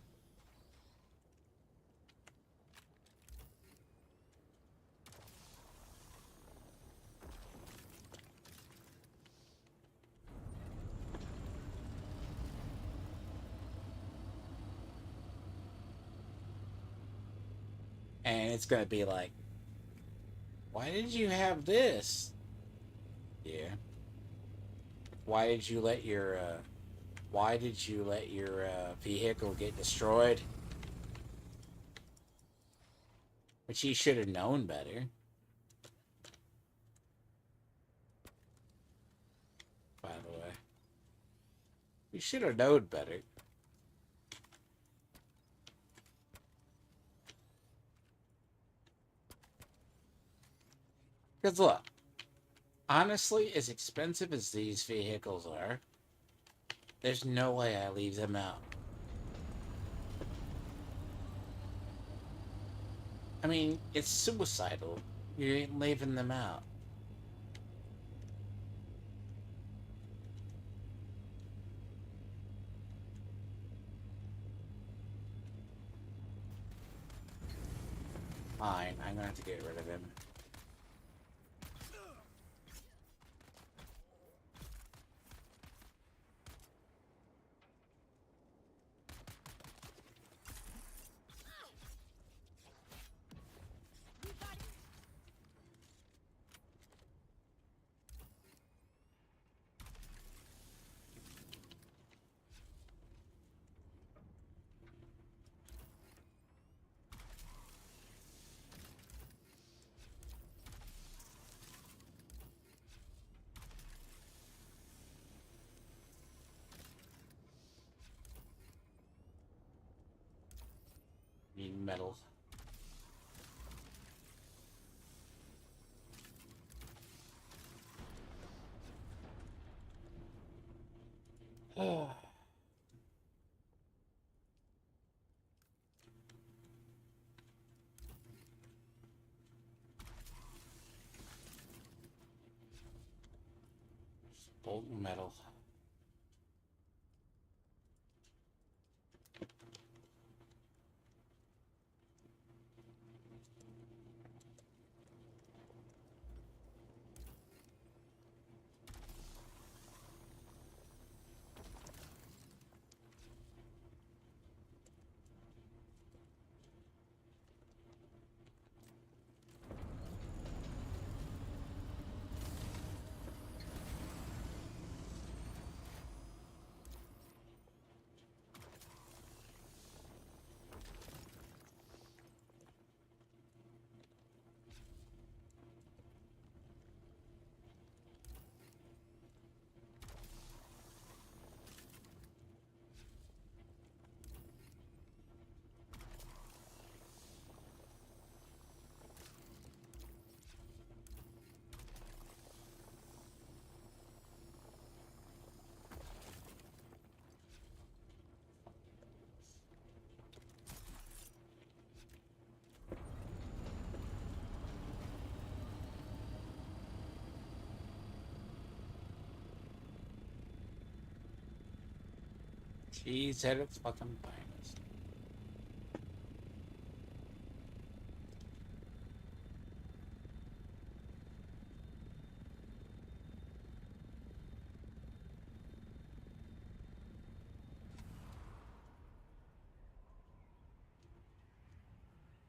And it's gonna be like, why did you have this? Yeah. Why did you let your vehicle get destroyed? Which he should have known better. By the way. You should have known better. Because look, honestly, as expensive as these vehicles are, there's no way I leave them out. I mean, it's suicidal. You ain't leaving them out. Fine, I'm gonna have to get rid of him. Need metal. Molten metal. She's at its fucking finest.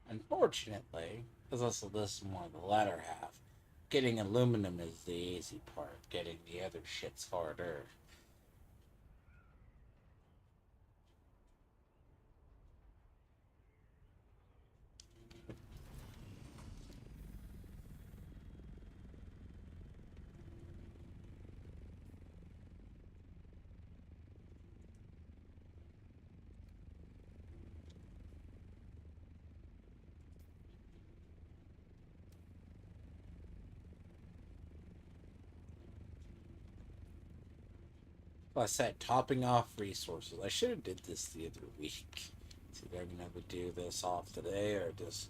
Unfortunately, because this is more the latter half, getting aluminum is the easy part. Getting the other shit's harder. Plus that topping off resources. I should have did this the other week. See if I'm gonna do this off today or just.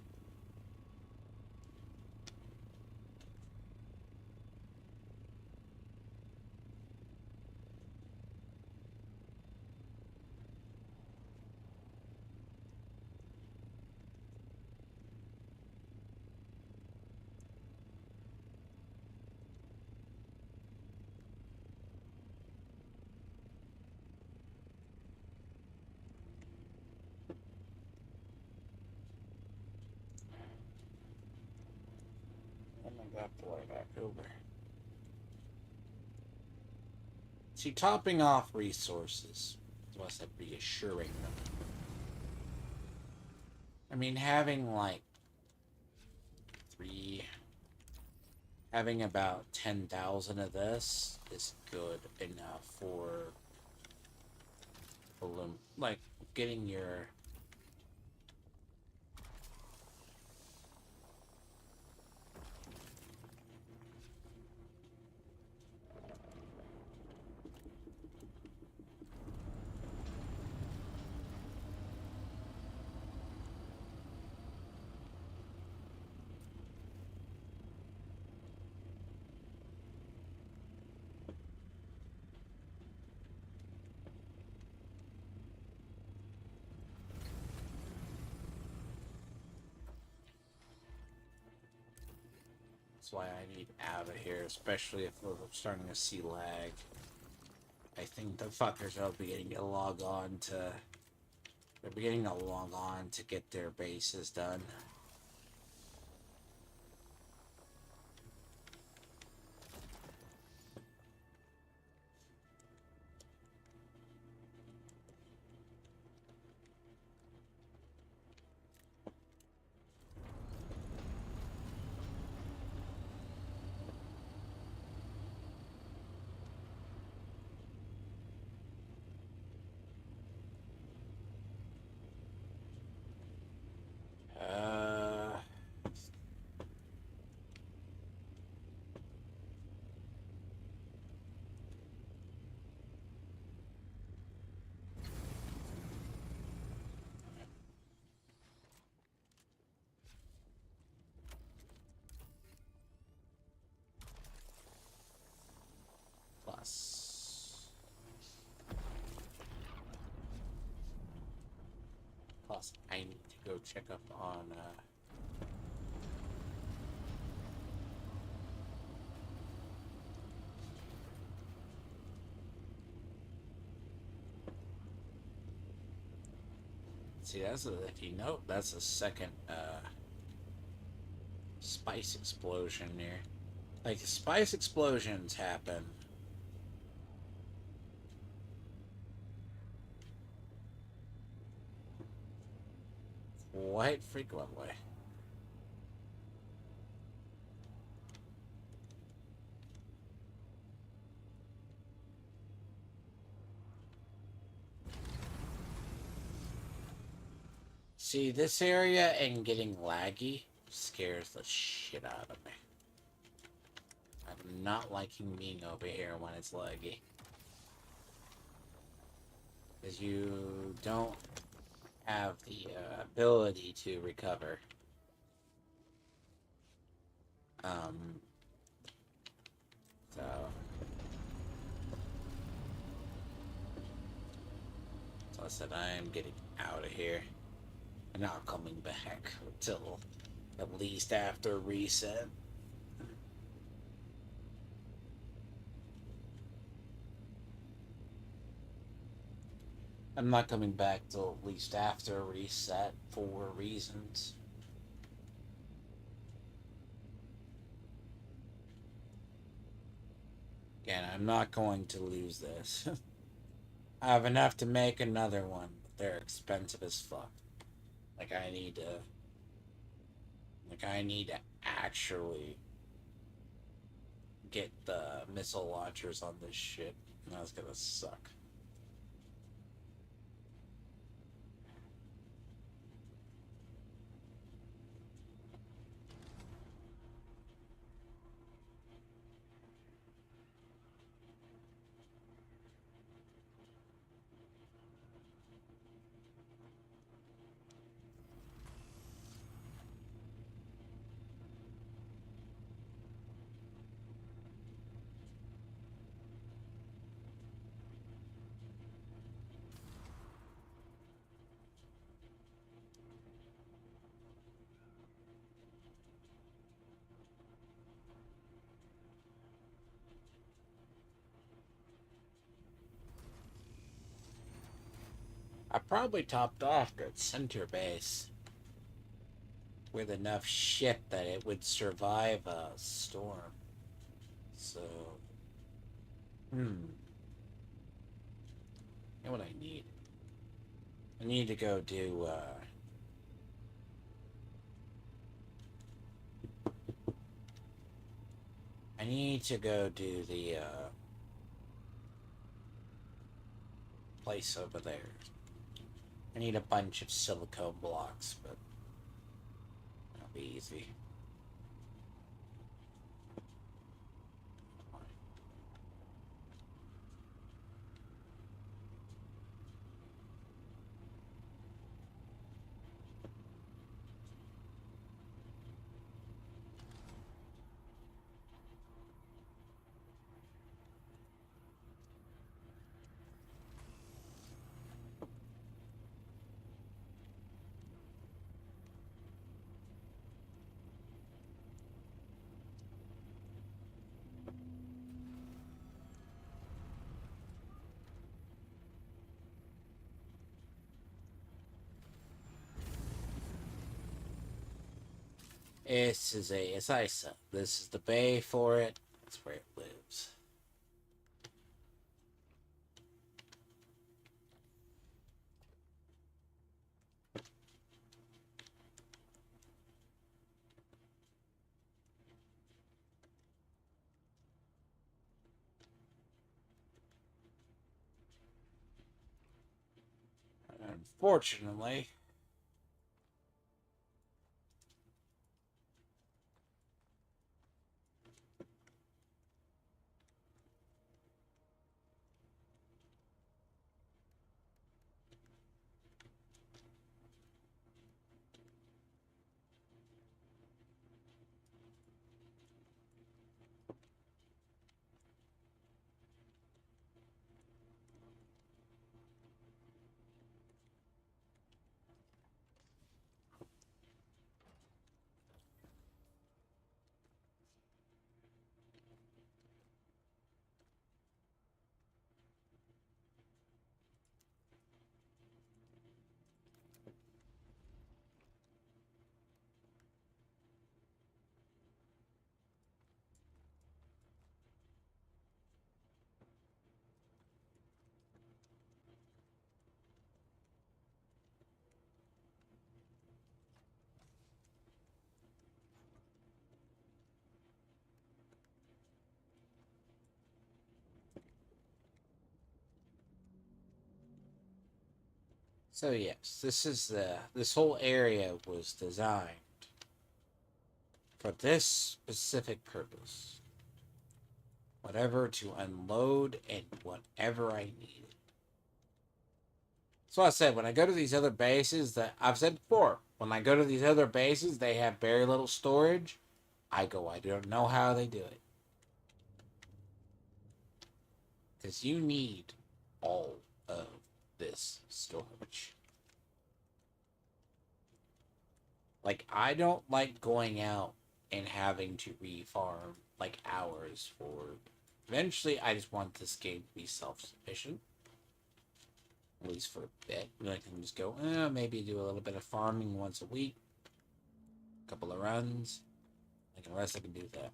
That boy back over. See, topping off resources. What's that? Reassuring them. I mean, having like having about 10,000 of this is good enough for like getting your. That's why I need out of here, especially if we're starting to see lag. I think the fuckers are beginning to log on to. They're beginning to log on to get their bases done. Plus, I need to go check up on. See, that's that's a second spice explosion here. Like spice explosions happen quite frequently. See, this area and getting laggy scares the shit out of me. I'm not liking being over here when it's laggy. Because you don't have the ability to recover. So... So I said I am getting out of here. I'm not coming back until at least after reset. I'm not coming back till at least after reset for reasons. Again, I'm not going to lose this. I have enough to make another one, but they're expensive as fuck. Like I need to actually get the missile launchers on this shit. And that's gonna suck. I probably topped off at center base with enough shit that it would survive a storm. So, you know what I need? I need to go do, I need to go do the, place over there. I need a bunch of silicone blocks, but that'll be easy. This is as I said, this is the bay for it. That's where it lives. Unfortunately, so yes, this whole area was designed for this specific purpose. Whatever to unload and whatever I needed. So I said when I go to these other bases that I've said before, when I go to these other bases, they have very little storage. I don't know how they do it. Because you need all of this storage. Like, I don't like going out and having to refarm, like, hours for... Eventually, I just want this game to be self-sufficient. At least for a bit. I can just go, maybe do a little bit of farming once a week. A couple of runs. Like, the rest I can do that.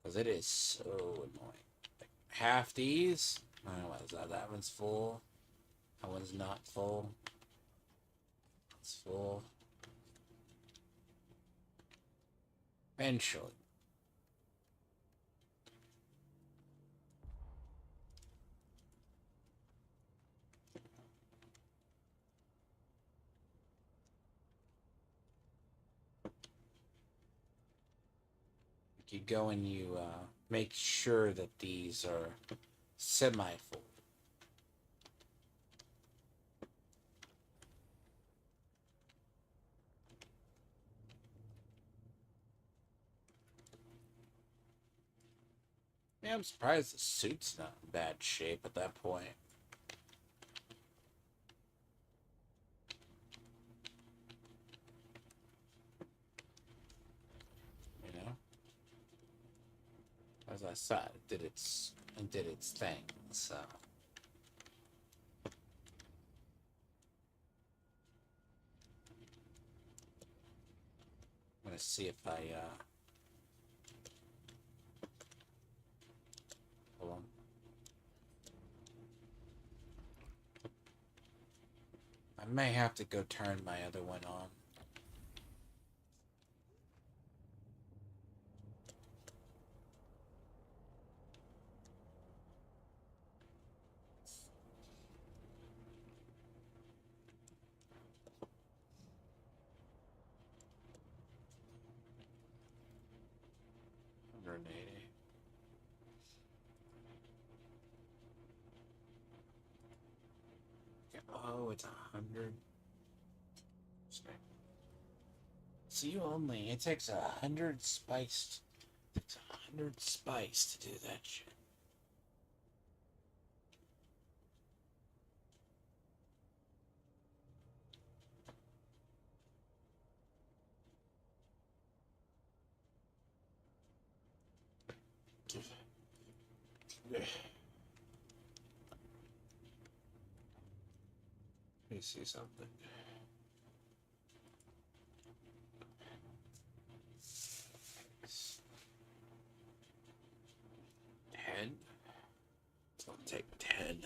Because it is so annoying. Like, half these... what is that? That one's full. That one's not full. It's full. Eventually. You go and you make sure that these are semi-full. Yeah, I'm surprised the suit's not in bad shape at that point. You know? As I said, it did its thing, so... want to see if I hold on. I may have to go turn my other one on. Oh, it's 100. So you only, it takes 100 spice. It takes 100 spice to do that shit. Let me see something. Ten? I'll take 10.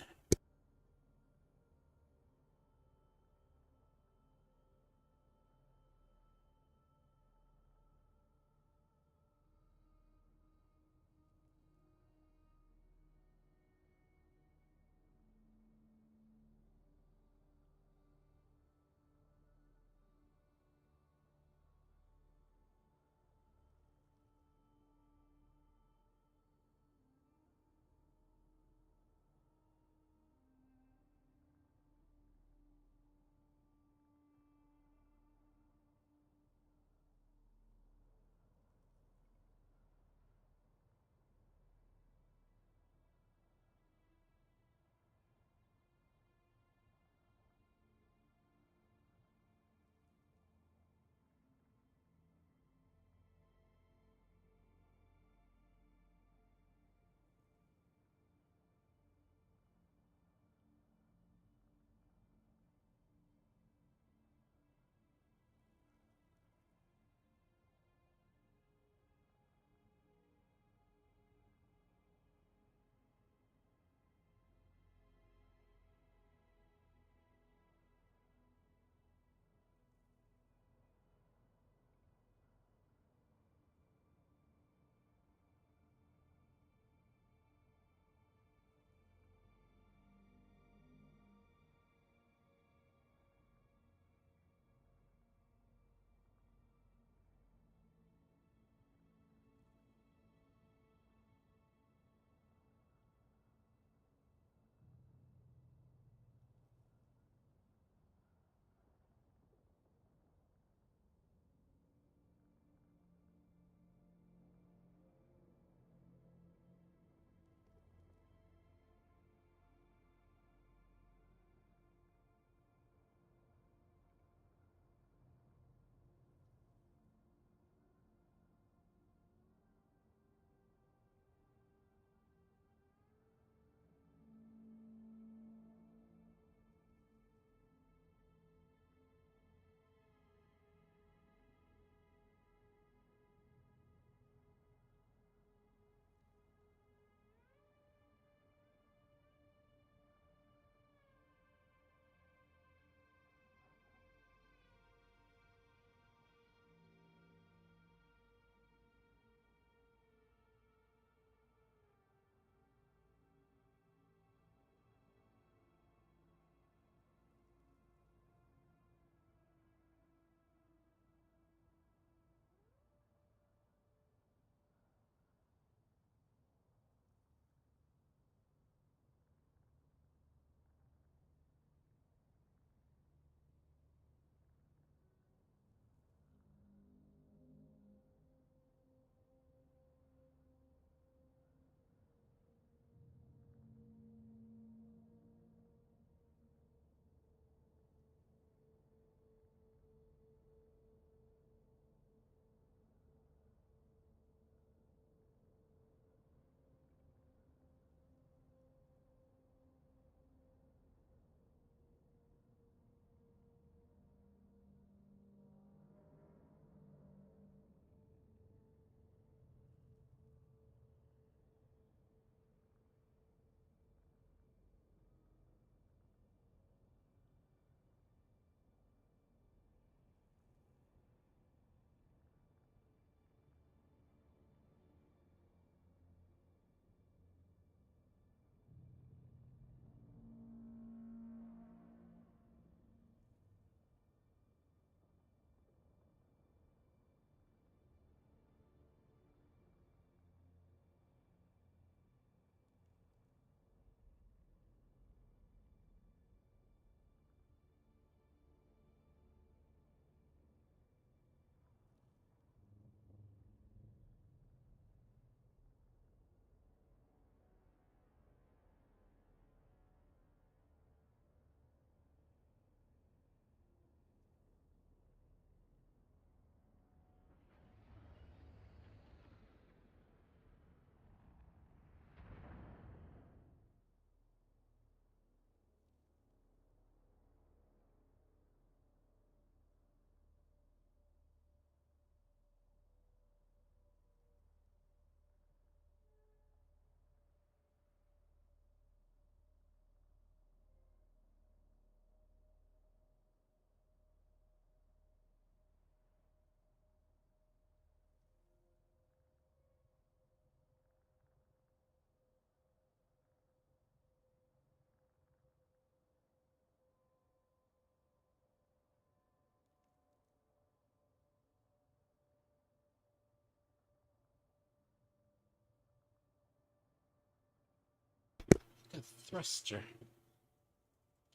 a thruster.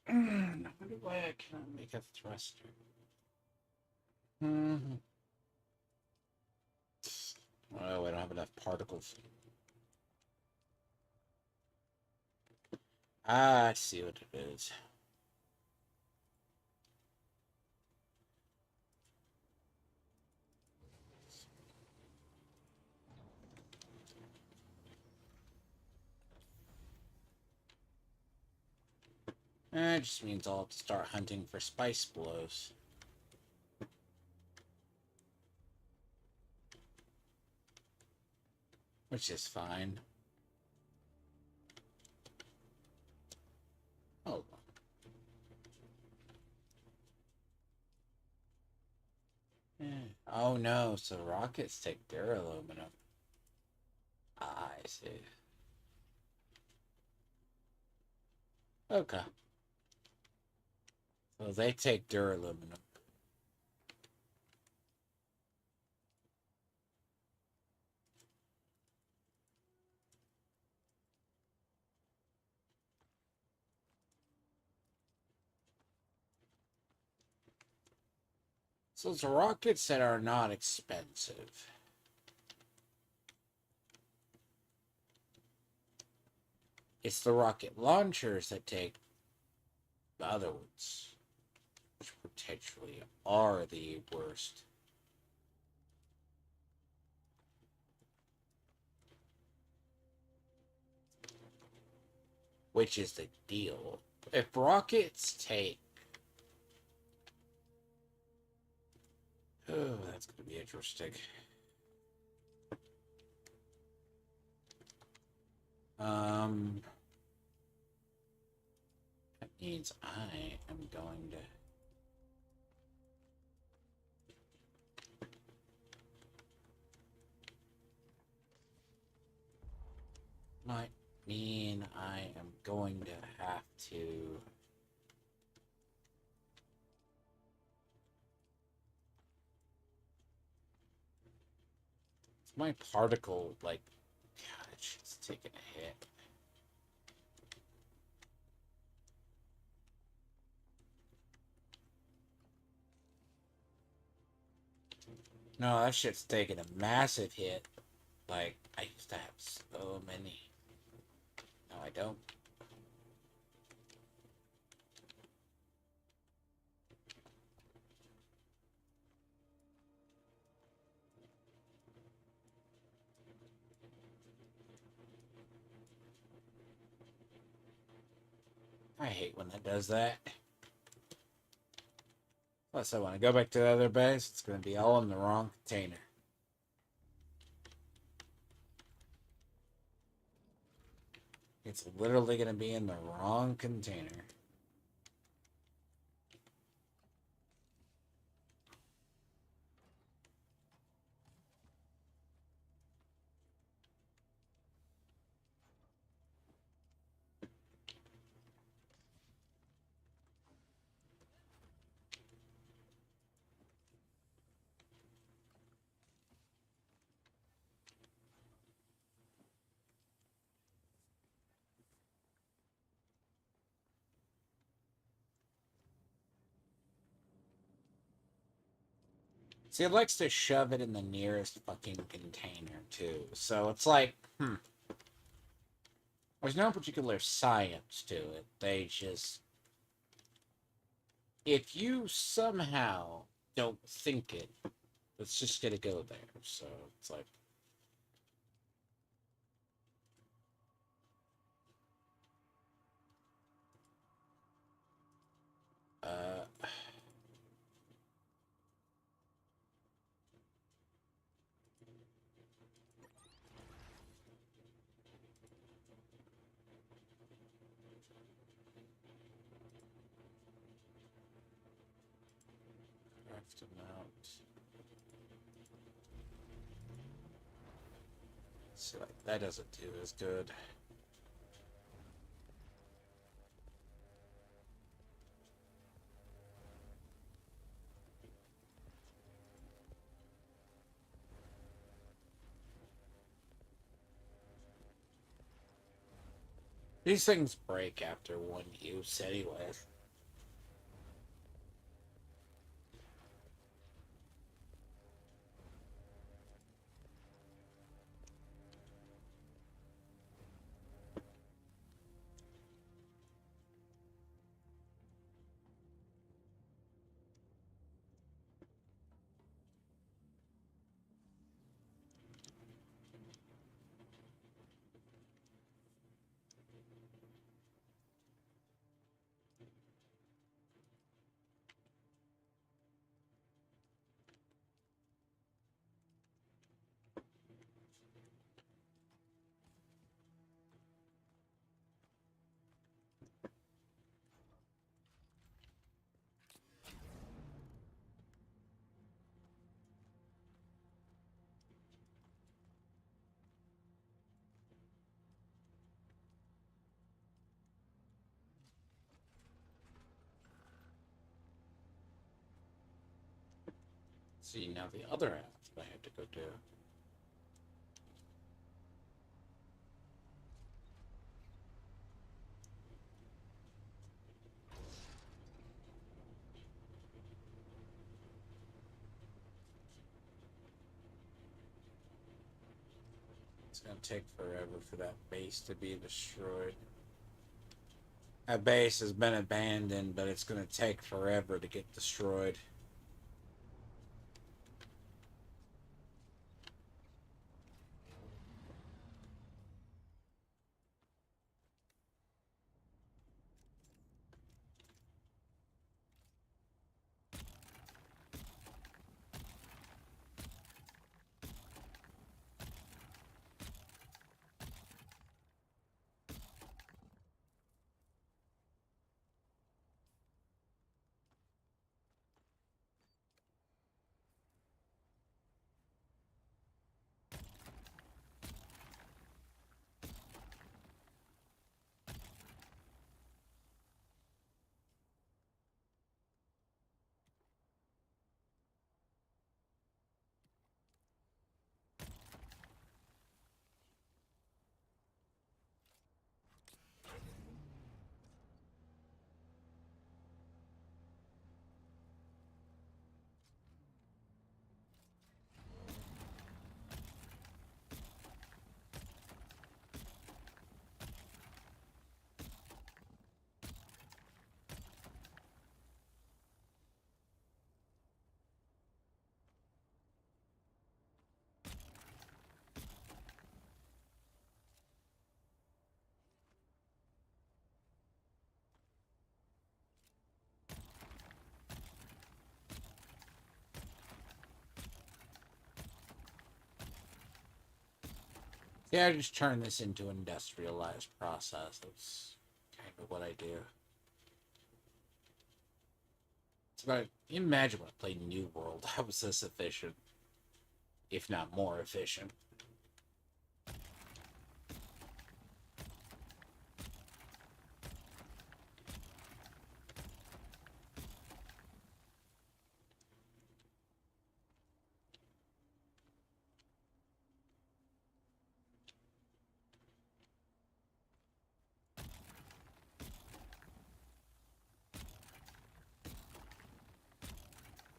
I wonder why I cannot make a thruster. Mm-hmm. Oh, I don't have enough particles. Ah, I see what it is. It just means I'll have to start hunting for spice blows. Which is fine. Oh. Oh no, so rockets take their aluminum. Ah, I see. Okay. So they take their aluminum. So it's rockets that are not expensive. It's the rocket launchers that take the other ones, which potentially are the worst. Which is the deal. If rockets take... Oh, that's going to be interesting. That means I am going to... Might mean I am going to have to... My particle, like... God, it's taking a hit. No, that shit's taking a massive hit. Like, I used to have so many. No, I don't. I hate when it does that. Plus, I want to go back to the other base. It's going to be all in the wrong container. It's literally going to be in the wrong container. See, it likes to shove it in the nearest fucking container, too. So it's like, There's no particular science to it. They just... If you somehow don't think it, it's just gonna go there. So it's like... Uh... Craft them out. See, like, that doesn't do as good. These things break after one use anyway. See, now the other half I have to go do. It's gonna take forever for that base to be destroyed. That base has been abandoned, but it's gonna take forever to get destroyed. Yeah, I just turn this into an industrialized process. That's kind of what I do. It's about imagine when I played New World. How was this efficient, if not more efficient?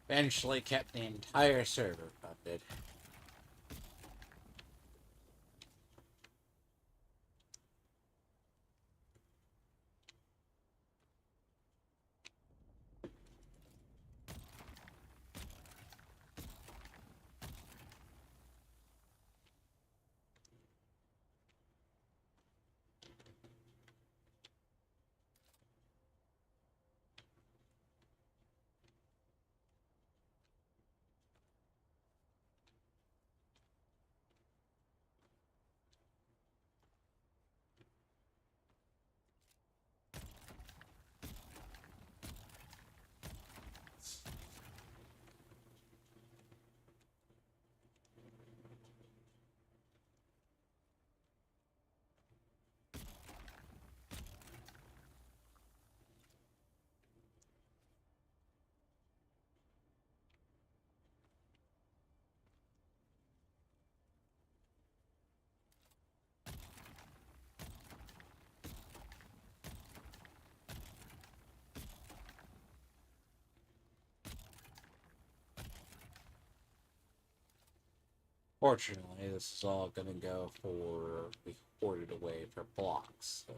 Eventually kept the entire server funded. Fortunately, this is all gonna go for be hoarded away for blocks, so.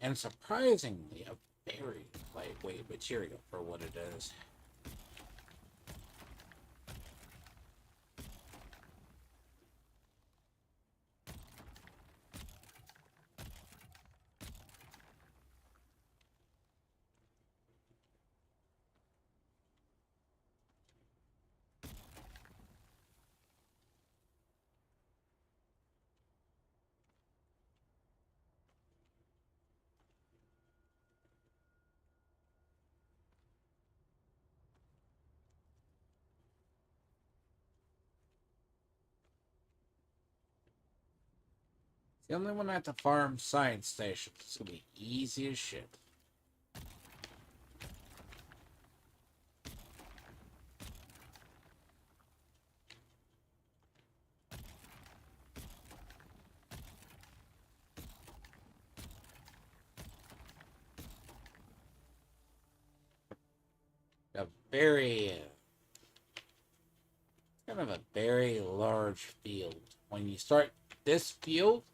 And surprisingly, a very lightweight material for what it is. The only one at the farm science station. It's gonna be easy as shit. A very, kind of a very large field. When you start this field,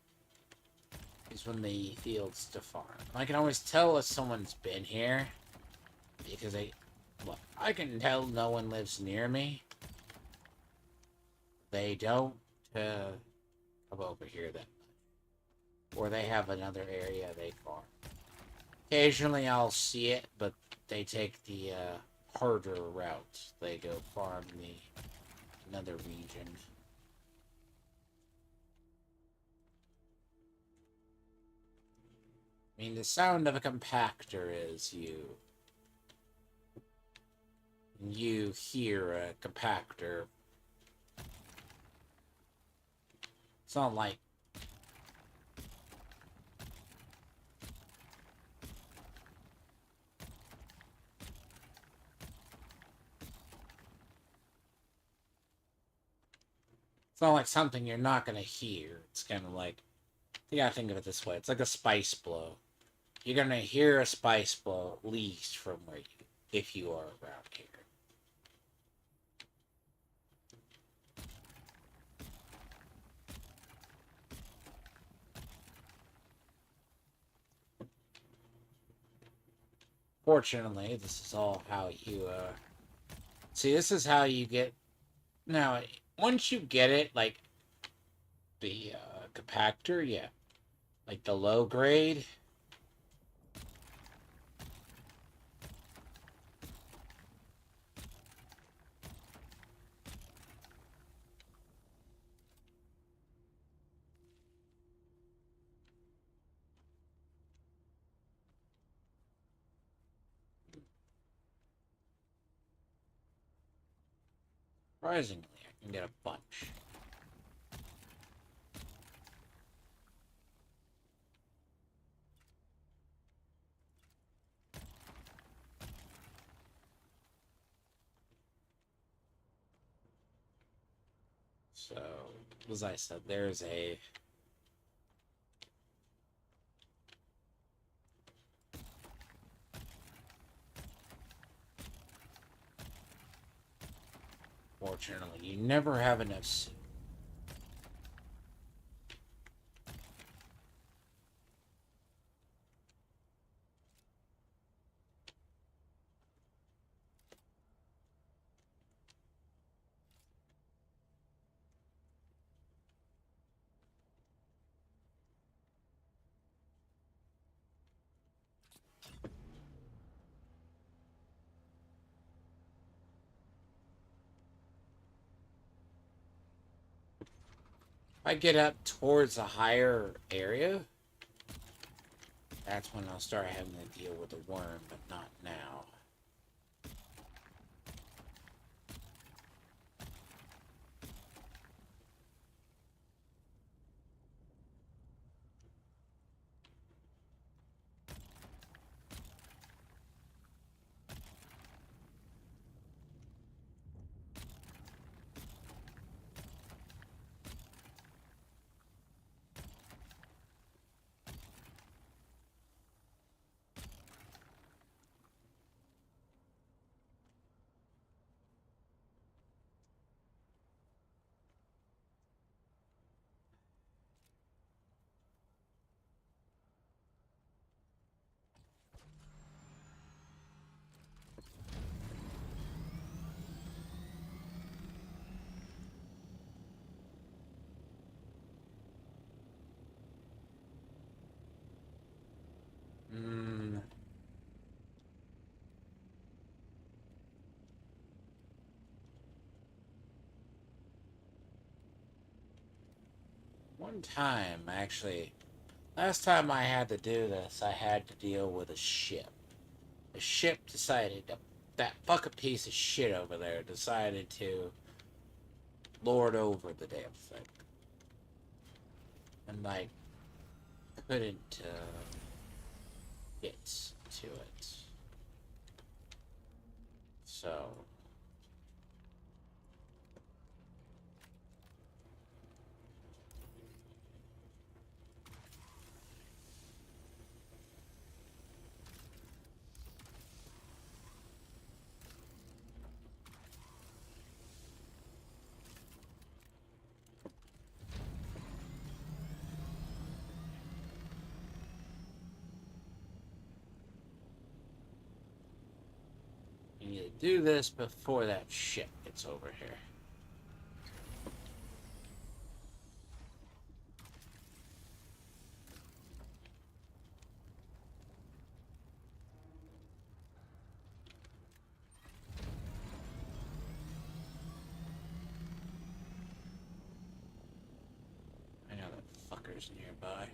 is when the fields to farm. I can always tell if someone's been here because look, I can tell no one lives near me. They don't come over here that much, or they have another area they farm. Occasionally, I'll see it, but they take the harder route. They go farm another region. I mean, the sound of a compactor is you hear a compactor. It's not like something you're not gonna hear. It's kind of like, you gotta think of it this way. It's like a spice blow. You're gonna hear a spice blow at least from where if you are around here. Fortunately, this is all how you see. This is how you get now. Once you get it, like the compactor, yeah, like the low grade. Surprisingly, I can get a bunch. So, as I said, there's a fortunately, you never have enough soup. If I get up towards a higher area, that's when I'll start having to deal with the worm, but not now. One time, actually, last time I had to do this, I had to deal with a ship. The ship decided to, that fucking piece of shit over there decided to lord over the damn thing. And I couldn't get to it. So, you need to do this before that ship gets over here. I know that fucker's nearby.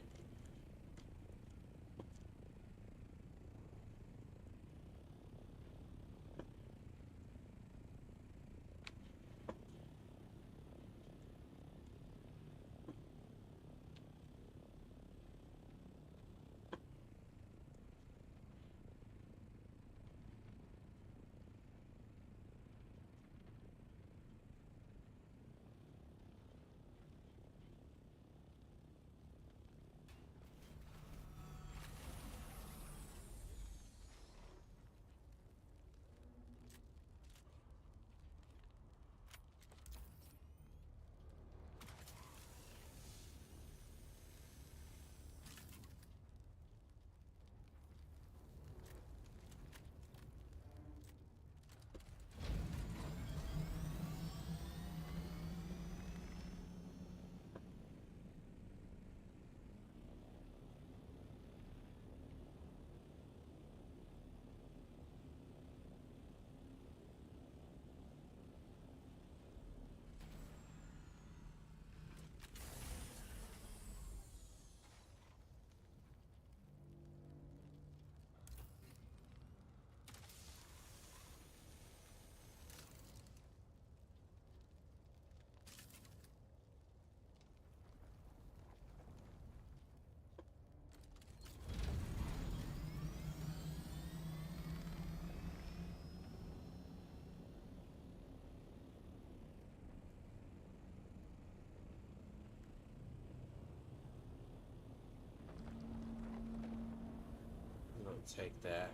We'll take that.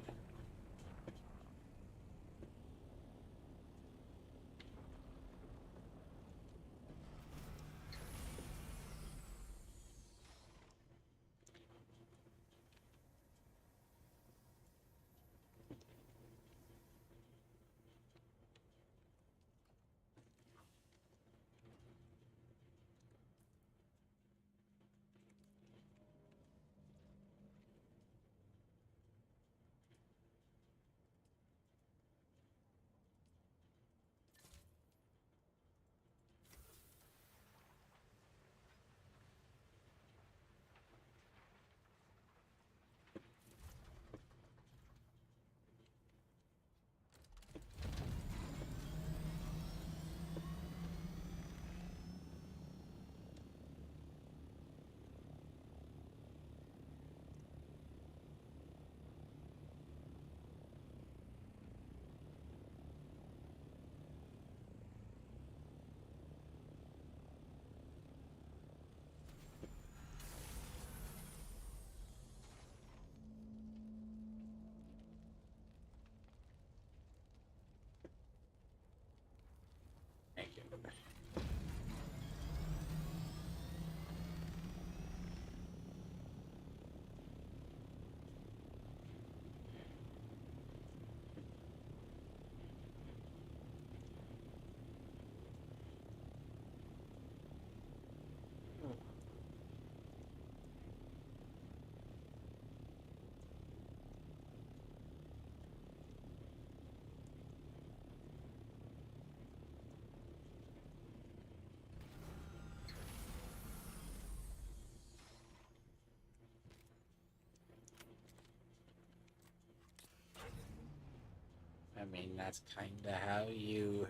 mean, that's kind of how you.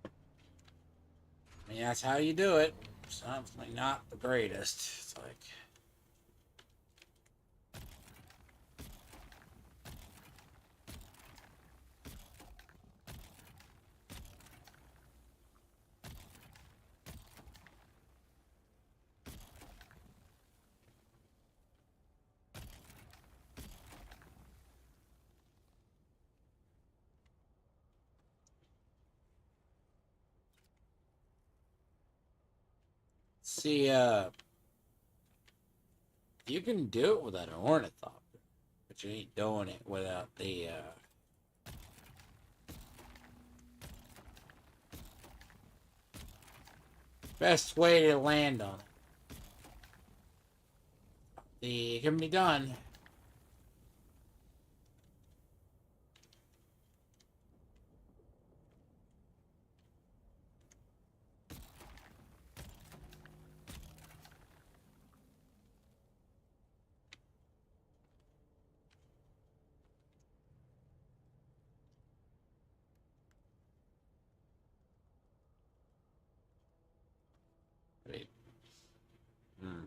I mean, that's how you do it. Something not the greatest. It's like. See, you can do it without an ornithopter, but you ain't doing it without the, best way to land on it. It can be done. Wait. Hmm.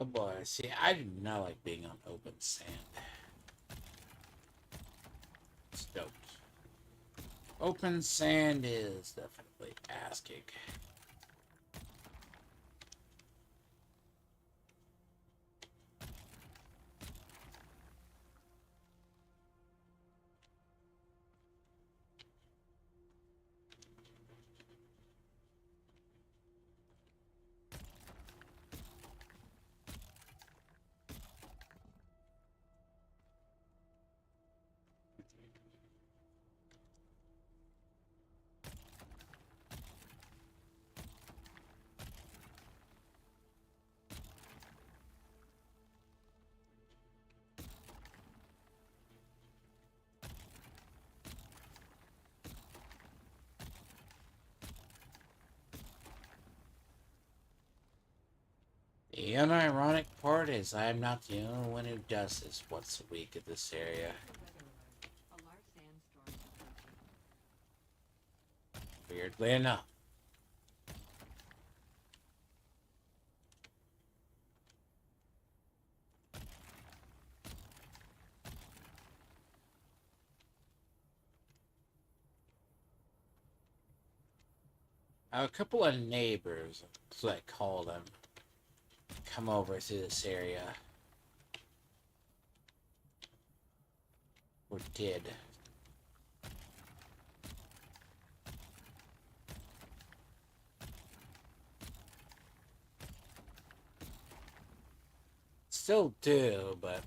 Oh boy, see, I do not like being on open sand. Stoked. Open sand is definitely ass kick. The unironic part is I'm not the only one who does this once a week in this area. Weather alert. A large sandstorm is approaching. Weirdly enough. A couple of neighbors, that's what I call them, come over to this area. Or did. Still do, but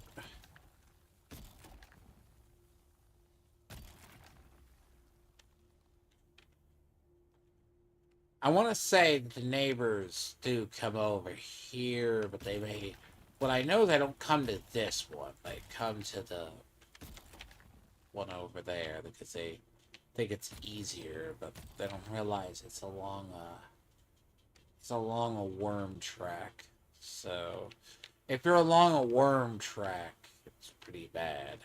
I want to say that the neighbors do come over here, but they may. Well, I know they don't come to this one. They come to the one over there because they think it's easier, but they don't realize it's along a worm track. So, if you're along a worm track, it's pretty bad.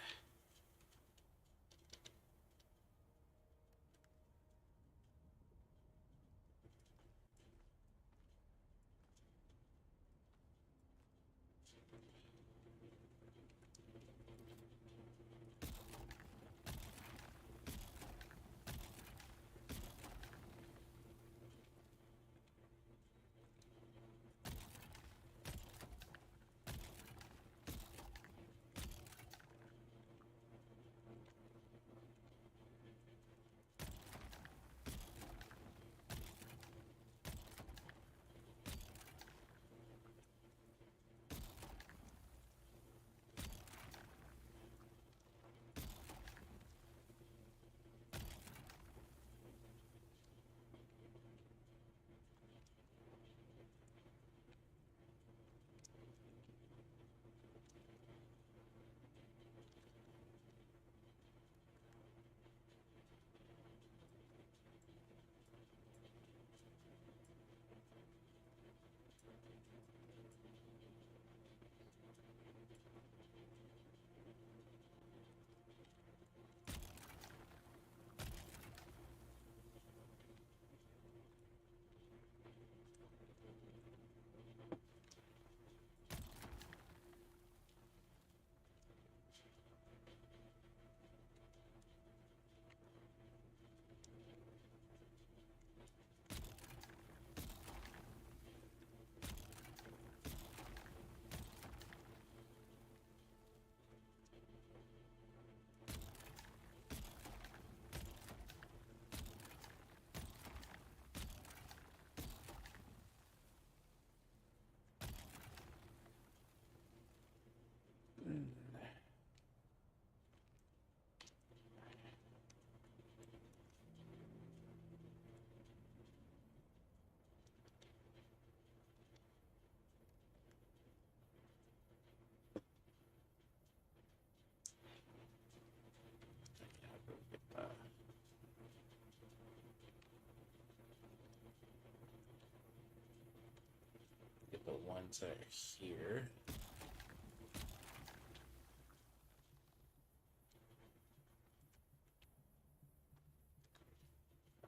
the ones that are here.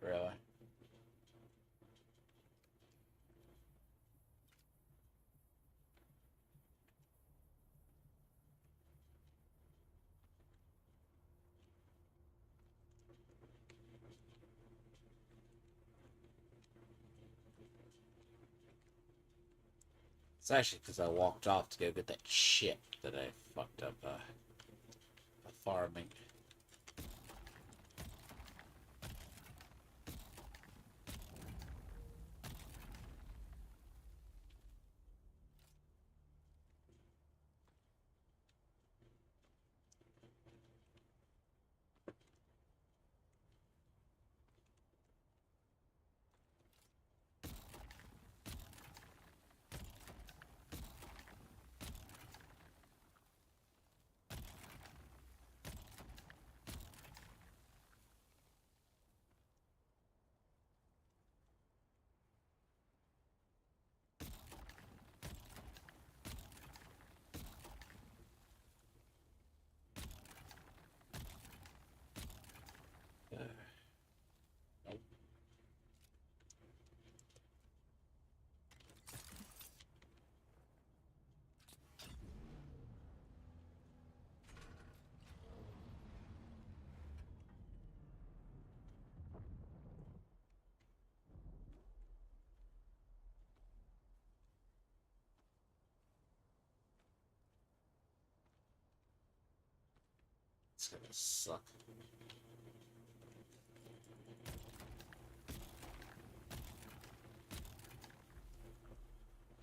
Really? It's actually because I walked off to go get that shit that I fucked up farming. Nope. It's gonna suck.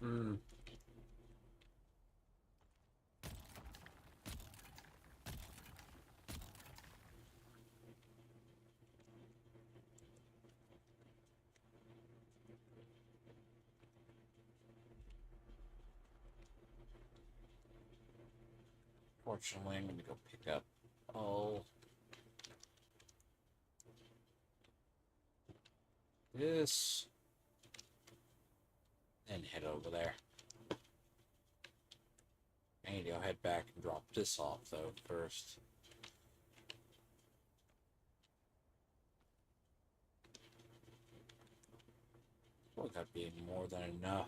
Hmm. Fortunately, I'm gonna go pick up all this and head over there. I need to go head back and drop this off though first. Well, that being more than enough.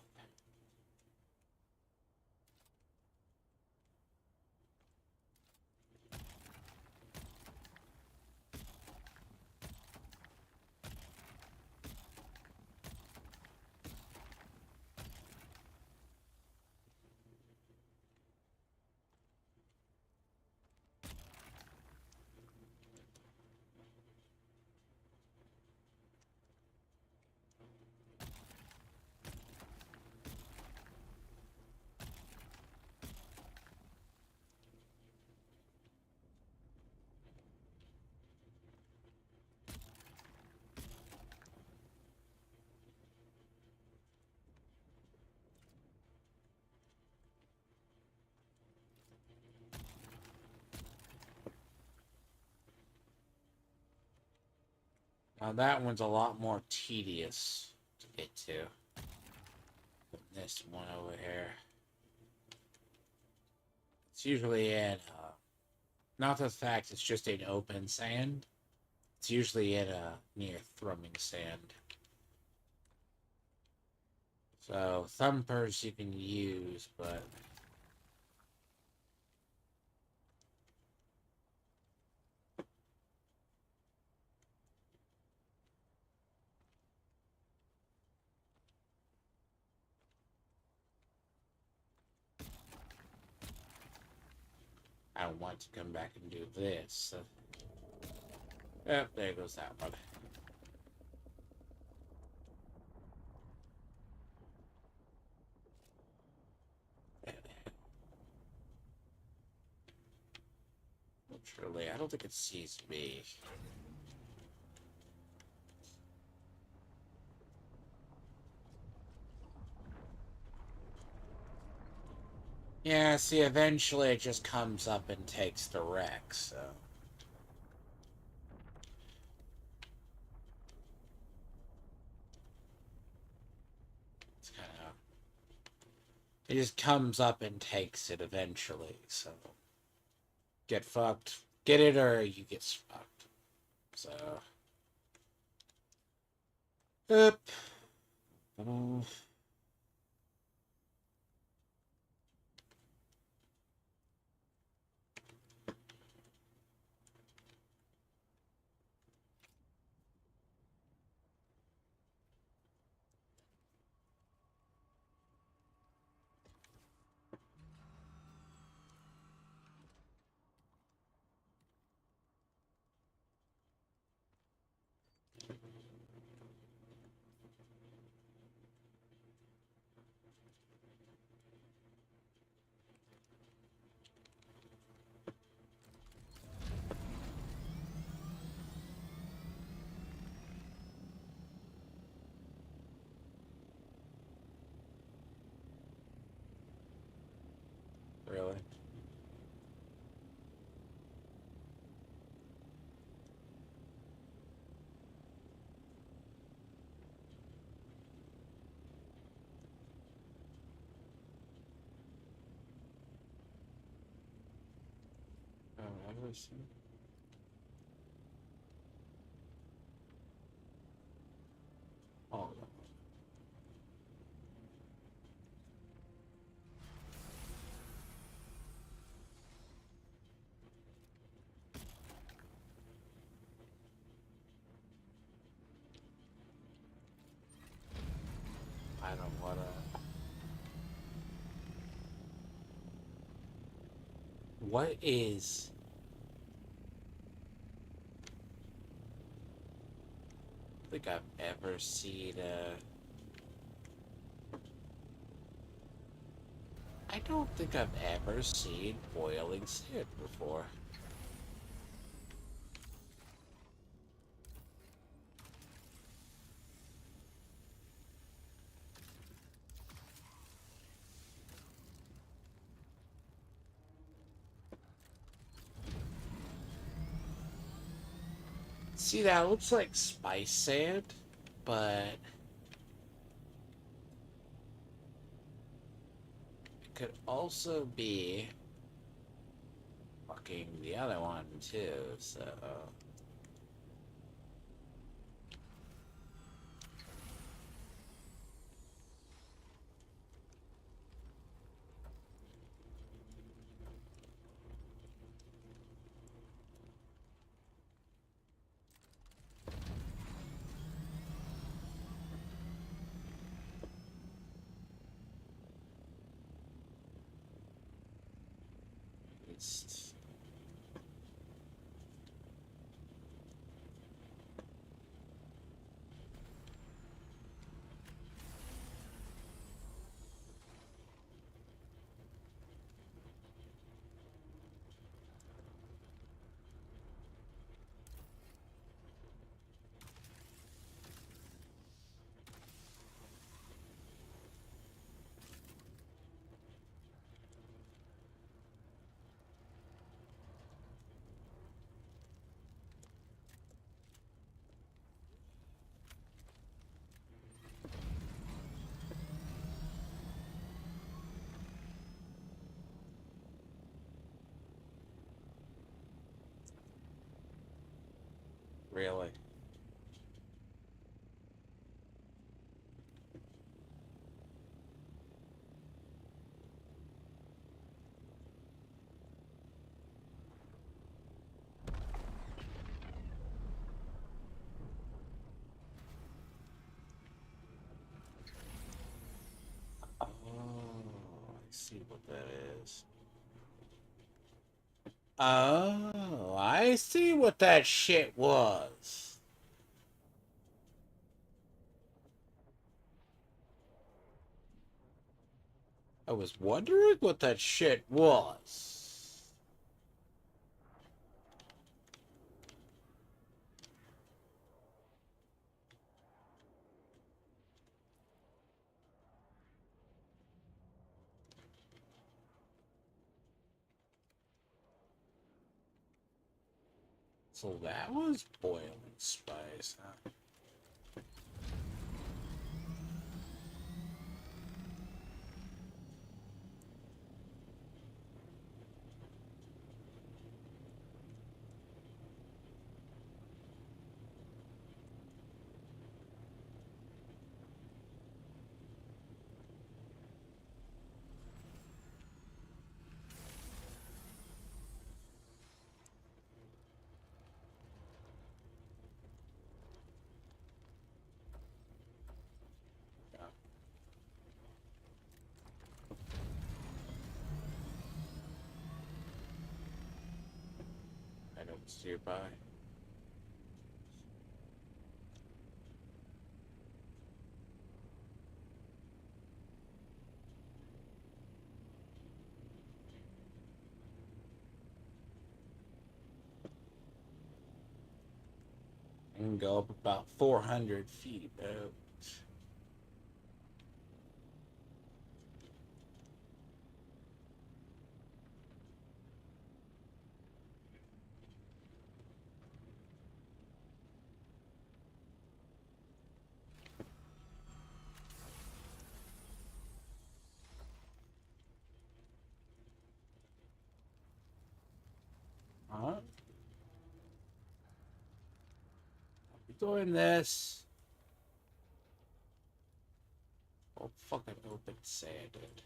Now that one's a lot more tedious to get to. Put this one over here. It's usually in, not the fact it's just in open sand. It's usually in near thrumming sand. So thumpers you can use, but I don't want to come back and do this. Yep, there goes that one. Truly, I don't think it sees me. Yeah, see, eventually it just comes up and takes the wreck, so. It's kind of It just comes up and takes it eventually. So get fucked. Get it or you get fucked. So. Yep. Really? Oh, I was. Oh, I don't wanna. What is? I think I've ever seen a. I don't think I've ever seen boiling sand before. See, that looks like spice sand, but it could also be fucking the other one too, so. It's. Really? Oh, I see what that is. Oh, I see what that shit was. I was wondering what that shit was. So that was boiling spice, huh? steer by. I can go up about 400 feet out. Huh? I'll be doing this. Oh, fucking open sanded.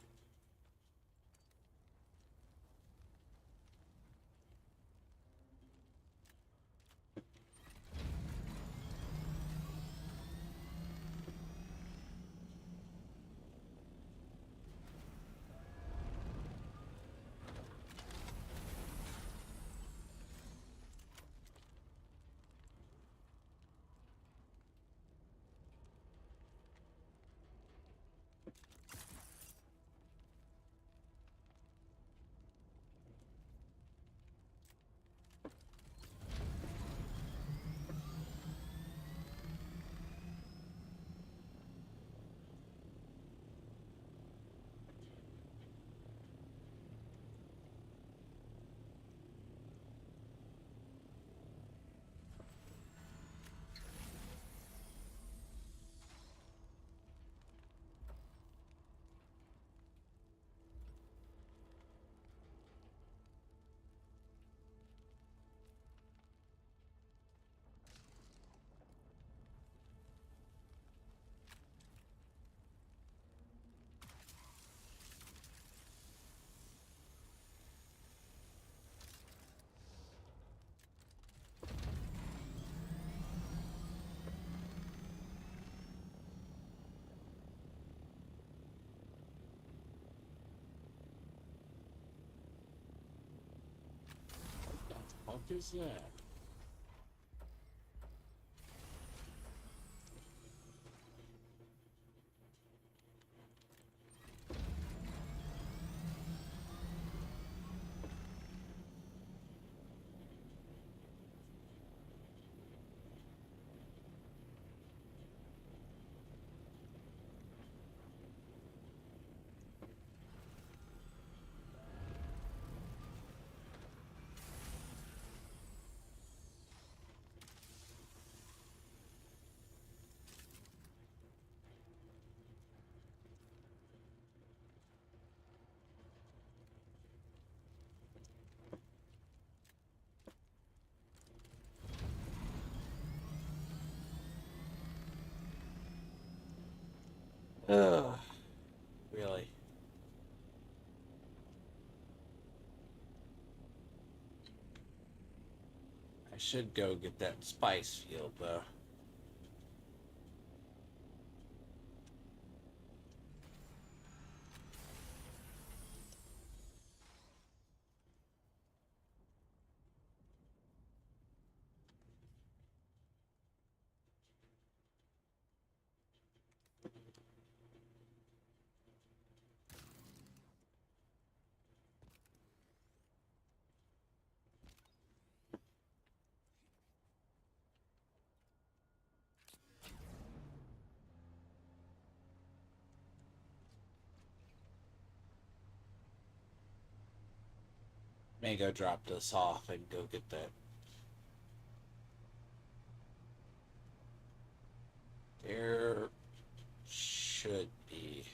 What the fuck is that? Ugh. Really? I should go get that spice field though. May go drop this off and go get that. There should be.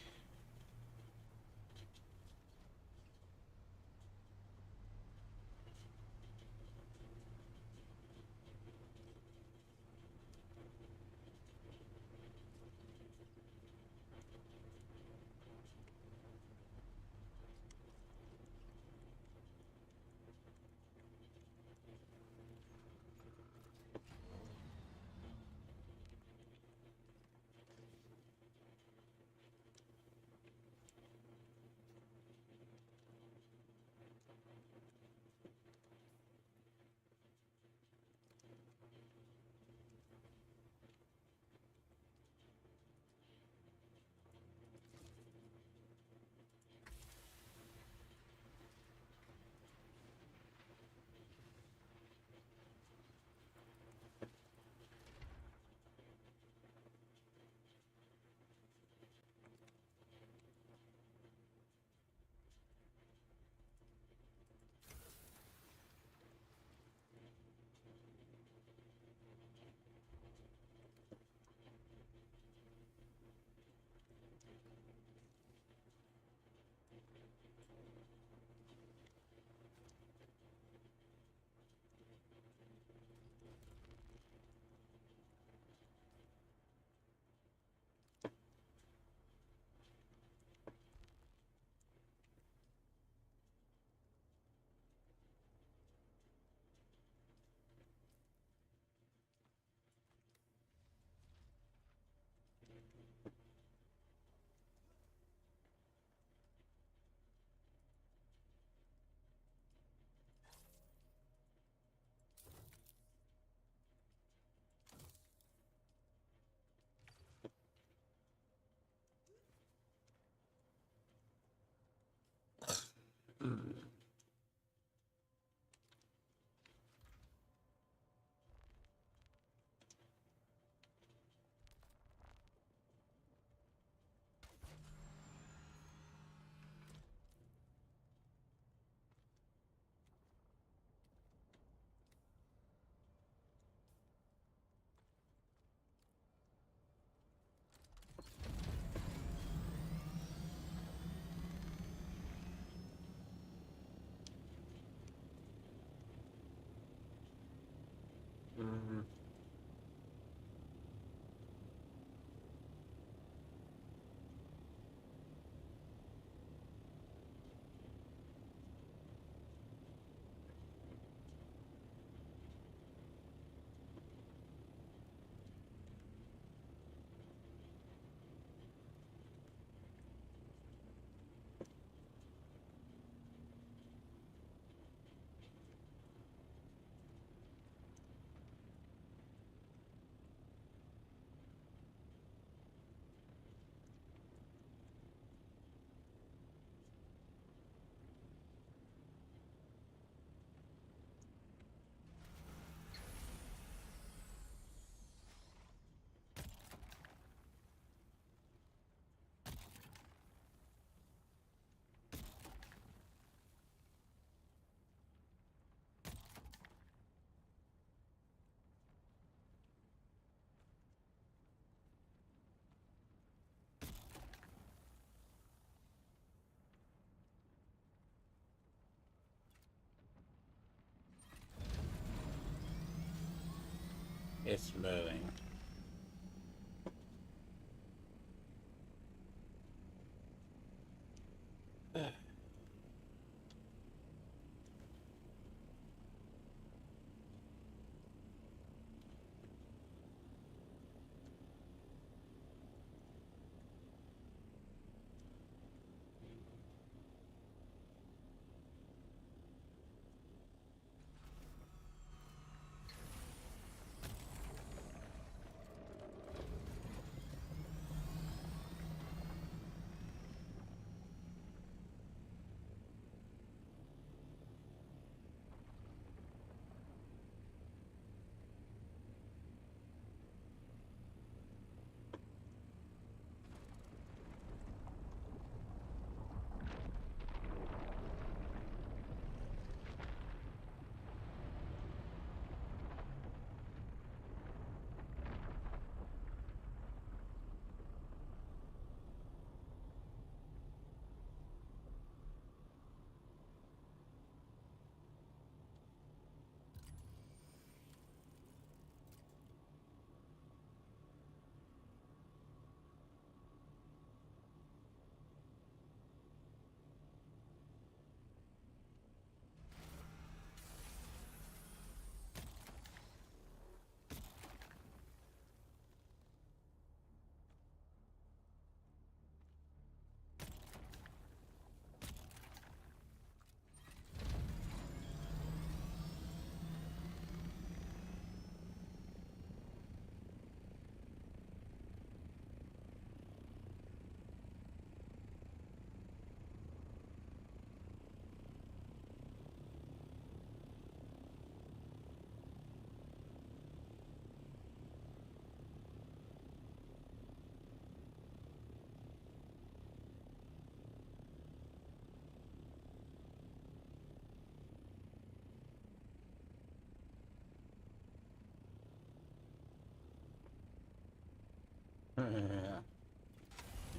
It's moving.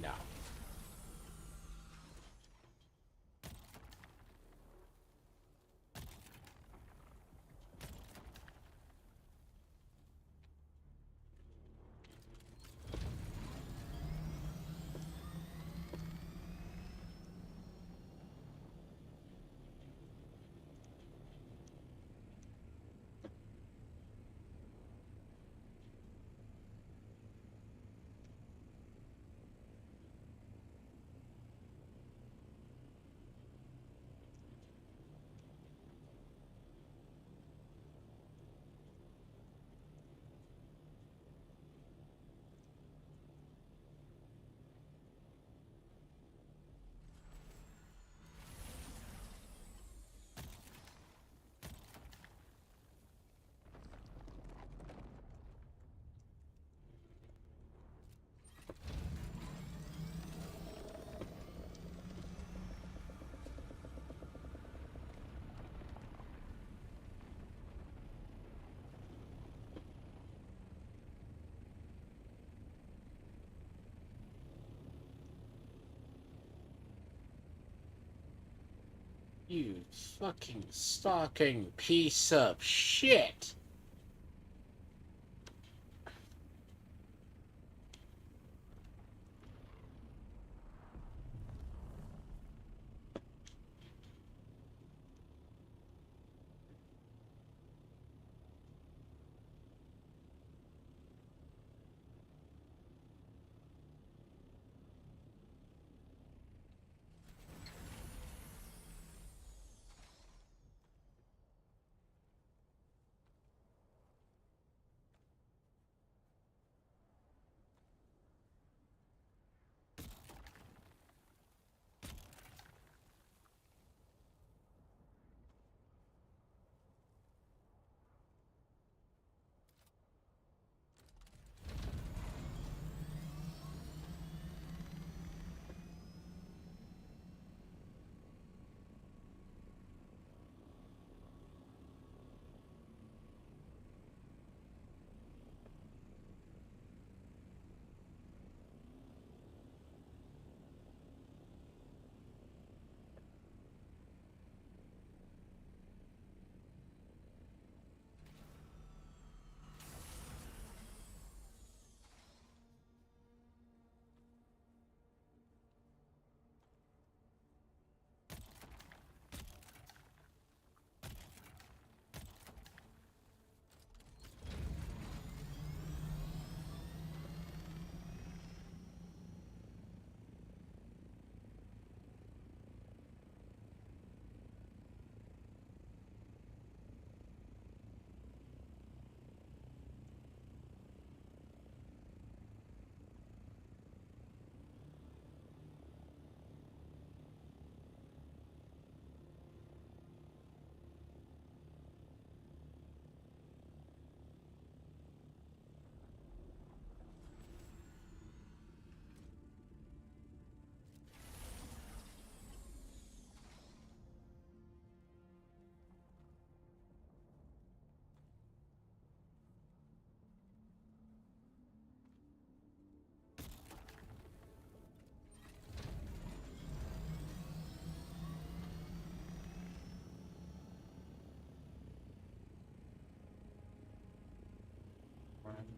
No. You fucking stalking piece of shit!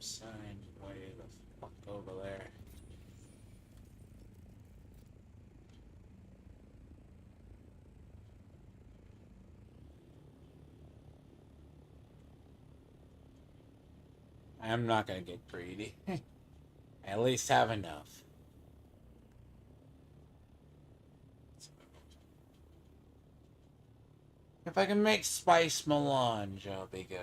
sign way the fuck over there. I'm not gonna get greedy. At least have enough. If I can make spice melange, I'll be good.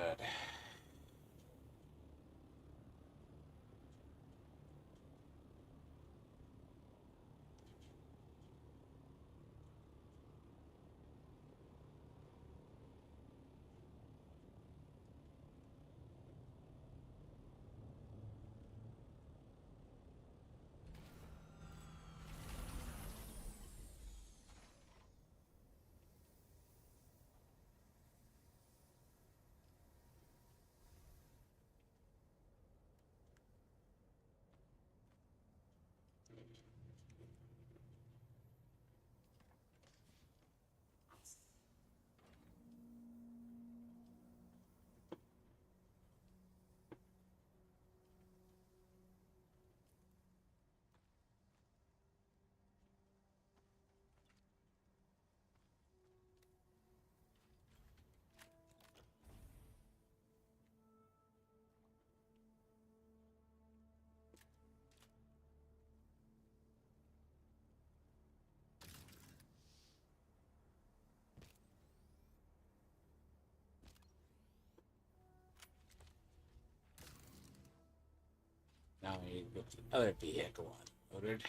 Now we need to get the other vehicle unloaded.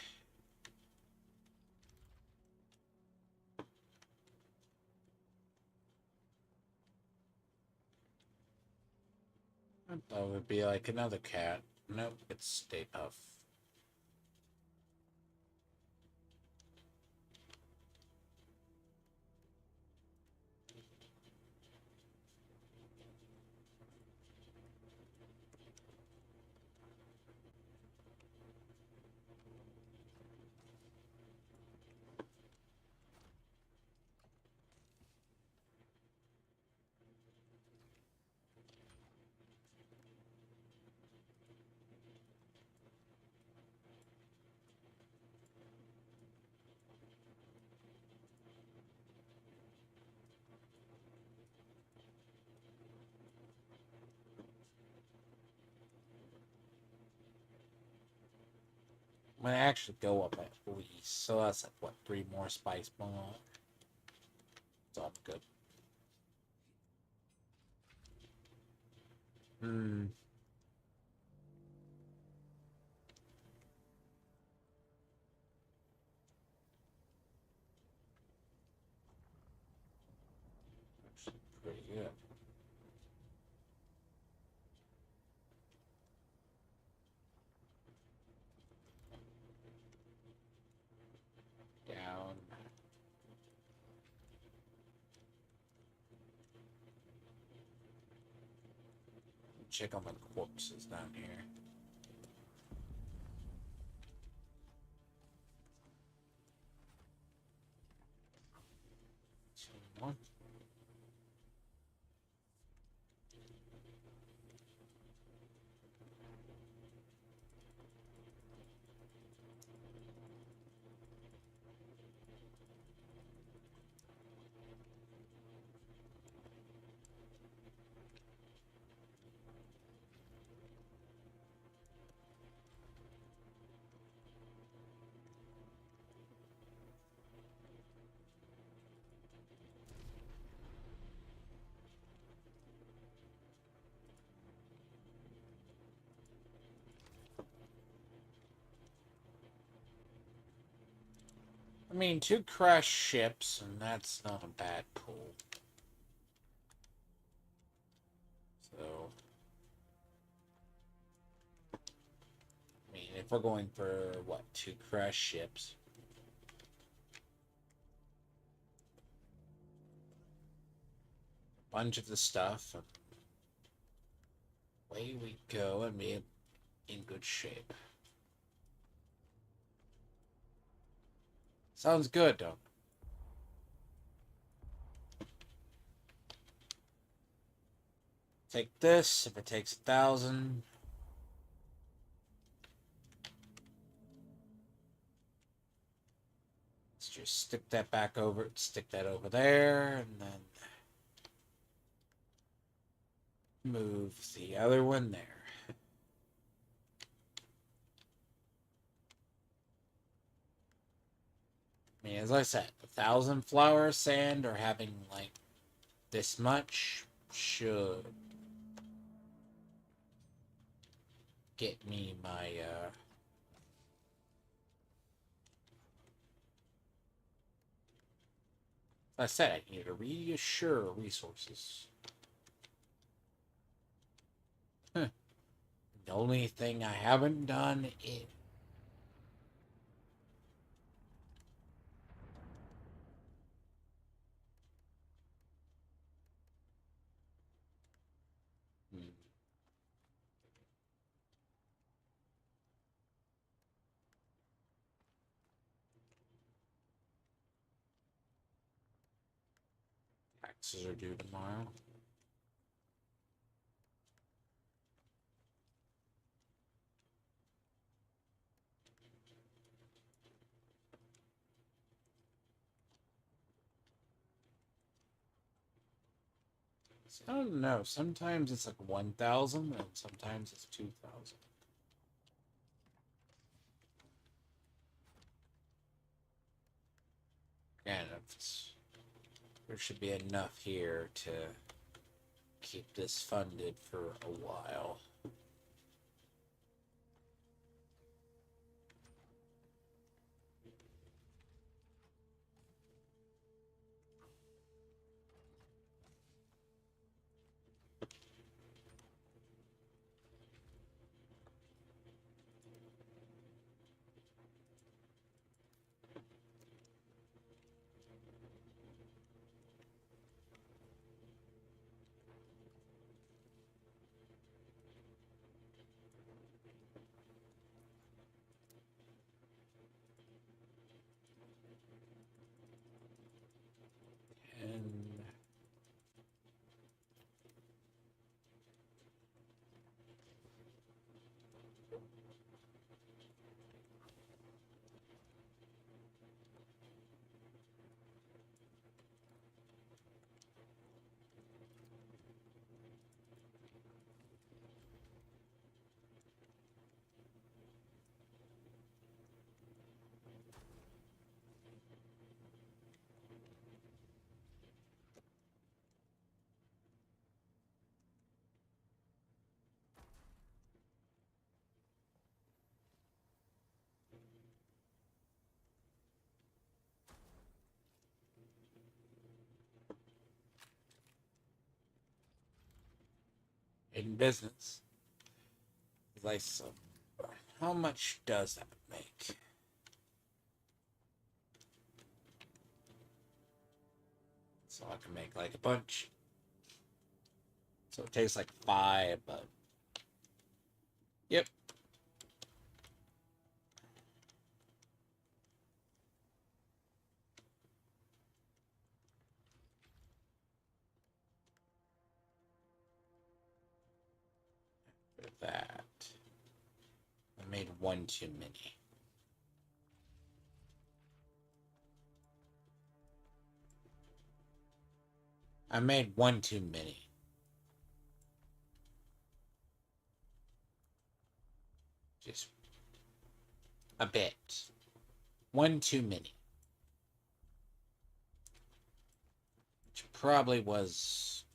I thought it would be like another cat. Nope, it's Stay Puff. I'm gonna actually go up at least, so that's like what, 3 more spice bomb. It's all good. Hmm. Actually, pretty good. Down. Check on the corpses down here. One. I mean, 2 crashed ships, and that's not a bad pull. So, I mean, if we're going for, what, 2 crashed ships? Bunch of the stuff. Away we go and be in good shape. Sounds good, don't it? Take this, if it takes 1,000. Let's just stick that back over, stick that over there, and then move the other one there. I mean, as I said, 1,000 flour sand or having like this much should get me my I said I need to reassure resources. Huh. The only thing I haven't done is taxes are due tomorrow. I don't know. Sometimes it's like 1,000 and sometimes it's 2,000. And there should be enough here to keep this funded for a while. And in business, like, so how much does that make? So I can make like a bunch. So it takes like 5, but yep. That I made one too many. I made one too many. Just a bit. One too many. Which probably was.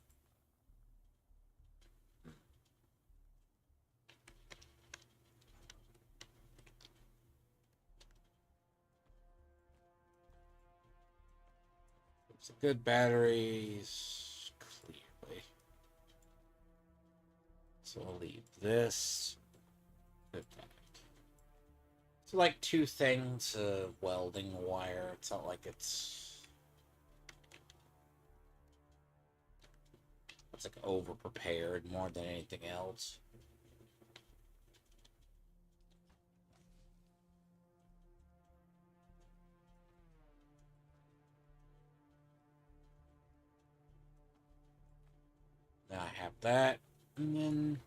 It's a good batteries. Clearly. So I'll leave this. Put that. So like 2 things of welding wire. It's not like it's like over prepared more than anything else. Now I have that, and then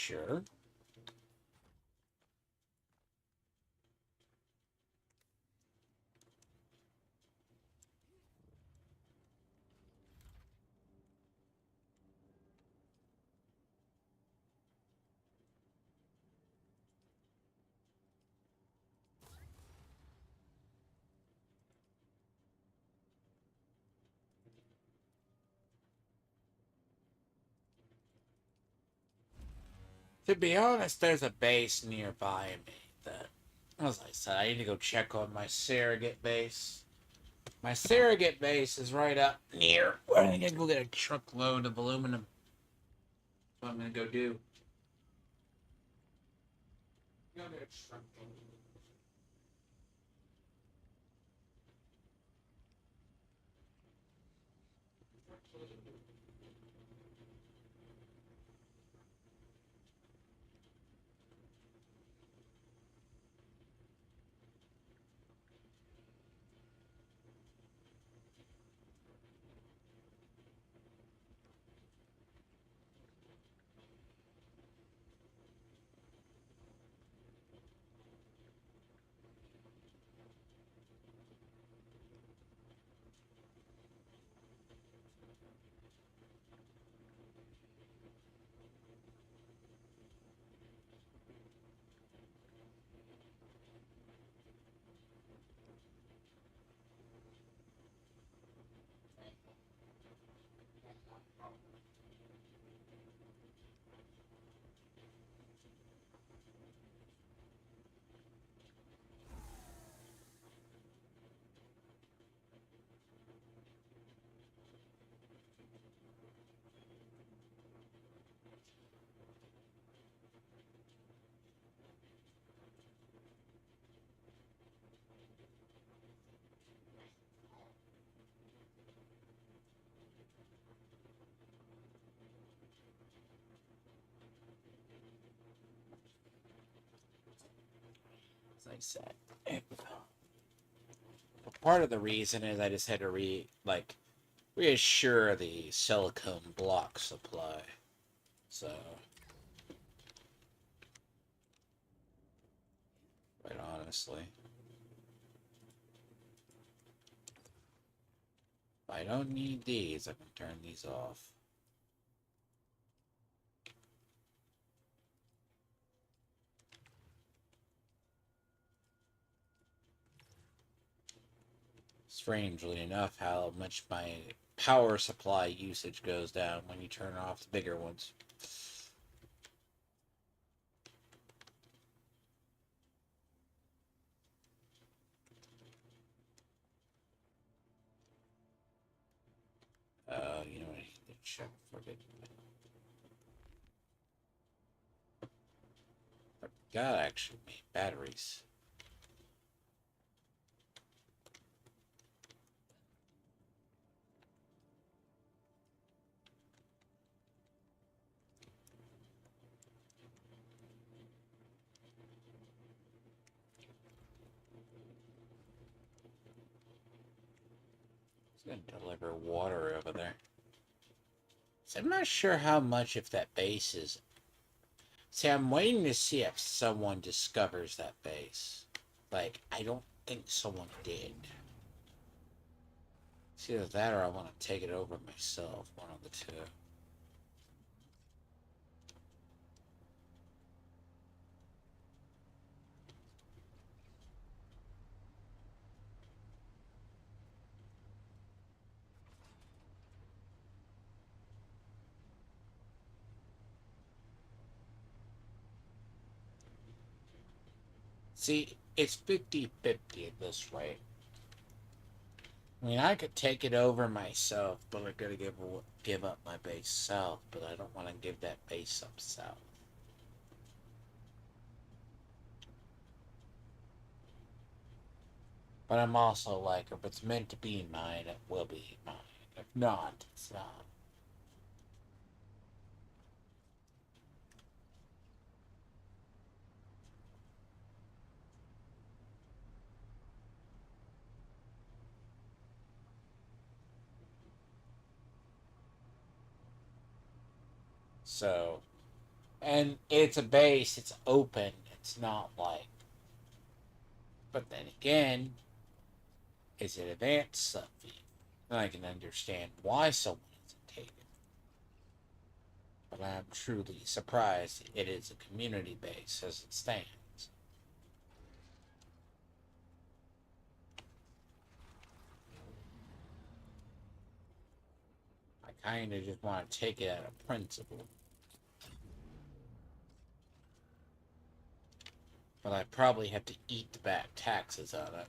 Sure. To be honest, there's a base nearby me that, as I said, I need to go check on my surrogate base. My surrogate base is right up near where I think I go get a truckload of aluminum. That's what I'm gonna go do. Go get a truckload. As I said, part of the reason is I just had to reassure the silicone block supply. So, quite honestly, if I don't need these, I can turn these off. Strangely enough, how much my power supply usage goes down when you turn off the bigger ones. You know what? I need to check for it. God, actually made batteries. It's gonna deliver water over there. So I'm not sure how much if that base is. See, I'm waiting to see if someone discovers that base. Like, I don't think someone did. It's either that or I want to take it over myself. One of the two. See, it's 50-50 at this rate. I mean, I could take it over myself, but I gotta give up my base south. But I don't want to give that base up south. But I'm also like, if it's meant to be mine, it will be mine. If not, it's not. So, And it's a base, it's open, it's not like. But then again, is it advanced subfeed? And I can understand why someone isn't taken. But I'm truly surprised it is a community base as it stands. I kind of just want to take it out of principle. But I probably have to eat the back taxes on it.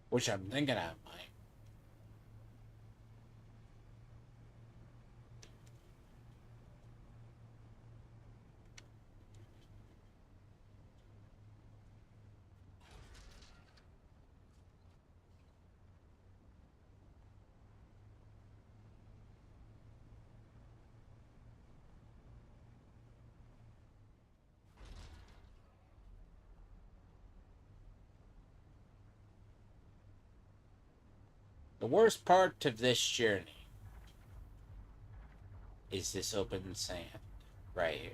Which I'm thinking I might. The worst part of this journey is this open sand right here.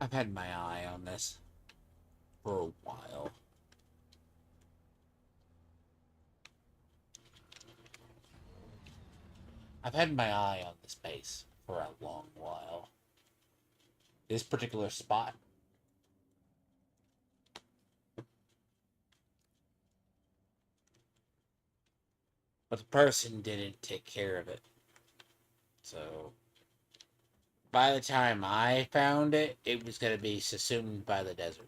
I've had my eye on this for a while. I've had my eye on this base for a long while. This particular spot. But the person didn't take care of it. So by the time I found it, it was going to be subsumed by the desert.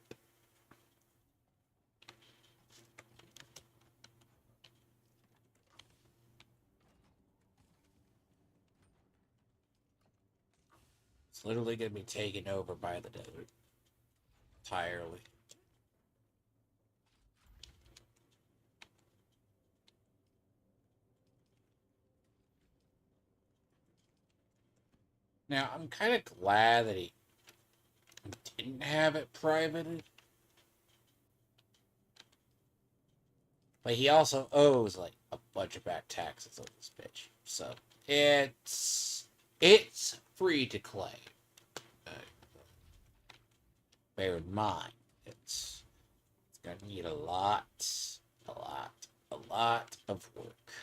It's literally going to be taken over by the desert entirely. Now, I'm kind of glad that he didn't have it privated. But he also owes like a bunch of back taxes on this bitch. So it's free to claim. Uh, bear in mind, it's gonna need a lot of work.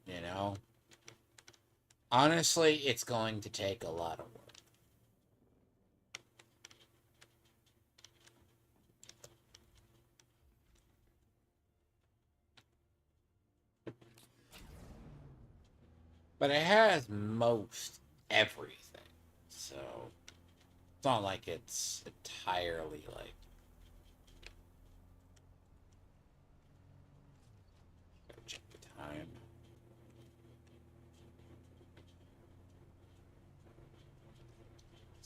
You know? Honestly, it's going to take a lot of work. But it has most everything. So it's not like it's entirely like. Gotta check the time.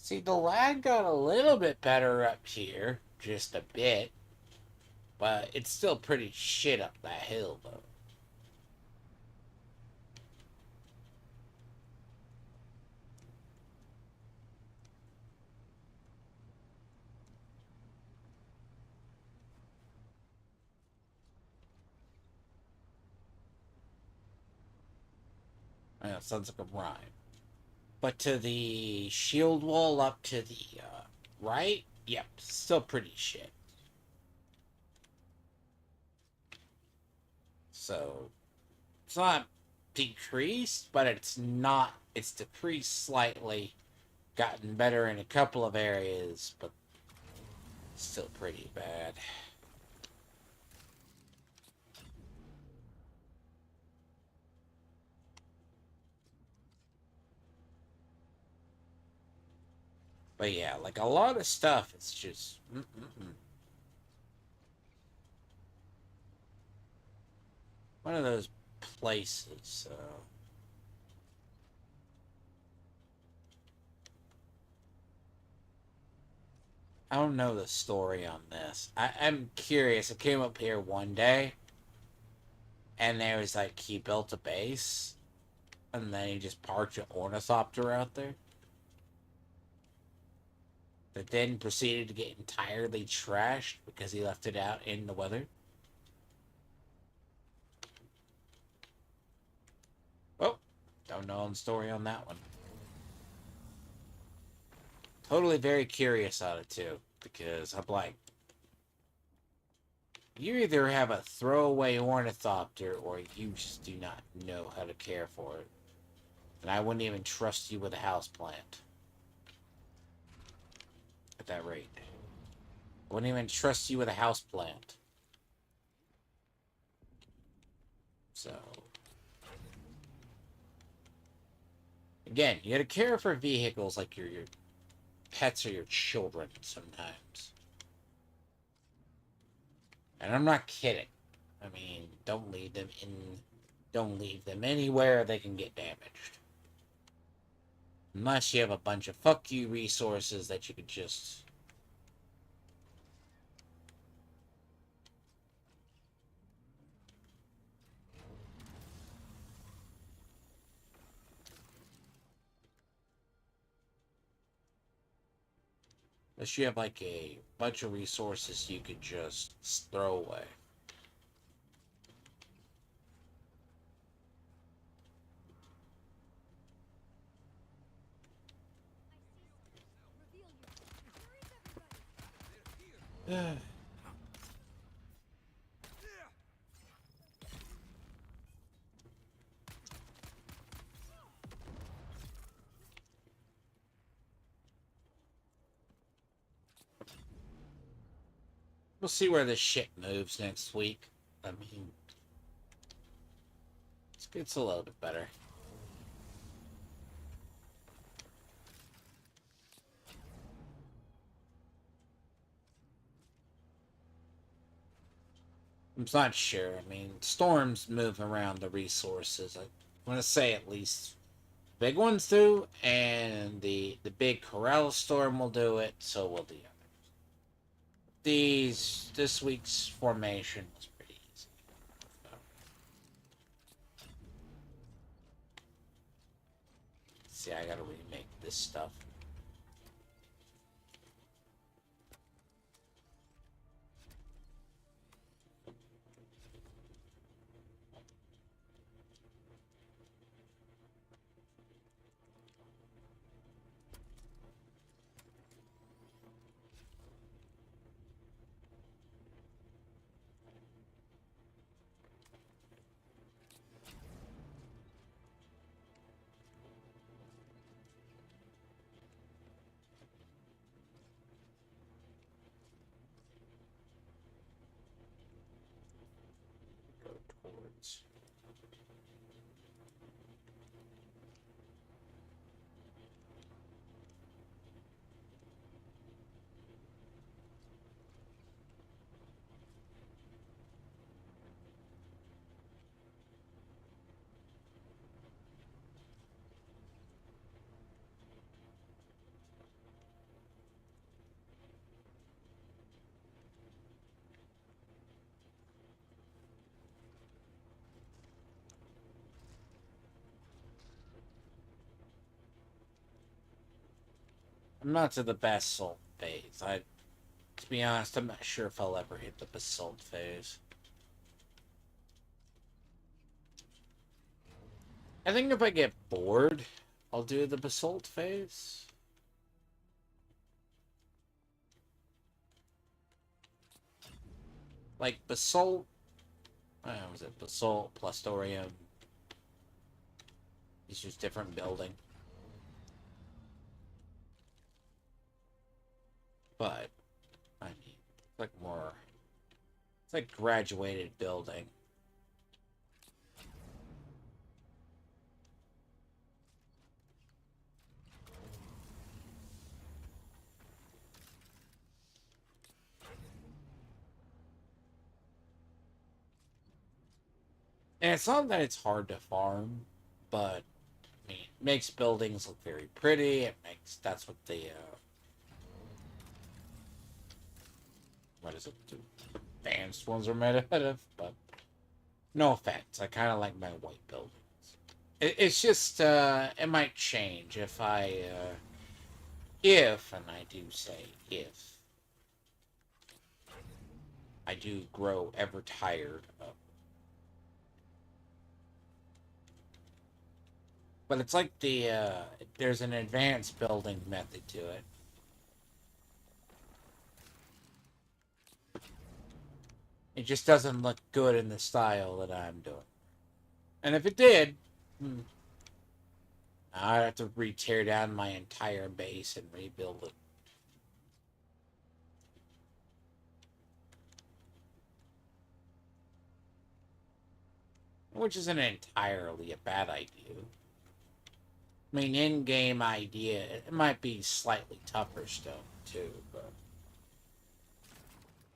See, the lag got a little bit better up here, just a bit, but it's still pretty shit up that hill, though. I know, sounds like a rhyme. But to the shield wall up to the right, yep, still pretty shit. So, it's not decreased, but it's not, it's decreased slightly. Gotten better in a couple of areas, but still pretty bad. But yeah, like a lot of stuff, it's just. One of those places, so. I don't know the story on this. I'm curious. I came up here one day, and there was like, he built a base, and then he just parked an ornithopter out there. That then proceeded to get entirely trashed because he left it out in the weather. Oh, don't know the story on that one. Totally very curious on it too, because I'm like, you either have a throwaway ornithopter or you just do not know how to care for it. And I wouldn't even trust you with a houseplant. At that rate. I wouldn't even trust you with a houseplant. So. Again, you gotta care for vehicles like your pets or your children sometimes. And I'm not kidding. I mean, don't leave them anywhere they can get damaged. Unless you have a bunch of fuck you resources that you could just... Unless you have like a bunch of resources you could just throw away. We'll see where this shit moves next week. I mean, it gets a little bit better. I'm not sure. I mean, storms move around the resources. I want to say at least big ones do, and the big Corral storm will do it. So will the this week's formation was pretty easy. So. See, I gotta remake this stuff. I'm not to the basalt phase. To be honest, I'm not sure if I'll ever hit the basalt phase. I think if I get bored, I'll do the basalt phase. Like basalt, was it basalt plus thorium? It's just different building. But I mean, it's like more. It's like graduated building. And it's not that it's hard to farm, but I mean, it makes buildings look very pretty. That's what the what is it? The advanced ones are made out of. But no offense, I kind of like my white buildings. It's just it might change if and I do say if I do grow ever tired of. But it's like there's an advanced building method to it. It just doesn't look good in the style that I'm doing. And if it did, I'd have to re-tear down my entire base and rebuild it. Which isn't entirely a bad idea. I mean, in-game idea, it might be slightly tougher still, too, but...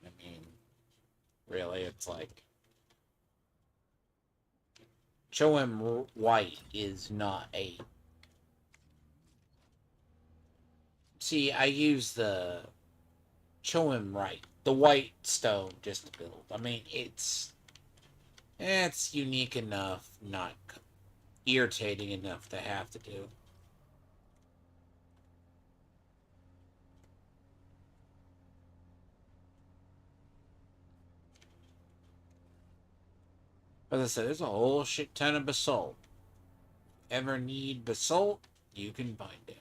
I mean, really, it's like... Show him white is not a... See, I use the... Show him right. The white stone just to build. I mean, it's unique enough, not irritating enough to have to do. As I said, there's a whole shit ton of basalt. Ever need basalt, you can find it.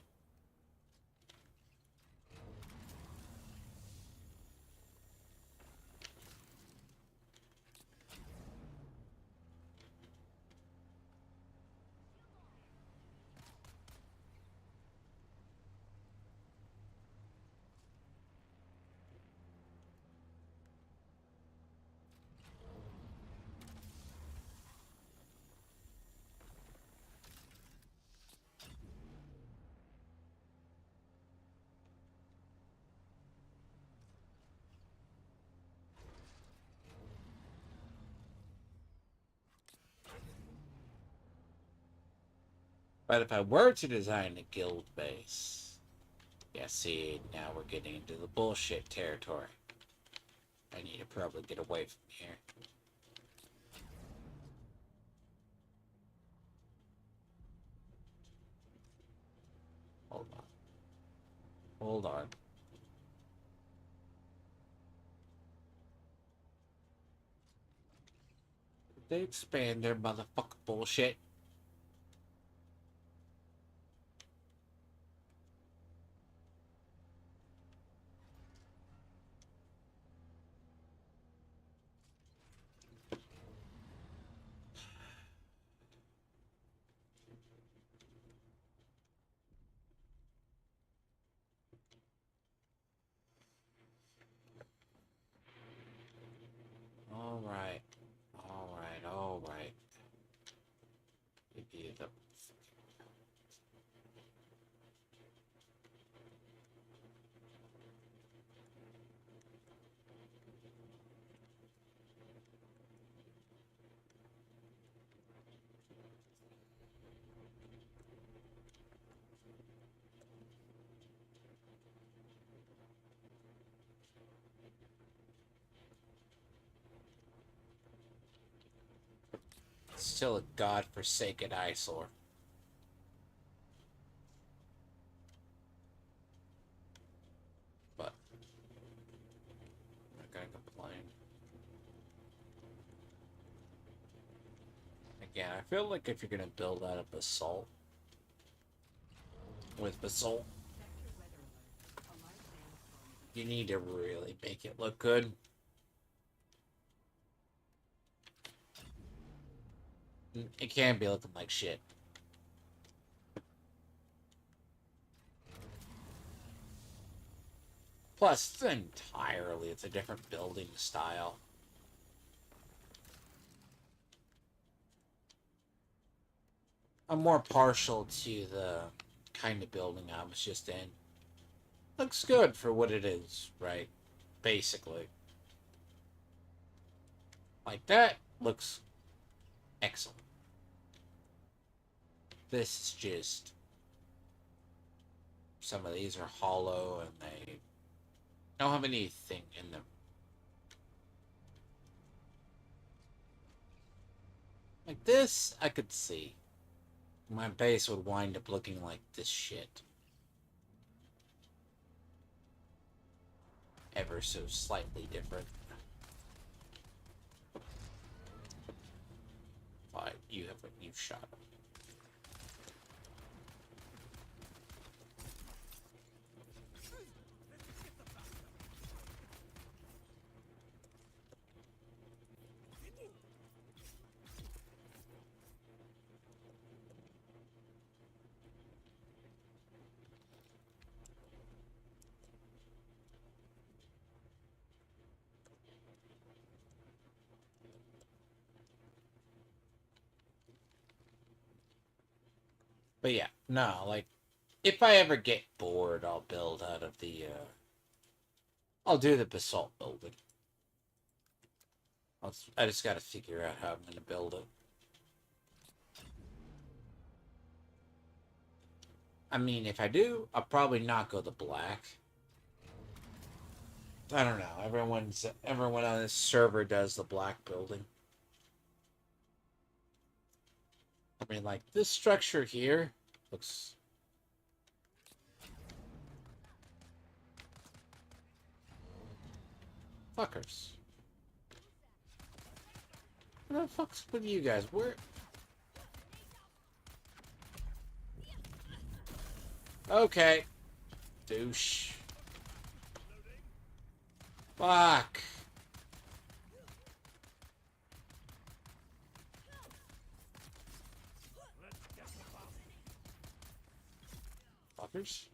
But if I were to design a guild base, yeah, see, now we're getting into the bullshit territory. I need to probably get away from here. Hold on. Hold on. Did they expand their motherfucking bullshit? Alright. Alright, alright. Give you the... Still a godforsaken eyesore. Yeah, I feel like if you're gonna build out of basalt, with basalt, Sector weather alert. A large sandstorm is you need to really make it look good. It can't be looking like shit. Plus, it's a different building style. I'm more partial to the kind of building I was just in. Looks good for what it is, right? Basically. Like that looks excellent. This is just... Some of these are hollow and they don't have anything in them. Like this, I could see. My base would wind up looking like this shit. Ever so slightly different. Fine, you shot him. But yeah, no, like, if I ever get bored, I'll build out of the, I'll do the basalt building. I just gotta figure out how I'm gonna build it. I mean, if I do, I'll probably not go the black. I don't know. Everyone on this server does the black building. I mean, like, this structure here looks... Fuckers. What the fuck's with you guys? Where... Okay. Douche. Fuck. Fuckers.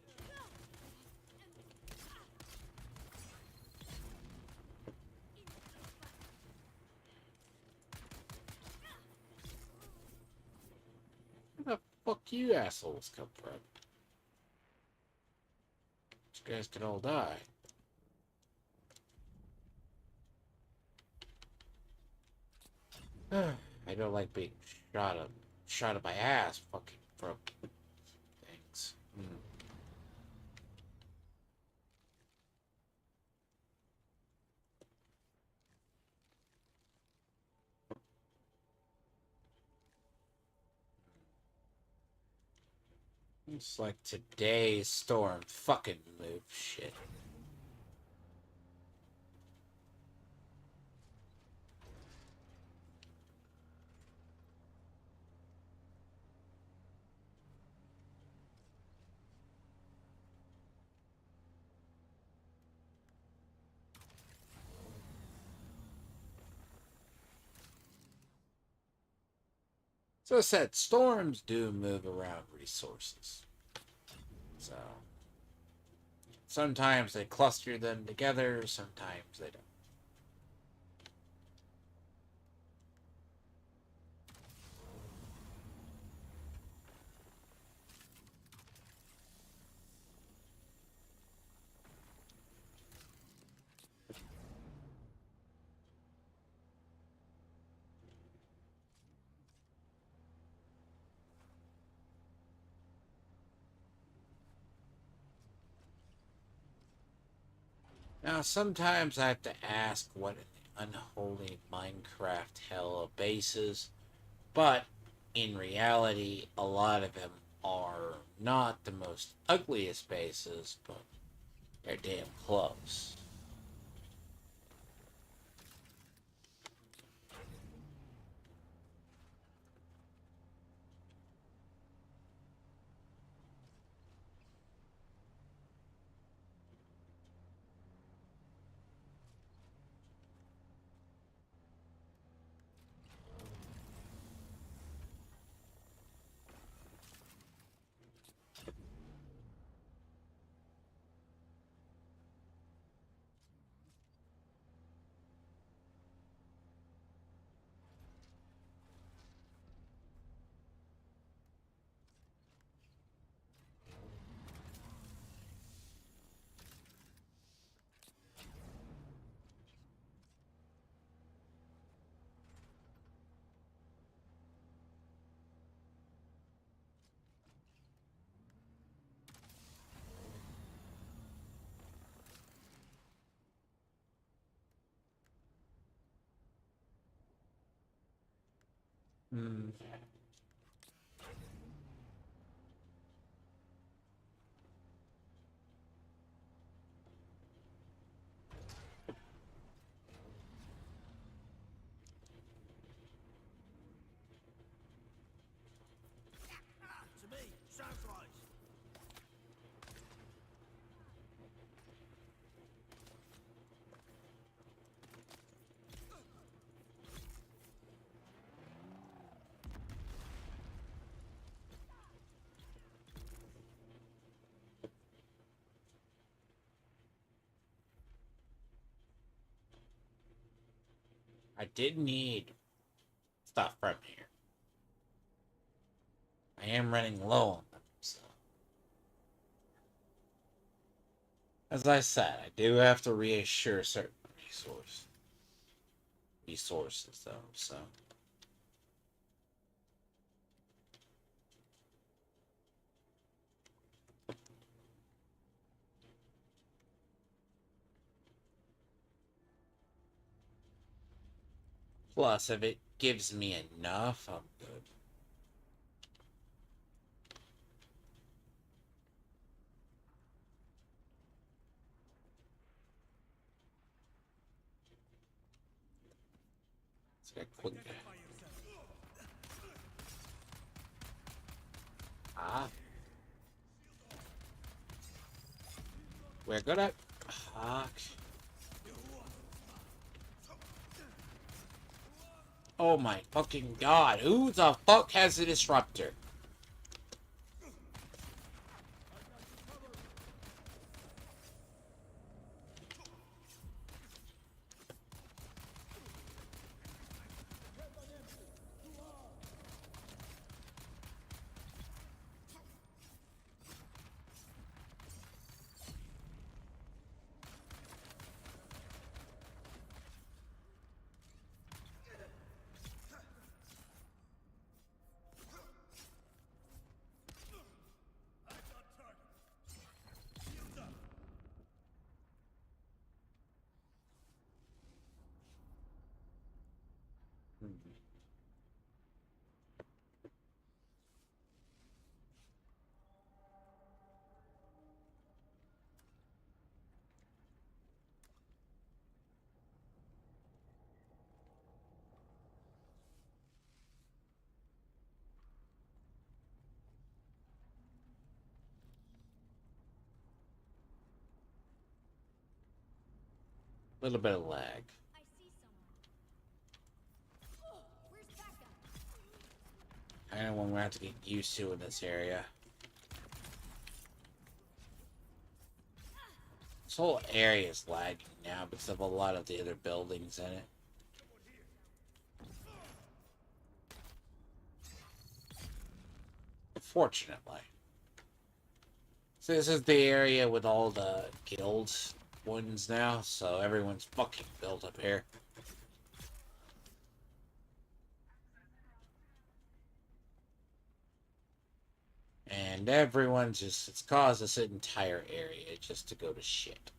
Where the fuck you assholes come from? You guys can all die. I don't like being shot at my ass fucking from things. It's like today's storm fucking move shit. So I said, storms do move around resources. So sometimes they cluster them together, sometimes they don't. Now, sometimes I have to ask what in the unholy Minecraft hell a base is, but in reality, a lot of them are not the most ugliest bases, but they're damn close. Hmm. To me, sounds right. I did need stuff from here. I am running low on them, so. As I said, I do have to reassure certain resources though, so. Plus, if it gives me enough, I'm good. Let's get quick. Identify yourself. Ah. We're gonna. Fuck. Oh my fucking god. Who the fuck has a disruptor? A little bit of lag. I see someone. Where's Becca? I know one we have to get used to in this area. This whole area is lagging now because of a lot of the other buildings in it. Fortunately. So this is the area with all the guild ones now, so everyone's fucking built up here. And everyone's just, it's caused this entire area just to go to shit.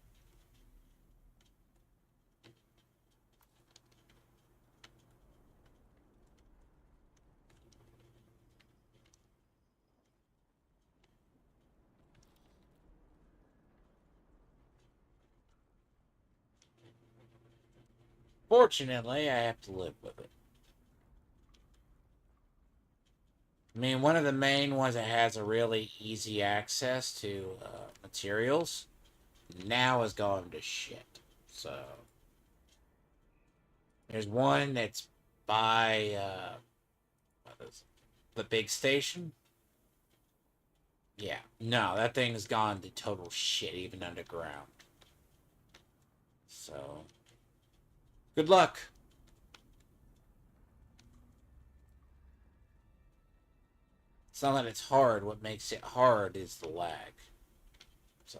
Fortunately, I have to live with it. I mean, one of the main ones that has a really easy access to materials now is going to shit. So, there's one that's by what is it? The big station. Yeah, no, that thing's gone to total shit, even underground. So, good luck. It's not that it's hard. What makes it hard is the lag. So,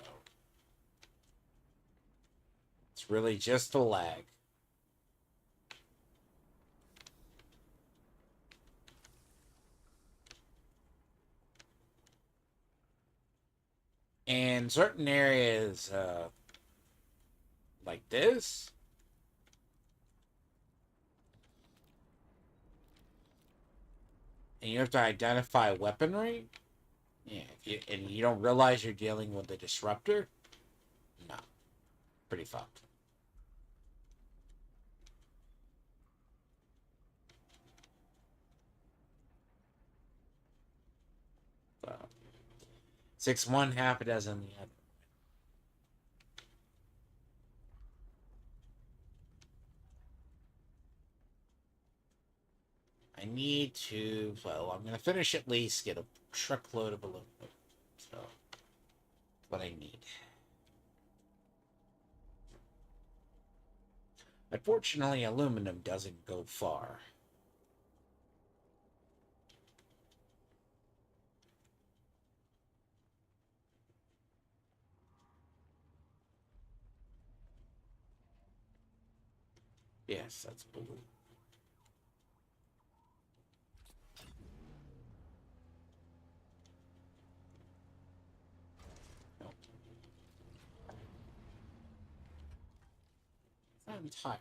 it's really just the lag. And certain areas, like this, and you have to identify weaponry. Yeah, and you don't realize you're dealing with a disruptor. No, pretty fucked. So, 6-1, half a dozen the other. I need to. Well, I'm gonna finish at least get a truckload of aluminum. So, what I need. Unfortunately, aluminum doesn't go far. Yes, that's blue. No, not entirely.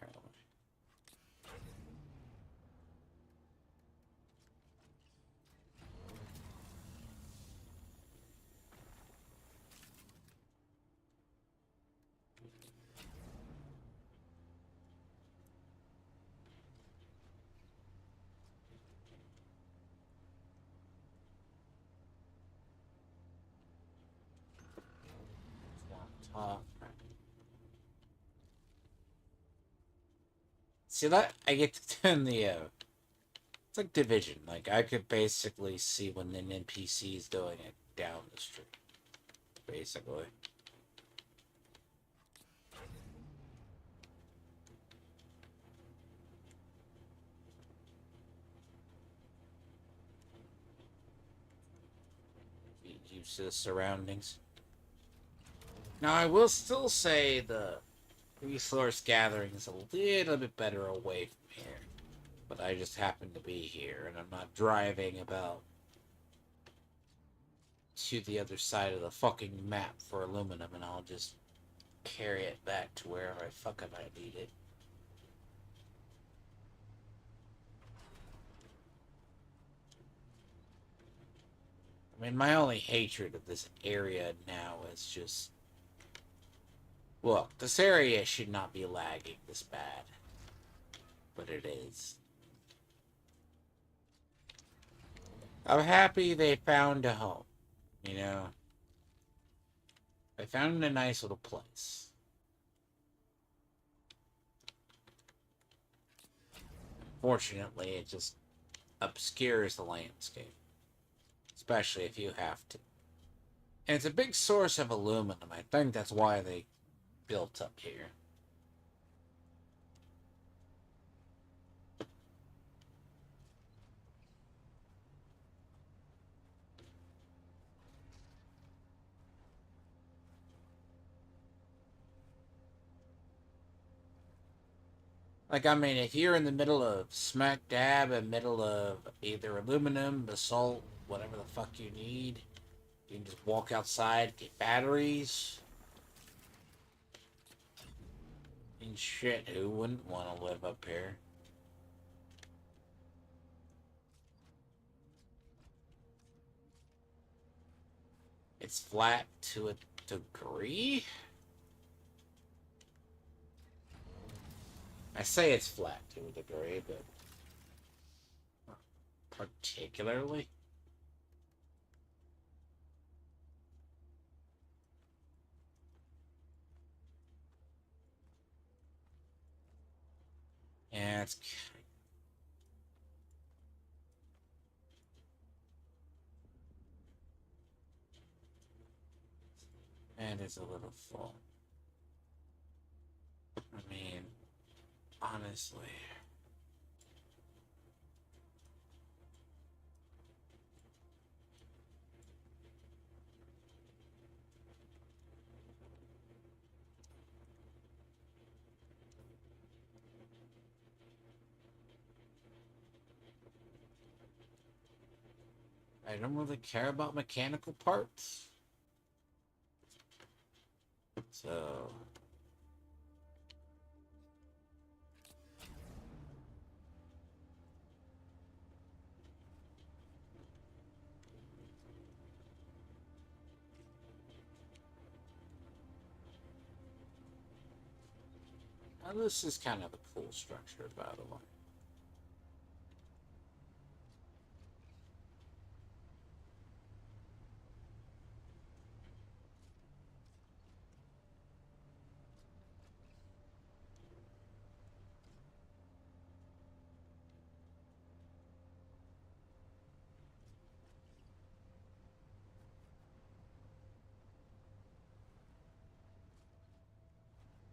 It's not top. See that? I get to turn the. It's like Division. Like I could basically see when an NPC is doing it down the street. Basically. Get used to the surroundings. Now I will still say the resource gathering is a little bit better away from here. But I just happen to be here and I'm not driving about to the other side of the fucking map for aluminum and I'll just carry it back to wherever I fucking might need it. I mean, my only hatred of this area now is just... Look, this area should not be lagging this bad. But it is. I'm happy they found a home. You know? They found a nice little place. Fortunately, it just obscures the landscape. Especially if you have to. And it's a big source of aluminum. I think that's why they built up here. Like, I mean, if you're in the middle of smack dab in the middle of either aluminum, basalt, whatever the fuck you need, you can just walk outside, get batteries. And shit, who wouldn't want to live up here? It's flat to a degree? I say it's flat to a degree, but particularly. Yeah, it's... And it's a little full. I mean, honestly... I don't really care about mechanical parts. So... Now, this is kind of a cool structure, by the way.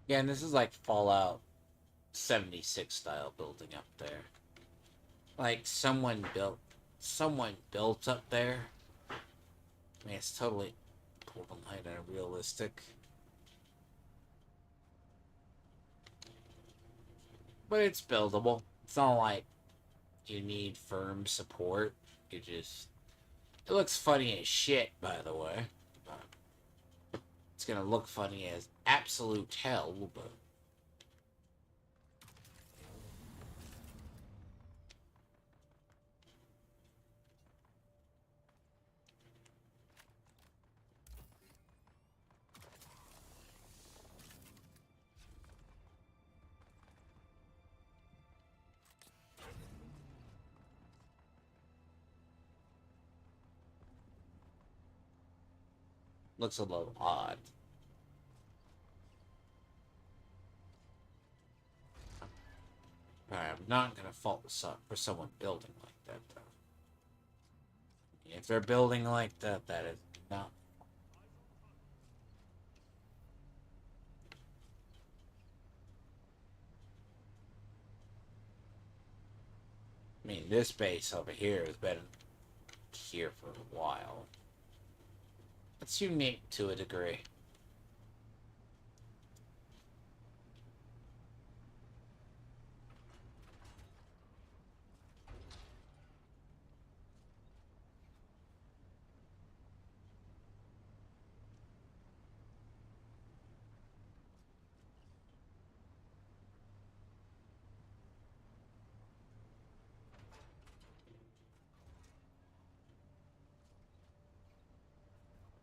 Yeah, and this is like Fallout 76 style building up there. Like someone built up there. I mean, it's totally pulled and light and realistic. But it's buildable. It's not like you need firm support. You just... It looks funny as shit, by the way. But it's gonna look funny as absolute hell, but... Looks a little odd. I'm not gonna fault for someone building like that, though. If they're building like that, that is not... I mean, this base over here has been here for a while. It's unique to a degree.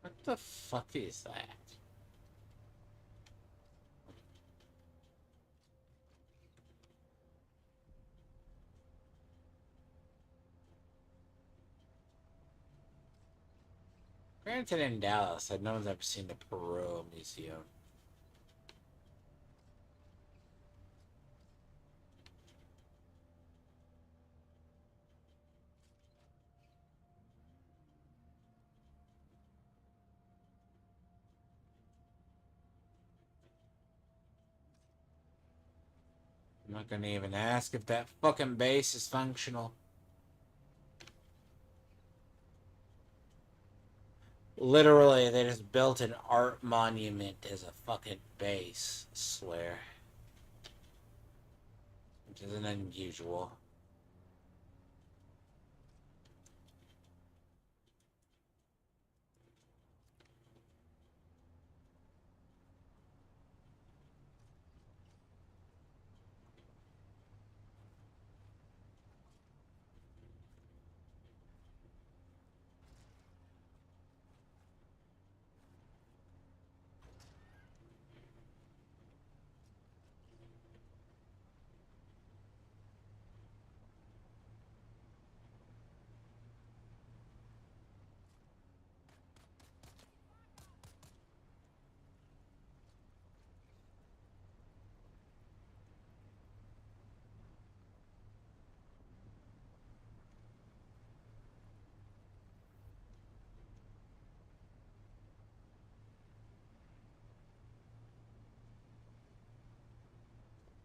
What the fuck is that? Granted, in Dallas, no one's ever seen the Perot Museum. I'm not gonna even ask if that fucking base is functional. Literally, they just built an art monument as a fucking base, I swear. Which isn't unusual.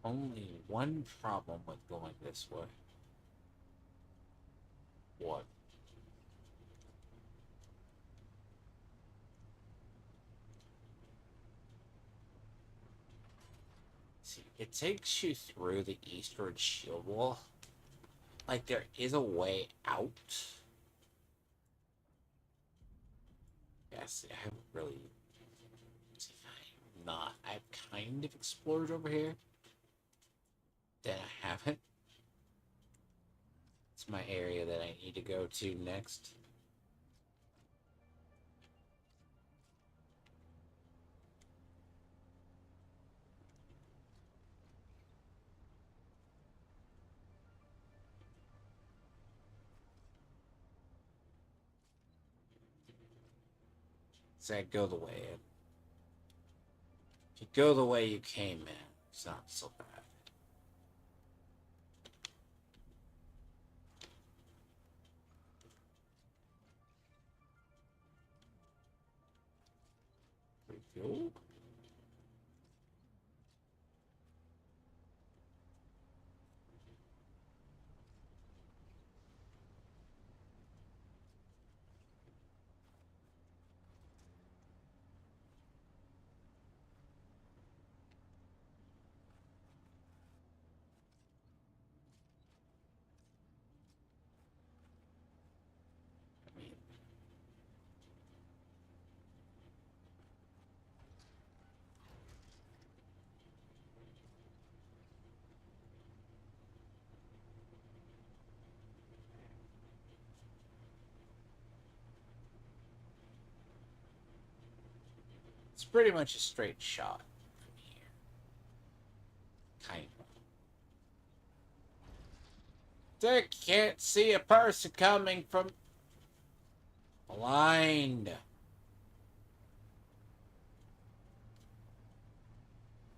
Only one problem with going this way. What? See, it takes you through the eastward shield wall. Like, there is a way out. Yes, I haven't really... See, I'm not. I've kind of explored over here. Then I haven't. It's my area that I need to go to next. Say go the way in. If you go the way you came in, it's not so bad. Refuel? I mean, it's pretty much a straight shot from here. Kind of. Dick can't see a person coming from blind.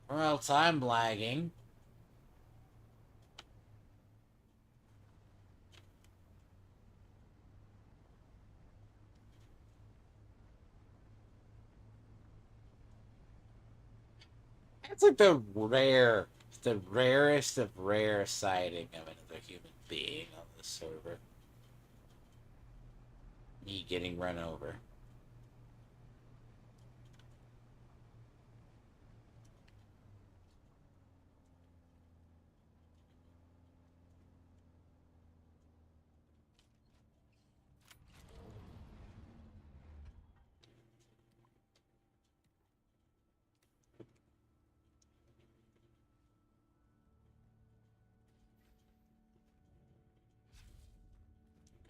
Or else I'm lagging. It's like the rarest of rare sighting of another human being on this server. Me getting run over.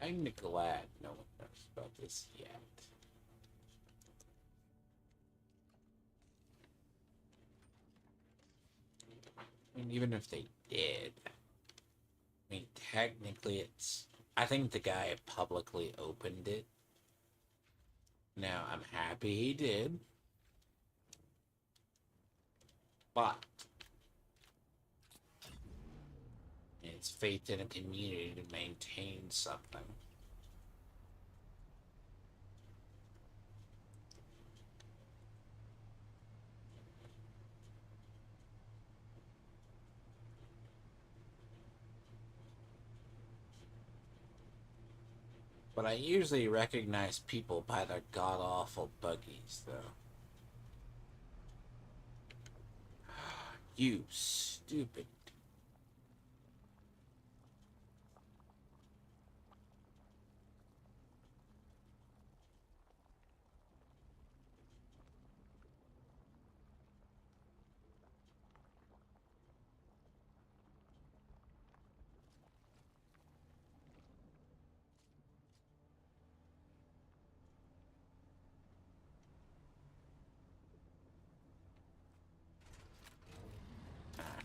I'm glad no one knows about this yet. I mean, even if they did, I mean, technically it's... I think the guy publicly opened it. Now, I'm happy he did. But it's faith in a community to maintain something. But I usually recognize people by their god-awful buggies, though. You stupid.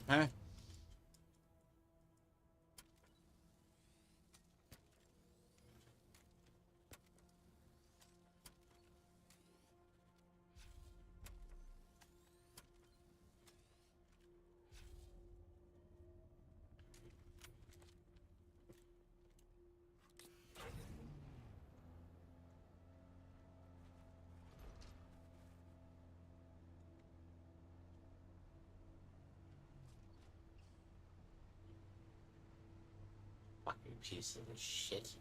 Huh? Fucking piece of shit.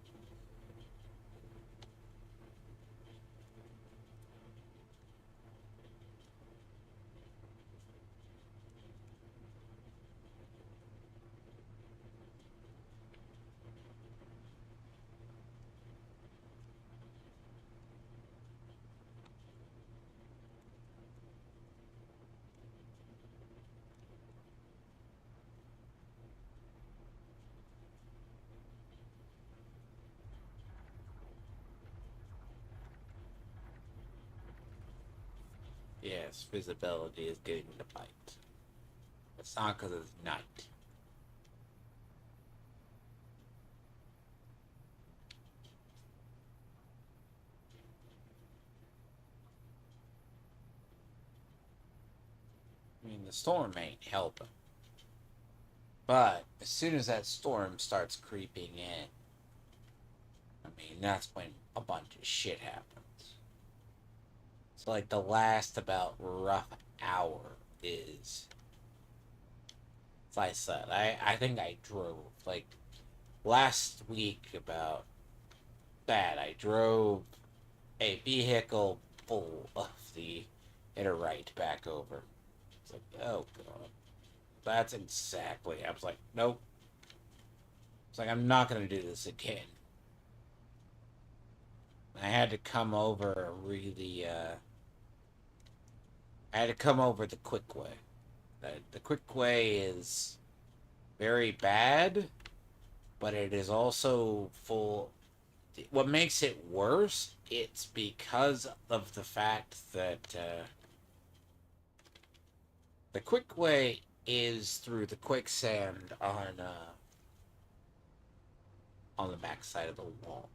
Yes, visibility is getting the bite. It's not because it's night. I mean, the storm ain't helping. But as soon as that storm starts creeping in, I mean, that's when a bunch of shit happens. So, like, the last about rough hour is, as I said, I think I drove, like, last week about that. I drove a vehicle full of the inner right back over. It's like, oh, God. That's exactly. I was like, nope. It's like, I'm not going to do this again. I had to come over really, I had to come over the quick way. The quick way is very bad, but it is also full. What makes it worse, it's because of the fact that the quick way is through the quicksand on the backside of the wall.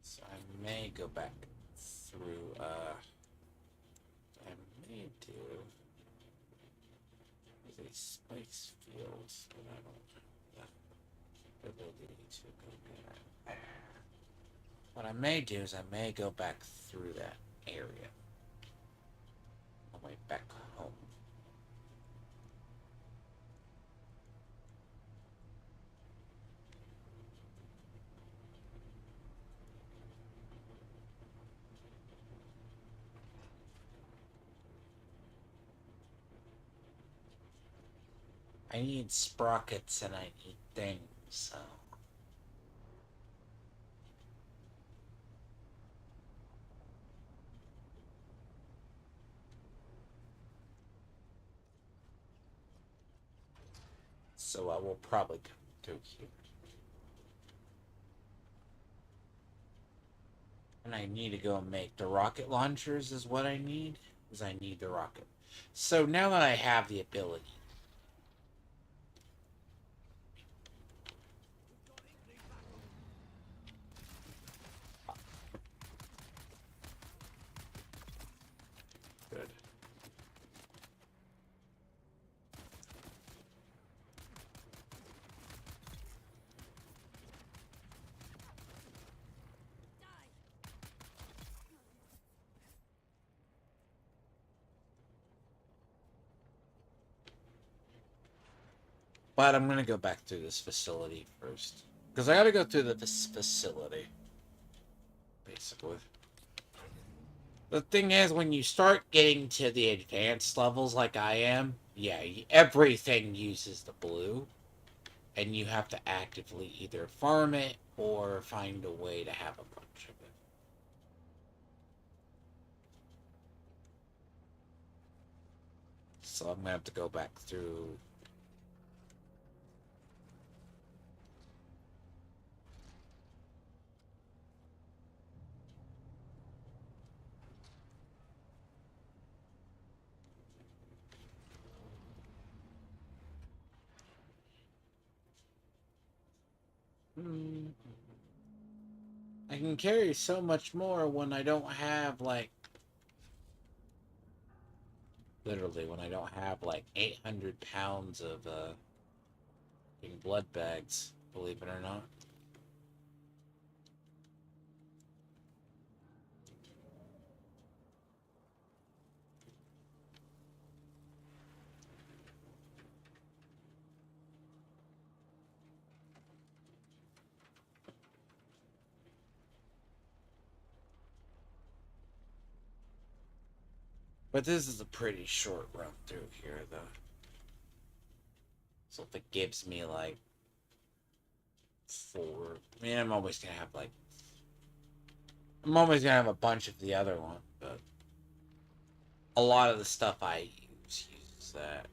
So I may go back through, I may do a spice field, but I don't have the ability to go there. What I may do is I may go back through that area. On my way back home. I need sprockets and I need things, so. So I will probably come through here. And I need to go make the rocket launchers is what I need. Because I need the rocket. So now that I have the ability. Good. But I'm going to go back through this facility first. Because I got to go through this facility. Basically. The thing is, when you start getting to the advanced levels like I am, yeah, everything uses the blue. And you have to actively either farm it or find a way to have a bunch of it. So I'm going to have to go back through. I can carry so much more when I don't have, like, literally, when I don't have, like, 800 pounds of, blood bags, believe it or not. But this is a pretty short run through here, though. So if it gives me, like, 4... I mean, I'm always gonna have, like... I'm always gonna have a bunch of the other one, but... A lot of the stuff I use that.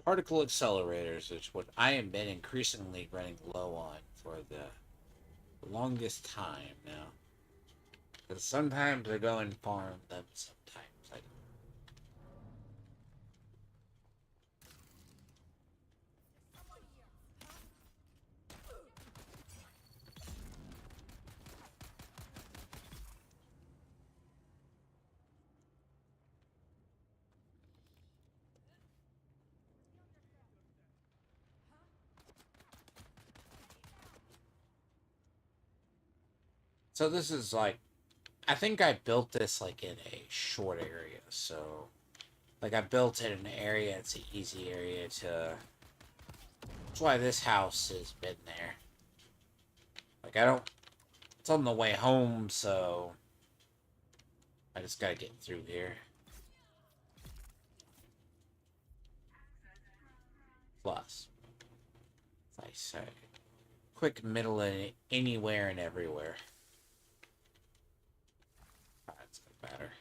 particle accelerators, which what I have been increasingly running low on for the longest time now. Because sometimes I go and farm them, sometimes I don't. So this is like, I think I built this like in a short area, so like I built it in an area, it's an easy area to, that's why this house has been there. Like I don't, it's on the way home, so I just gotta get through here. Plus, as I say, quick middle and anywhere and everywhere. That's better.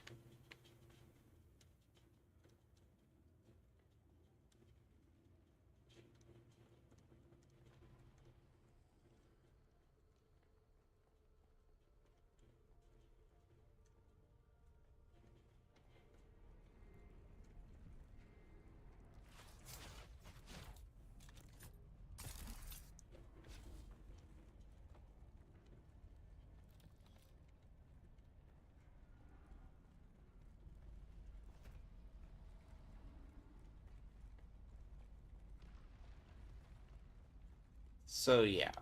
So yeah,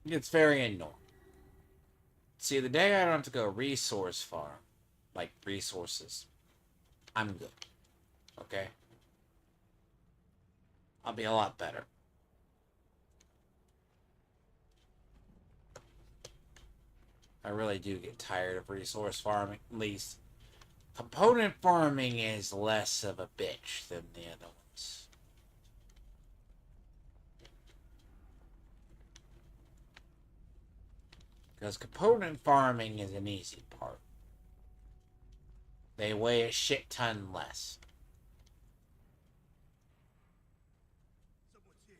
it's very annoying. See, the day I don't have to go resource farm, like resources, I'm good. Okay? I'll be a lot better. I really do get tired of resource farming. At least, component farming is less of a bitch than the other ones. Because component farming is an easy part. They weigh a shit ton less. Someone's here.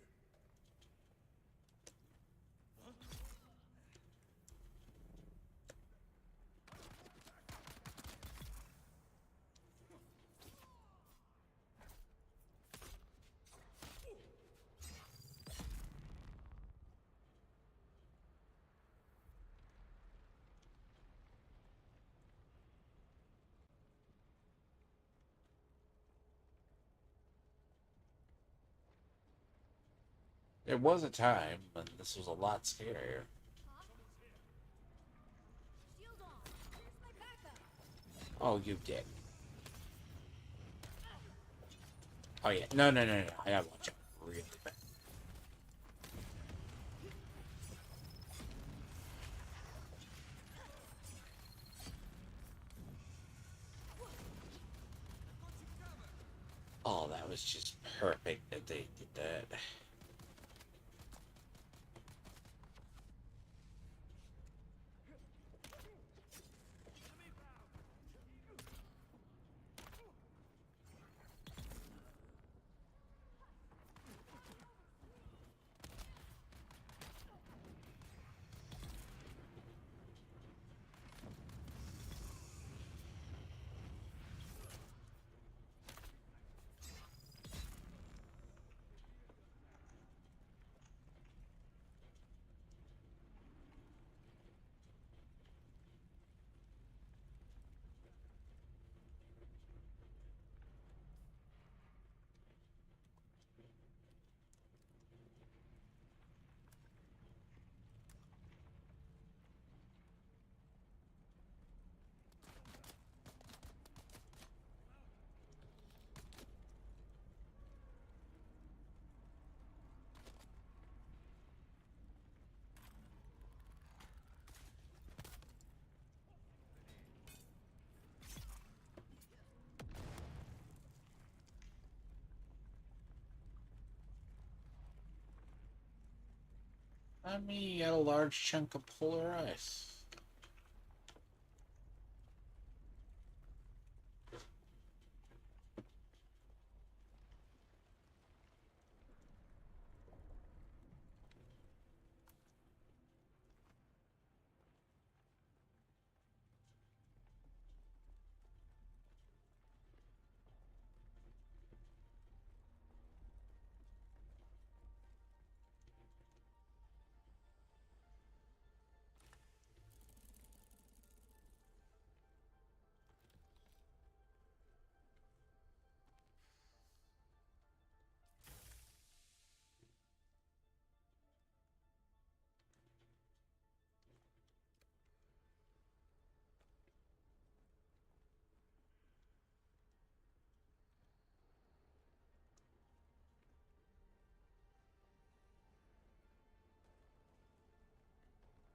There was a time when this was a lot scarier. Oh, you did. Oh yeah, no, no, no, no. I gotta watch out really bad. Oh, that was just perfect that they did that. I mean, you got a large chunk of polar ice.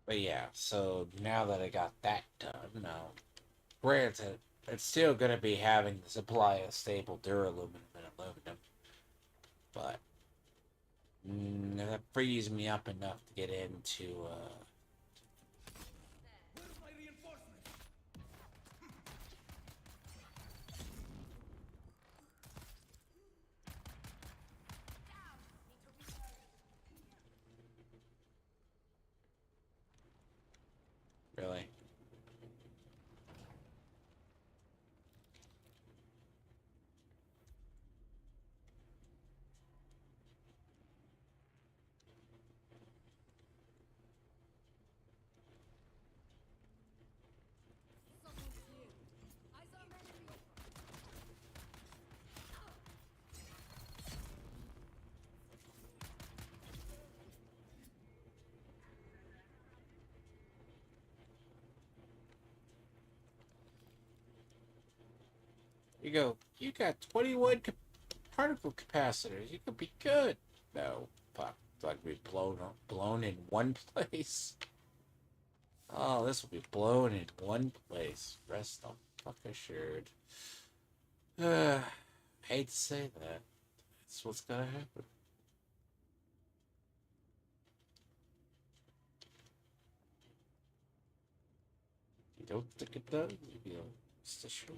But yeah, so now that I got that done, now, granted, it's still going to be having the supply of stable duraluminum and aluminum, but that frees me up enough to get into, Where's my reinforcements? really. You go, you got 21 particle capacitors. You could be good. No, fuck. Like we blown in one place. Oh, this will be blown in one place. Rest the fuck assured. Hate to say that. That's what's gonna happen. You don't think it does? You know, rest assured.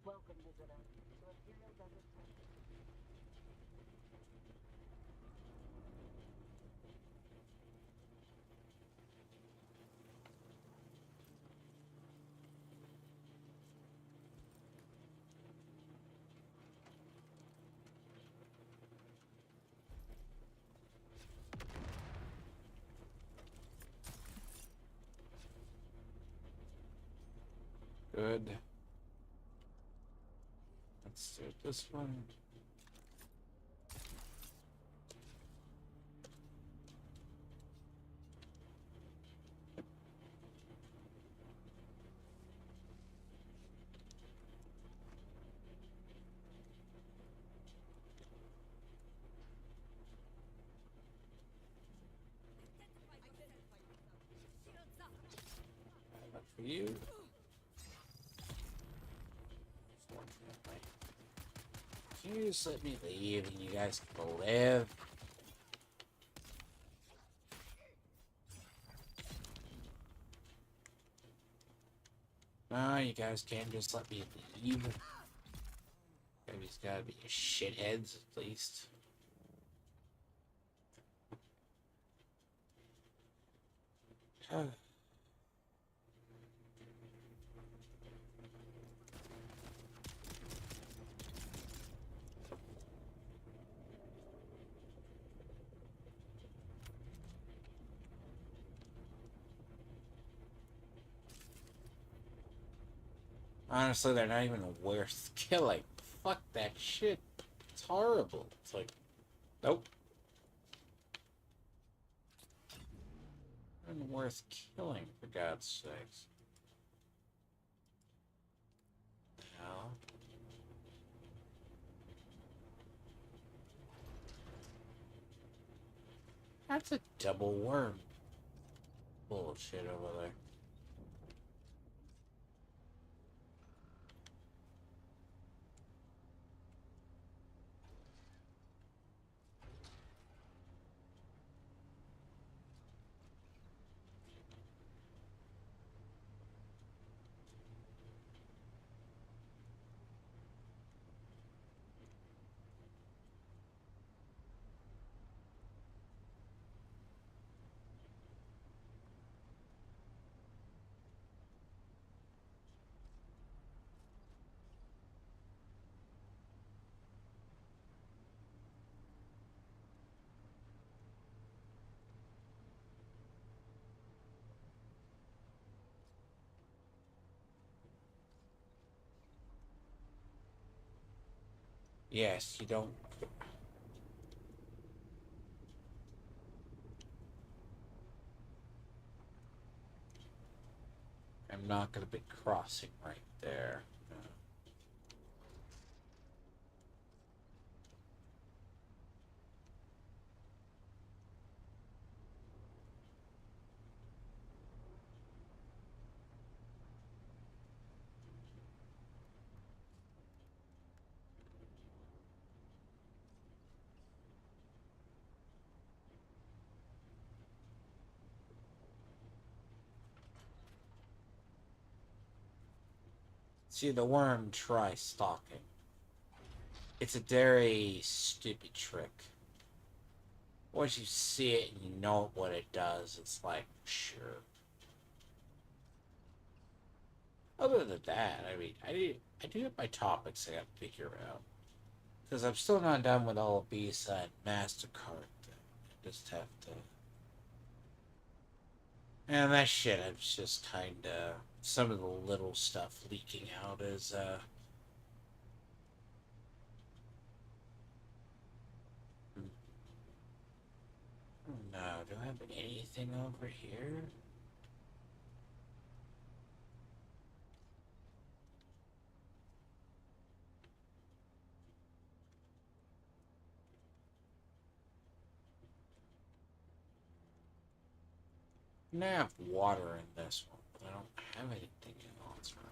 Welcome, visitor, to Imperial Desert Tech. Good. Let's do this one. Look for you. Fortunately. Can you just let me leave and you guys can live? No, you guys can't just let me leave. You guys gotta be shitheads at least. Honestly, they're not even worth killing. Fuck that shit. It's horrible. It's like, nope. Not even worth killing, for God's sakes. Hell. That's a double worm. Bullshit over there. Yes, you don't. I'm not gonna be crossing right there. See, the worm tries stalking. It's a very stupid trick. Once you see it and you know what it does, it's like, sure. Other than that, I mean, I do have my topics I gotta figure out. Because I'm still not done with all of Visa and MasterCard thing. I just have to. And that shit, I'm just kinda. Some of the little stuff leaking out is, no, do I have anything over here? I have water in this one, but I don't have anything else, right?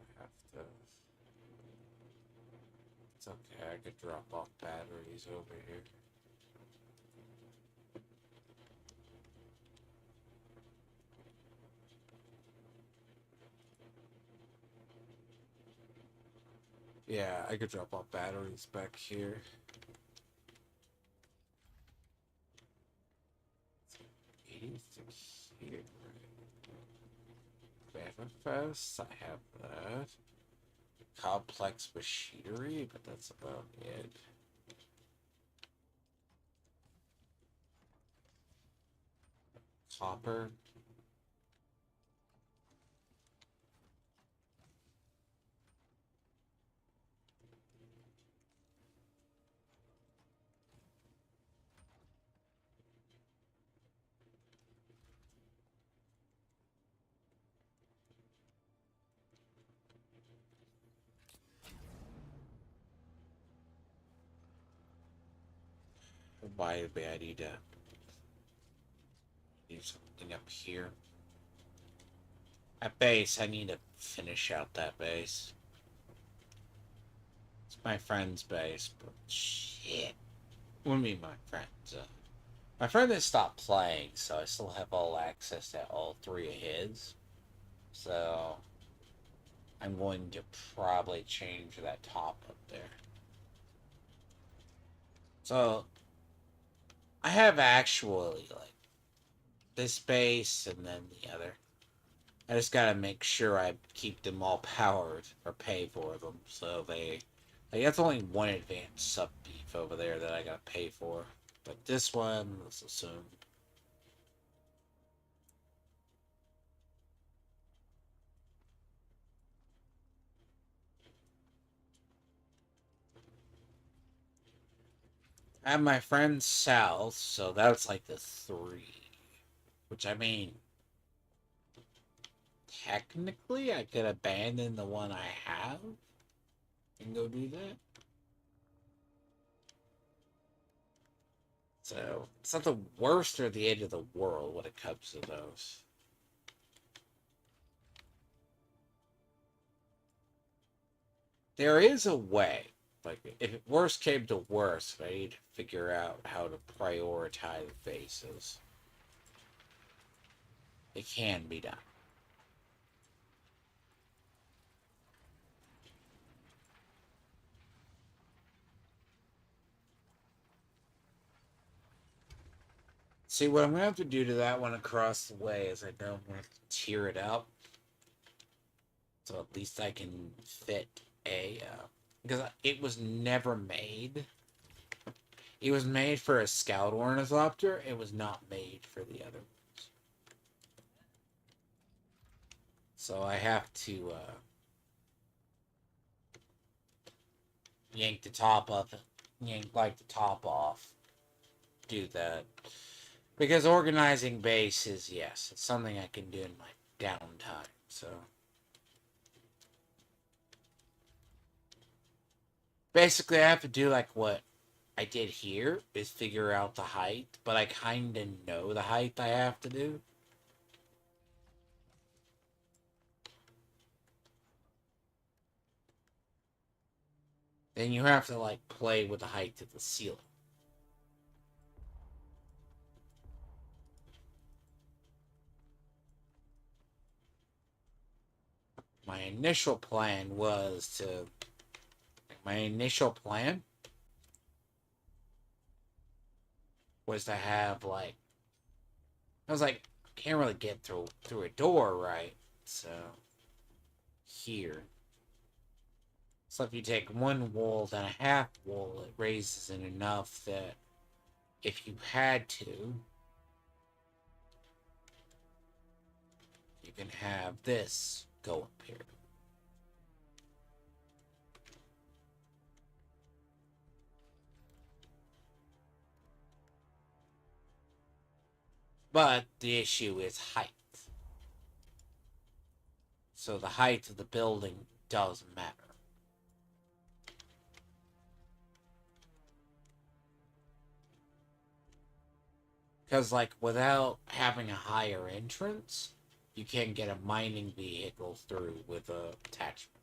I have to. It's okay, I could drop off batteries over here. Yeah, I could drop off batteries back here. 86 here. Manifest, I have that. Complex machinery, but that's about it. Copper. By the way, I need to do something up here. At base, I need to finish out that base. It's my friend's base, but shit. Wouldn't be my friend's. My friend has stopped playing, so I still have all access to all three of his. So I'm going to probably change that top up there. So I have actually like this base and then the other. I just gotta make sure I keep them all powered or pay for them. So they like that's only one advanced sub beef over there that I gotta pay for. But this one, let's assume. I have my friend South, so that's like the three. Which I mean, technically, I could abandon the one I have and go do that. So it's not the worst or the end of the world when it comes to those. There is a way. Like, if worst came to worst, I need to figure out how to prioritize faces. It can be done. See, what I'm gonna have to do to that one across the way is I don't want to tear it up, so at least I can fit a because it was never made. It was made for a scout ornithopter. It was not made for the other ones. So I have to yank the top of it, yank like the top off. Do that because organizing bases, yes, it's something I can do in my downtime. So basically, I have to do like what I did here is figure out the height, but I kind of know the height I have to do. Then you have to like play with the height of the ceiling. My initial plan was to have like I was like can't really get through a door, right? So here. So if you take one wall, then a half wall, it raises it enough that if you had to, you can have this go up here. But the issue is height. So the height of the building does matter. Because, like, without having a higher entrance, you can't get a mining vehicle through with a attachment.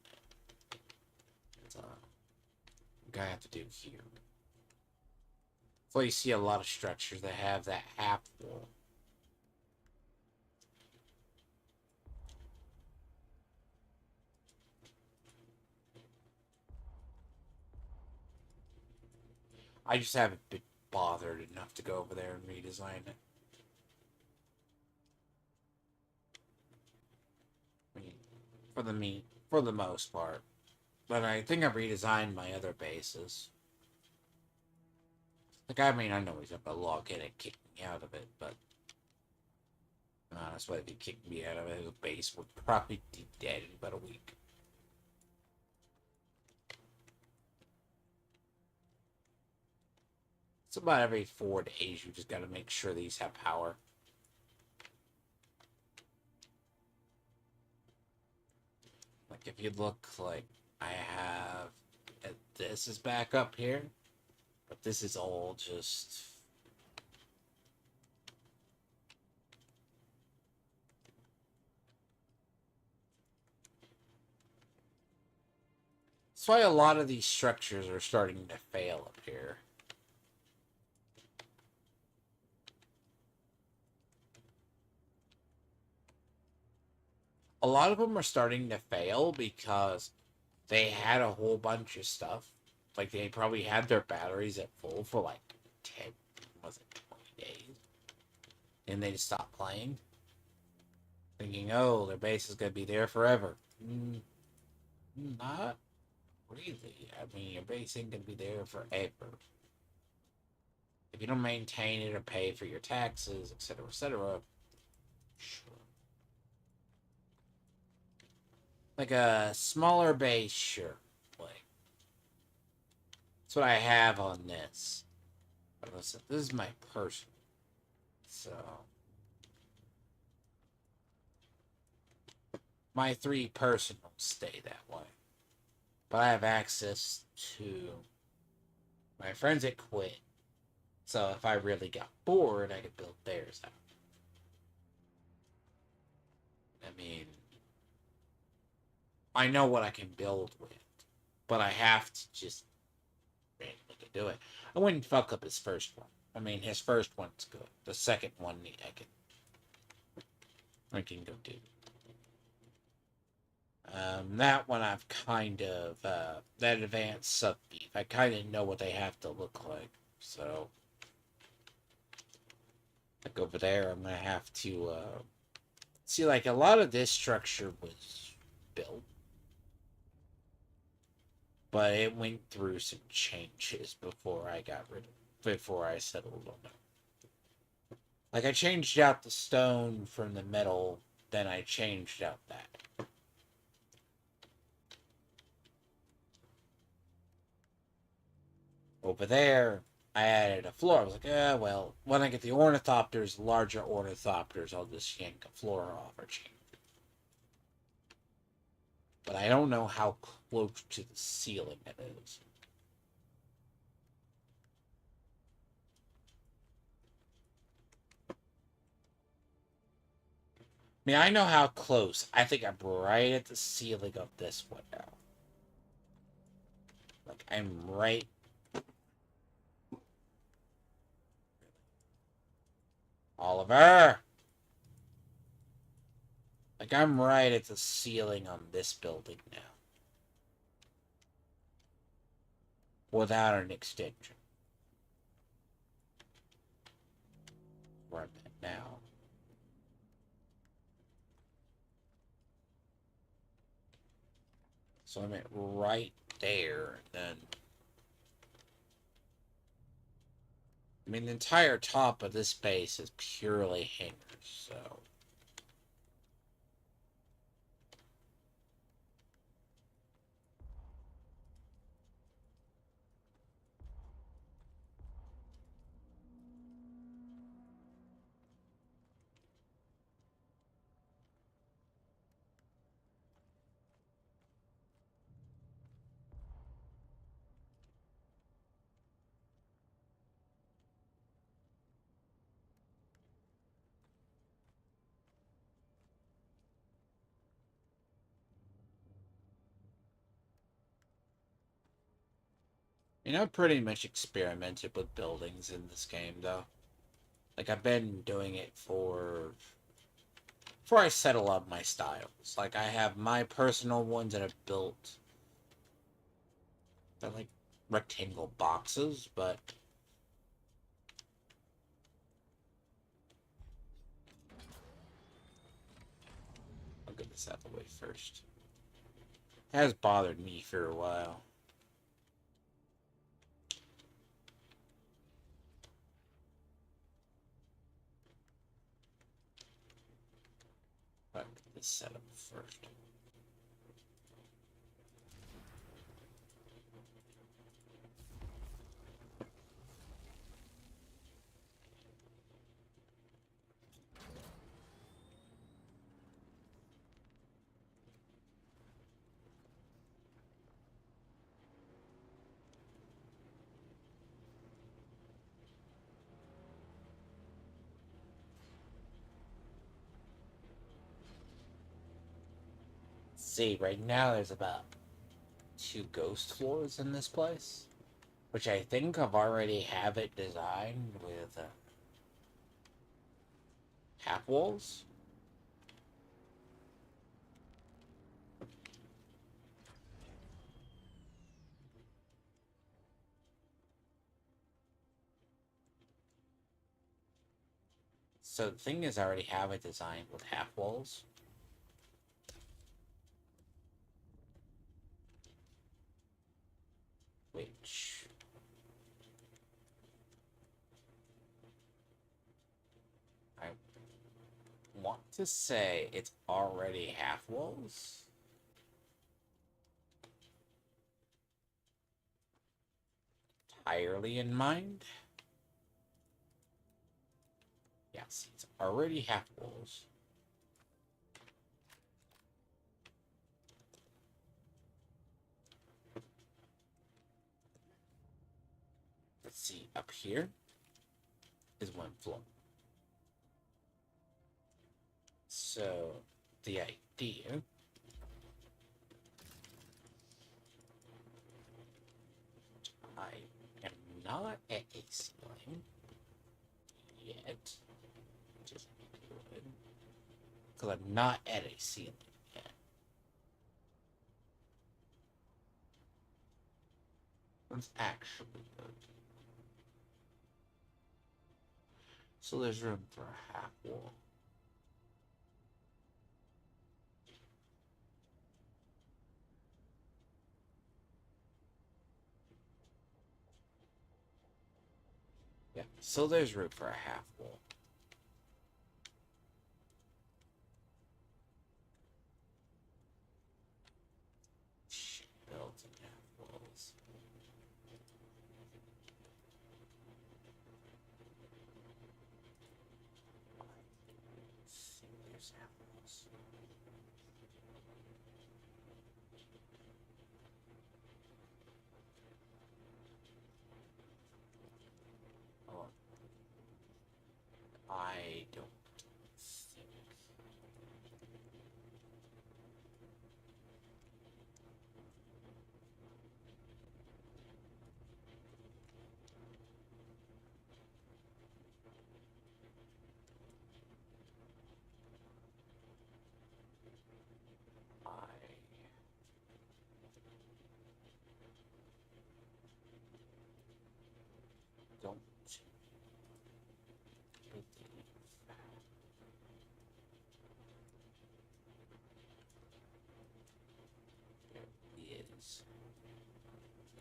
So, I'm gonna have to do here. So you see a lot of structures that have that half wall. I just haven't been bothered enough to go over there and redesign it. I mean, for the most part. But I think I've redesigned my other bases. Like, I mean, I know he's up a log in and kick me out of it, but honestly, if he kicked me out of it, the base would probably be dead in about a week. It's about every 4 days, you just gotta make sure these have power. Like, if you look, like, I have... This is back up here, but this is all just... That's why a lot of these structures are starting to fail up here. A lot of them are starting to fail because they had a whole bunch of stuff. Like, they probably had their batteries at full for like 10, was it 20 days? And they just stopped playing. Thinking, oh, their base is going to be there forever. Not really. I mean, your base ain't going to be there forever. If you don't maintain it or pay for your taxes, etc., sure. Like a smaller base, sure. Like, that's what I have on this. But listen, this is my personal. So, my 3 personals stay that way. But I have access to my friends that quit. So if I really got bored, I could build theirs out. I mean, I know what I can build with, but I have to just randomly do it. I wouldn't fuck up his first one. I mean, his first one's good. The second one, I can go do. That one I've kind of, that advanced sub beef, I kind of know what they have to look like. So, Like over there, I'm gonna have to see. Like a lot of this structure was built, but it went through some changes before I got rid of. Before I settled on it. Like I changed out the stone from the metal, then I changed out that. Over there, I added a floor. I was like, well, when I get the ornithopters, larger ornithopters, I'll just yank a floor off or change it. But I don't know how close to the ceiling it is. I mean, I know how close. I think I'm right at the ceiling of this one now. Like, I'm right. Oliver! Like, I'm right at the ceiling on this building now. Without an extension. Where I'm at now. So I'm at right there, and then... I mean, the entire top of this base is purely hangers, so... You know, I've pretty much experimented with buildings in this game, though. Like, I've been doing it before I settle on my styles. Like, I have my personal ones that I've built. They're like rectangle boxes, but... I'll get this out of the way first. It has bothered me for a while. I'll get this set up first. See, right now there's about 2 ghost floors in this place, which I think I've already have it designed with half walls. So the thing is, I already have it designed with half walls. Which... I want to say it's already half walls. Entirely in mind. Yes, it's already half walls. Let's see, up here is 1 floor. So, the idea I am not at a ceiling yet. Just good. Because I'm not at a ceiling yet. That's actually good. So there's room for a half wall. Yeah, so there's room for a half wall. Built in half walls. See, there's half walls. Oh, I don't think. I don't believe there is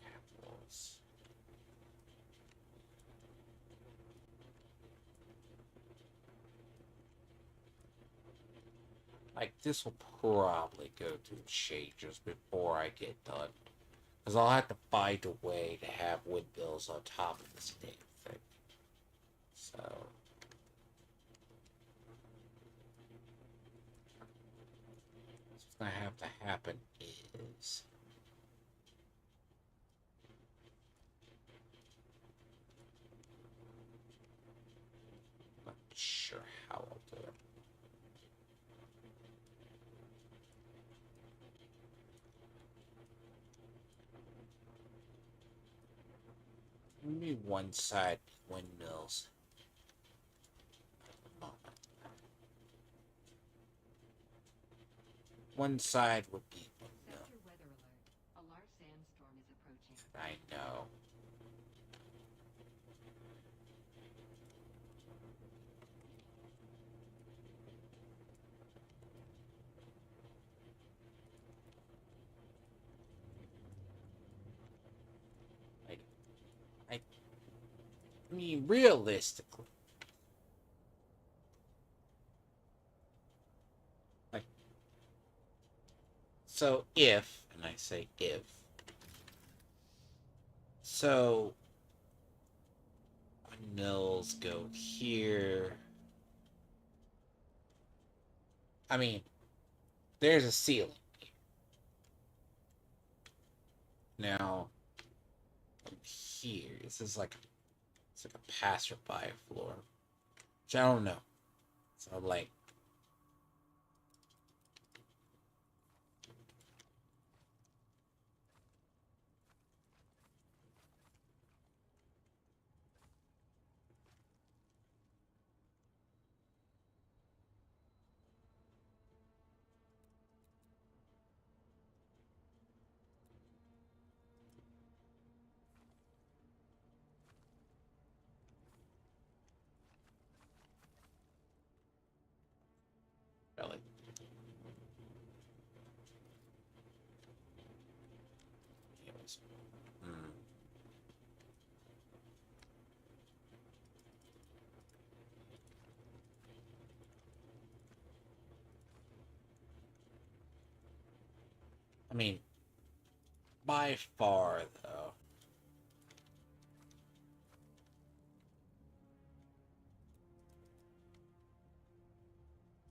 apples. Like, this will probably go through changes before I get done. Because I'll have to find a way to have windmills on top of this damn thing. So. What's going to have to happen is. I'm not sure how I'll do it. Maybe one side windmills. One side would be windmill. Sector weather alert. A large sandstorm is approaching. I know. I mean, realistically, like, so if, and I say if, so windmills go here. I mean, there's a ceiling here. Now, from here, this is like it's like a passerby floor, which I don't know. So like, really. Anyways. I mean, by far, though.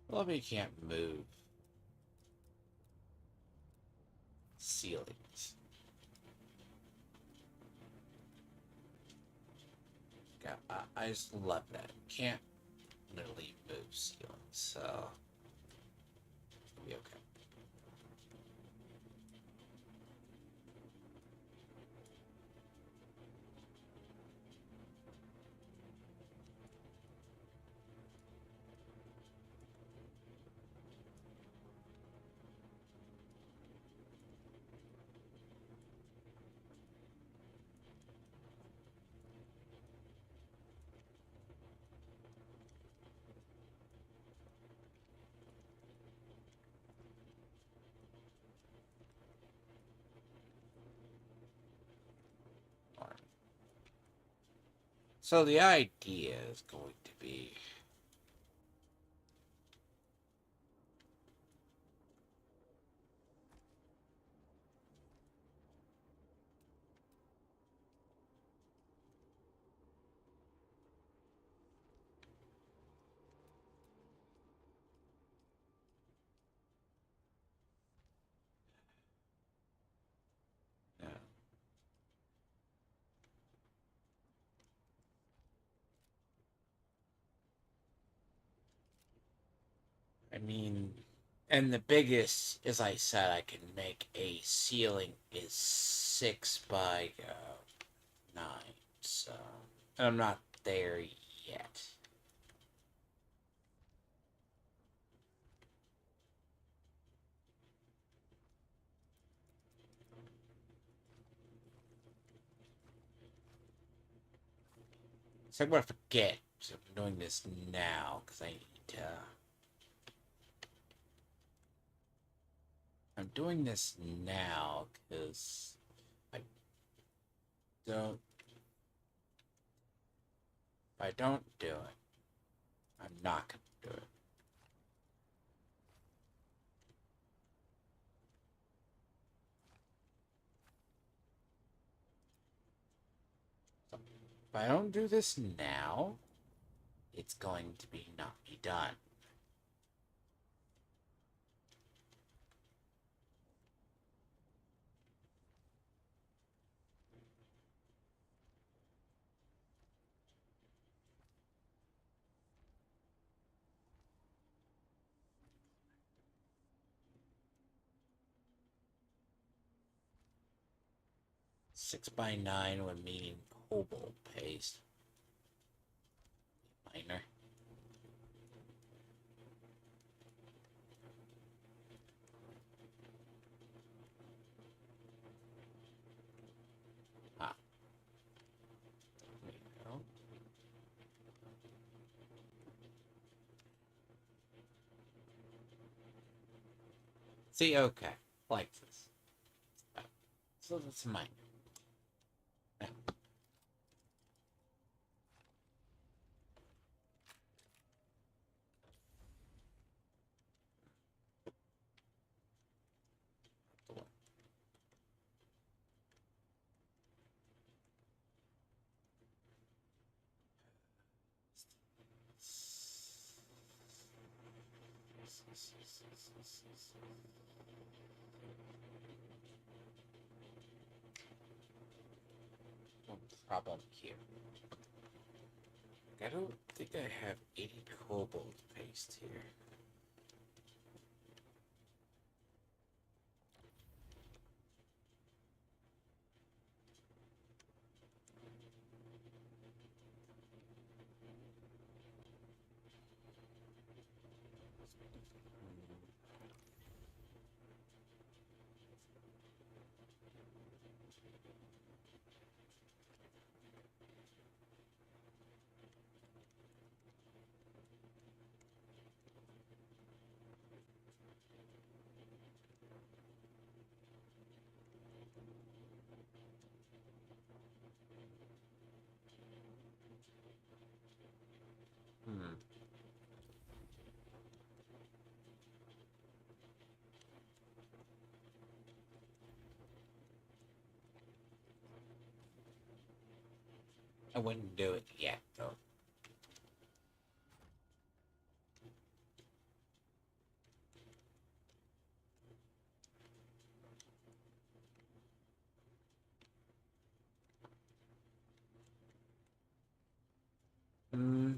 Well, we can't move ceilings. God, I just love that. Can't literally move ceilings, so it'll be okay. So the idea is going to be yeah. I mean, and the biggest, as I said, I can make a ceiling is 6 by 9. So I'm not there yet. So I'm gonna forget. So I'm doing this now because I need to. I'm doing this now because I don't. If I don't do it, I'm not gonna do it. So if I don't do this now, it's going to be not be done. Six by 9 when meaning cobalt paste. Minor. Ah, there you go. See, okay, like this. So that's minor. Now, one problem here. I don't think I have 80 cobalt paste here. Hmm. I wouldn't do it yet, though. Hmm.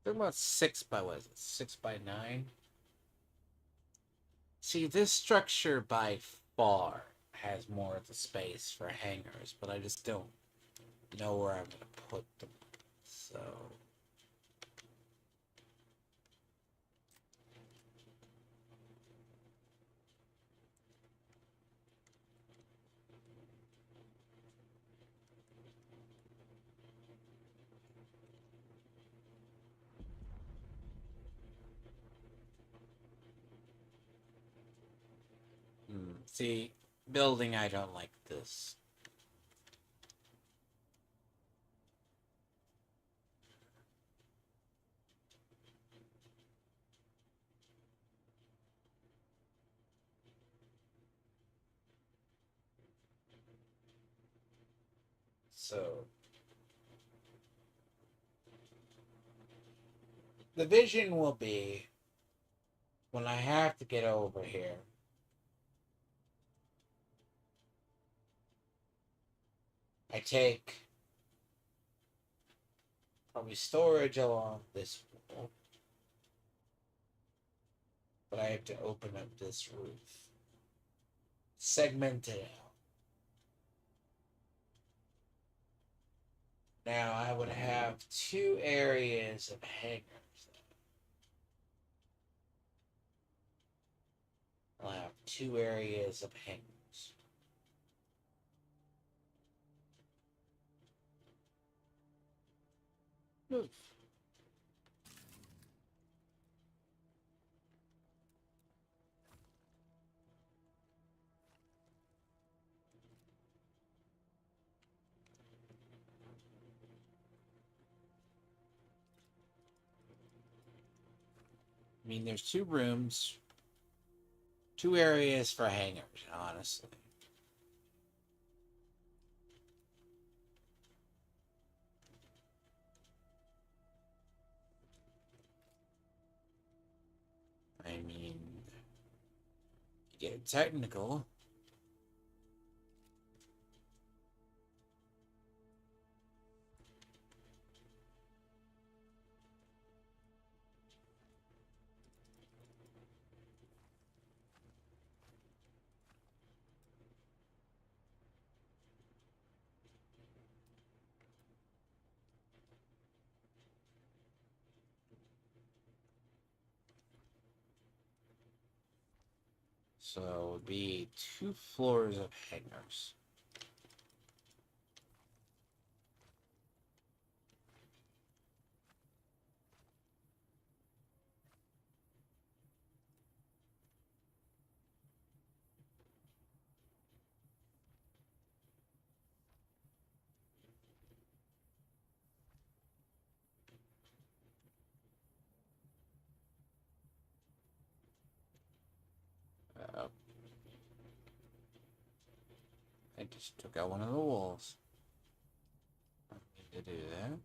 They're about 6 by, what is it, 6 by 9? See, this structure by far has more of the space for hangers, but I just don't know where I'm going to put them. So, see, building, I don't like this. So, the vision will be when I have to get over here. I take probably storage along this wall, but I have to open up this roof, segment it out. Now I would have 2 areas of hangers. I'll have 2 areas of hangers. Move. I mean, there's 2 rooms, 2 areas for hangers, honestly. I mean, to get technical, so it would be 2 floors of hangers. Uh, I just took out one of the walls. I need to do that.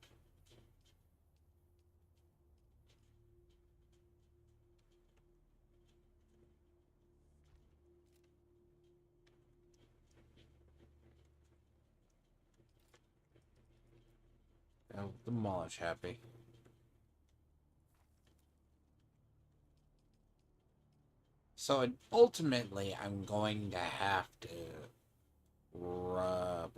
I'll demolish happy. So ultimately, I'm going to have to rub.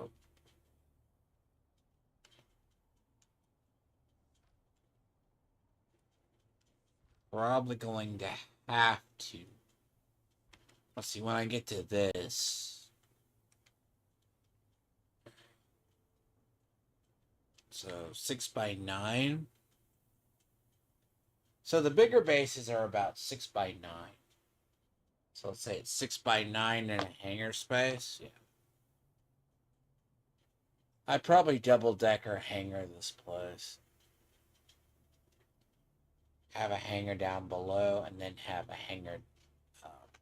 Probably going to have to. Let's see, when I get to this. So 6 by 9. So the bigger bases are about 6 by 9. So let's say it's 6 by 9 in a hangar space. Yeah. I'd probably double-decker hangar this place. Have a hangar down below and then have a hangar up.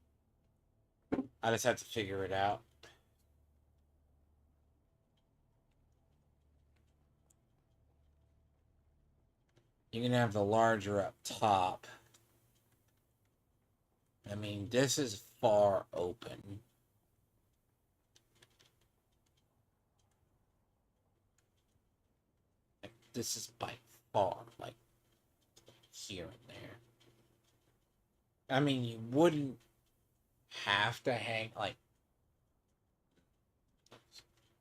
I just have to figure it out. You can have the larger up top. I mean, this is far open. Like, this is by far, like, here and there. I mean, you wouldn't have to hang, like,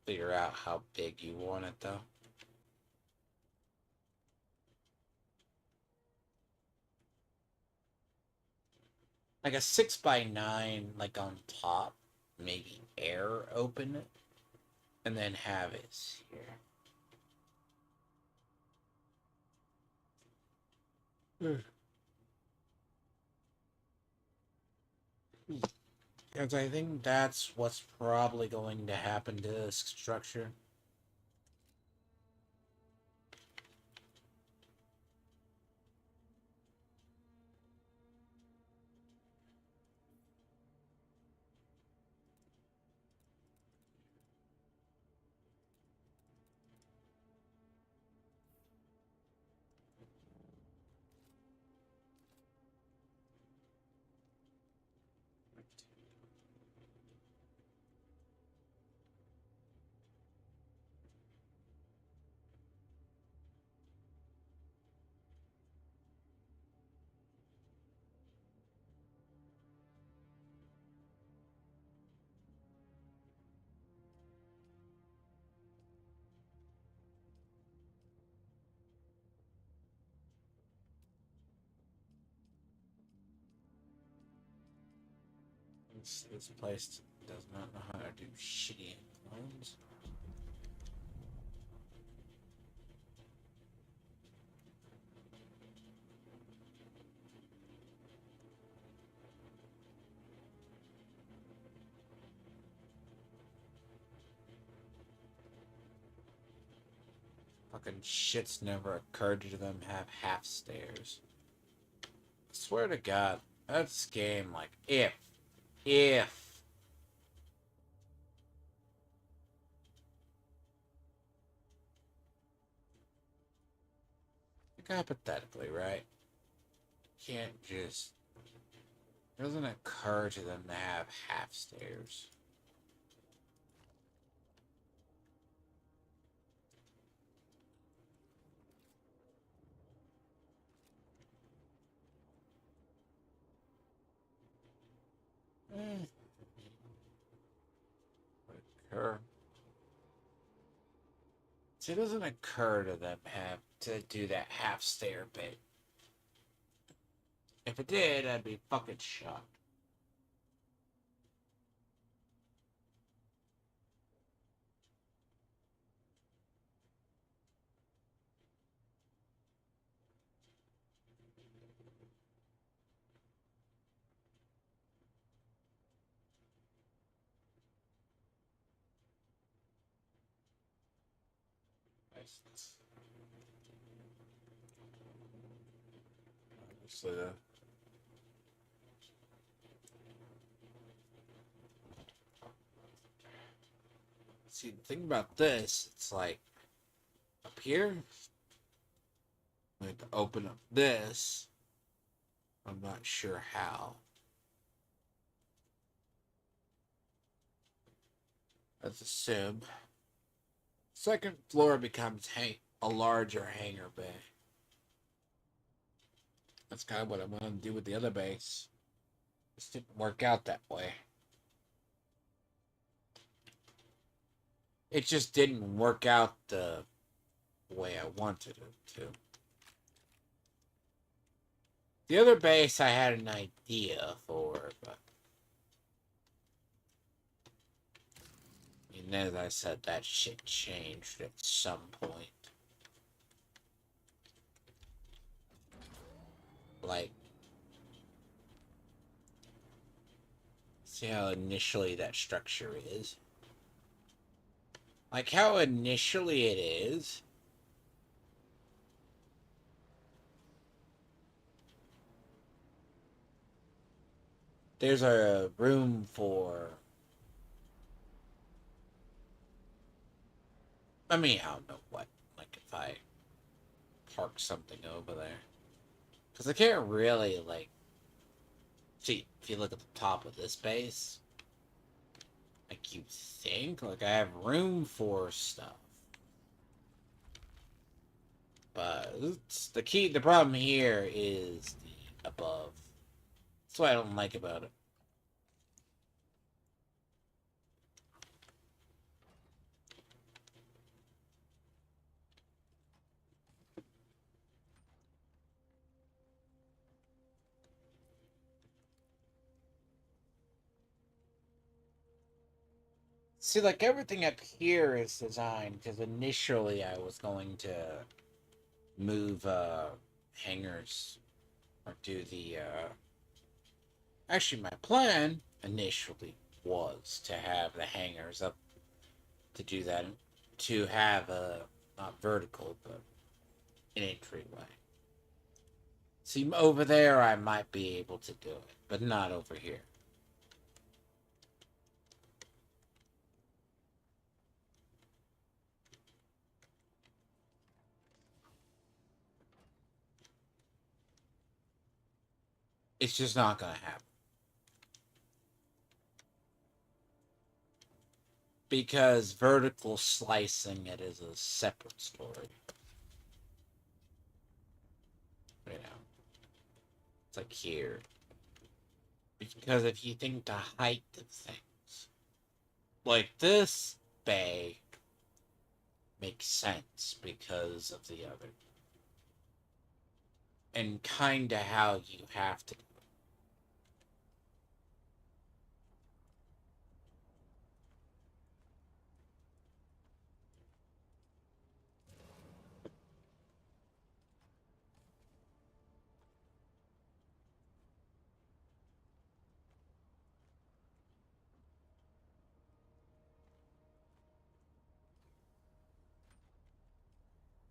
figure out how big you want it, though. Like a 6x9, like on top, maybe air open it, and then have it here. Because I think that's what's probably going to happen to this structure. This place does not know how to do shitty clones. Fucking shit's never occurred to them to have half stairs. I swear to God, that's game like if. Like hypothetically, right? Can't just. It doesn't occur to them to have half stairs. Eh. Occur. See, it doesn't occur to them have to do that half stair bit. If it did, I'd be fucking shocked. Obviously, see, the thing about this, it's like up here, I have to open up this. I'm not sure how. Let's assume second floor becomes a larger hangar bay. That's kind of what I want to do with the other base. This didn't work out that way. It just didn't work out the way I wanted it to. The other base I had an idea for, but and as I said, that shit changed at some point. Like, see how initially that structure is? Like how initially it is. There's a room for, I mean, I don't know what, like if I park something over there. Because I can't really, like, see, if you look at the top of this base, like you think, like I have room for stuff. But it's the key. The problem here is the above. That's what I don't like about it. See, like everything up here is designed because initially I was going to move hangers or do the actually my plan initially was to have the hangers up to do that, to have a not vertical but an entryway. See, over there I might be able to do it, but not over here. It's just not gonna happen. Because vertical slicing it is a separate story. You know, it's like here. Because if you think the height of things, like this bay makes sense because of the other. And kinda how you have to do it.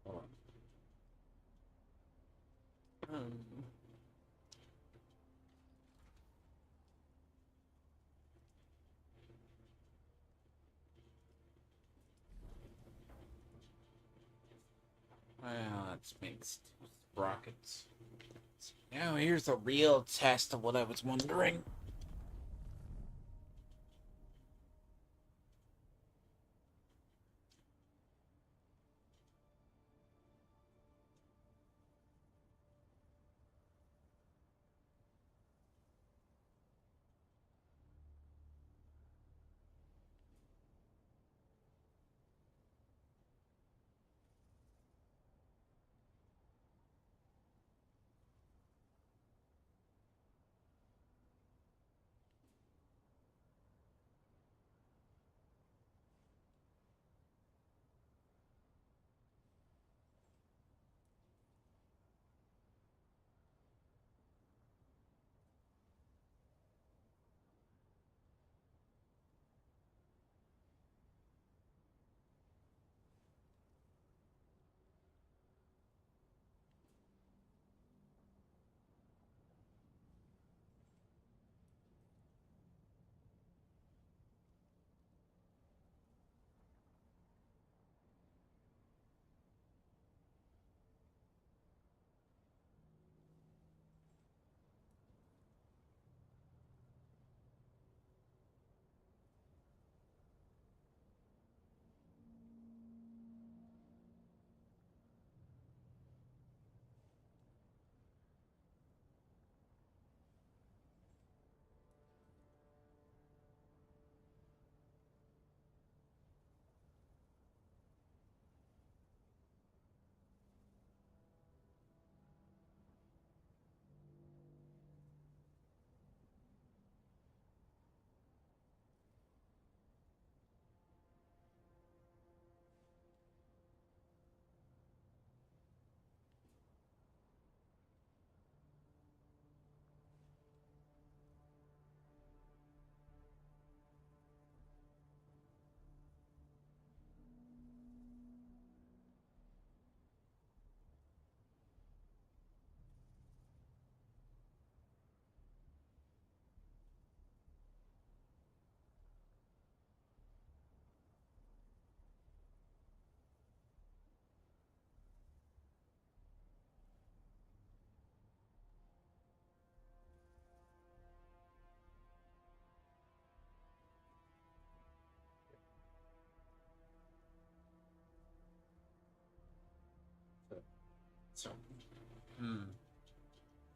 Hold on. Well, that makes two sprockets. Now here's a real test of what I was wondering.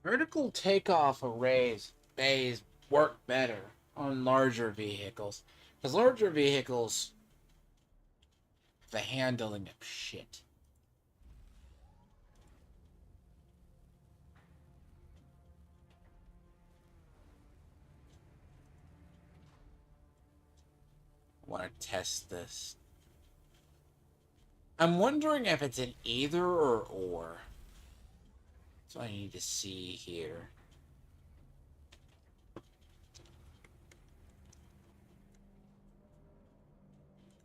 Vertical takeoff arrays bays work better on larger vehicles. Because larger vehicles, the handling of shit. I want to test this. I'm wondering if it's an either or. That's what I need to see here.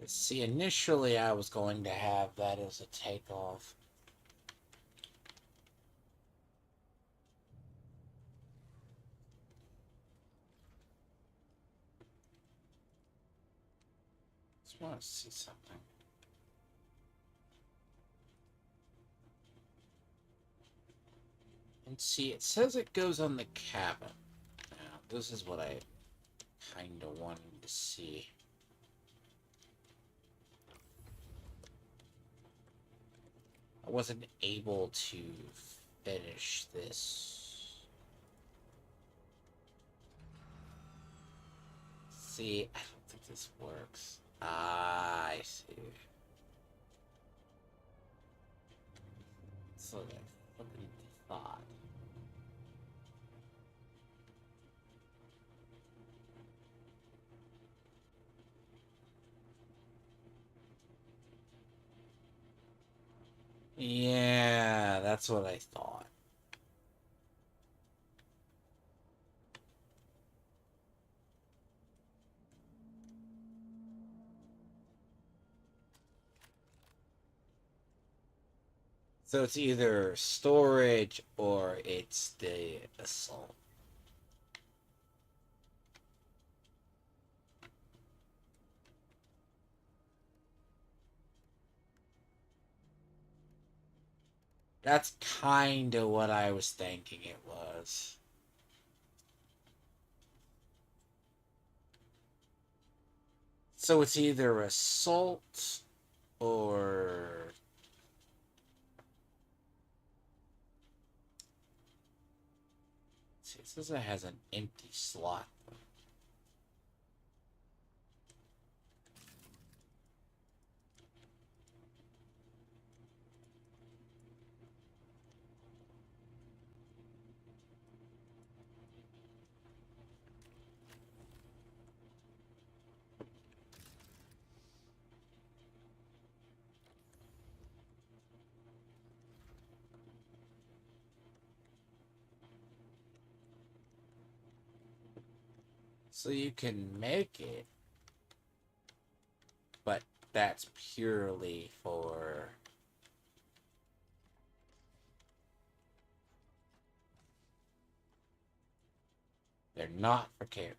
See, initially I was going to have that as a takeoff. Just want to see something. And see, it says it goes on the cabin. Now, this is what I kind of wanted to see. I wasn't able to finish this. See, I don't think this works. Ah, I see. So that fucking thought. Yeah, that's what I thought. So it's either storage or it's the assault. That's kind of what I was thinking it was. So it's either assault or... See, it says it has an empty slot. So you can make it, but that's purely for... They're not for carrying.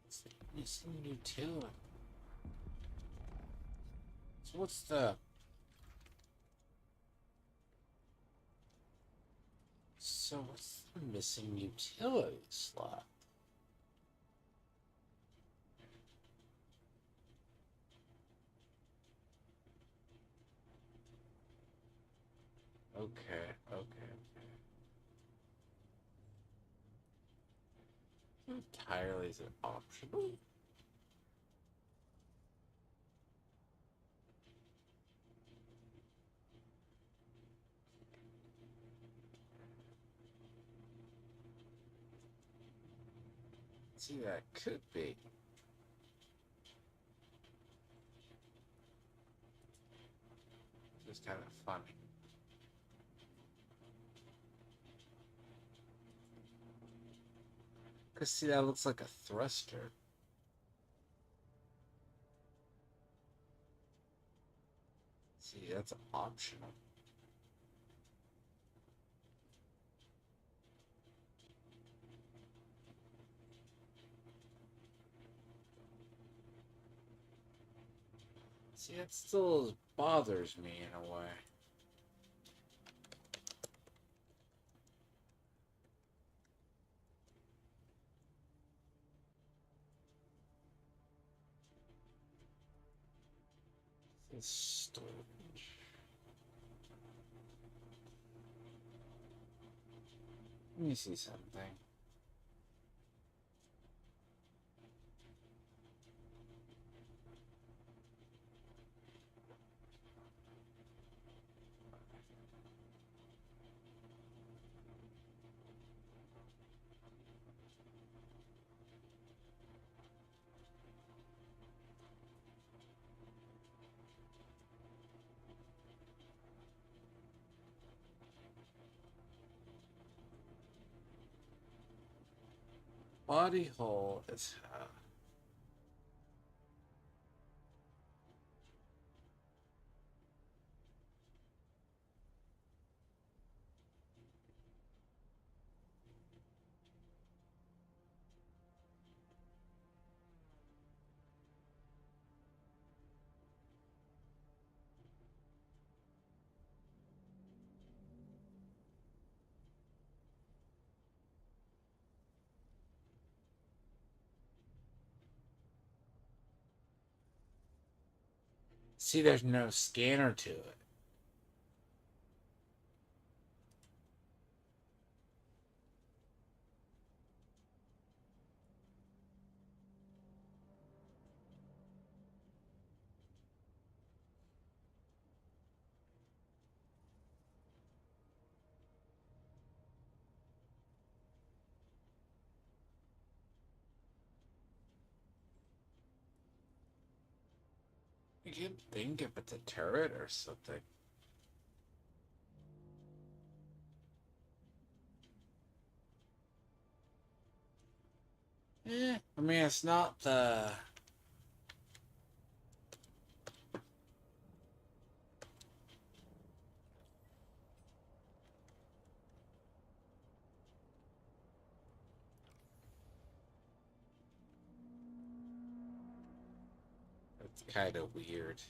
It's missing utility. So what's the... So what's the missing utility slot? Okay, okay. Entirely is it optional? See, that could be. Just kind of funny. Cause see, that looks like a thruster. See, that's optional. See, that still bothers me in a way. Storage. Let me see something. Body hole is see, there's no scanner to it. You can think if it's a turret or something. I mean, it's not the. It's kind of weird.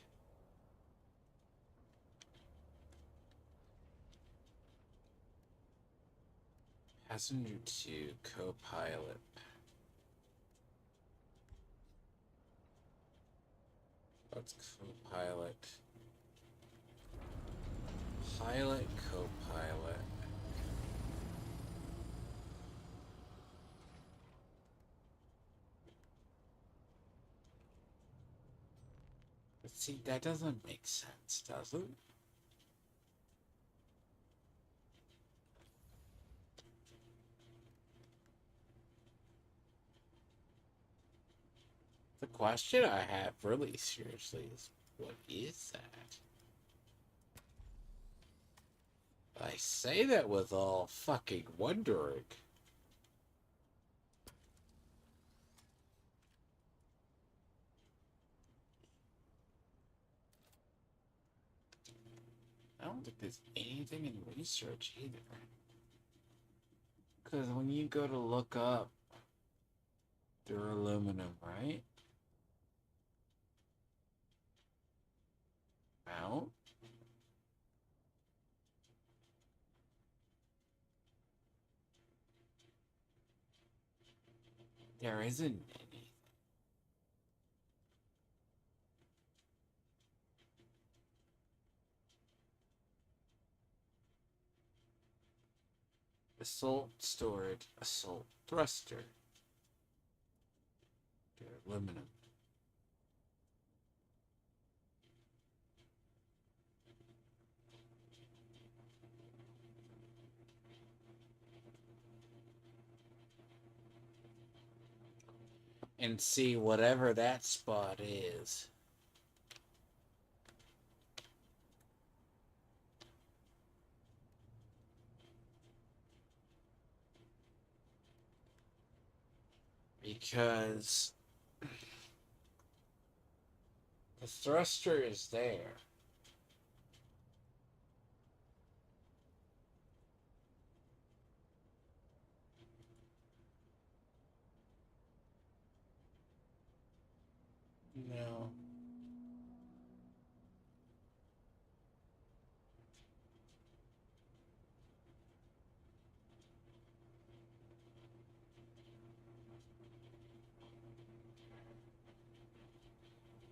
Passenger 2, co-pilot. What's co-pilot? Pilot, co-pilot. But see, that doesn't make sense, does it? The question I have really seriously is, what is that? I say that with all fucking wondering. I don't think there's anything in research either. Because when you go to look up, they're aluminum, right? Mount? There isn't any. Assault storage, assault thruster. They're aluminum. And see whatever that spot is. Because the thruster is there. No.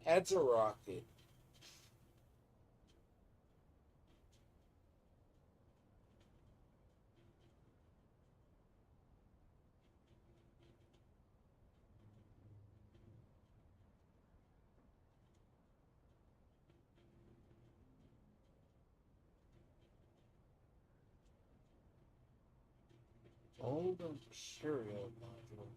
Adds a rocket. Old Imperial module.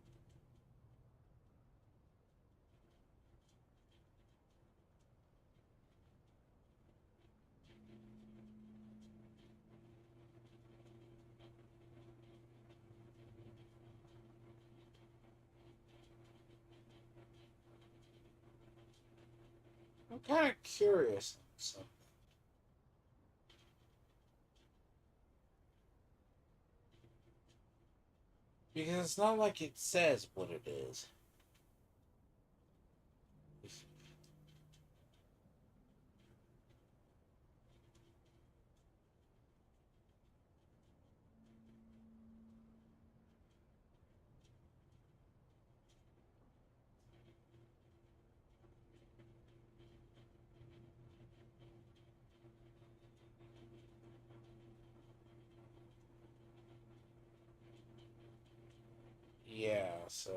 I'm kind of curious. So. Because it's not like it says what it is. Yeah, so.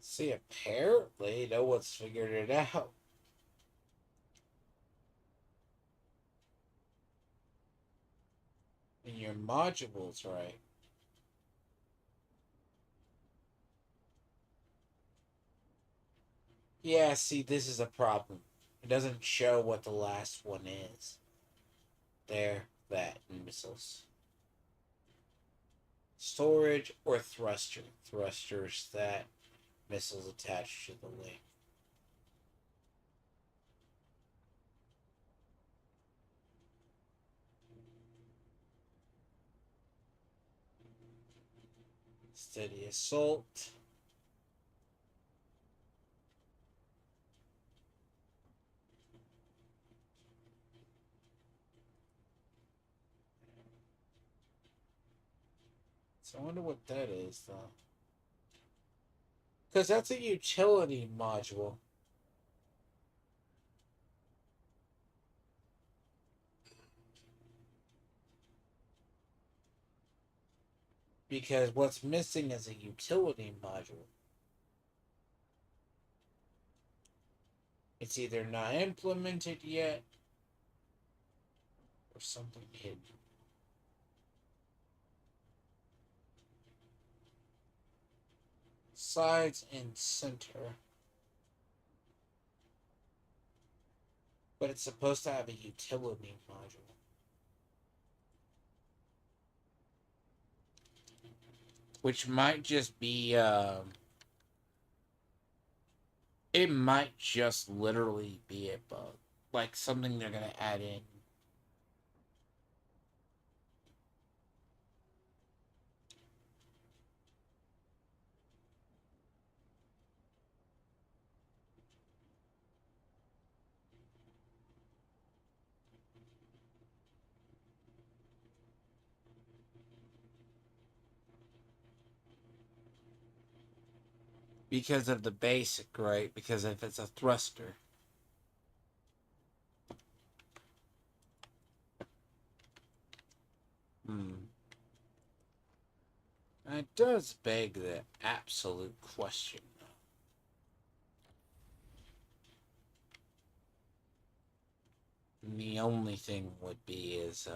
See, apparently no one's figured it out. And your module's right. Yeah, see, this is a problem. It doesn't show what the last one is. There, that, and missiles. Storage or thruster. Thrusters that, missiles attached to the wing. Steady assault. So I wonder what that is, though. Because that's a utility module. Because what's missing is a utility module. It's either not implemented yet or something hidden. Sides and center. But it's supposed to have a utility module. Which might just be, it might just literally be a bug. Like something they're going to add in. Because of the basic, right? Because if it's a thruster. It does beg the absolute question, though. And the only thing would be is,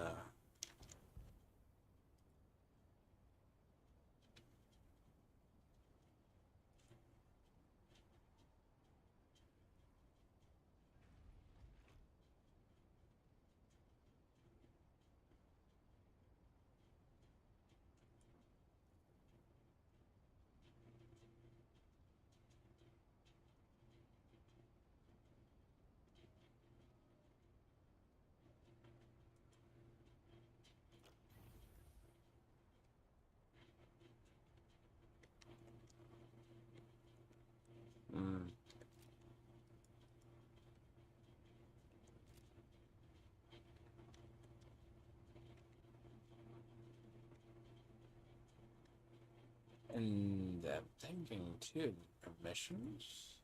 And I'm thinking too, emissions.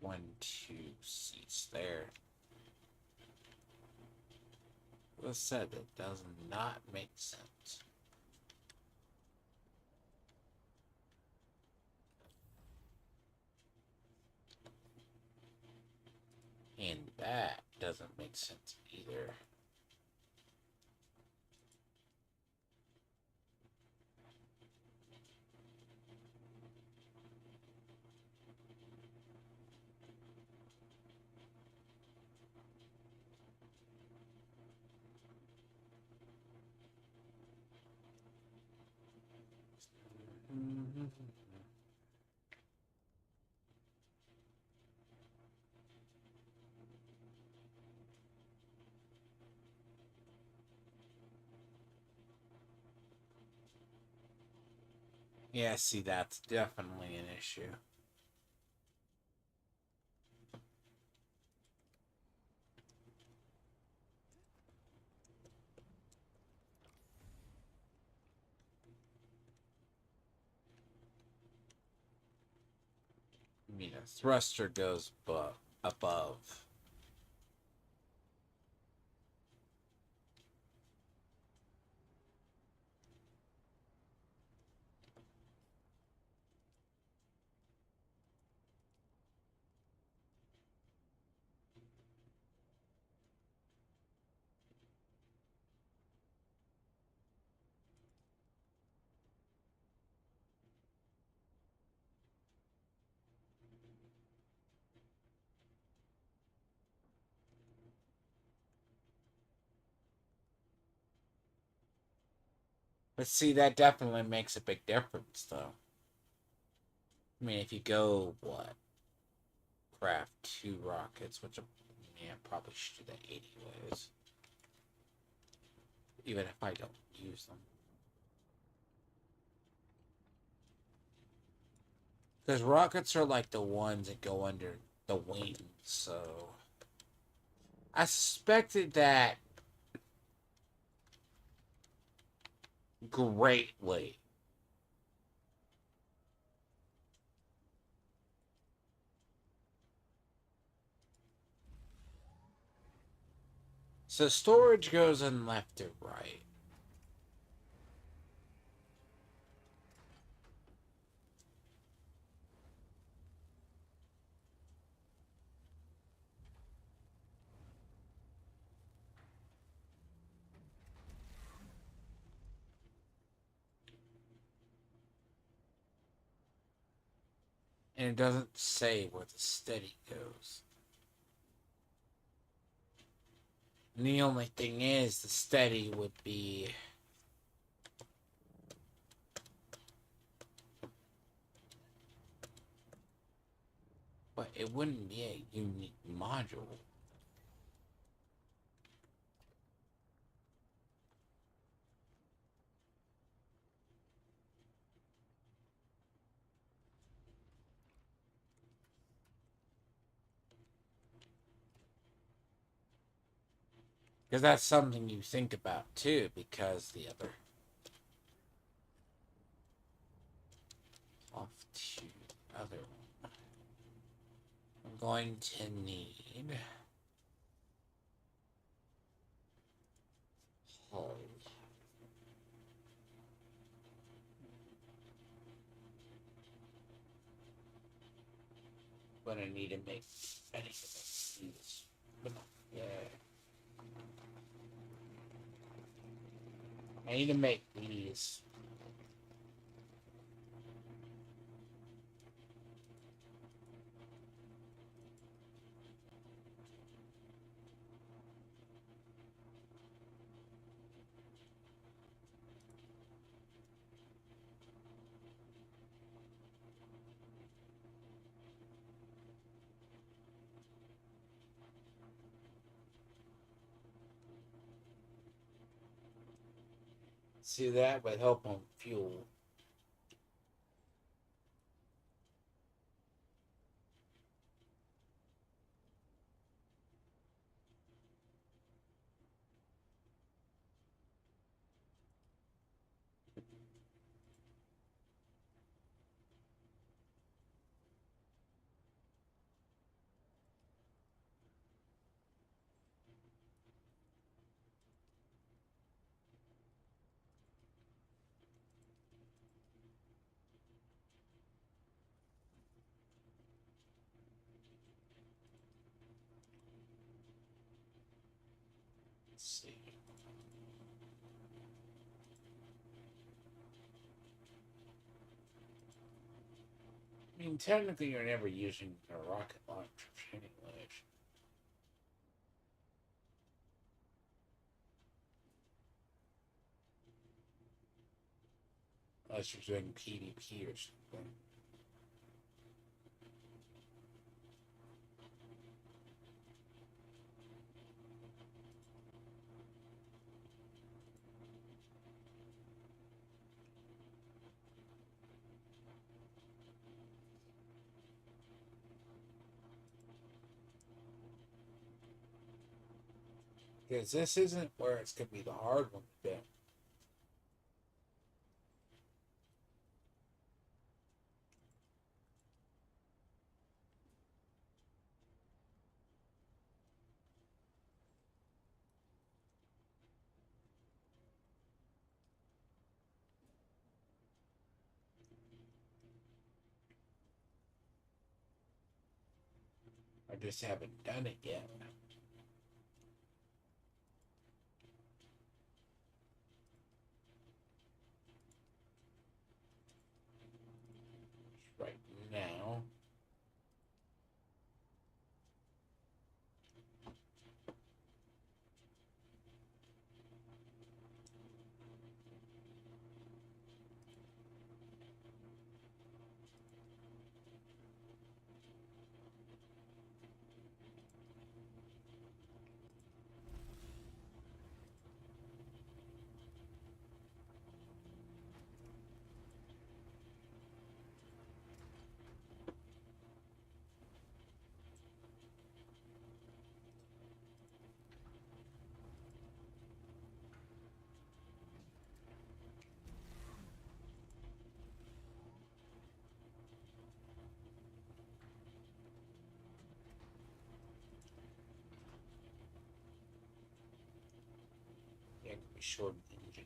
One, two seats there. As I said, it does not make sense. And that doesn't make sense either. Yeah, see, that's definitely an issue. I mean, a thruster goes above. But see, that definitely makes a big difference, though. I mean, if you go, what? Craft 2 rockets, which, yeah, probably should do that anyways. Even if I don't use them. Because rockets are like the ones that go under the wings, so... I suspected that greatly. So storage goes in left and right. And it doesn't say where the steady goes. And the only thing is, the steady would be... But it wouldn't be a unique module. Because that's something you think about too, because the other... Off to the other one. I'm going to need... Hull. But I need to make... I need to make these. But yeah. I need to make these. See, that would help on fuel. Let's see. I mean, technically, you're never using a rocket launcher anyway. Unless you're doing PvP or something. Because this isn't where it's going to be the hard one to do. I just haven't done it yet. Right now. Yeah, it could be short of the engine.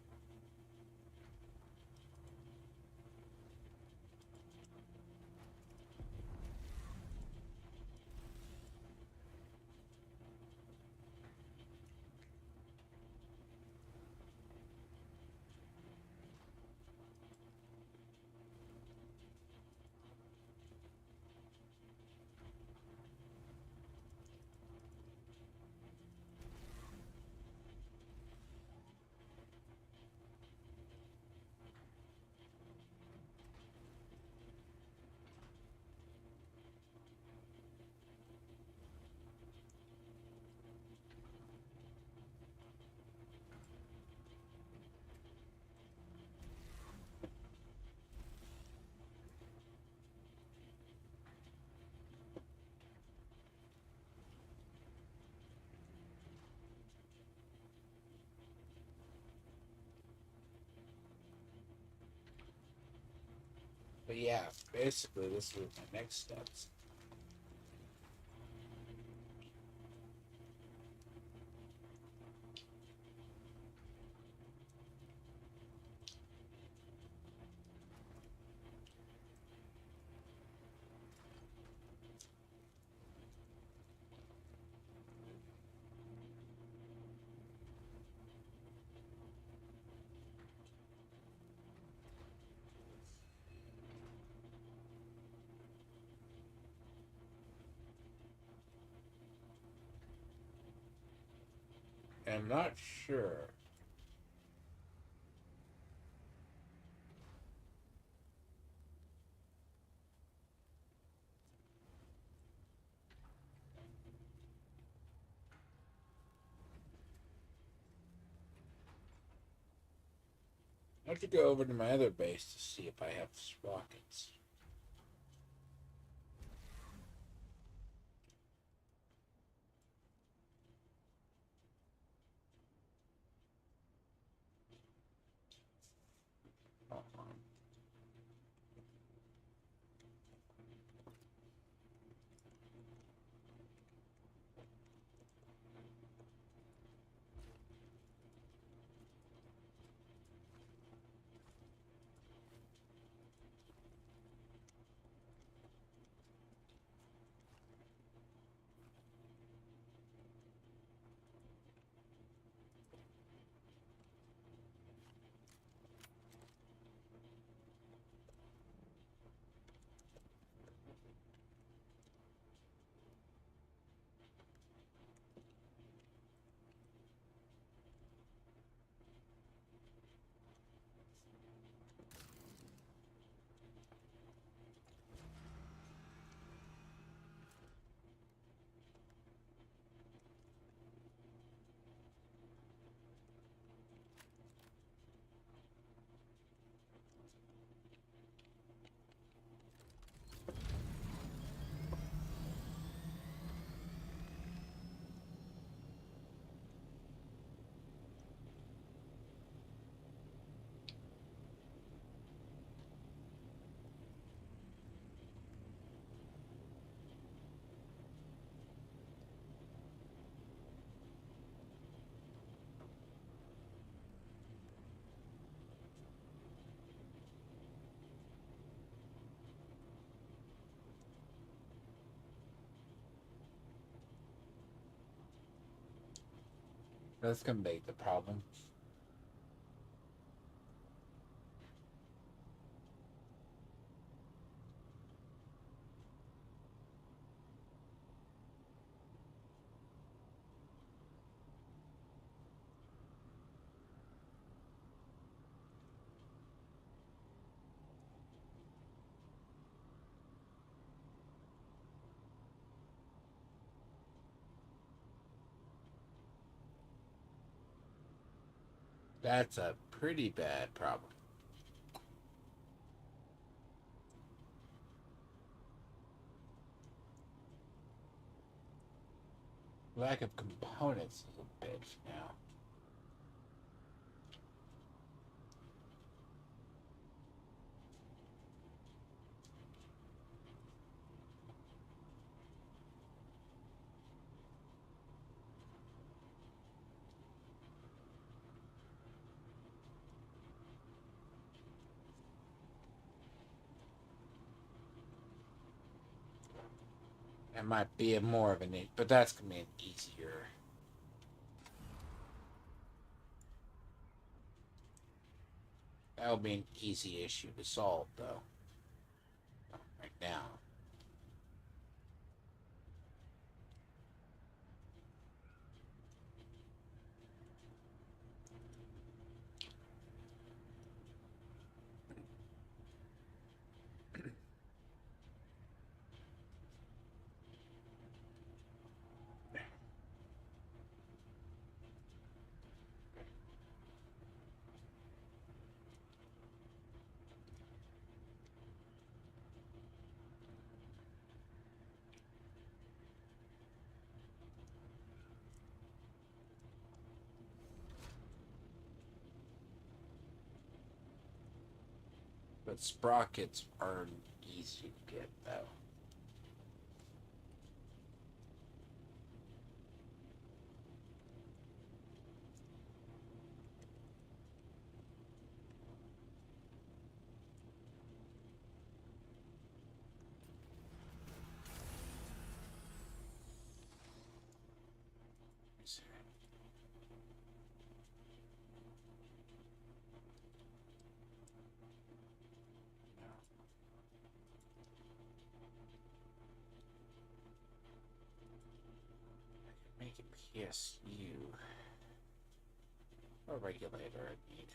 But yeah, basically, this is my next steps. And I'm not sure. I have to go over to my other base to see if I have rockets. That's gonna make the problem. That's a pretty bad problem. Lack of components is a bitch now. That might be a more of an, but that's gonna be an easier. That'll be an easy issue to solve, though. Right now. But sprockets aren't easy to get, though. Make it PSU. A regulator I need.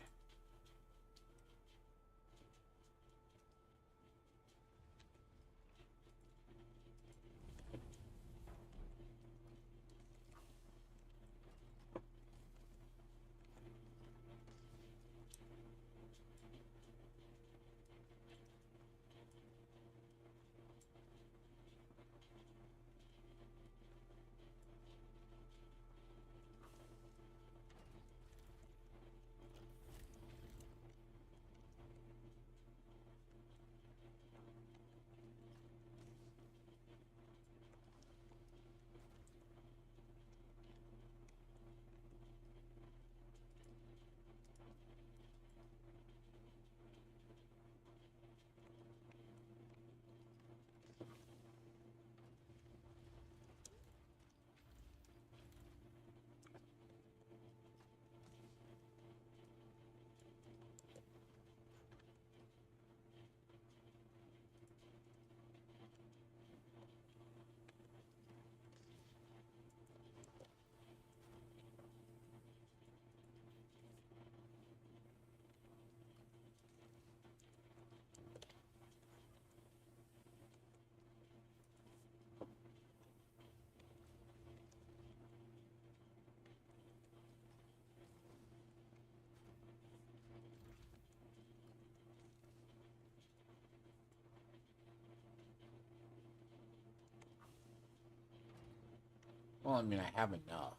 Well, I mean, I have enough.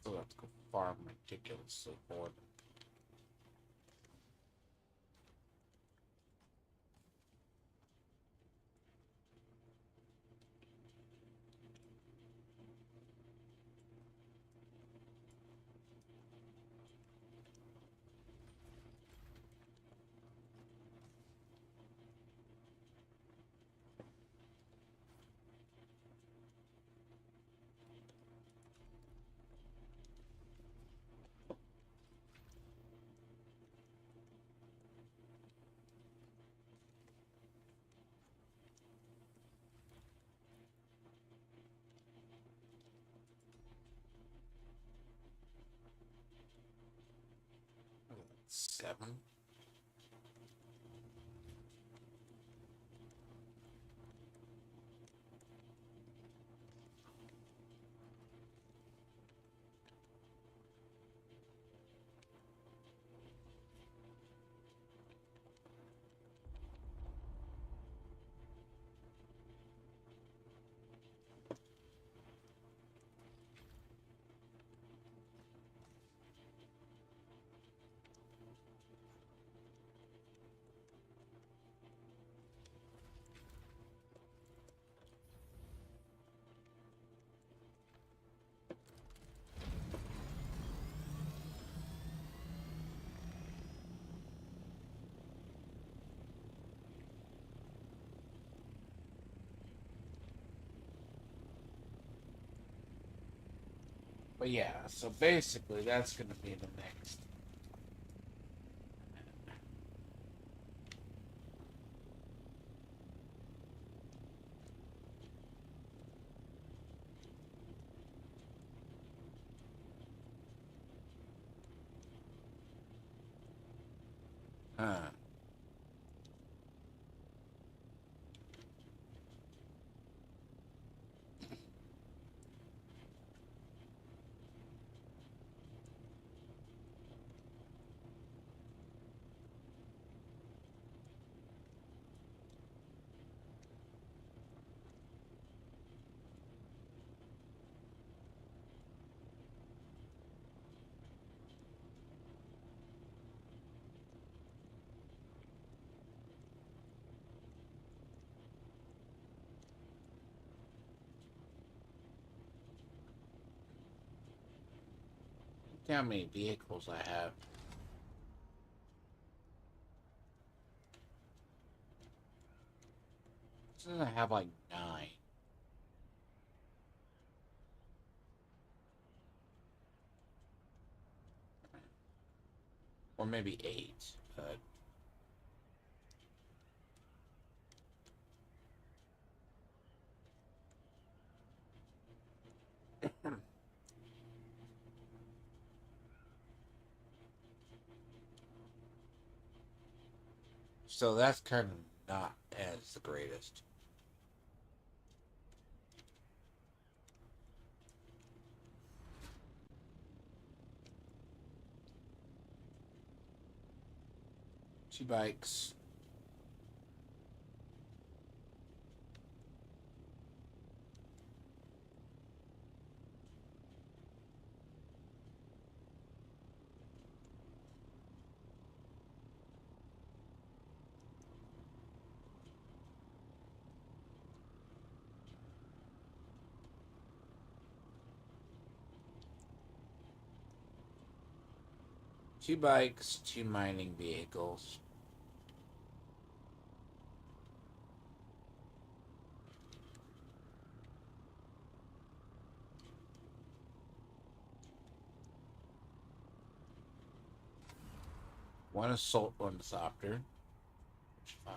So let's go farm ridiculously for them. 7. But yeah, so basically that's going to be the next. Huh. Look how many vehicles I have. Says I have like 9. Or maybe 8, but so that's kind of not as the greatest. Two bikes. Two bikes, 2 mining vehicles. One assault ornithopter. Which 5.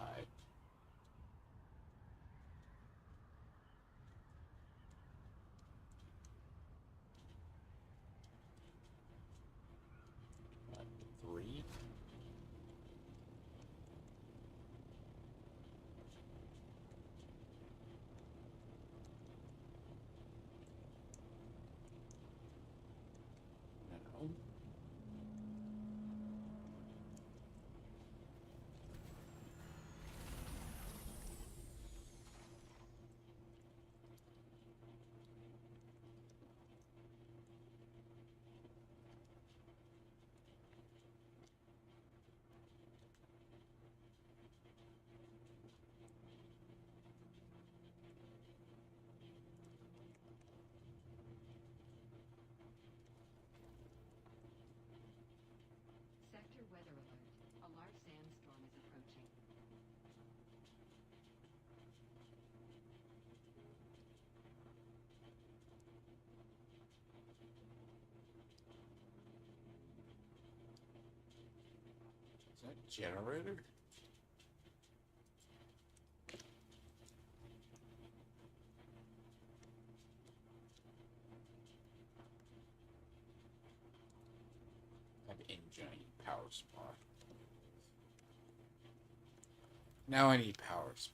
One, 3. No. Sector weather alert. A large sandstorm is approaching. Is that generator? Have engine power supply. Now I need power sprays.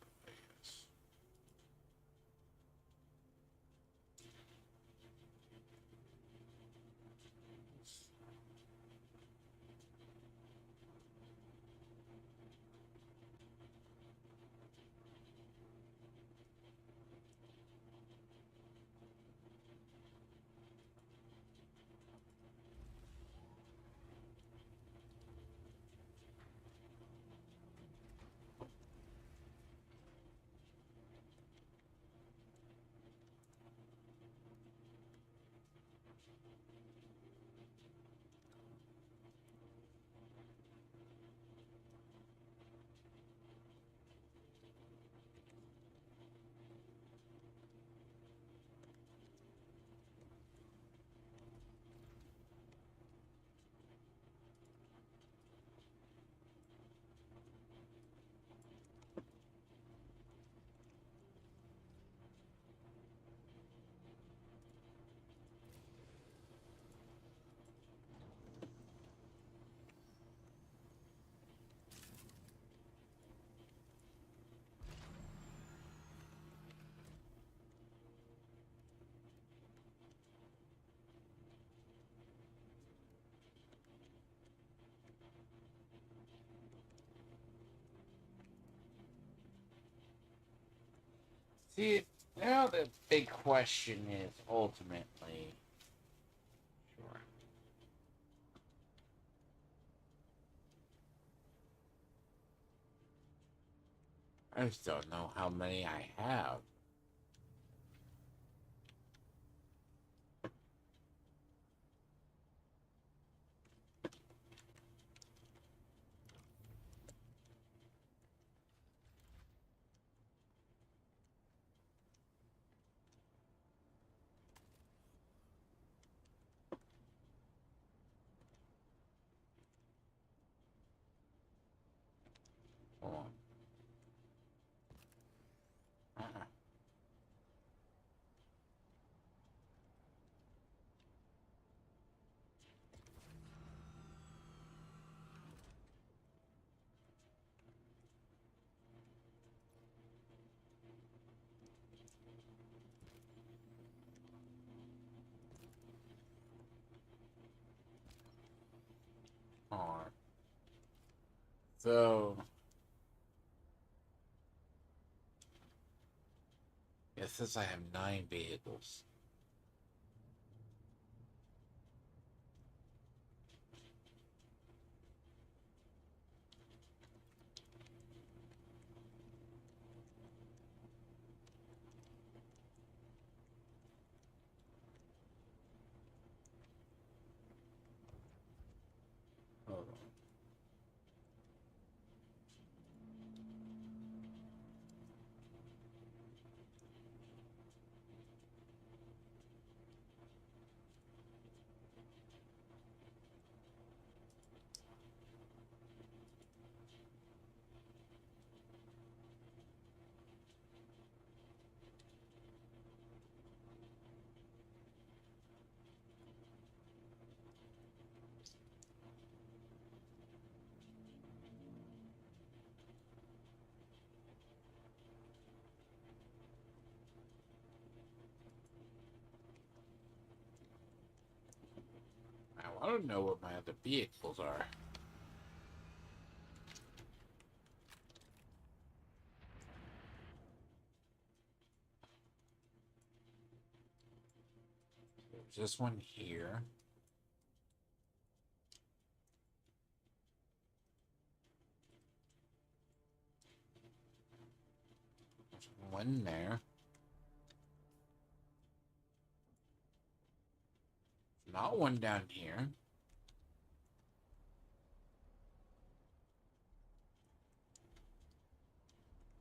See, now the big question is ultimately, sure, I just don't know how many I have. Hold on. Uh-uh. Hold on. So, it says I have 9 vehicles. Hold on. Now, I don't know what my other vehicles are. There's this one here. There's one there. Not one down here.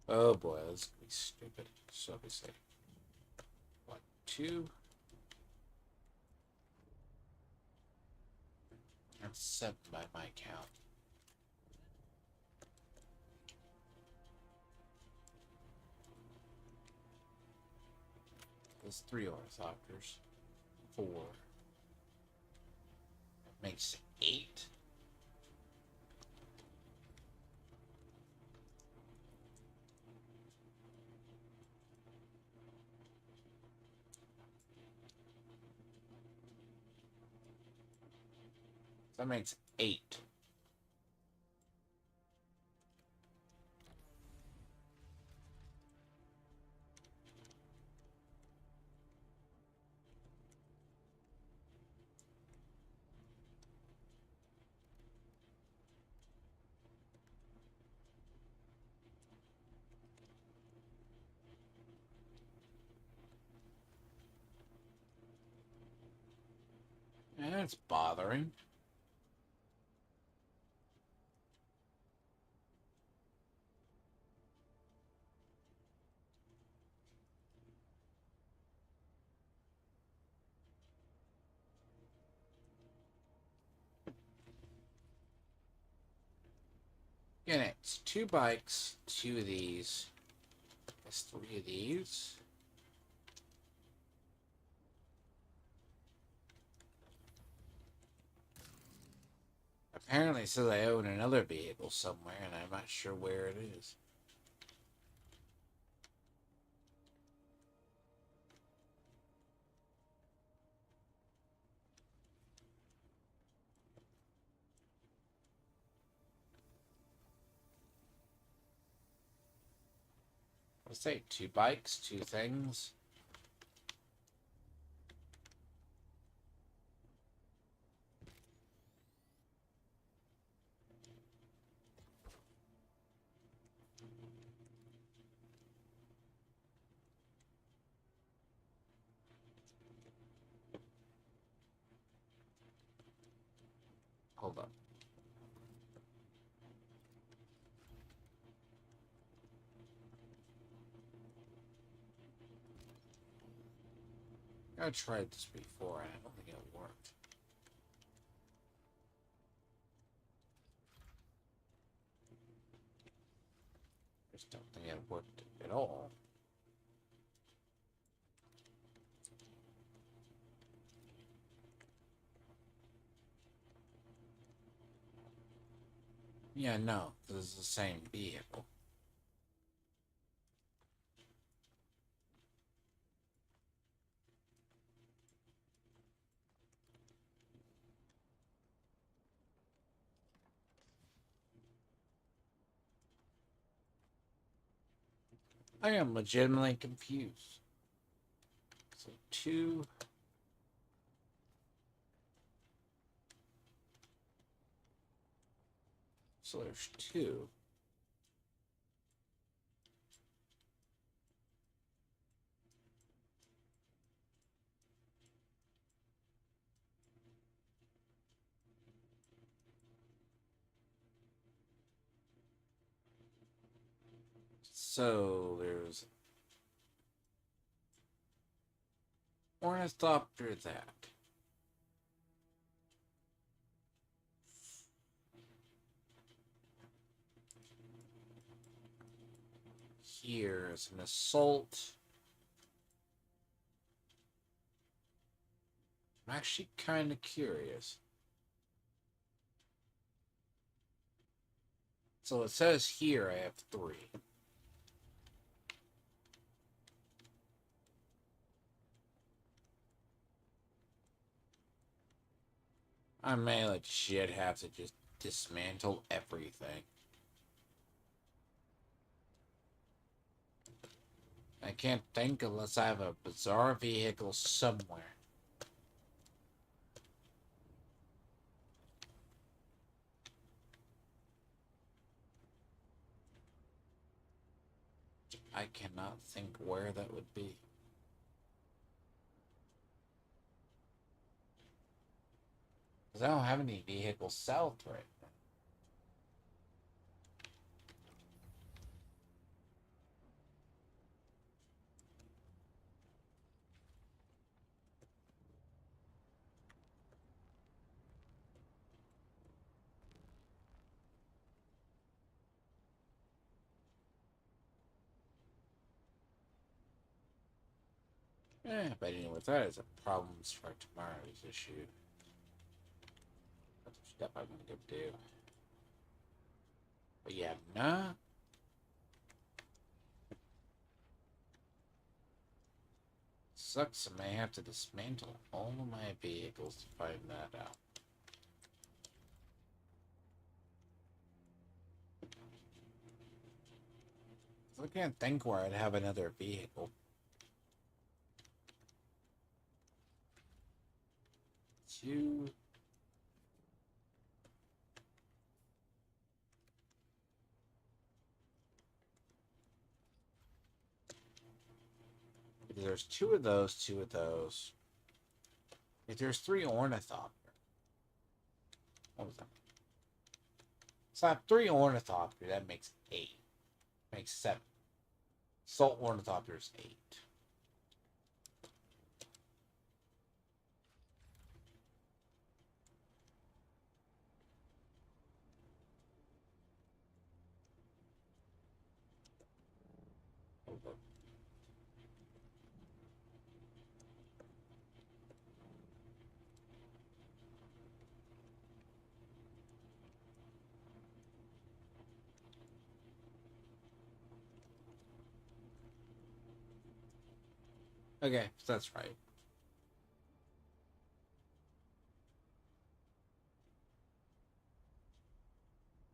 Oh boy, that's gonna be stupid. So we say 1, 2. That's 7 by my count. There's 3 orthopters. 4. That makes 8. That makes 8. And it's bothering. Again, it's 2 bikes, 2 of these. That's 3 of these. Apparently it says I own another vehicle somewhere, and I'm not sure where it is. Let's say 2 bikes, 2 things. Hold up. I tried this before, and I don't think it worked. I just don't think it worked at all. Yeah, no, this is the same vehicle. I am legitimately confused. So 2. So there's 2. So there's ornithopter that. Here's an assault. I'm actually kind of curious. So it says here I have 3. I may legit have to just dismantle everything. I can't think unless I have a bizarre vehicle somewhere. I cannot think where that would be. Because I don't have any vehicles south right now. But anyway, that is a problem for tomorrow's issue. That's a step I'm gonna go do. But yeah, nah. Sucks, I may have to dismantle all of my vehicles to find that out. I can't think where I'd have another vehicle. Two. There's two of those, two of those. If there's three ornithopters. What was that? So I have three ornithopters, that makes 8. Makes 7. Salt ornithopters 8. Okay, so that's right.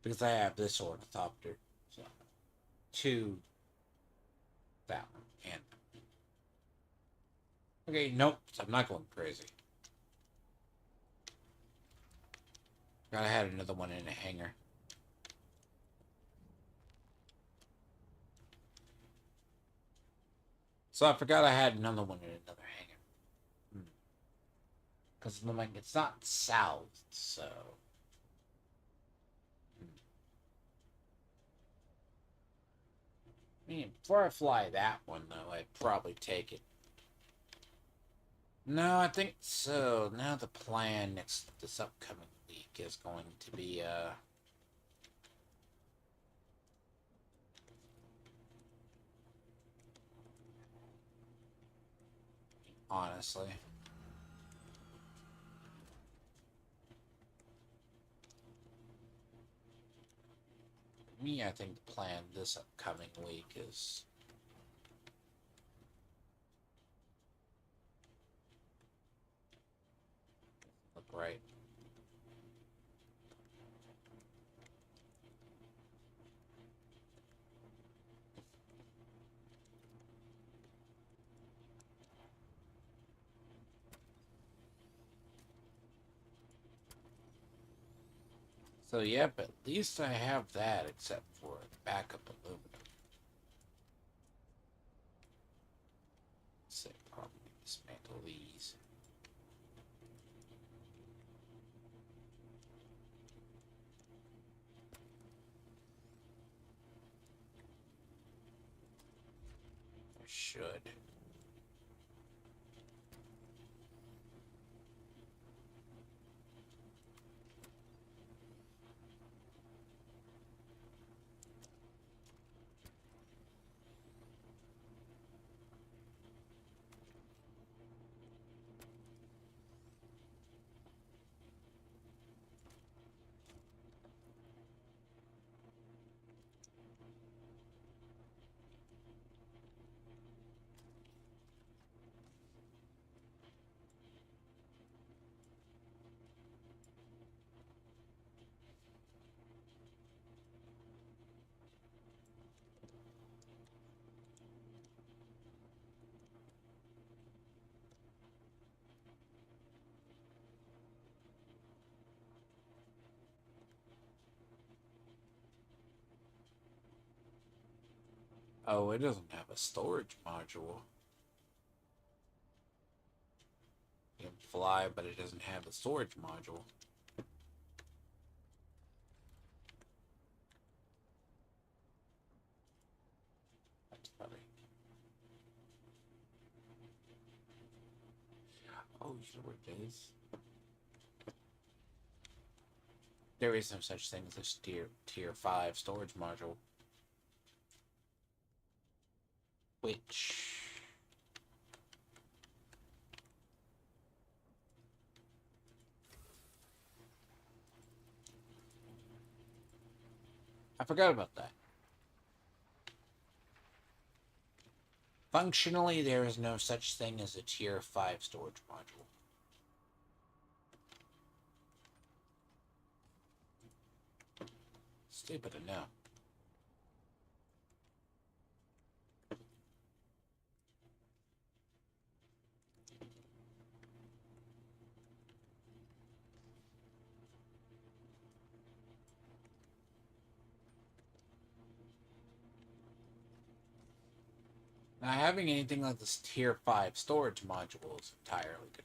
Because I have this ornithopter. So 2 that one and okay, nope, I'm not going crazy. I had another one in a hangar. So I forgot I had another one in another hangar. Because like it's not south, so. I mean, before I fly that one though, I'd probably take it. No, I think so. Now the plan this upcoming week is going to be honestly. Me, I think the plan this upcoming week is look right. So yeah, but at least I have that except for backup aluminum. Let's say probably dismantle these. I should. Oh, it doesn't have a storage module. You can fly, but it doesn't have a storage module. That's funny. Oh, you know what it is? There is no such thing as a tier 5 storage module. Which... I forgot about that. Functionally, there is no such thing as a tier 5 storage module. Stupid to know. Not having anything like this tier 5 storage module is entirely good.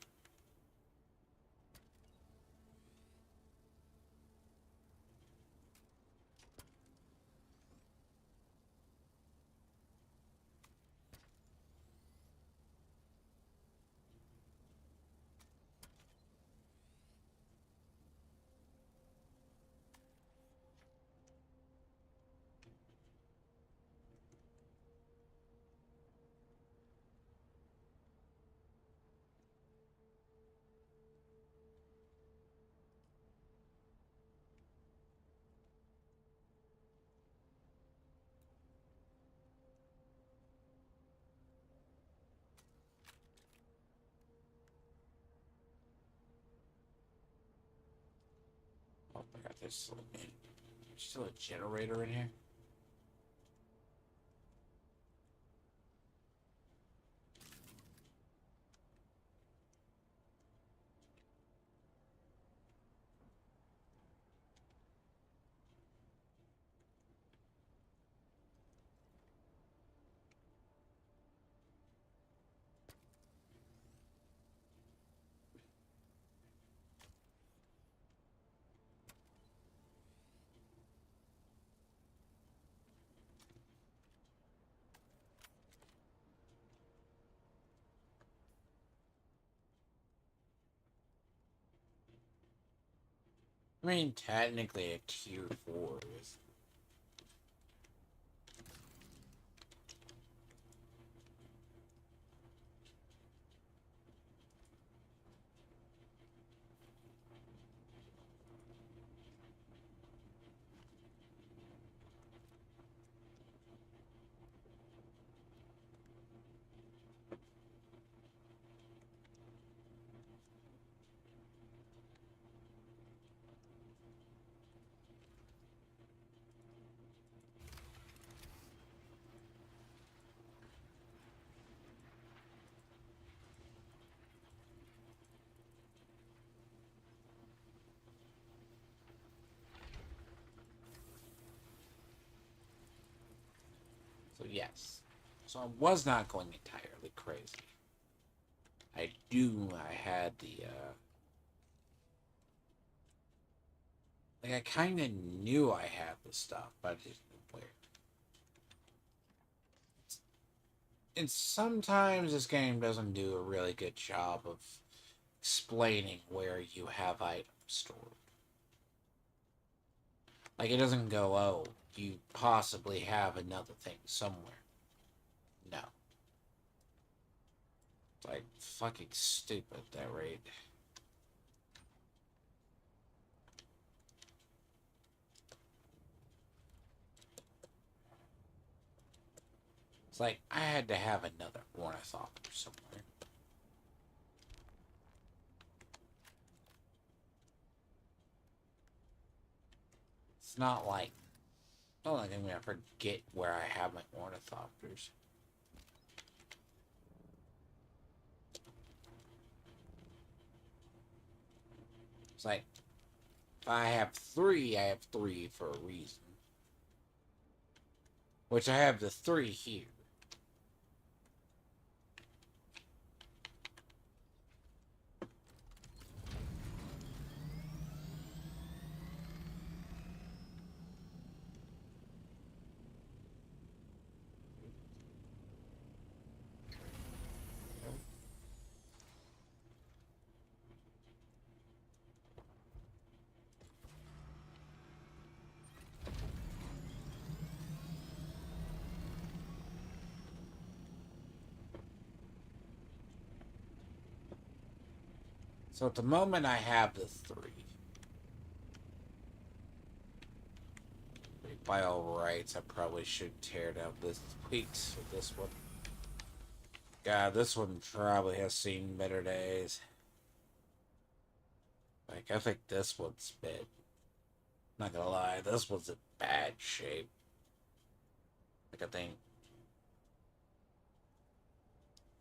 Oh my god, there's still a generator in here? I mean, technically a tier 4 is... So yes. So I was not going entirely crazy. I had the, like, I kind of knew I had the stuff, but I just didn't know where. And sometimes this game doesn't do a really good job of explaining where you have items stored. Like, it doesn't go, oh, you possibly have another thing somewhere. No. It's like fucking stupid at that rate. It's like I had to have another ornithopter somewhere. It's not like I'm gonna forget where I have my ornithopters. It's like, if I have 3, I have 3 for a reason. Which I have the 3 here. So at the moment I have the 3. By all rights, I probably should tear down this week's for this one. God, this one probably has seen better days. Like, I think this one's bad. Not gonna lie, this one's in bad shape. Like, I think...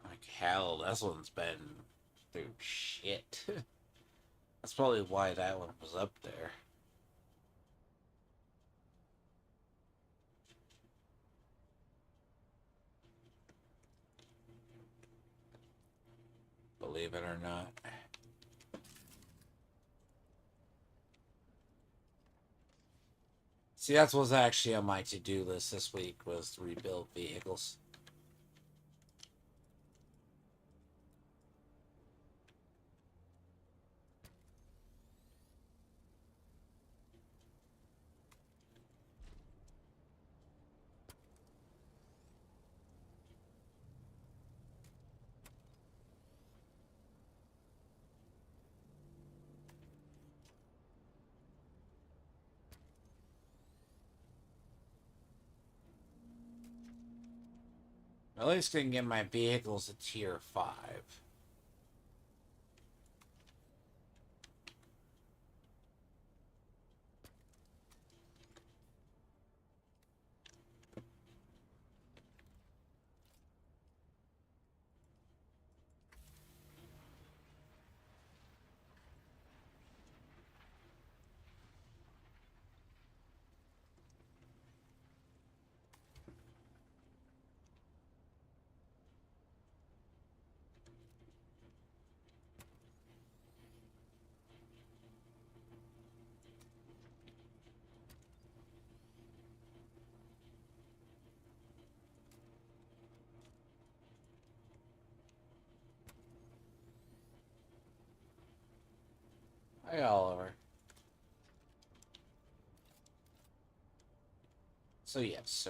Like, hell, this one's been through shit. That's probably why that one was up there. Believe it or not. See, that was actually on my to-do list this week, was to rebuild vehicles. At least I can get my vehicles a tier 5. Hi, Oliver. So yes,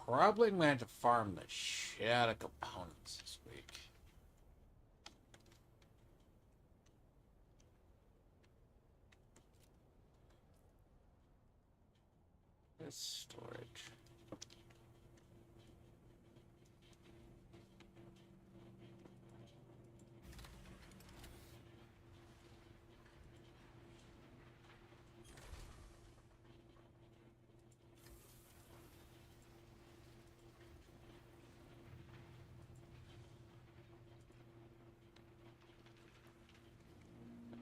probably gonna have to farm the shit out of components this week. This storage.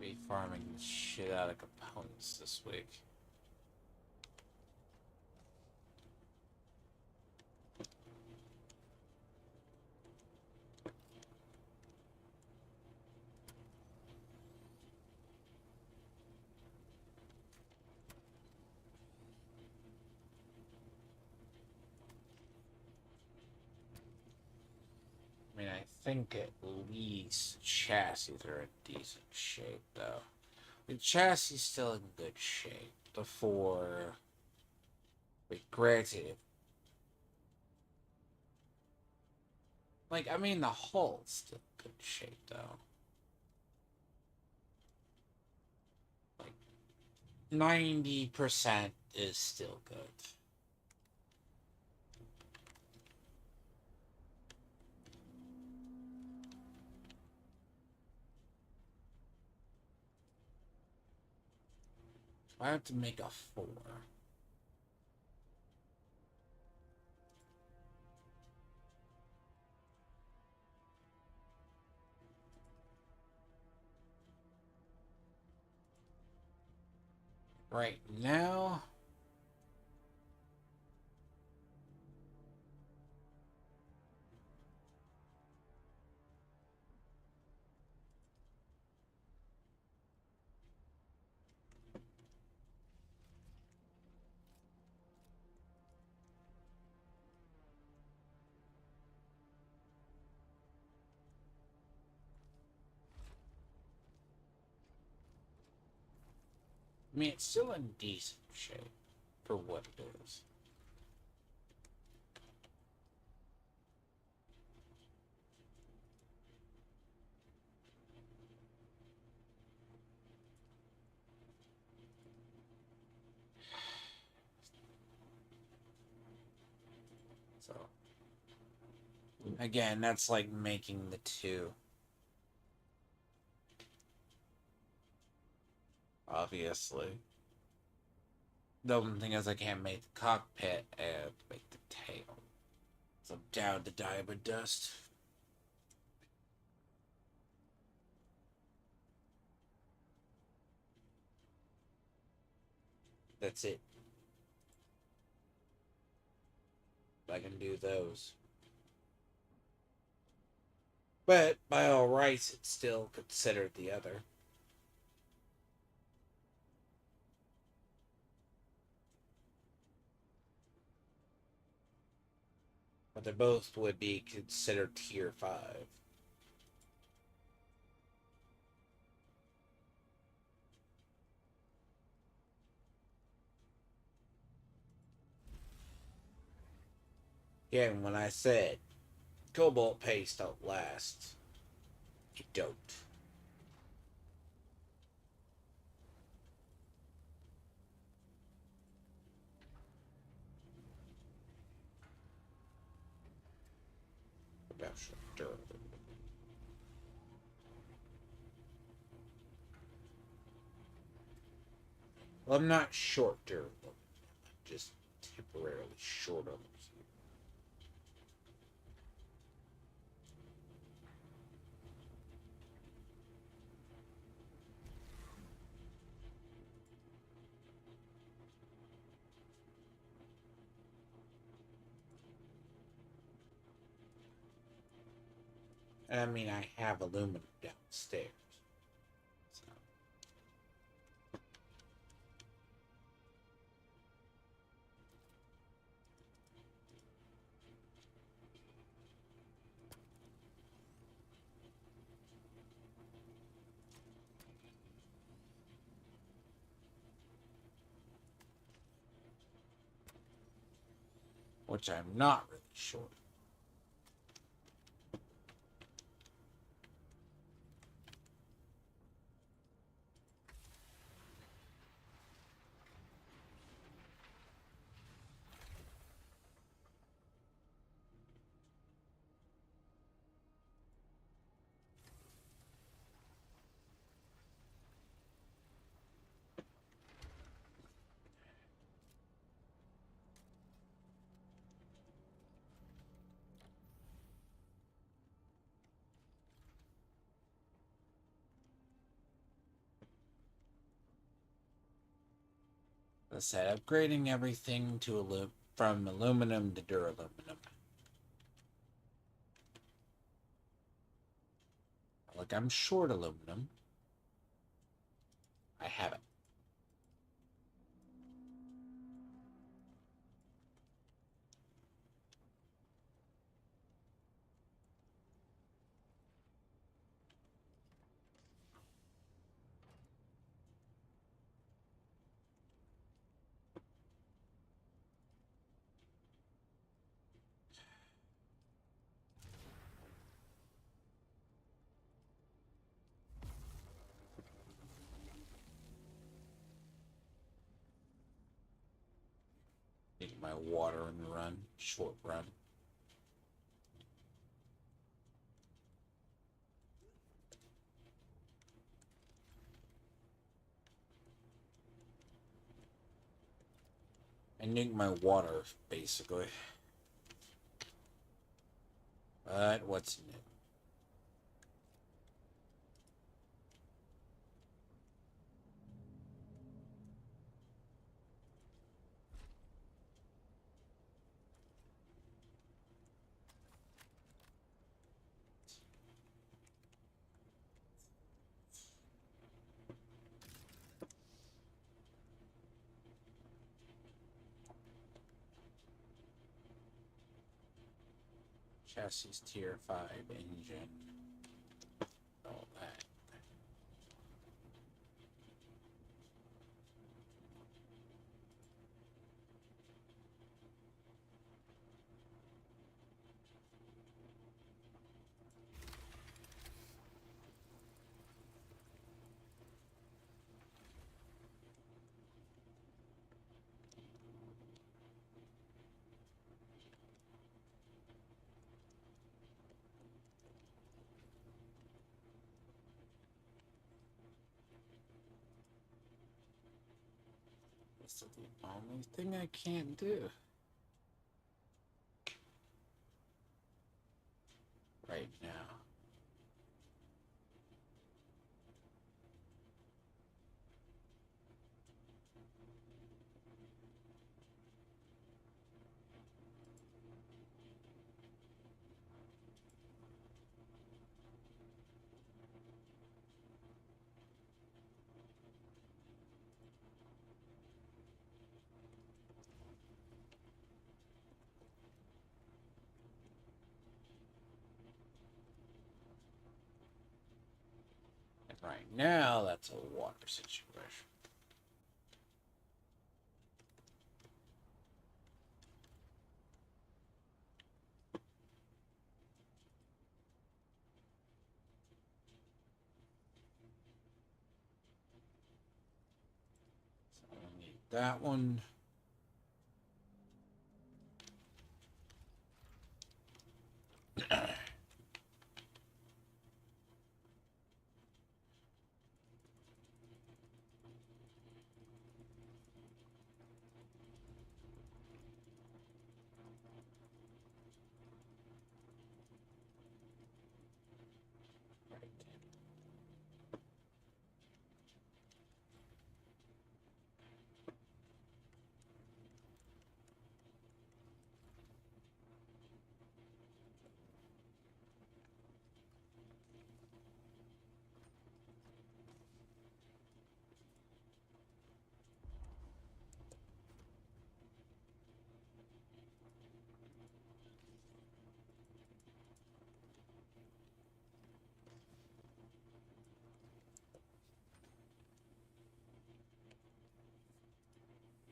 Be farming the shit out of components this week. I mean, I think at least chassis are in decent shape, though. The chassis still in good shape. Before, but granted, like, I mean, the hull's still in good shape, though. Like, 90% is still good. I have to make a 4. Right now, I mean, it's still in decent shape for what it is. So, again, that's like making the 2. Obviously. The only thing is I can't make the cockpit and make the tail. So I'm down to diamond dust. That's it. I can do those. But by all rights, it's still considered the other. But they both would be considered tier 5. Yeah, and when I said cobalt paste don't last, you don't. About durable. Well, I'm not short durable. I'm just temporarily short of it. And I mean, I have aluminum downstairs. So. Which I'm not really short. I said, upgrading everything to from aluminum to duraluminum. Like I'm short aluminum. I have it. Need my water and run, short run. I need my water, basically. But what's in it? Chassis tier 5 engine. All that. This is the only thing I can't do. Right now. now that's a water situation. So I need that one.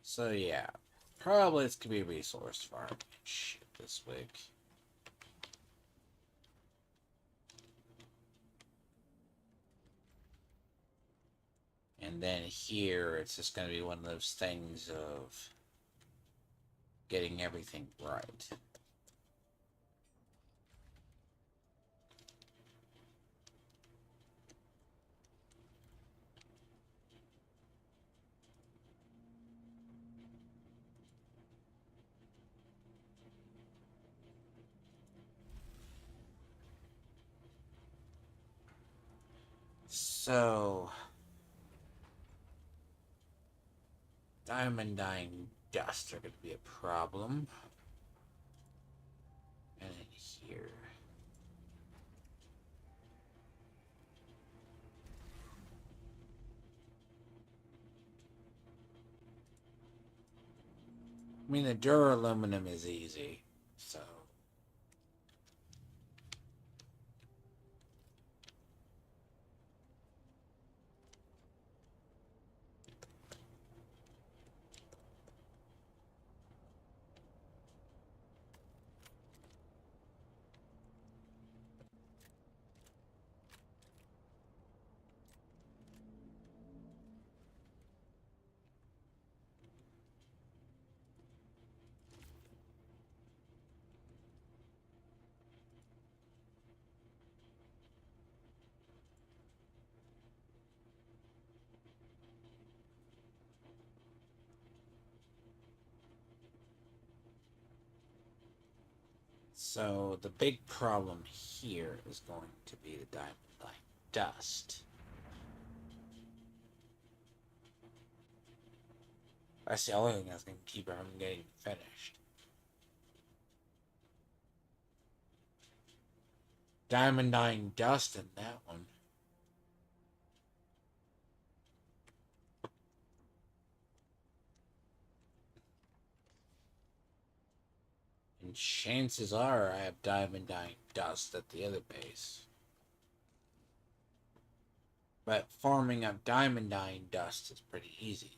So yeah, probably it's gonna be a resource farm shit this week. And then here, it's just gonna be one of those things of getting everything right. So, diamond dyeing dust are going to be a problem. And then here. I mean, the duraluminum is easy, so. So, the big problem here is going to be the diamond dyeing dust. That's the only thing that's going to keep it from getting finished. Diamond dyeing dust in that one. And chances are I have diamond dyeing dust at the other base. But farming up diamond dyeing dust is pretty easy.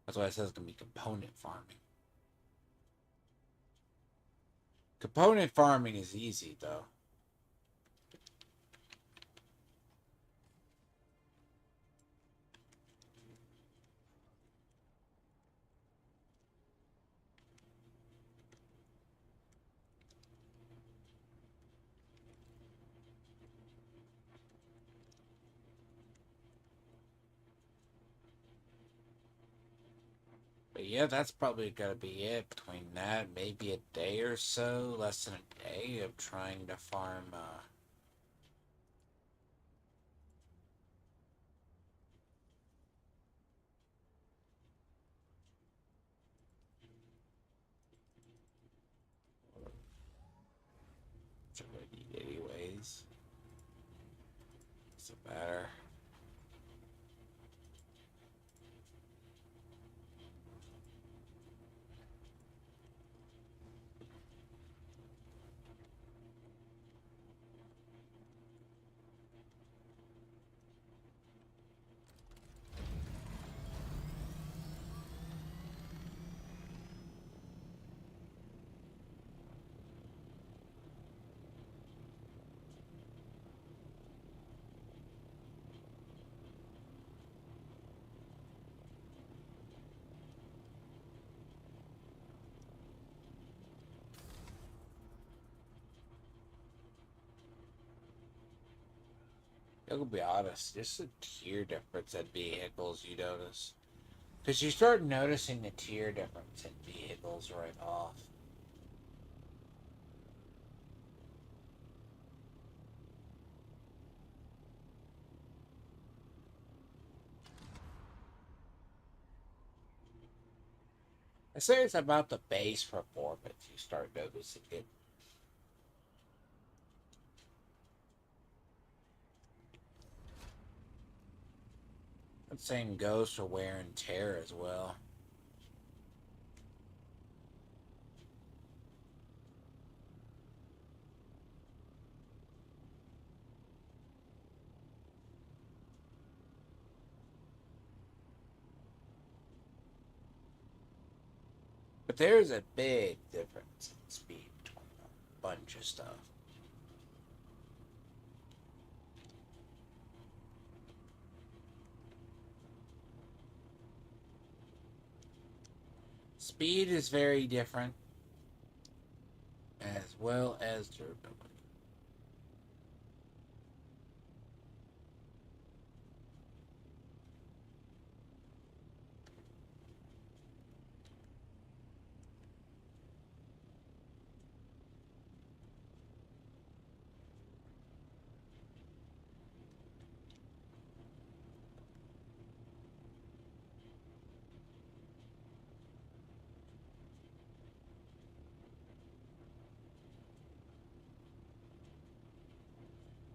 That's why it says it's going to be component farming. Component farming is easy, though. But yeah, that's probably going to be it. Between that, maybe a day or so, less than a day of trying to farm, which I'm going to need anyways. Doesn't matter. I'll be honest, just a tier difference in vehicles you notice. Because you start noticing the tier difference in vehicles right off. I say it's about the base performance you start noticing it. That same goes for wear and tear as well. But there's a big difference in speed between a bunch of stuff. Speed is very different, as well as durability.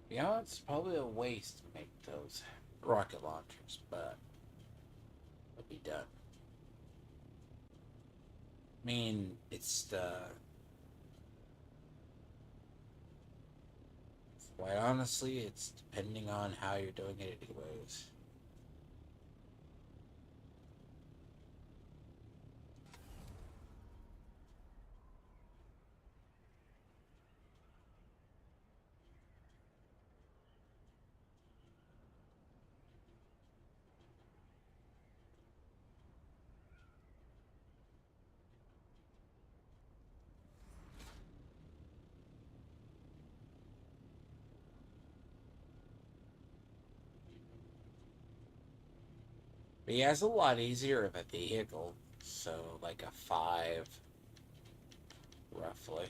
Yeah, it's probably a waste to make those rocket launchers, but it'll be done. I mean, it's the. Quite honestly, it's depending on how you're doing it, anyways. But yeah, it's a lot easier of a vehicle, so like a 5, roughly.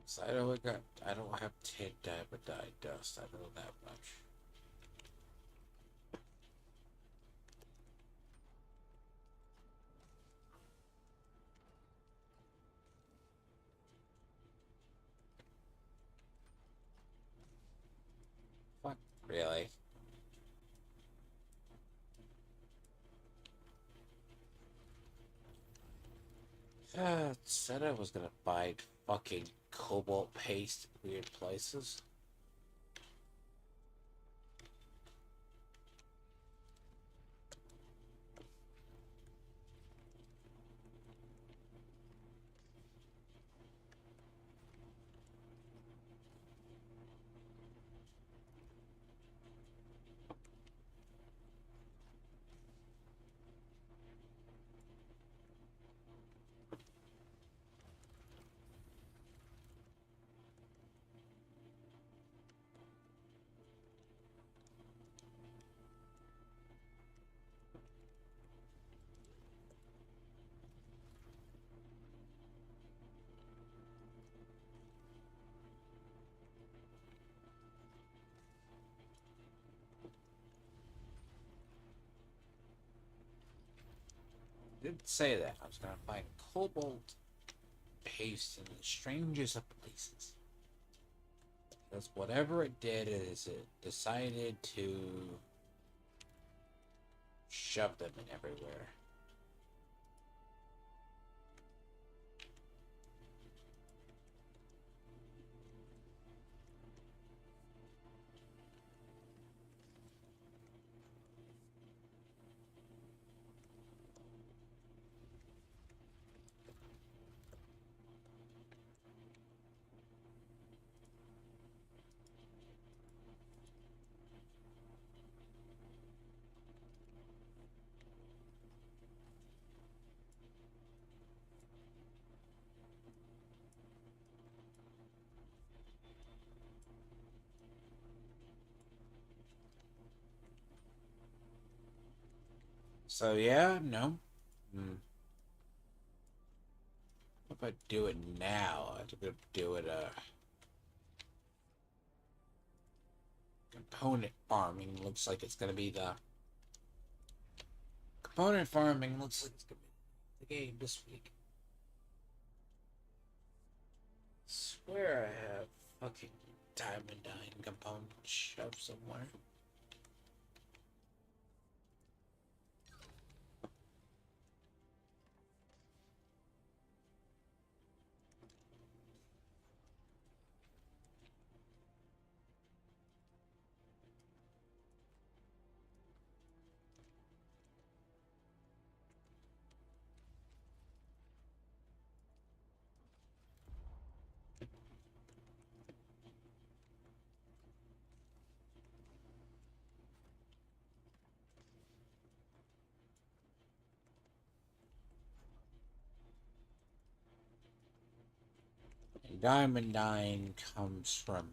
So I don't have 10 diamond dye dust, I know that much. Fuck, really? Said I was gonna buy fucking cobalt paste in weird places. Did say that I was gonna find cobalt paste in the strangest of places. Because whatever it did is it decided to shove them in everywhere. So yeah, no. If I do it now, I have to go do it. Component farming looks like it's gonna be the component farming looks like it's gonna be the game this week. Swear I have fucking diamondine component shoved somewhere. And diamondine comes from.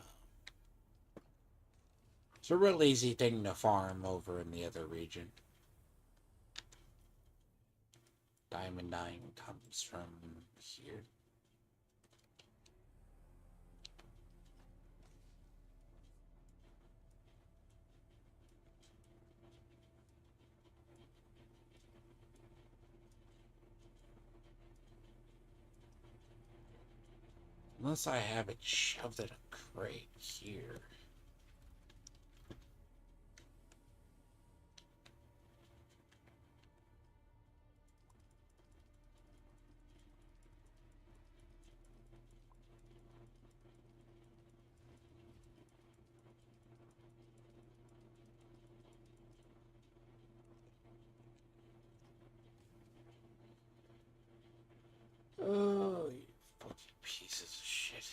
It's a real easy thing to farm over in the other region. Diamondine comes from here. Unless I have it shoved in a crate here. Oh, you fucking pieces of shit.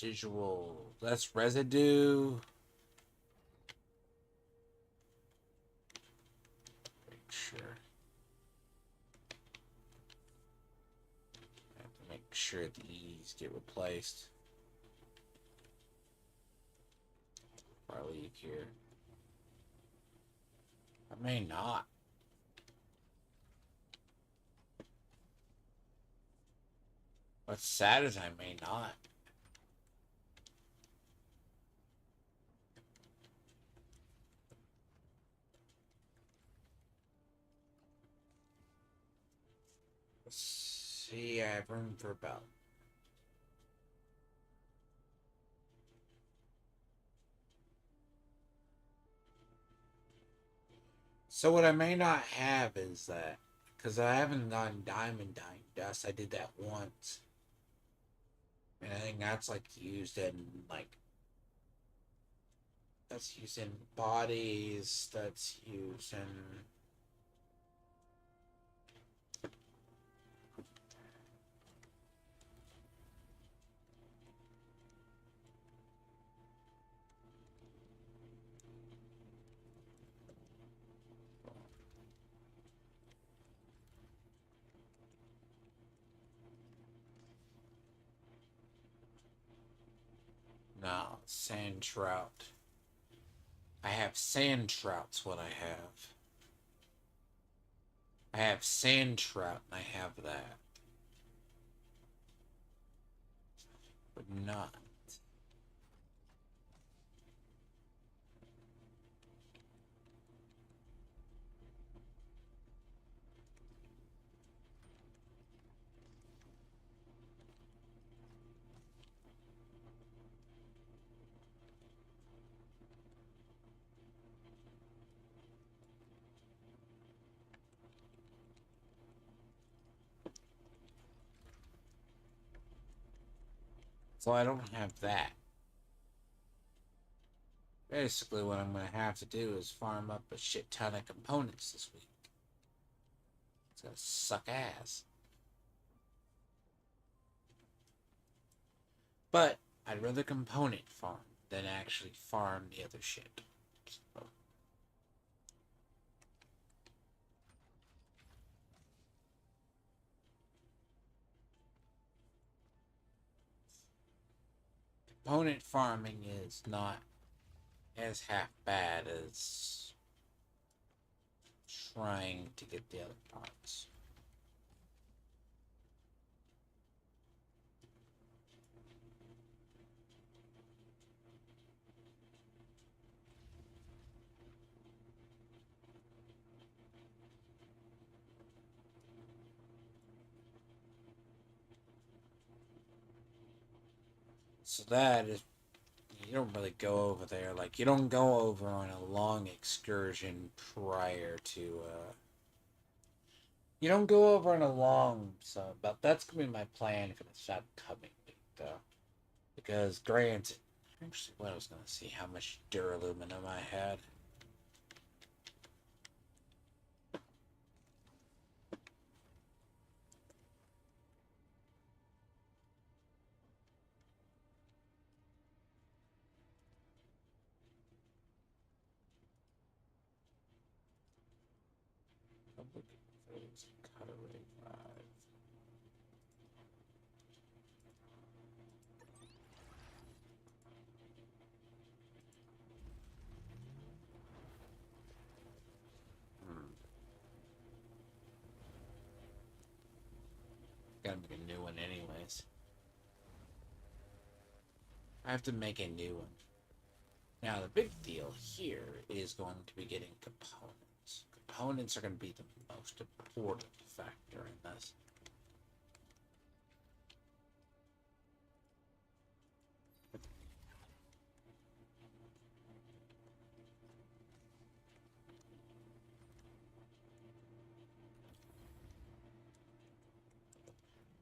Residual. That's residue. Make sure. I have to make sure these get replaced. If I leave here. I may not. What's sad is I may not. Let's see, I have room for about. So what I may not have is that, because I haven't gotten diamondine dust. I did that once. And I think that's like used in like that's used in bodies, that's used in no, sand trout. I have sand trout's what I have. I have sand trout and I have that. But not. So I don't have that. Basically, what I'm going to have to do is farm up a shit ton of components this week. It's going to suck ass. But I'd rather component farm than actually farm the other shit. So, component farming is not as half bad as trying to get the other parts. So that is, you don't really go over there. Like, you don't go over on a long excursion prior to, you don't go over on a long, so, but that's gonna be my plan for this upcoming week, though. Because, granted, actually, what I was gonna see how much duraluminum I had. Public phase cutaway 5. Gotta make a new one anyways. I have to make a new one. Now, the big deal here is going to be getting components. Components are going to be the most important factor in this.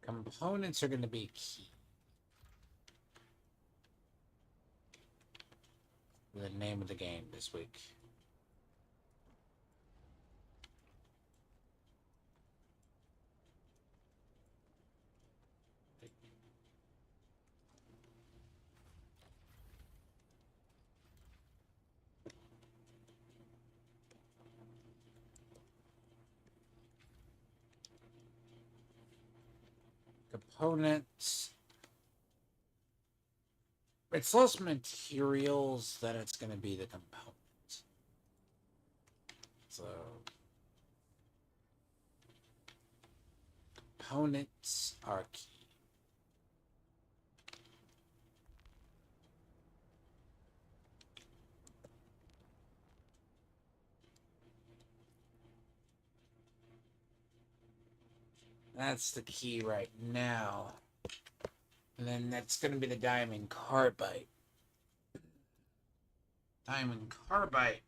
Components are going to be key. The name of the game this week. Components. It's less materials that it's going to be the components. So, components are key. That's the key right now. And then that's going to be the diamond carbide. Diamond carbide.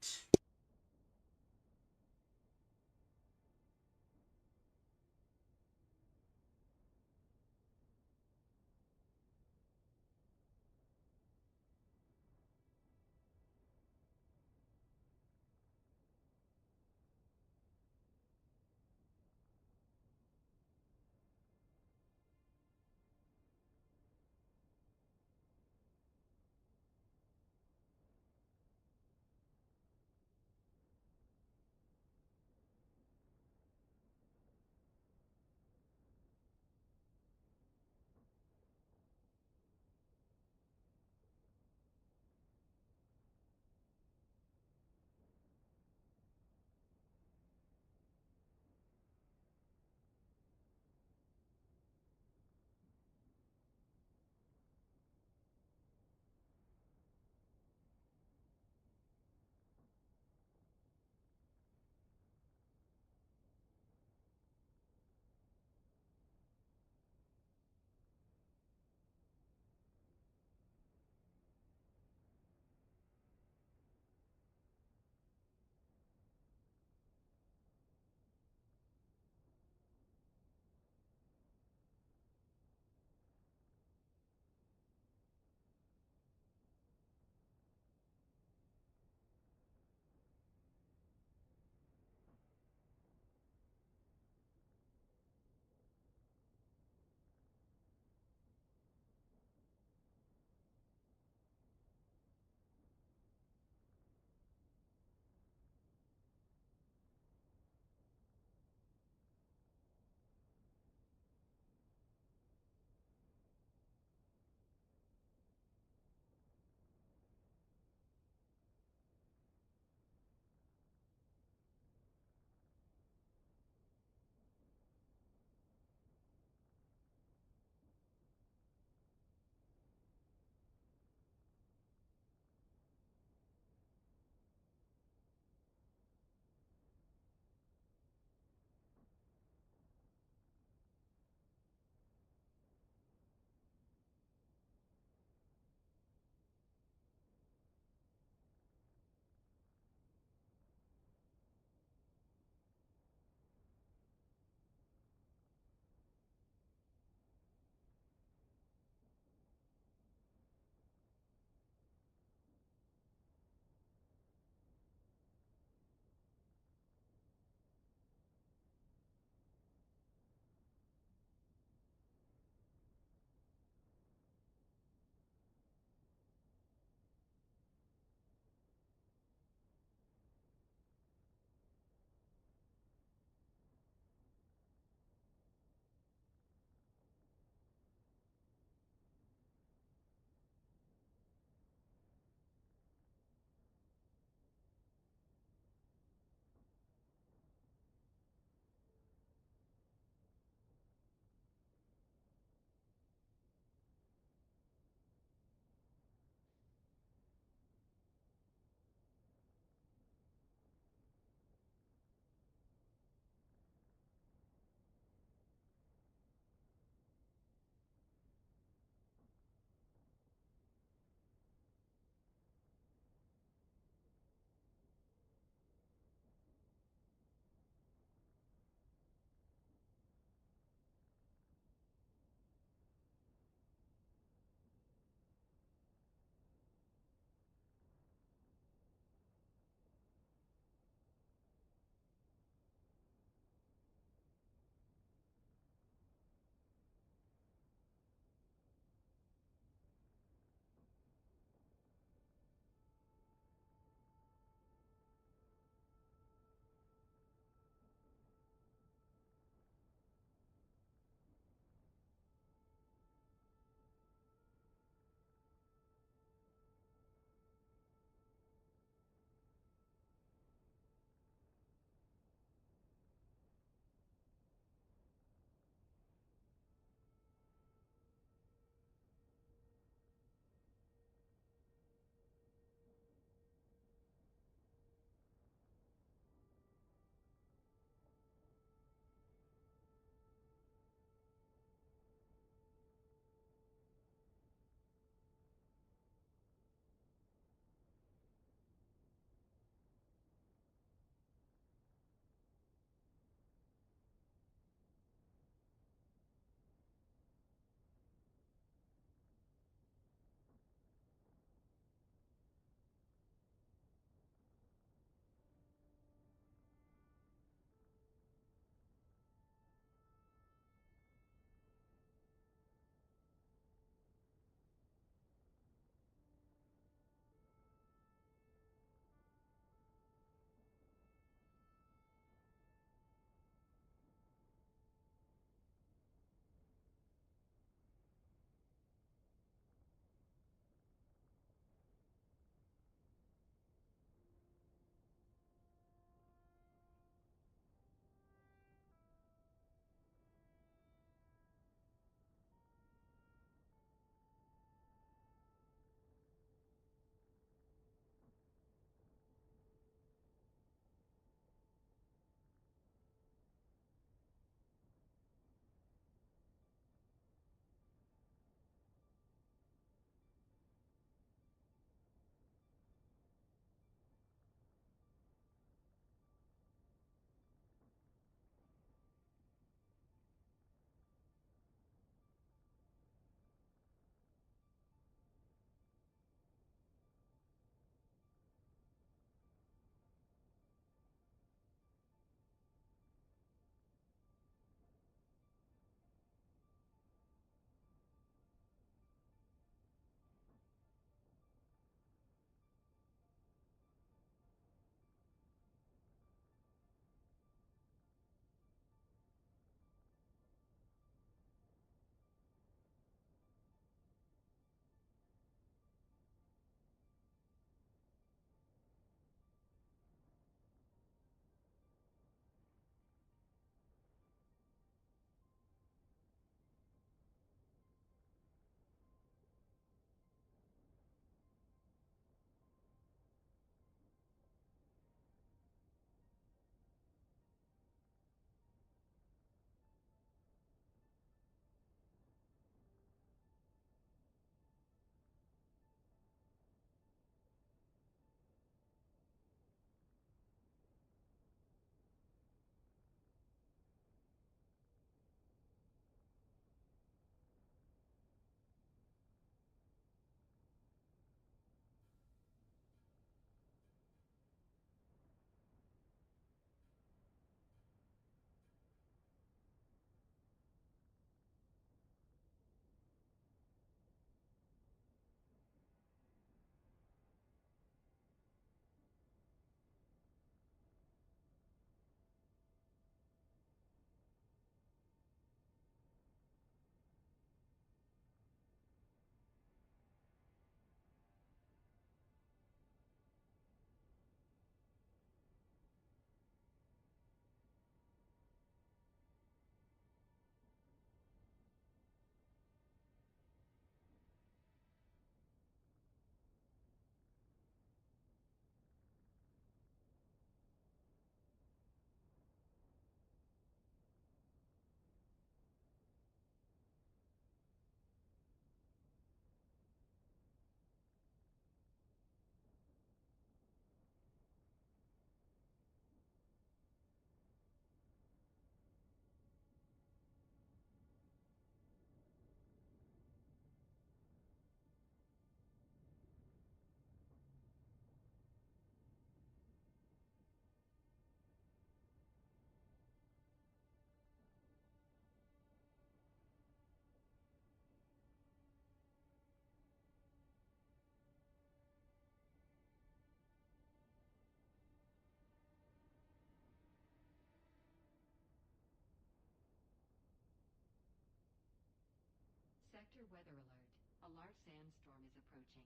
large sandstorm is approaching.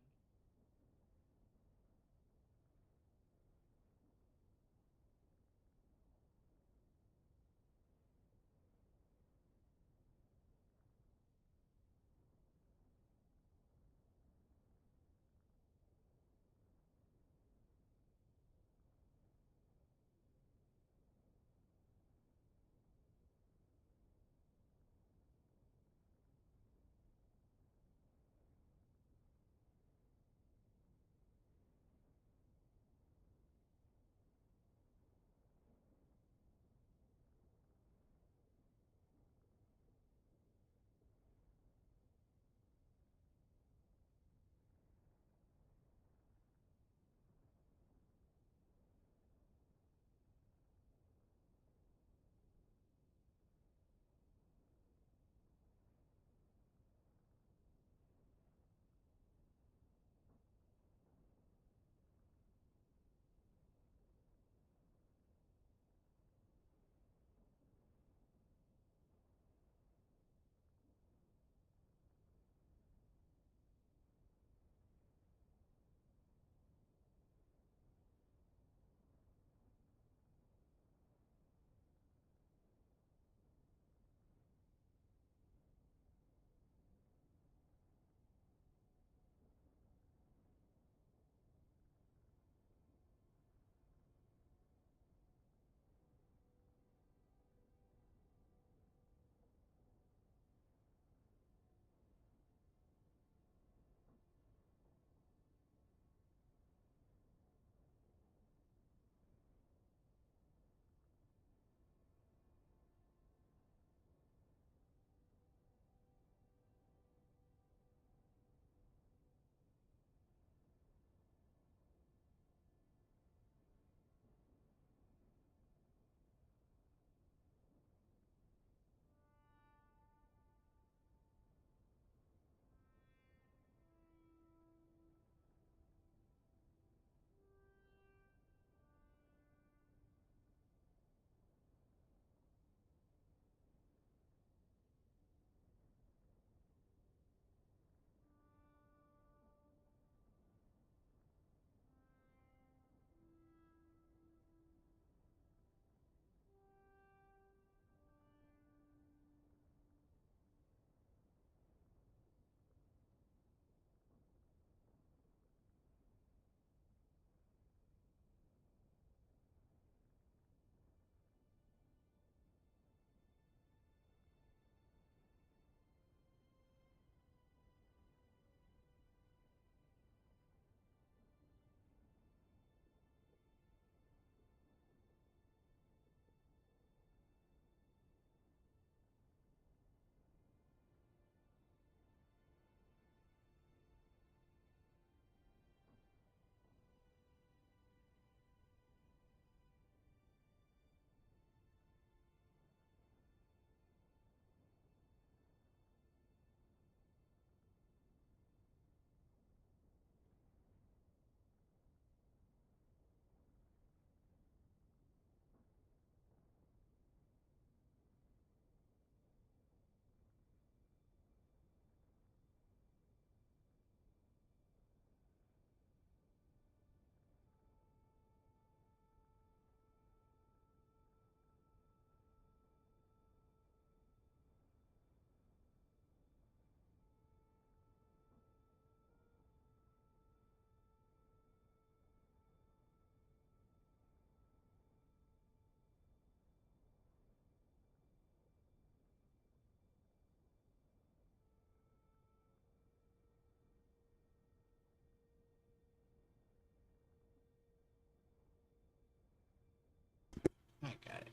I got it.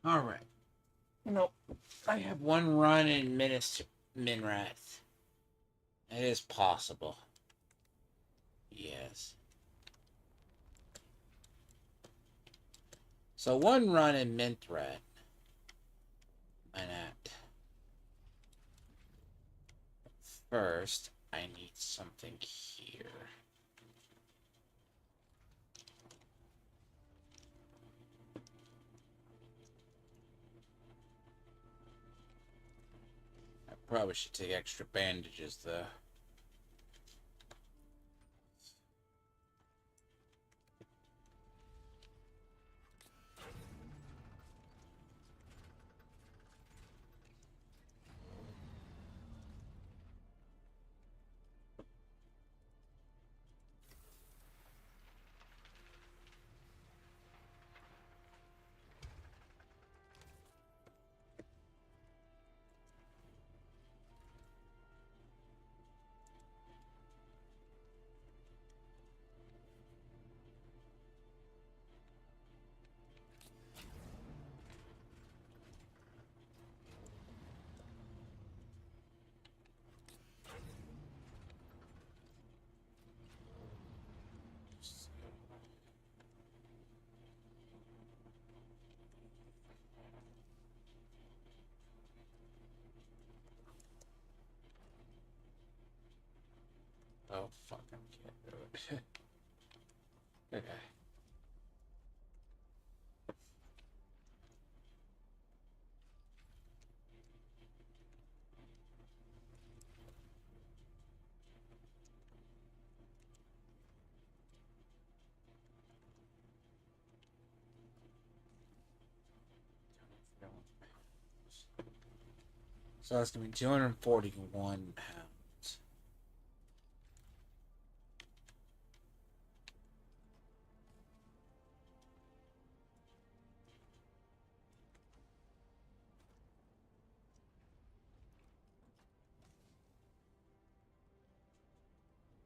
All right. Nope. I have one run in Minrath. It is possible. Yes. So one run in Minthrat. Why not? First, I need something here. Probably should take extra bandages though. Oh fuck, I can't do it. Okay. So that's gonna be 241 pounds.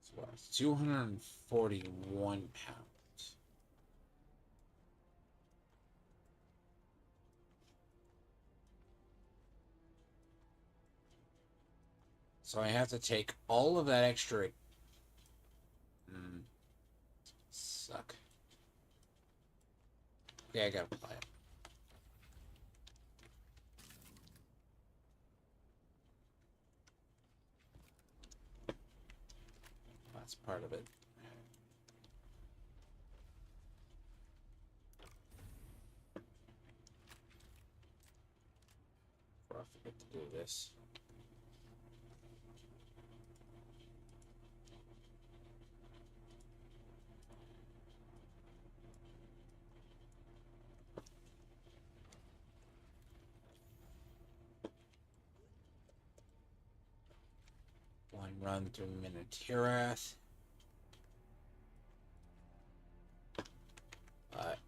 So that's 241 pounds. So I have to take all of that extra. Suck. Yeah, I gotta apply it. That's part of it. Before I forget to do this. One run through Minotirath. But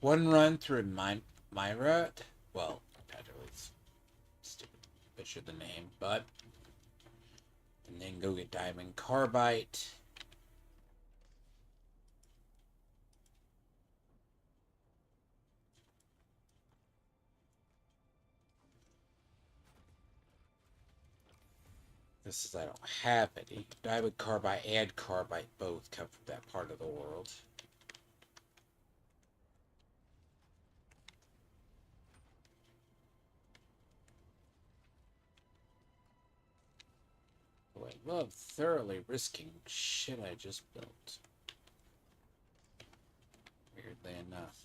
one run through Myrat. Well, technically it's stupid. Butcher the name, but and then go get diamond carbide. This is I don't have any. Diamond carbide and carbide both come from that part of the world. Oh, I love thoroughly risking shit I just built. Weirdly enough.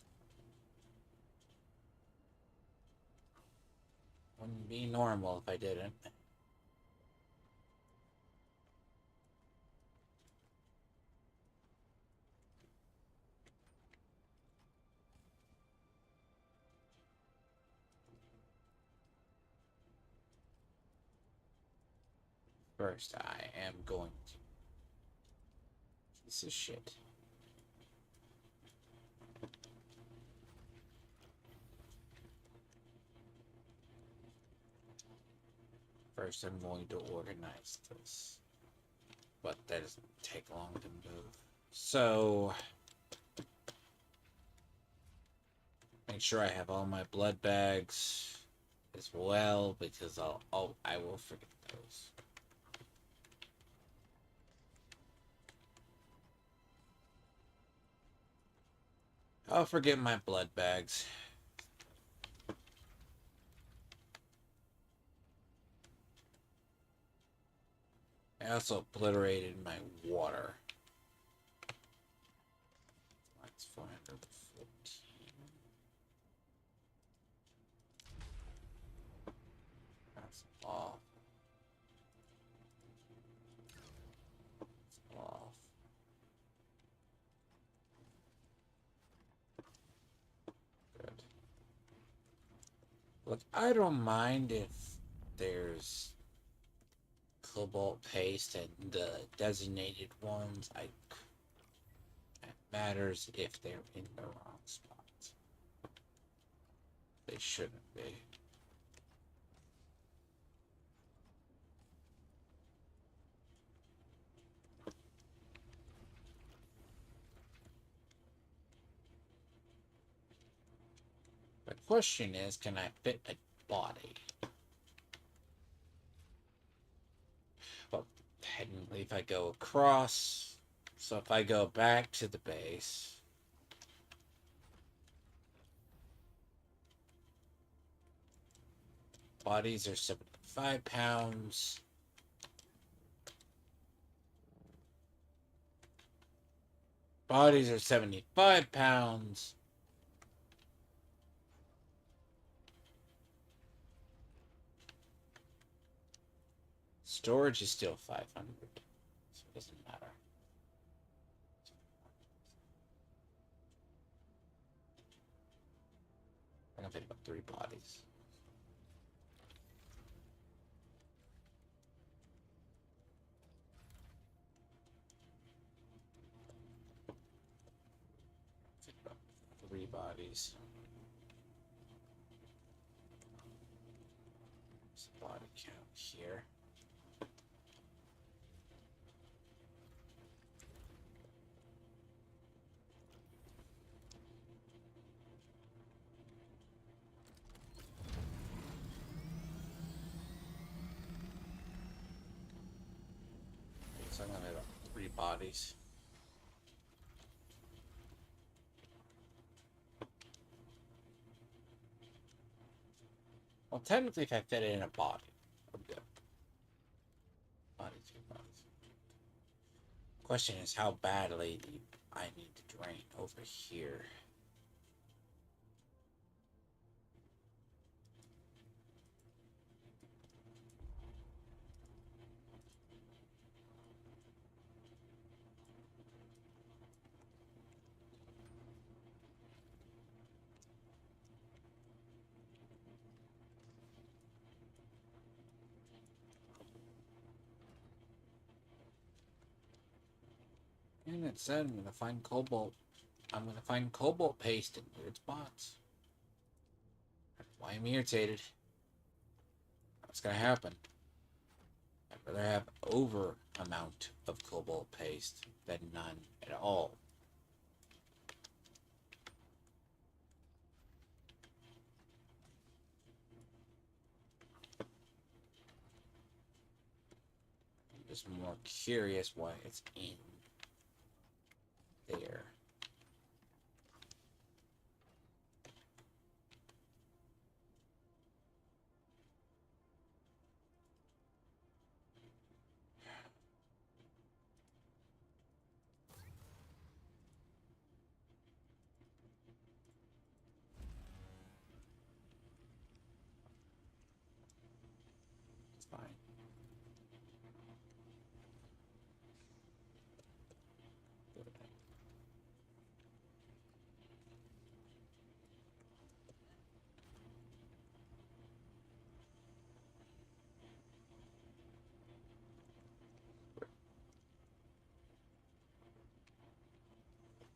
Wouldn't be normal if I didn't. First, I am going to. This is shit. First, I'm going to organize this. But that doesn't take long to move. So, make sure I have all my blood bags as well, because I will forget those. I'll forget my blood bags. I also obliterated my water. That's 414. That's off. Look, I don't mind if there's cobalt paste and the designated ones. It matters if they're in the wrong spot. They shouldn't be. The question is, can I fit a body? Well, technically, if I go across, so if I go back to the base, bodies are 75 pounds. Bodies are 75 pounds. Storage is still 500, so it doesn't matter. I'm gonna fit about 3 bodies. Fit about 3 bodies. There's a body count here. So I'm gonna have about 3 bodies. Well, technically, if I fit it in a body, I'm good. Body, 2 bodies. Question is, how badly do I need to drain over here? And it said I'm gonna find cobalt. I'm gonna find cobalt paste in weird spots. That's why I'm irritated. What's gonna happen? I'd rather have over amount of cobalt paste than none at all. I'm just more curious why it's in there. It's fine.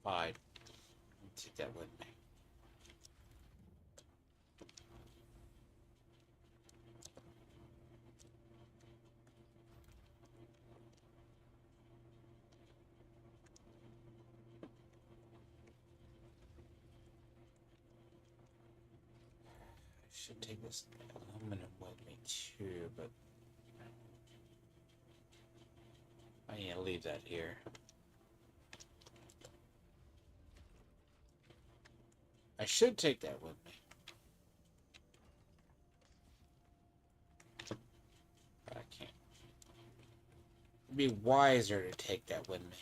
Fine. Take that with me. I should take this aluminum with me too, but I need to leave that here. I should take that with me. But I can't. It'd be wiser to take that with me.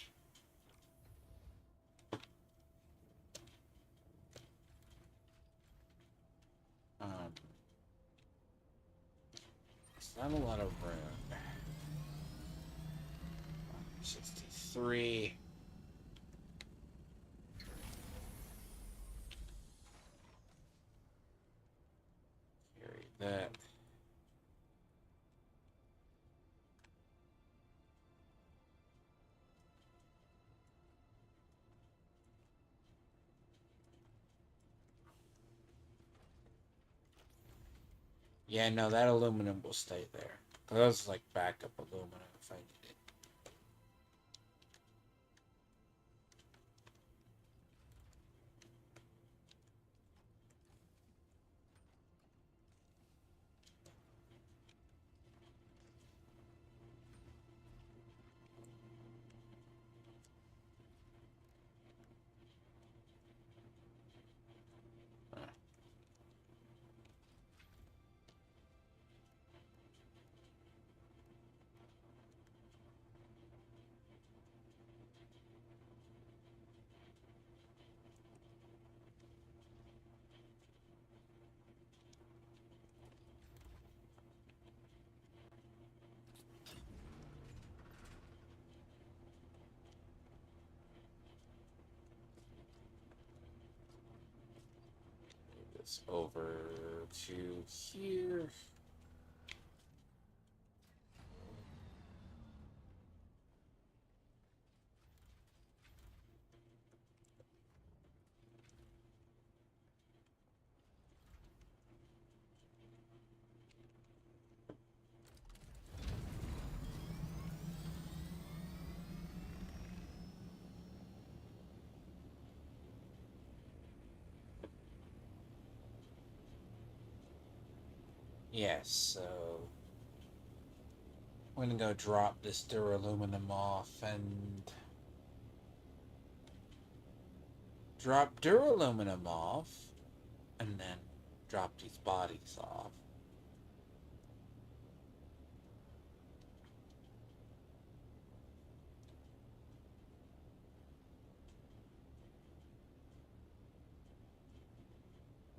It's not a lot of room. 63. Yeah, no, that aluminum will stay there. Those like backup aluminum if I need it. Move this over to here. Yes, so I'm gonna go drop this duraluminum off and drop duraluminum off and then drop these bodies off.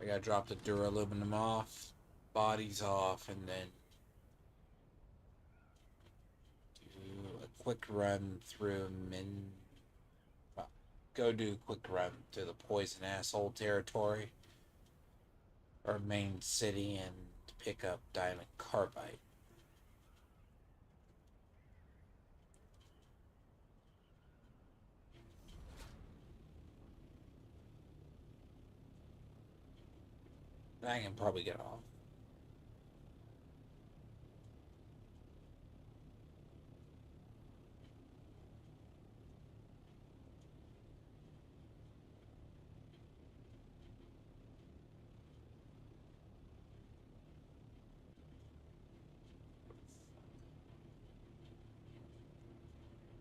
I gotta drop the duraluminum off, bodies off, and then do a quick run through go do a quick run to the poison asshole territory or main city and pick up diamond carbide. I can probably get off.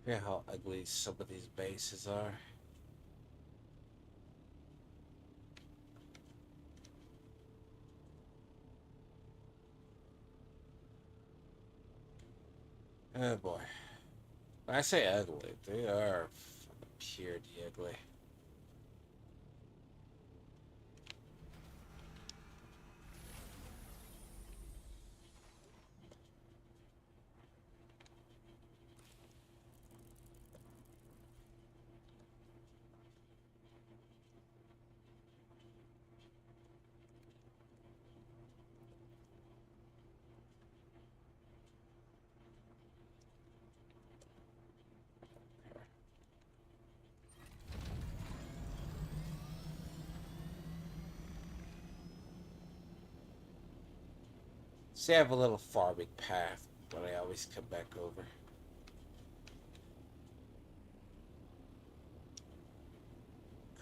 Look how ugly some of these bases are. Oh boy. When I say ugly, they are purely ugly. See, I have a little farming path, but I always come back over.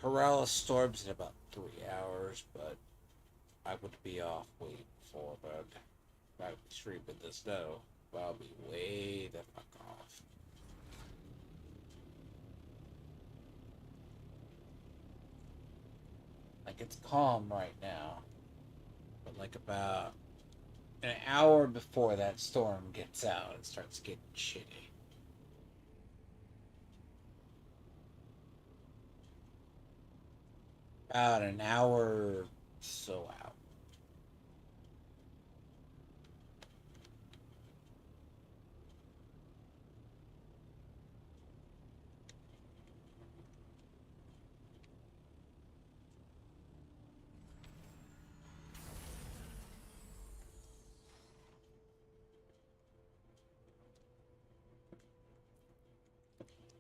Corella storms in about 3 hours, but I would be off waiting for them. I would be streaming the snow, but I'll be way the fuck off. Like, it's calm right now, but like about an hour before that storm gets out, it starts getting shitty. About an hour so out.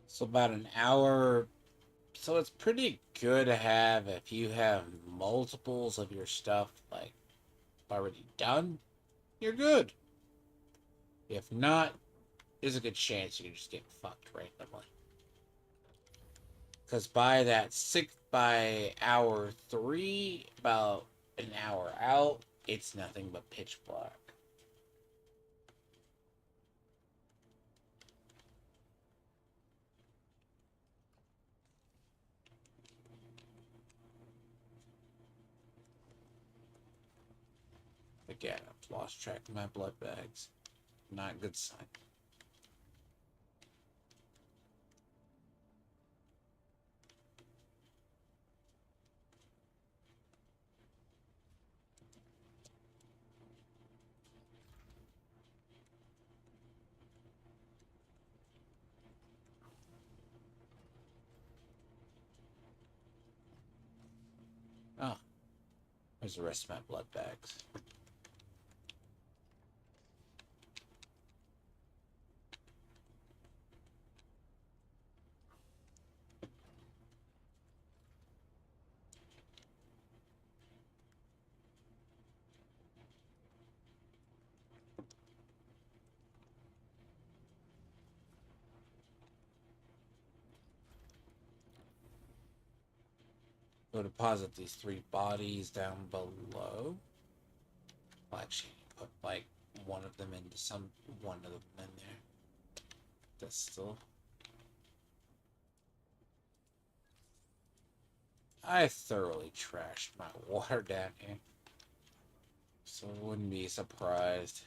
So about an hour. So it's pretty good to have if you have multiples of your stuff like already done. you're good. If not, there's a good chance you can just get fucked randomly. Because by hour 3, about an hour out, it's nothing but pitch black. Again, I've lost track of my blood bags. Not a good sign. Oh, there's the rest of my blood bags. Go deposit these 3 bodies down below. Well, actually, put like one of them in there. That's still. I thoroughly trashed my water down here, so I wouldn't be surprised.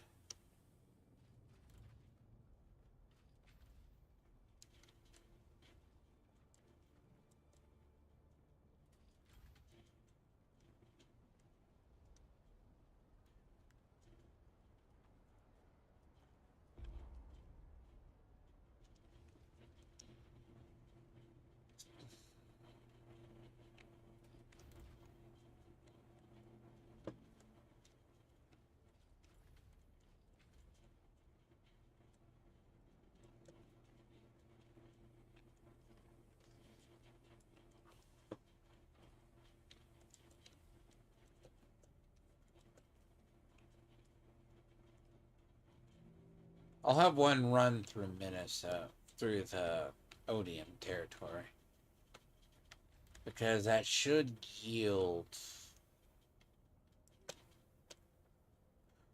I'll have one run through Minnesota, through the Odium territory, because that should yield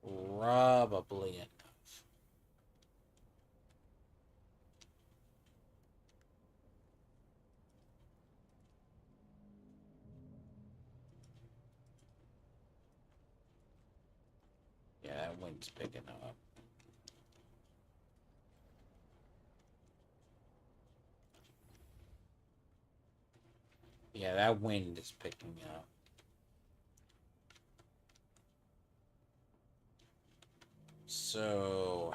probably enough. Yeah, that wind's picking up. Yeah, that wind is picking up. So,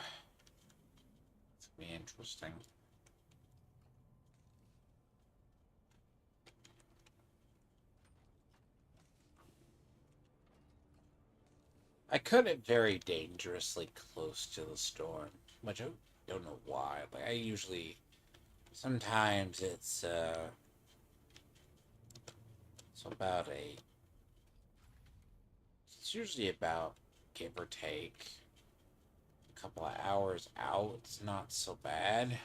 it's gonna be interesting. I cut it very dangerously close to the storm, which I don't know why. Like, I usually, sometimes it's about it's usually about, give or take, a couple of hours out. It's not so bad.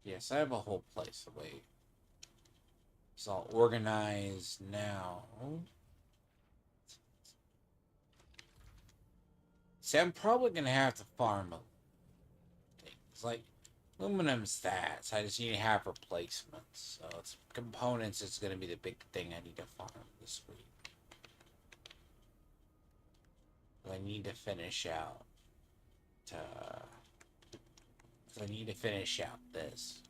Yes, I have a whole place away. It's all organized now. See, I'm probably gonna have to farm things like aluminum stats. I just need to have replacements. So it's components is gonna be the big thing I need to farm this week. I need to finish out. I need to finish out this.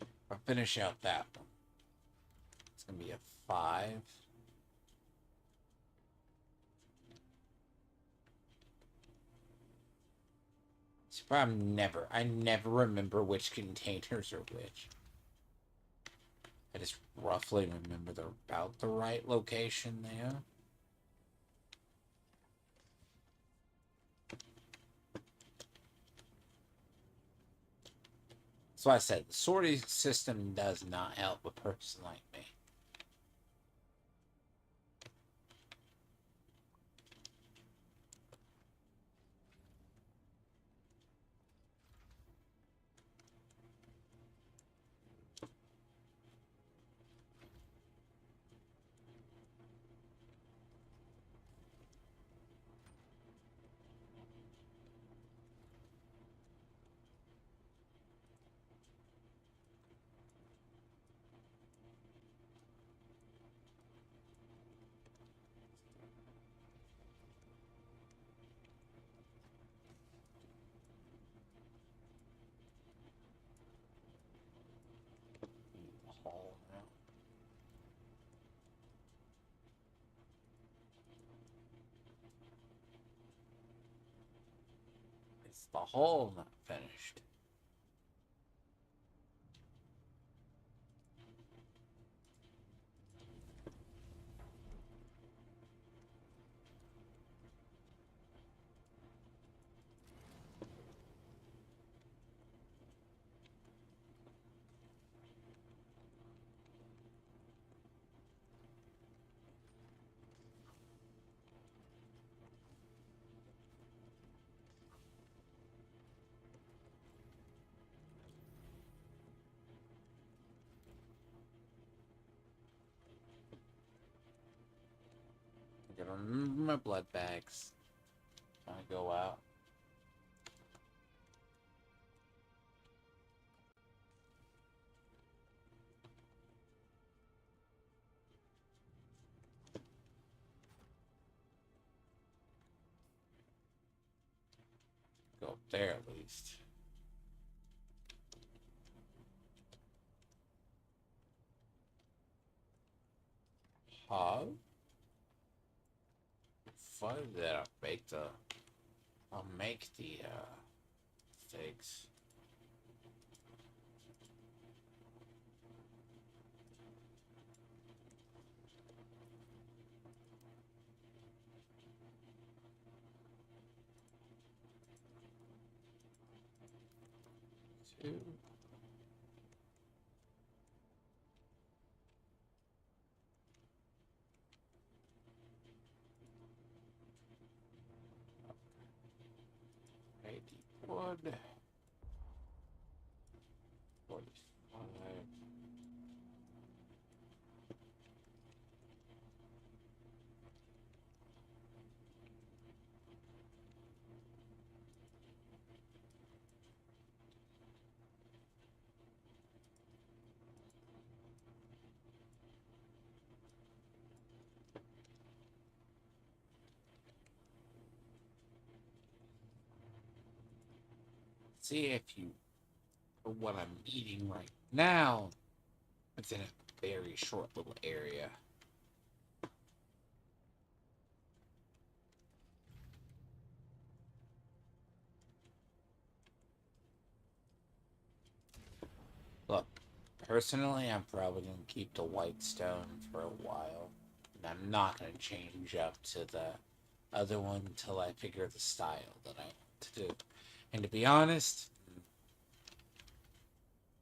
If I finish out that one, it's gonna be a 5. See, but I never remember which containers are which. I just roughly remember they're about the right location there. That's why I said the sorting system does not help a person like me. Hall now. It's the hall not finished. I gotta remember my blood bags when I go out. Go up there at least. How? Fun that I'll make the figs. Two. Okay, deep wood. 45. See if you what I'm eating right now. It's in a very short little area. Look, personally, I'm probably going to keep the white stone for a while. And I'm not going to change up to the other one until I figure the style that I want to do. And to be honest,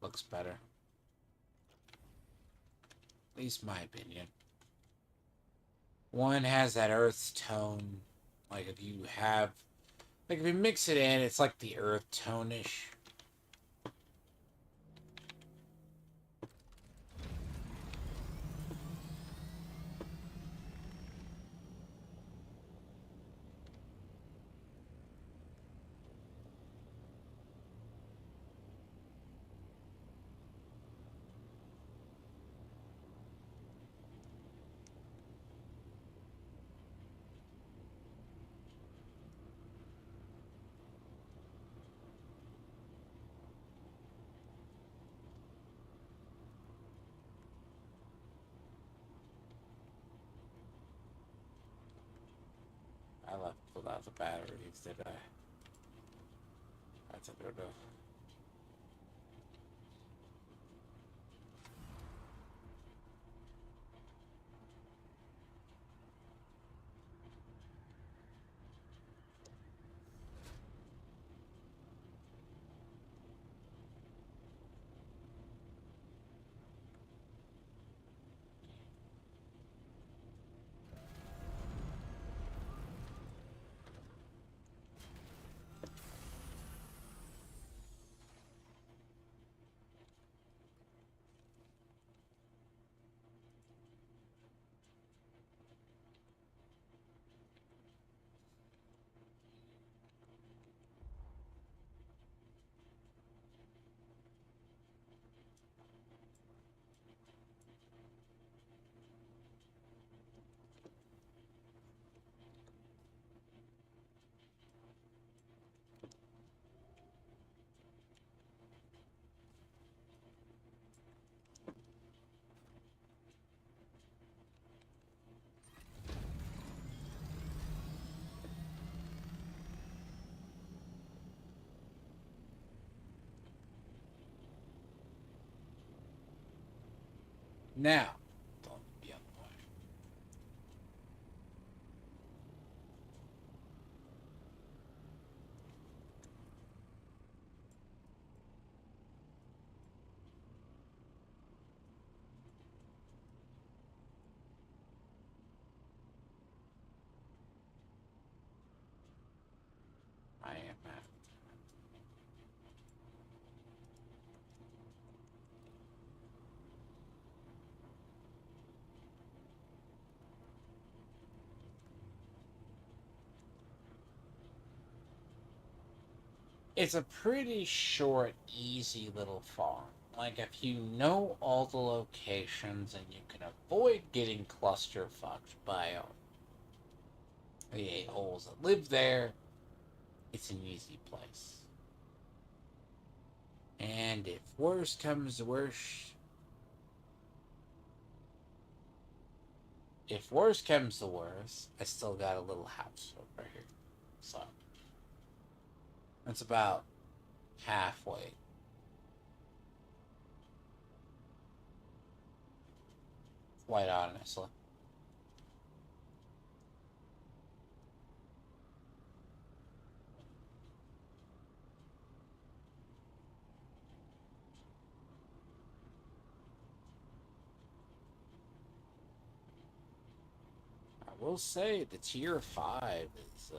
looks better. At least my opinion. One has that earth tone. Like if you mix it in, it's like the earth tone-ish. I left without the batteries, did I? That's a good enough. Now, don't be on the way. I am at. It's a pretty short, easy little farm. Like, if you know all the locations and you can avoid getting clusterfucked by the a-holes that live there, it's an easy place. And if worse comes to worse, I still got a little house over here. So, that's about halfway. Quite honestly. I will say the tier 5 is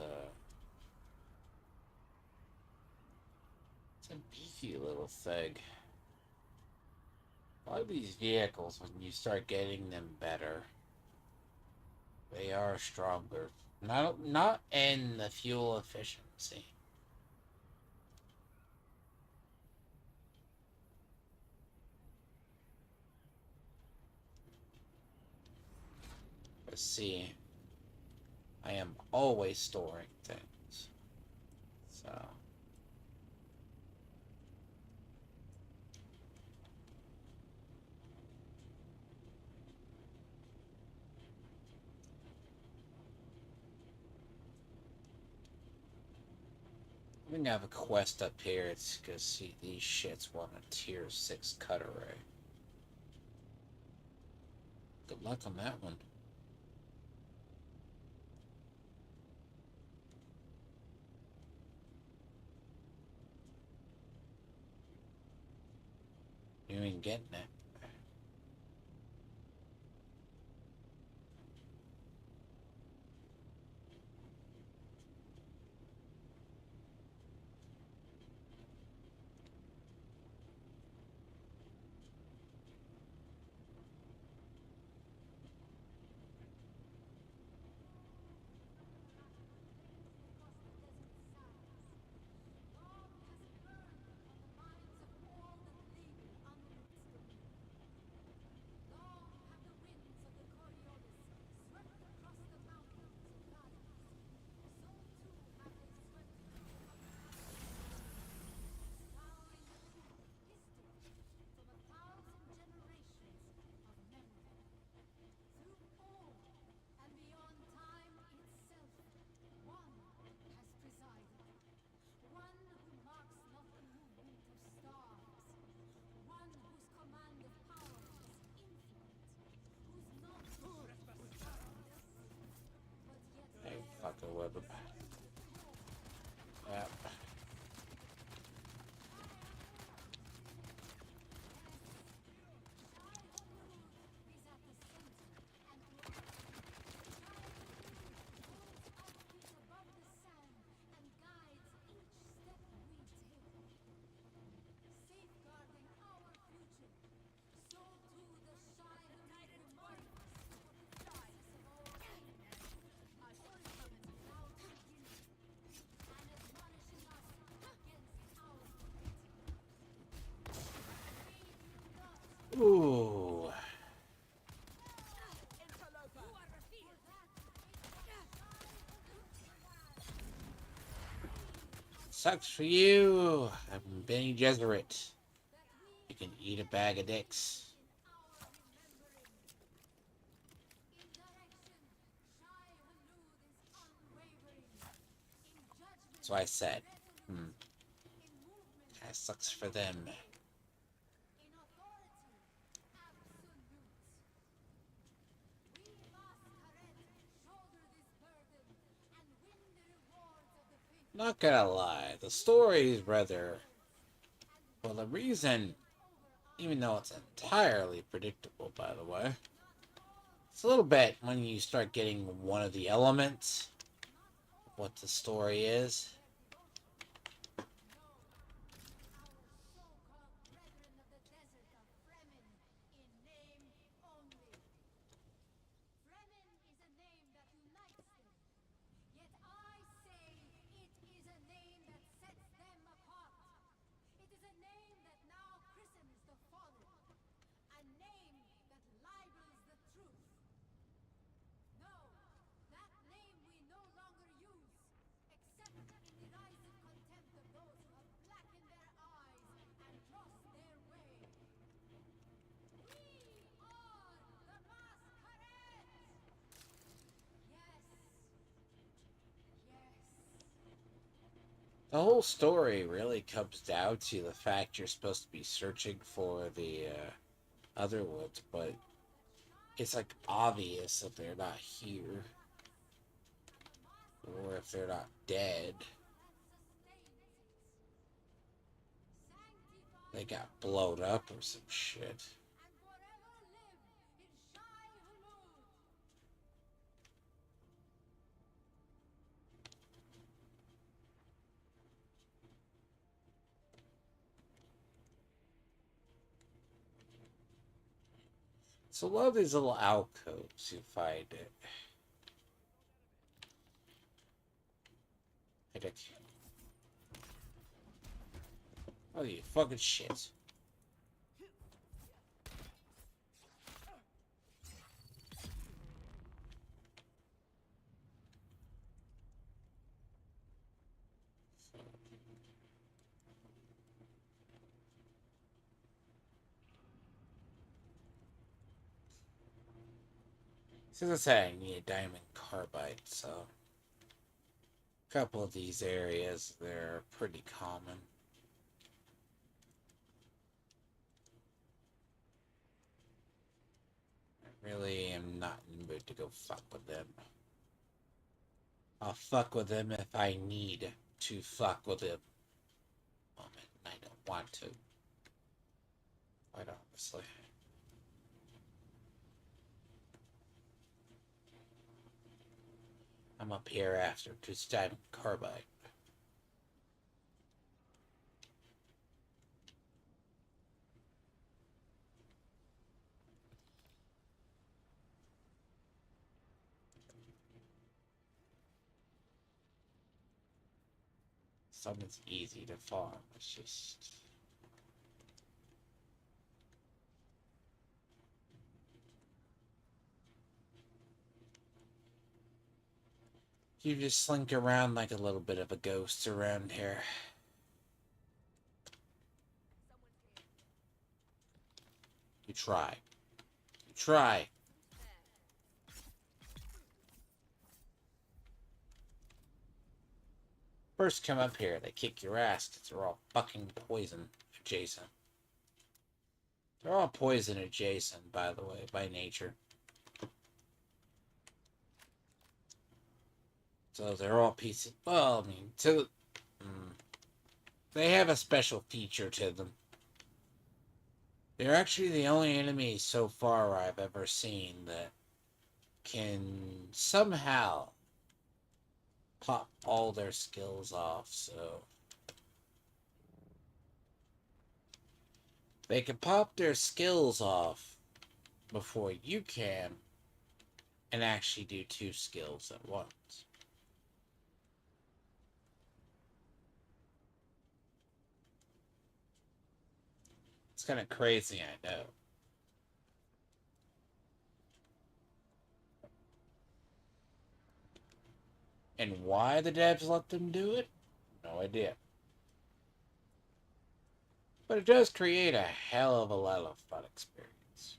it's a beefy little thing. A lot of these vehicles, when you start getting them better, they are stronger. Not in the fuel efficiency. But see, I am always storing things. So I'm gonna have a quest up here. It's because see these shits want a tier 6 cut array. Good luck on that one. You ain't getting it. Hey, fucker with him. Yep. Ooh. Sucks for you. I'm Benny Gesserit. You can eat a bag of dicks. So I said, that sucks for them. Not gonna lie, the story is rather. Well, the reason, even though it's entirely predictable, by the way, it's a little bit when you start getting one of the elements of what the story is. The whole story really comes down to the fact you're supposed to be searching for the other woods, but it's like obvious if they're not here or if they're not dead. They got blown up or some shit. So a lot of these little alcoves you find it. Oh, you fucking shit. So as I say, I need a diamond carbide, so a couple of these areas, they're pretty common. I really am not in the mood to go fuck with them. I'll fuck with them if I need to fuck with them. Moment, I don't want to. Quite honestly. I'm up here after just diamond carbide. Something's easy to farm. It's just. You just slink around like a little bit of a ghost around here. You try. You try. First come up here, they kick your ass because they're all fucking poison adjacent. They're all poison adjacent, by the way, by nature. So they're all pieces. Well, I mean, they have a special feature to them. They're actually the only enemies so far I've ever seen that can somehow pop all their skills off, so they can pop their skills off before you can and actually do two skills at once. It's kind of crazy, I know. And why the devs let them do it? No idea. But it does create a hell of a lot of fun experience.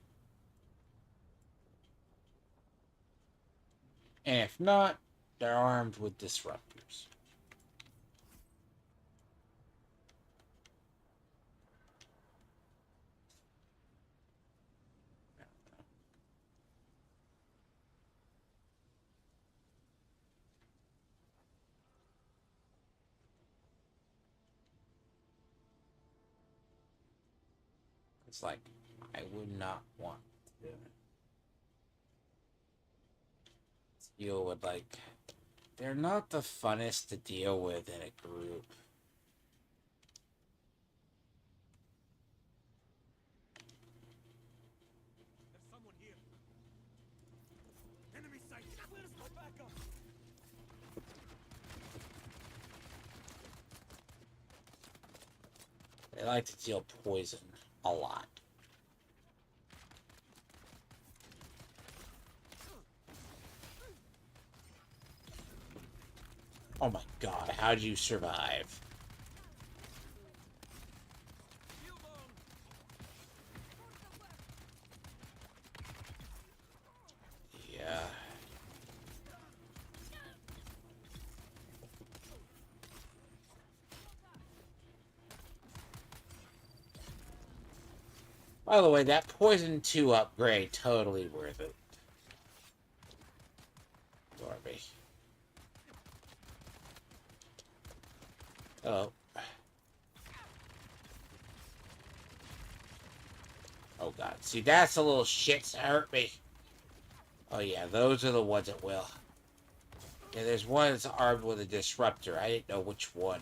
And if not, they're armed with disruptors. It's like, I would not want to deal with, like, they're not the funnest to deal with in a group. There's someone here. Enemy sight. Where's my backup? They like to deal poison a lot. Oh my god, how'd you survive? Shield on. Yeah. By the way, that poison 2 upgrade, totally worth it. Darby. Oh. Oh god. See, that's the little shits that hurt me. Oh yeah, those are the ones that will. Yeah, there's one that's armed with a disruptor. I didn't know which one.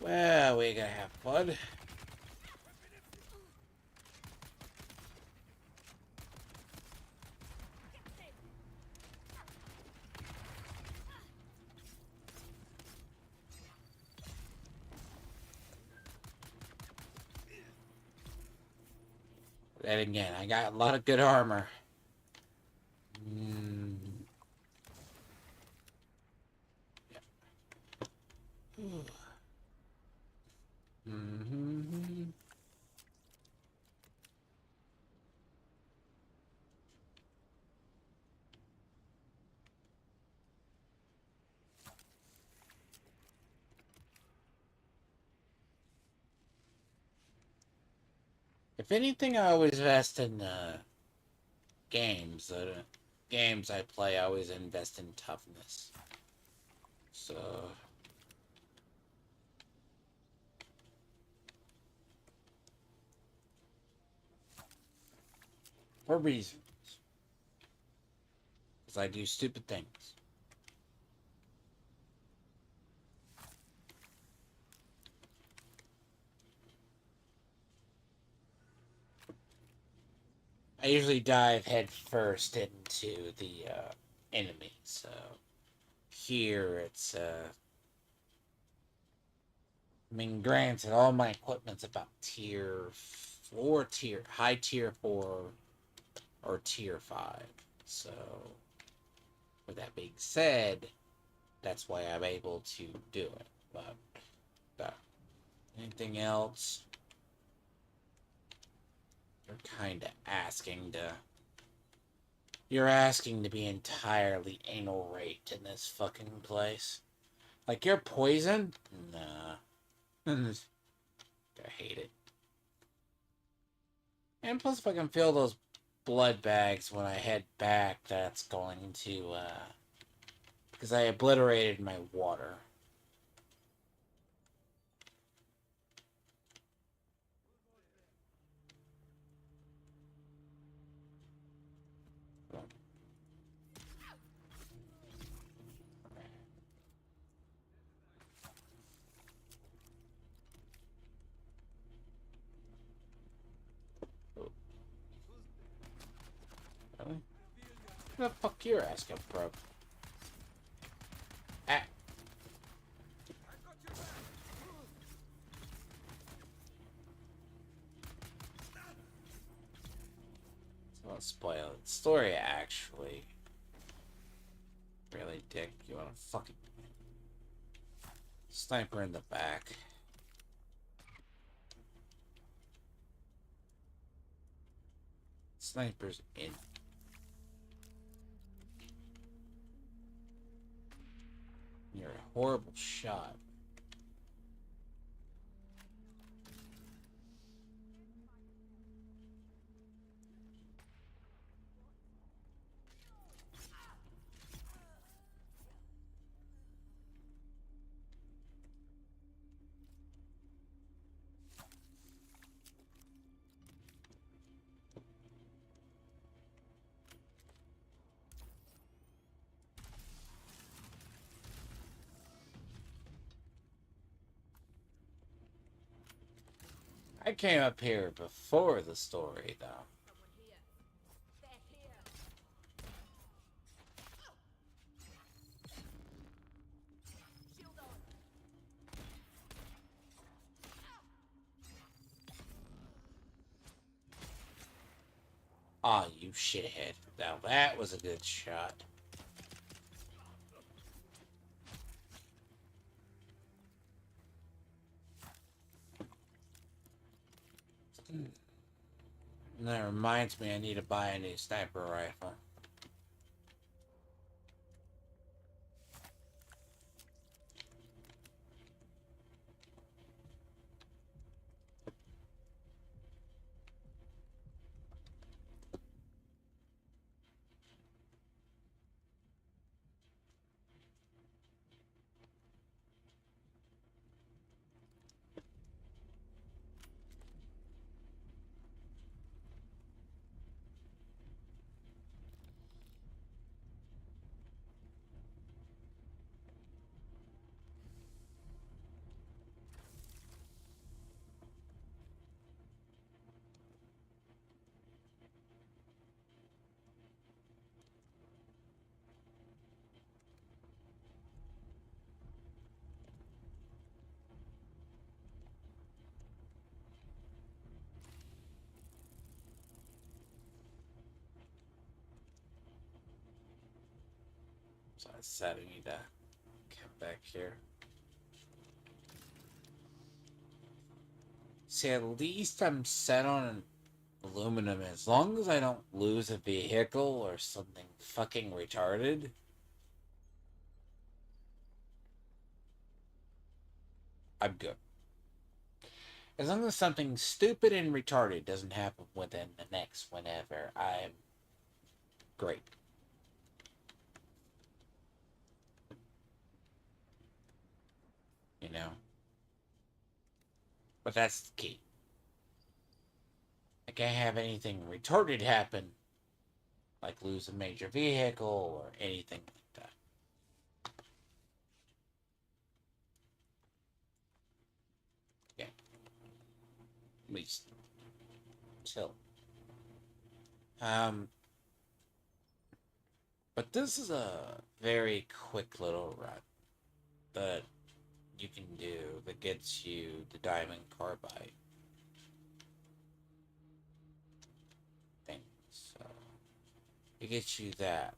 Well, we're gonna have fun. Then again, I got a lot of good armor. Yeah. If anything, I always invest in games. Games I play, I always invest in toughness. So, for reasons, because I do stupid things. I usually dive head first into the enemy. So here it's I mean, granted, all my equipment's about tier 4, high tier 4 or tier 5. So, with that being said, that's why I'm able to do it. But anything else, you're kind of asking to. You're asking to be entirely anal raped in this fucking place. Like, you're poisoned? Nah. I hate it. And plus, if I can fill those blood bags when I head back, that's going to, because I obliterated my water. Really? What the fuck you're asking, bro? Ah. So I'll spoil the story, actually. Really, dick? You wanna fucking... Sniper in the back. Sniper's in. You're a horrible shot. I came up here before the story, though. Someone here. They're here. Shield on. Aw, you shithead. Now that was a good shot. And that reminds me I need to buy a new sniper rifle. So I said I need to get back here. See, at least I'm set on aluminum. As long as I don't lose a vehicle or something fucking retarded, I'm good. As long as something stupid and retarded doesn't happen within the next whenever, I'm great. You know? But that's the key. I can't have anything retarded happen, like lose a major vehicle or anything like that. Yeah. At least till. But this is a very quick little run that you can do that gets you the diamond carbide thing. So it gets you that.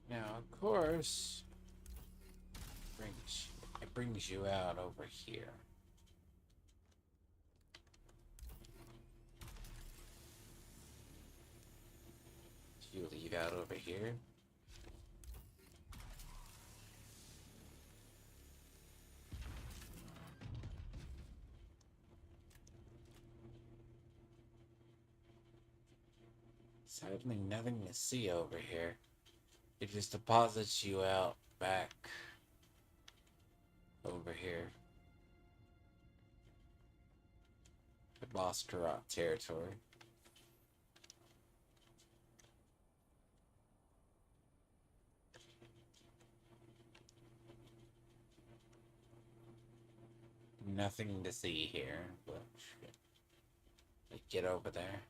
Now, of course, it brings you out over here. You leave out over here. Sadly, nothing to see over here. It just deposits you out back over here. The Boss Karate territory. Nothing to see here, but get over there.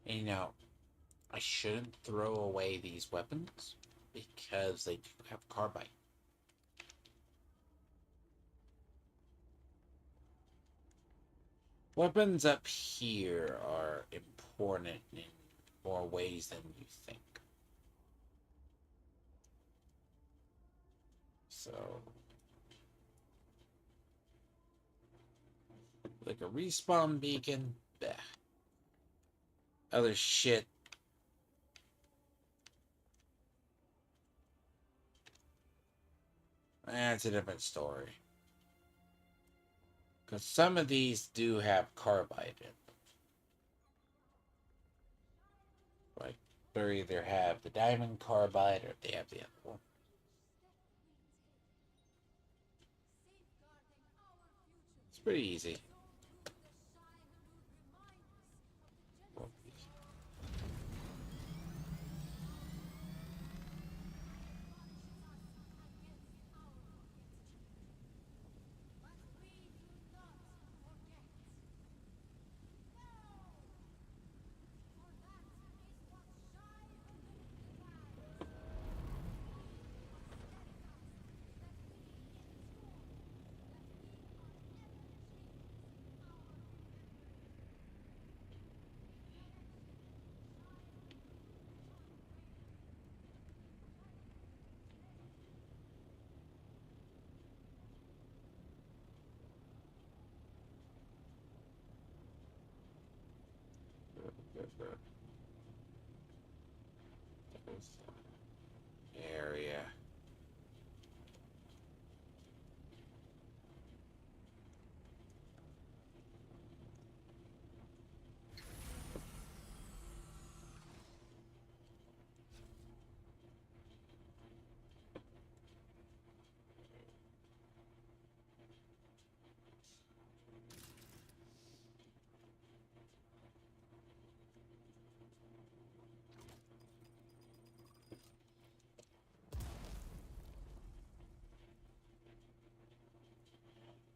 And, you know, I shouldn't throw away these weapons because they do have carbide. Weapons up here are important in more ways than you think. So, like a respawn beacon, bleh. other shit. That's a different story. Because some of these do have carbide in them. Like, they either have the diamond carbide or they have the other one. It's pretty easy. Area.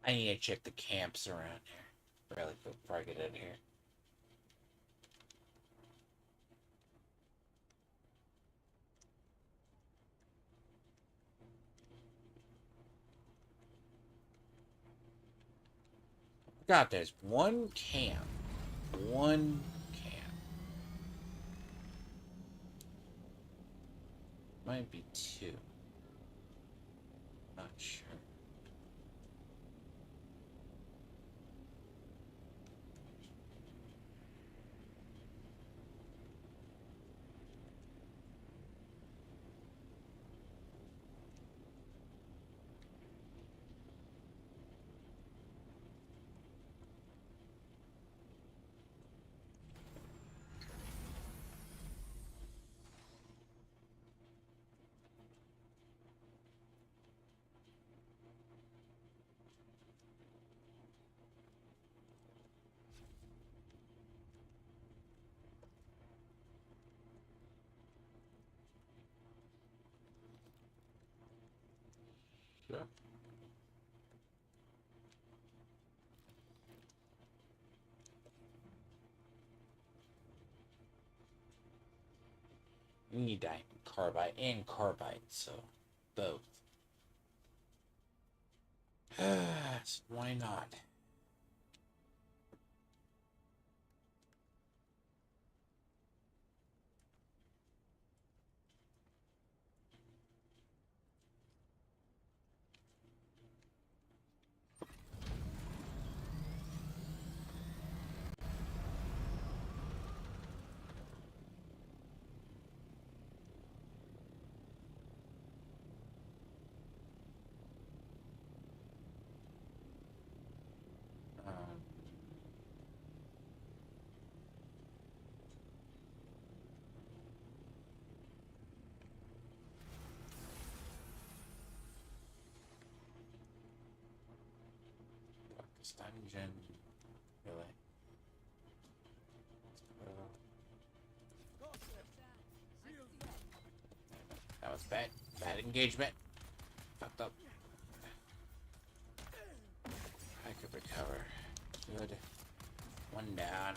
I need to check the camps around here. Really, before I get in here. God, there's one camp. One camp. Might be two. Not sure. Yeah. You need diamond carbide and carbide, so both. So why not? Um, this dungeon, really? That was bad. Bad engagement. Fucked up. I could recover. Good. One down.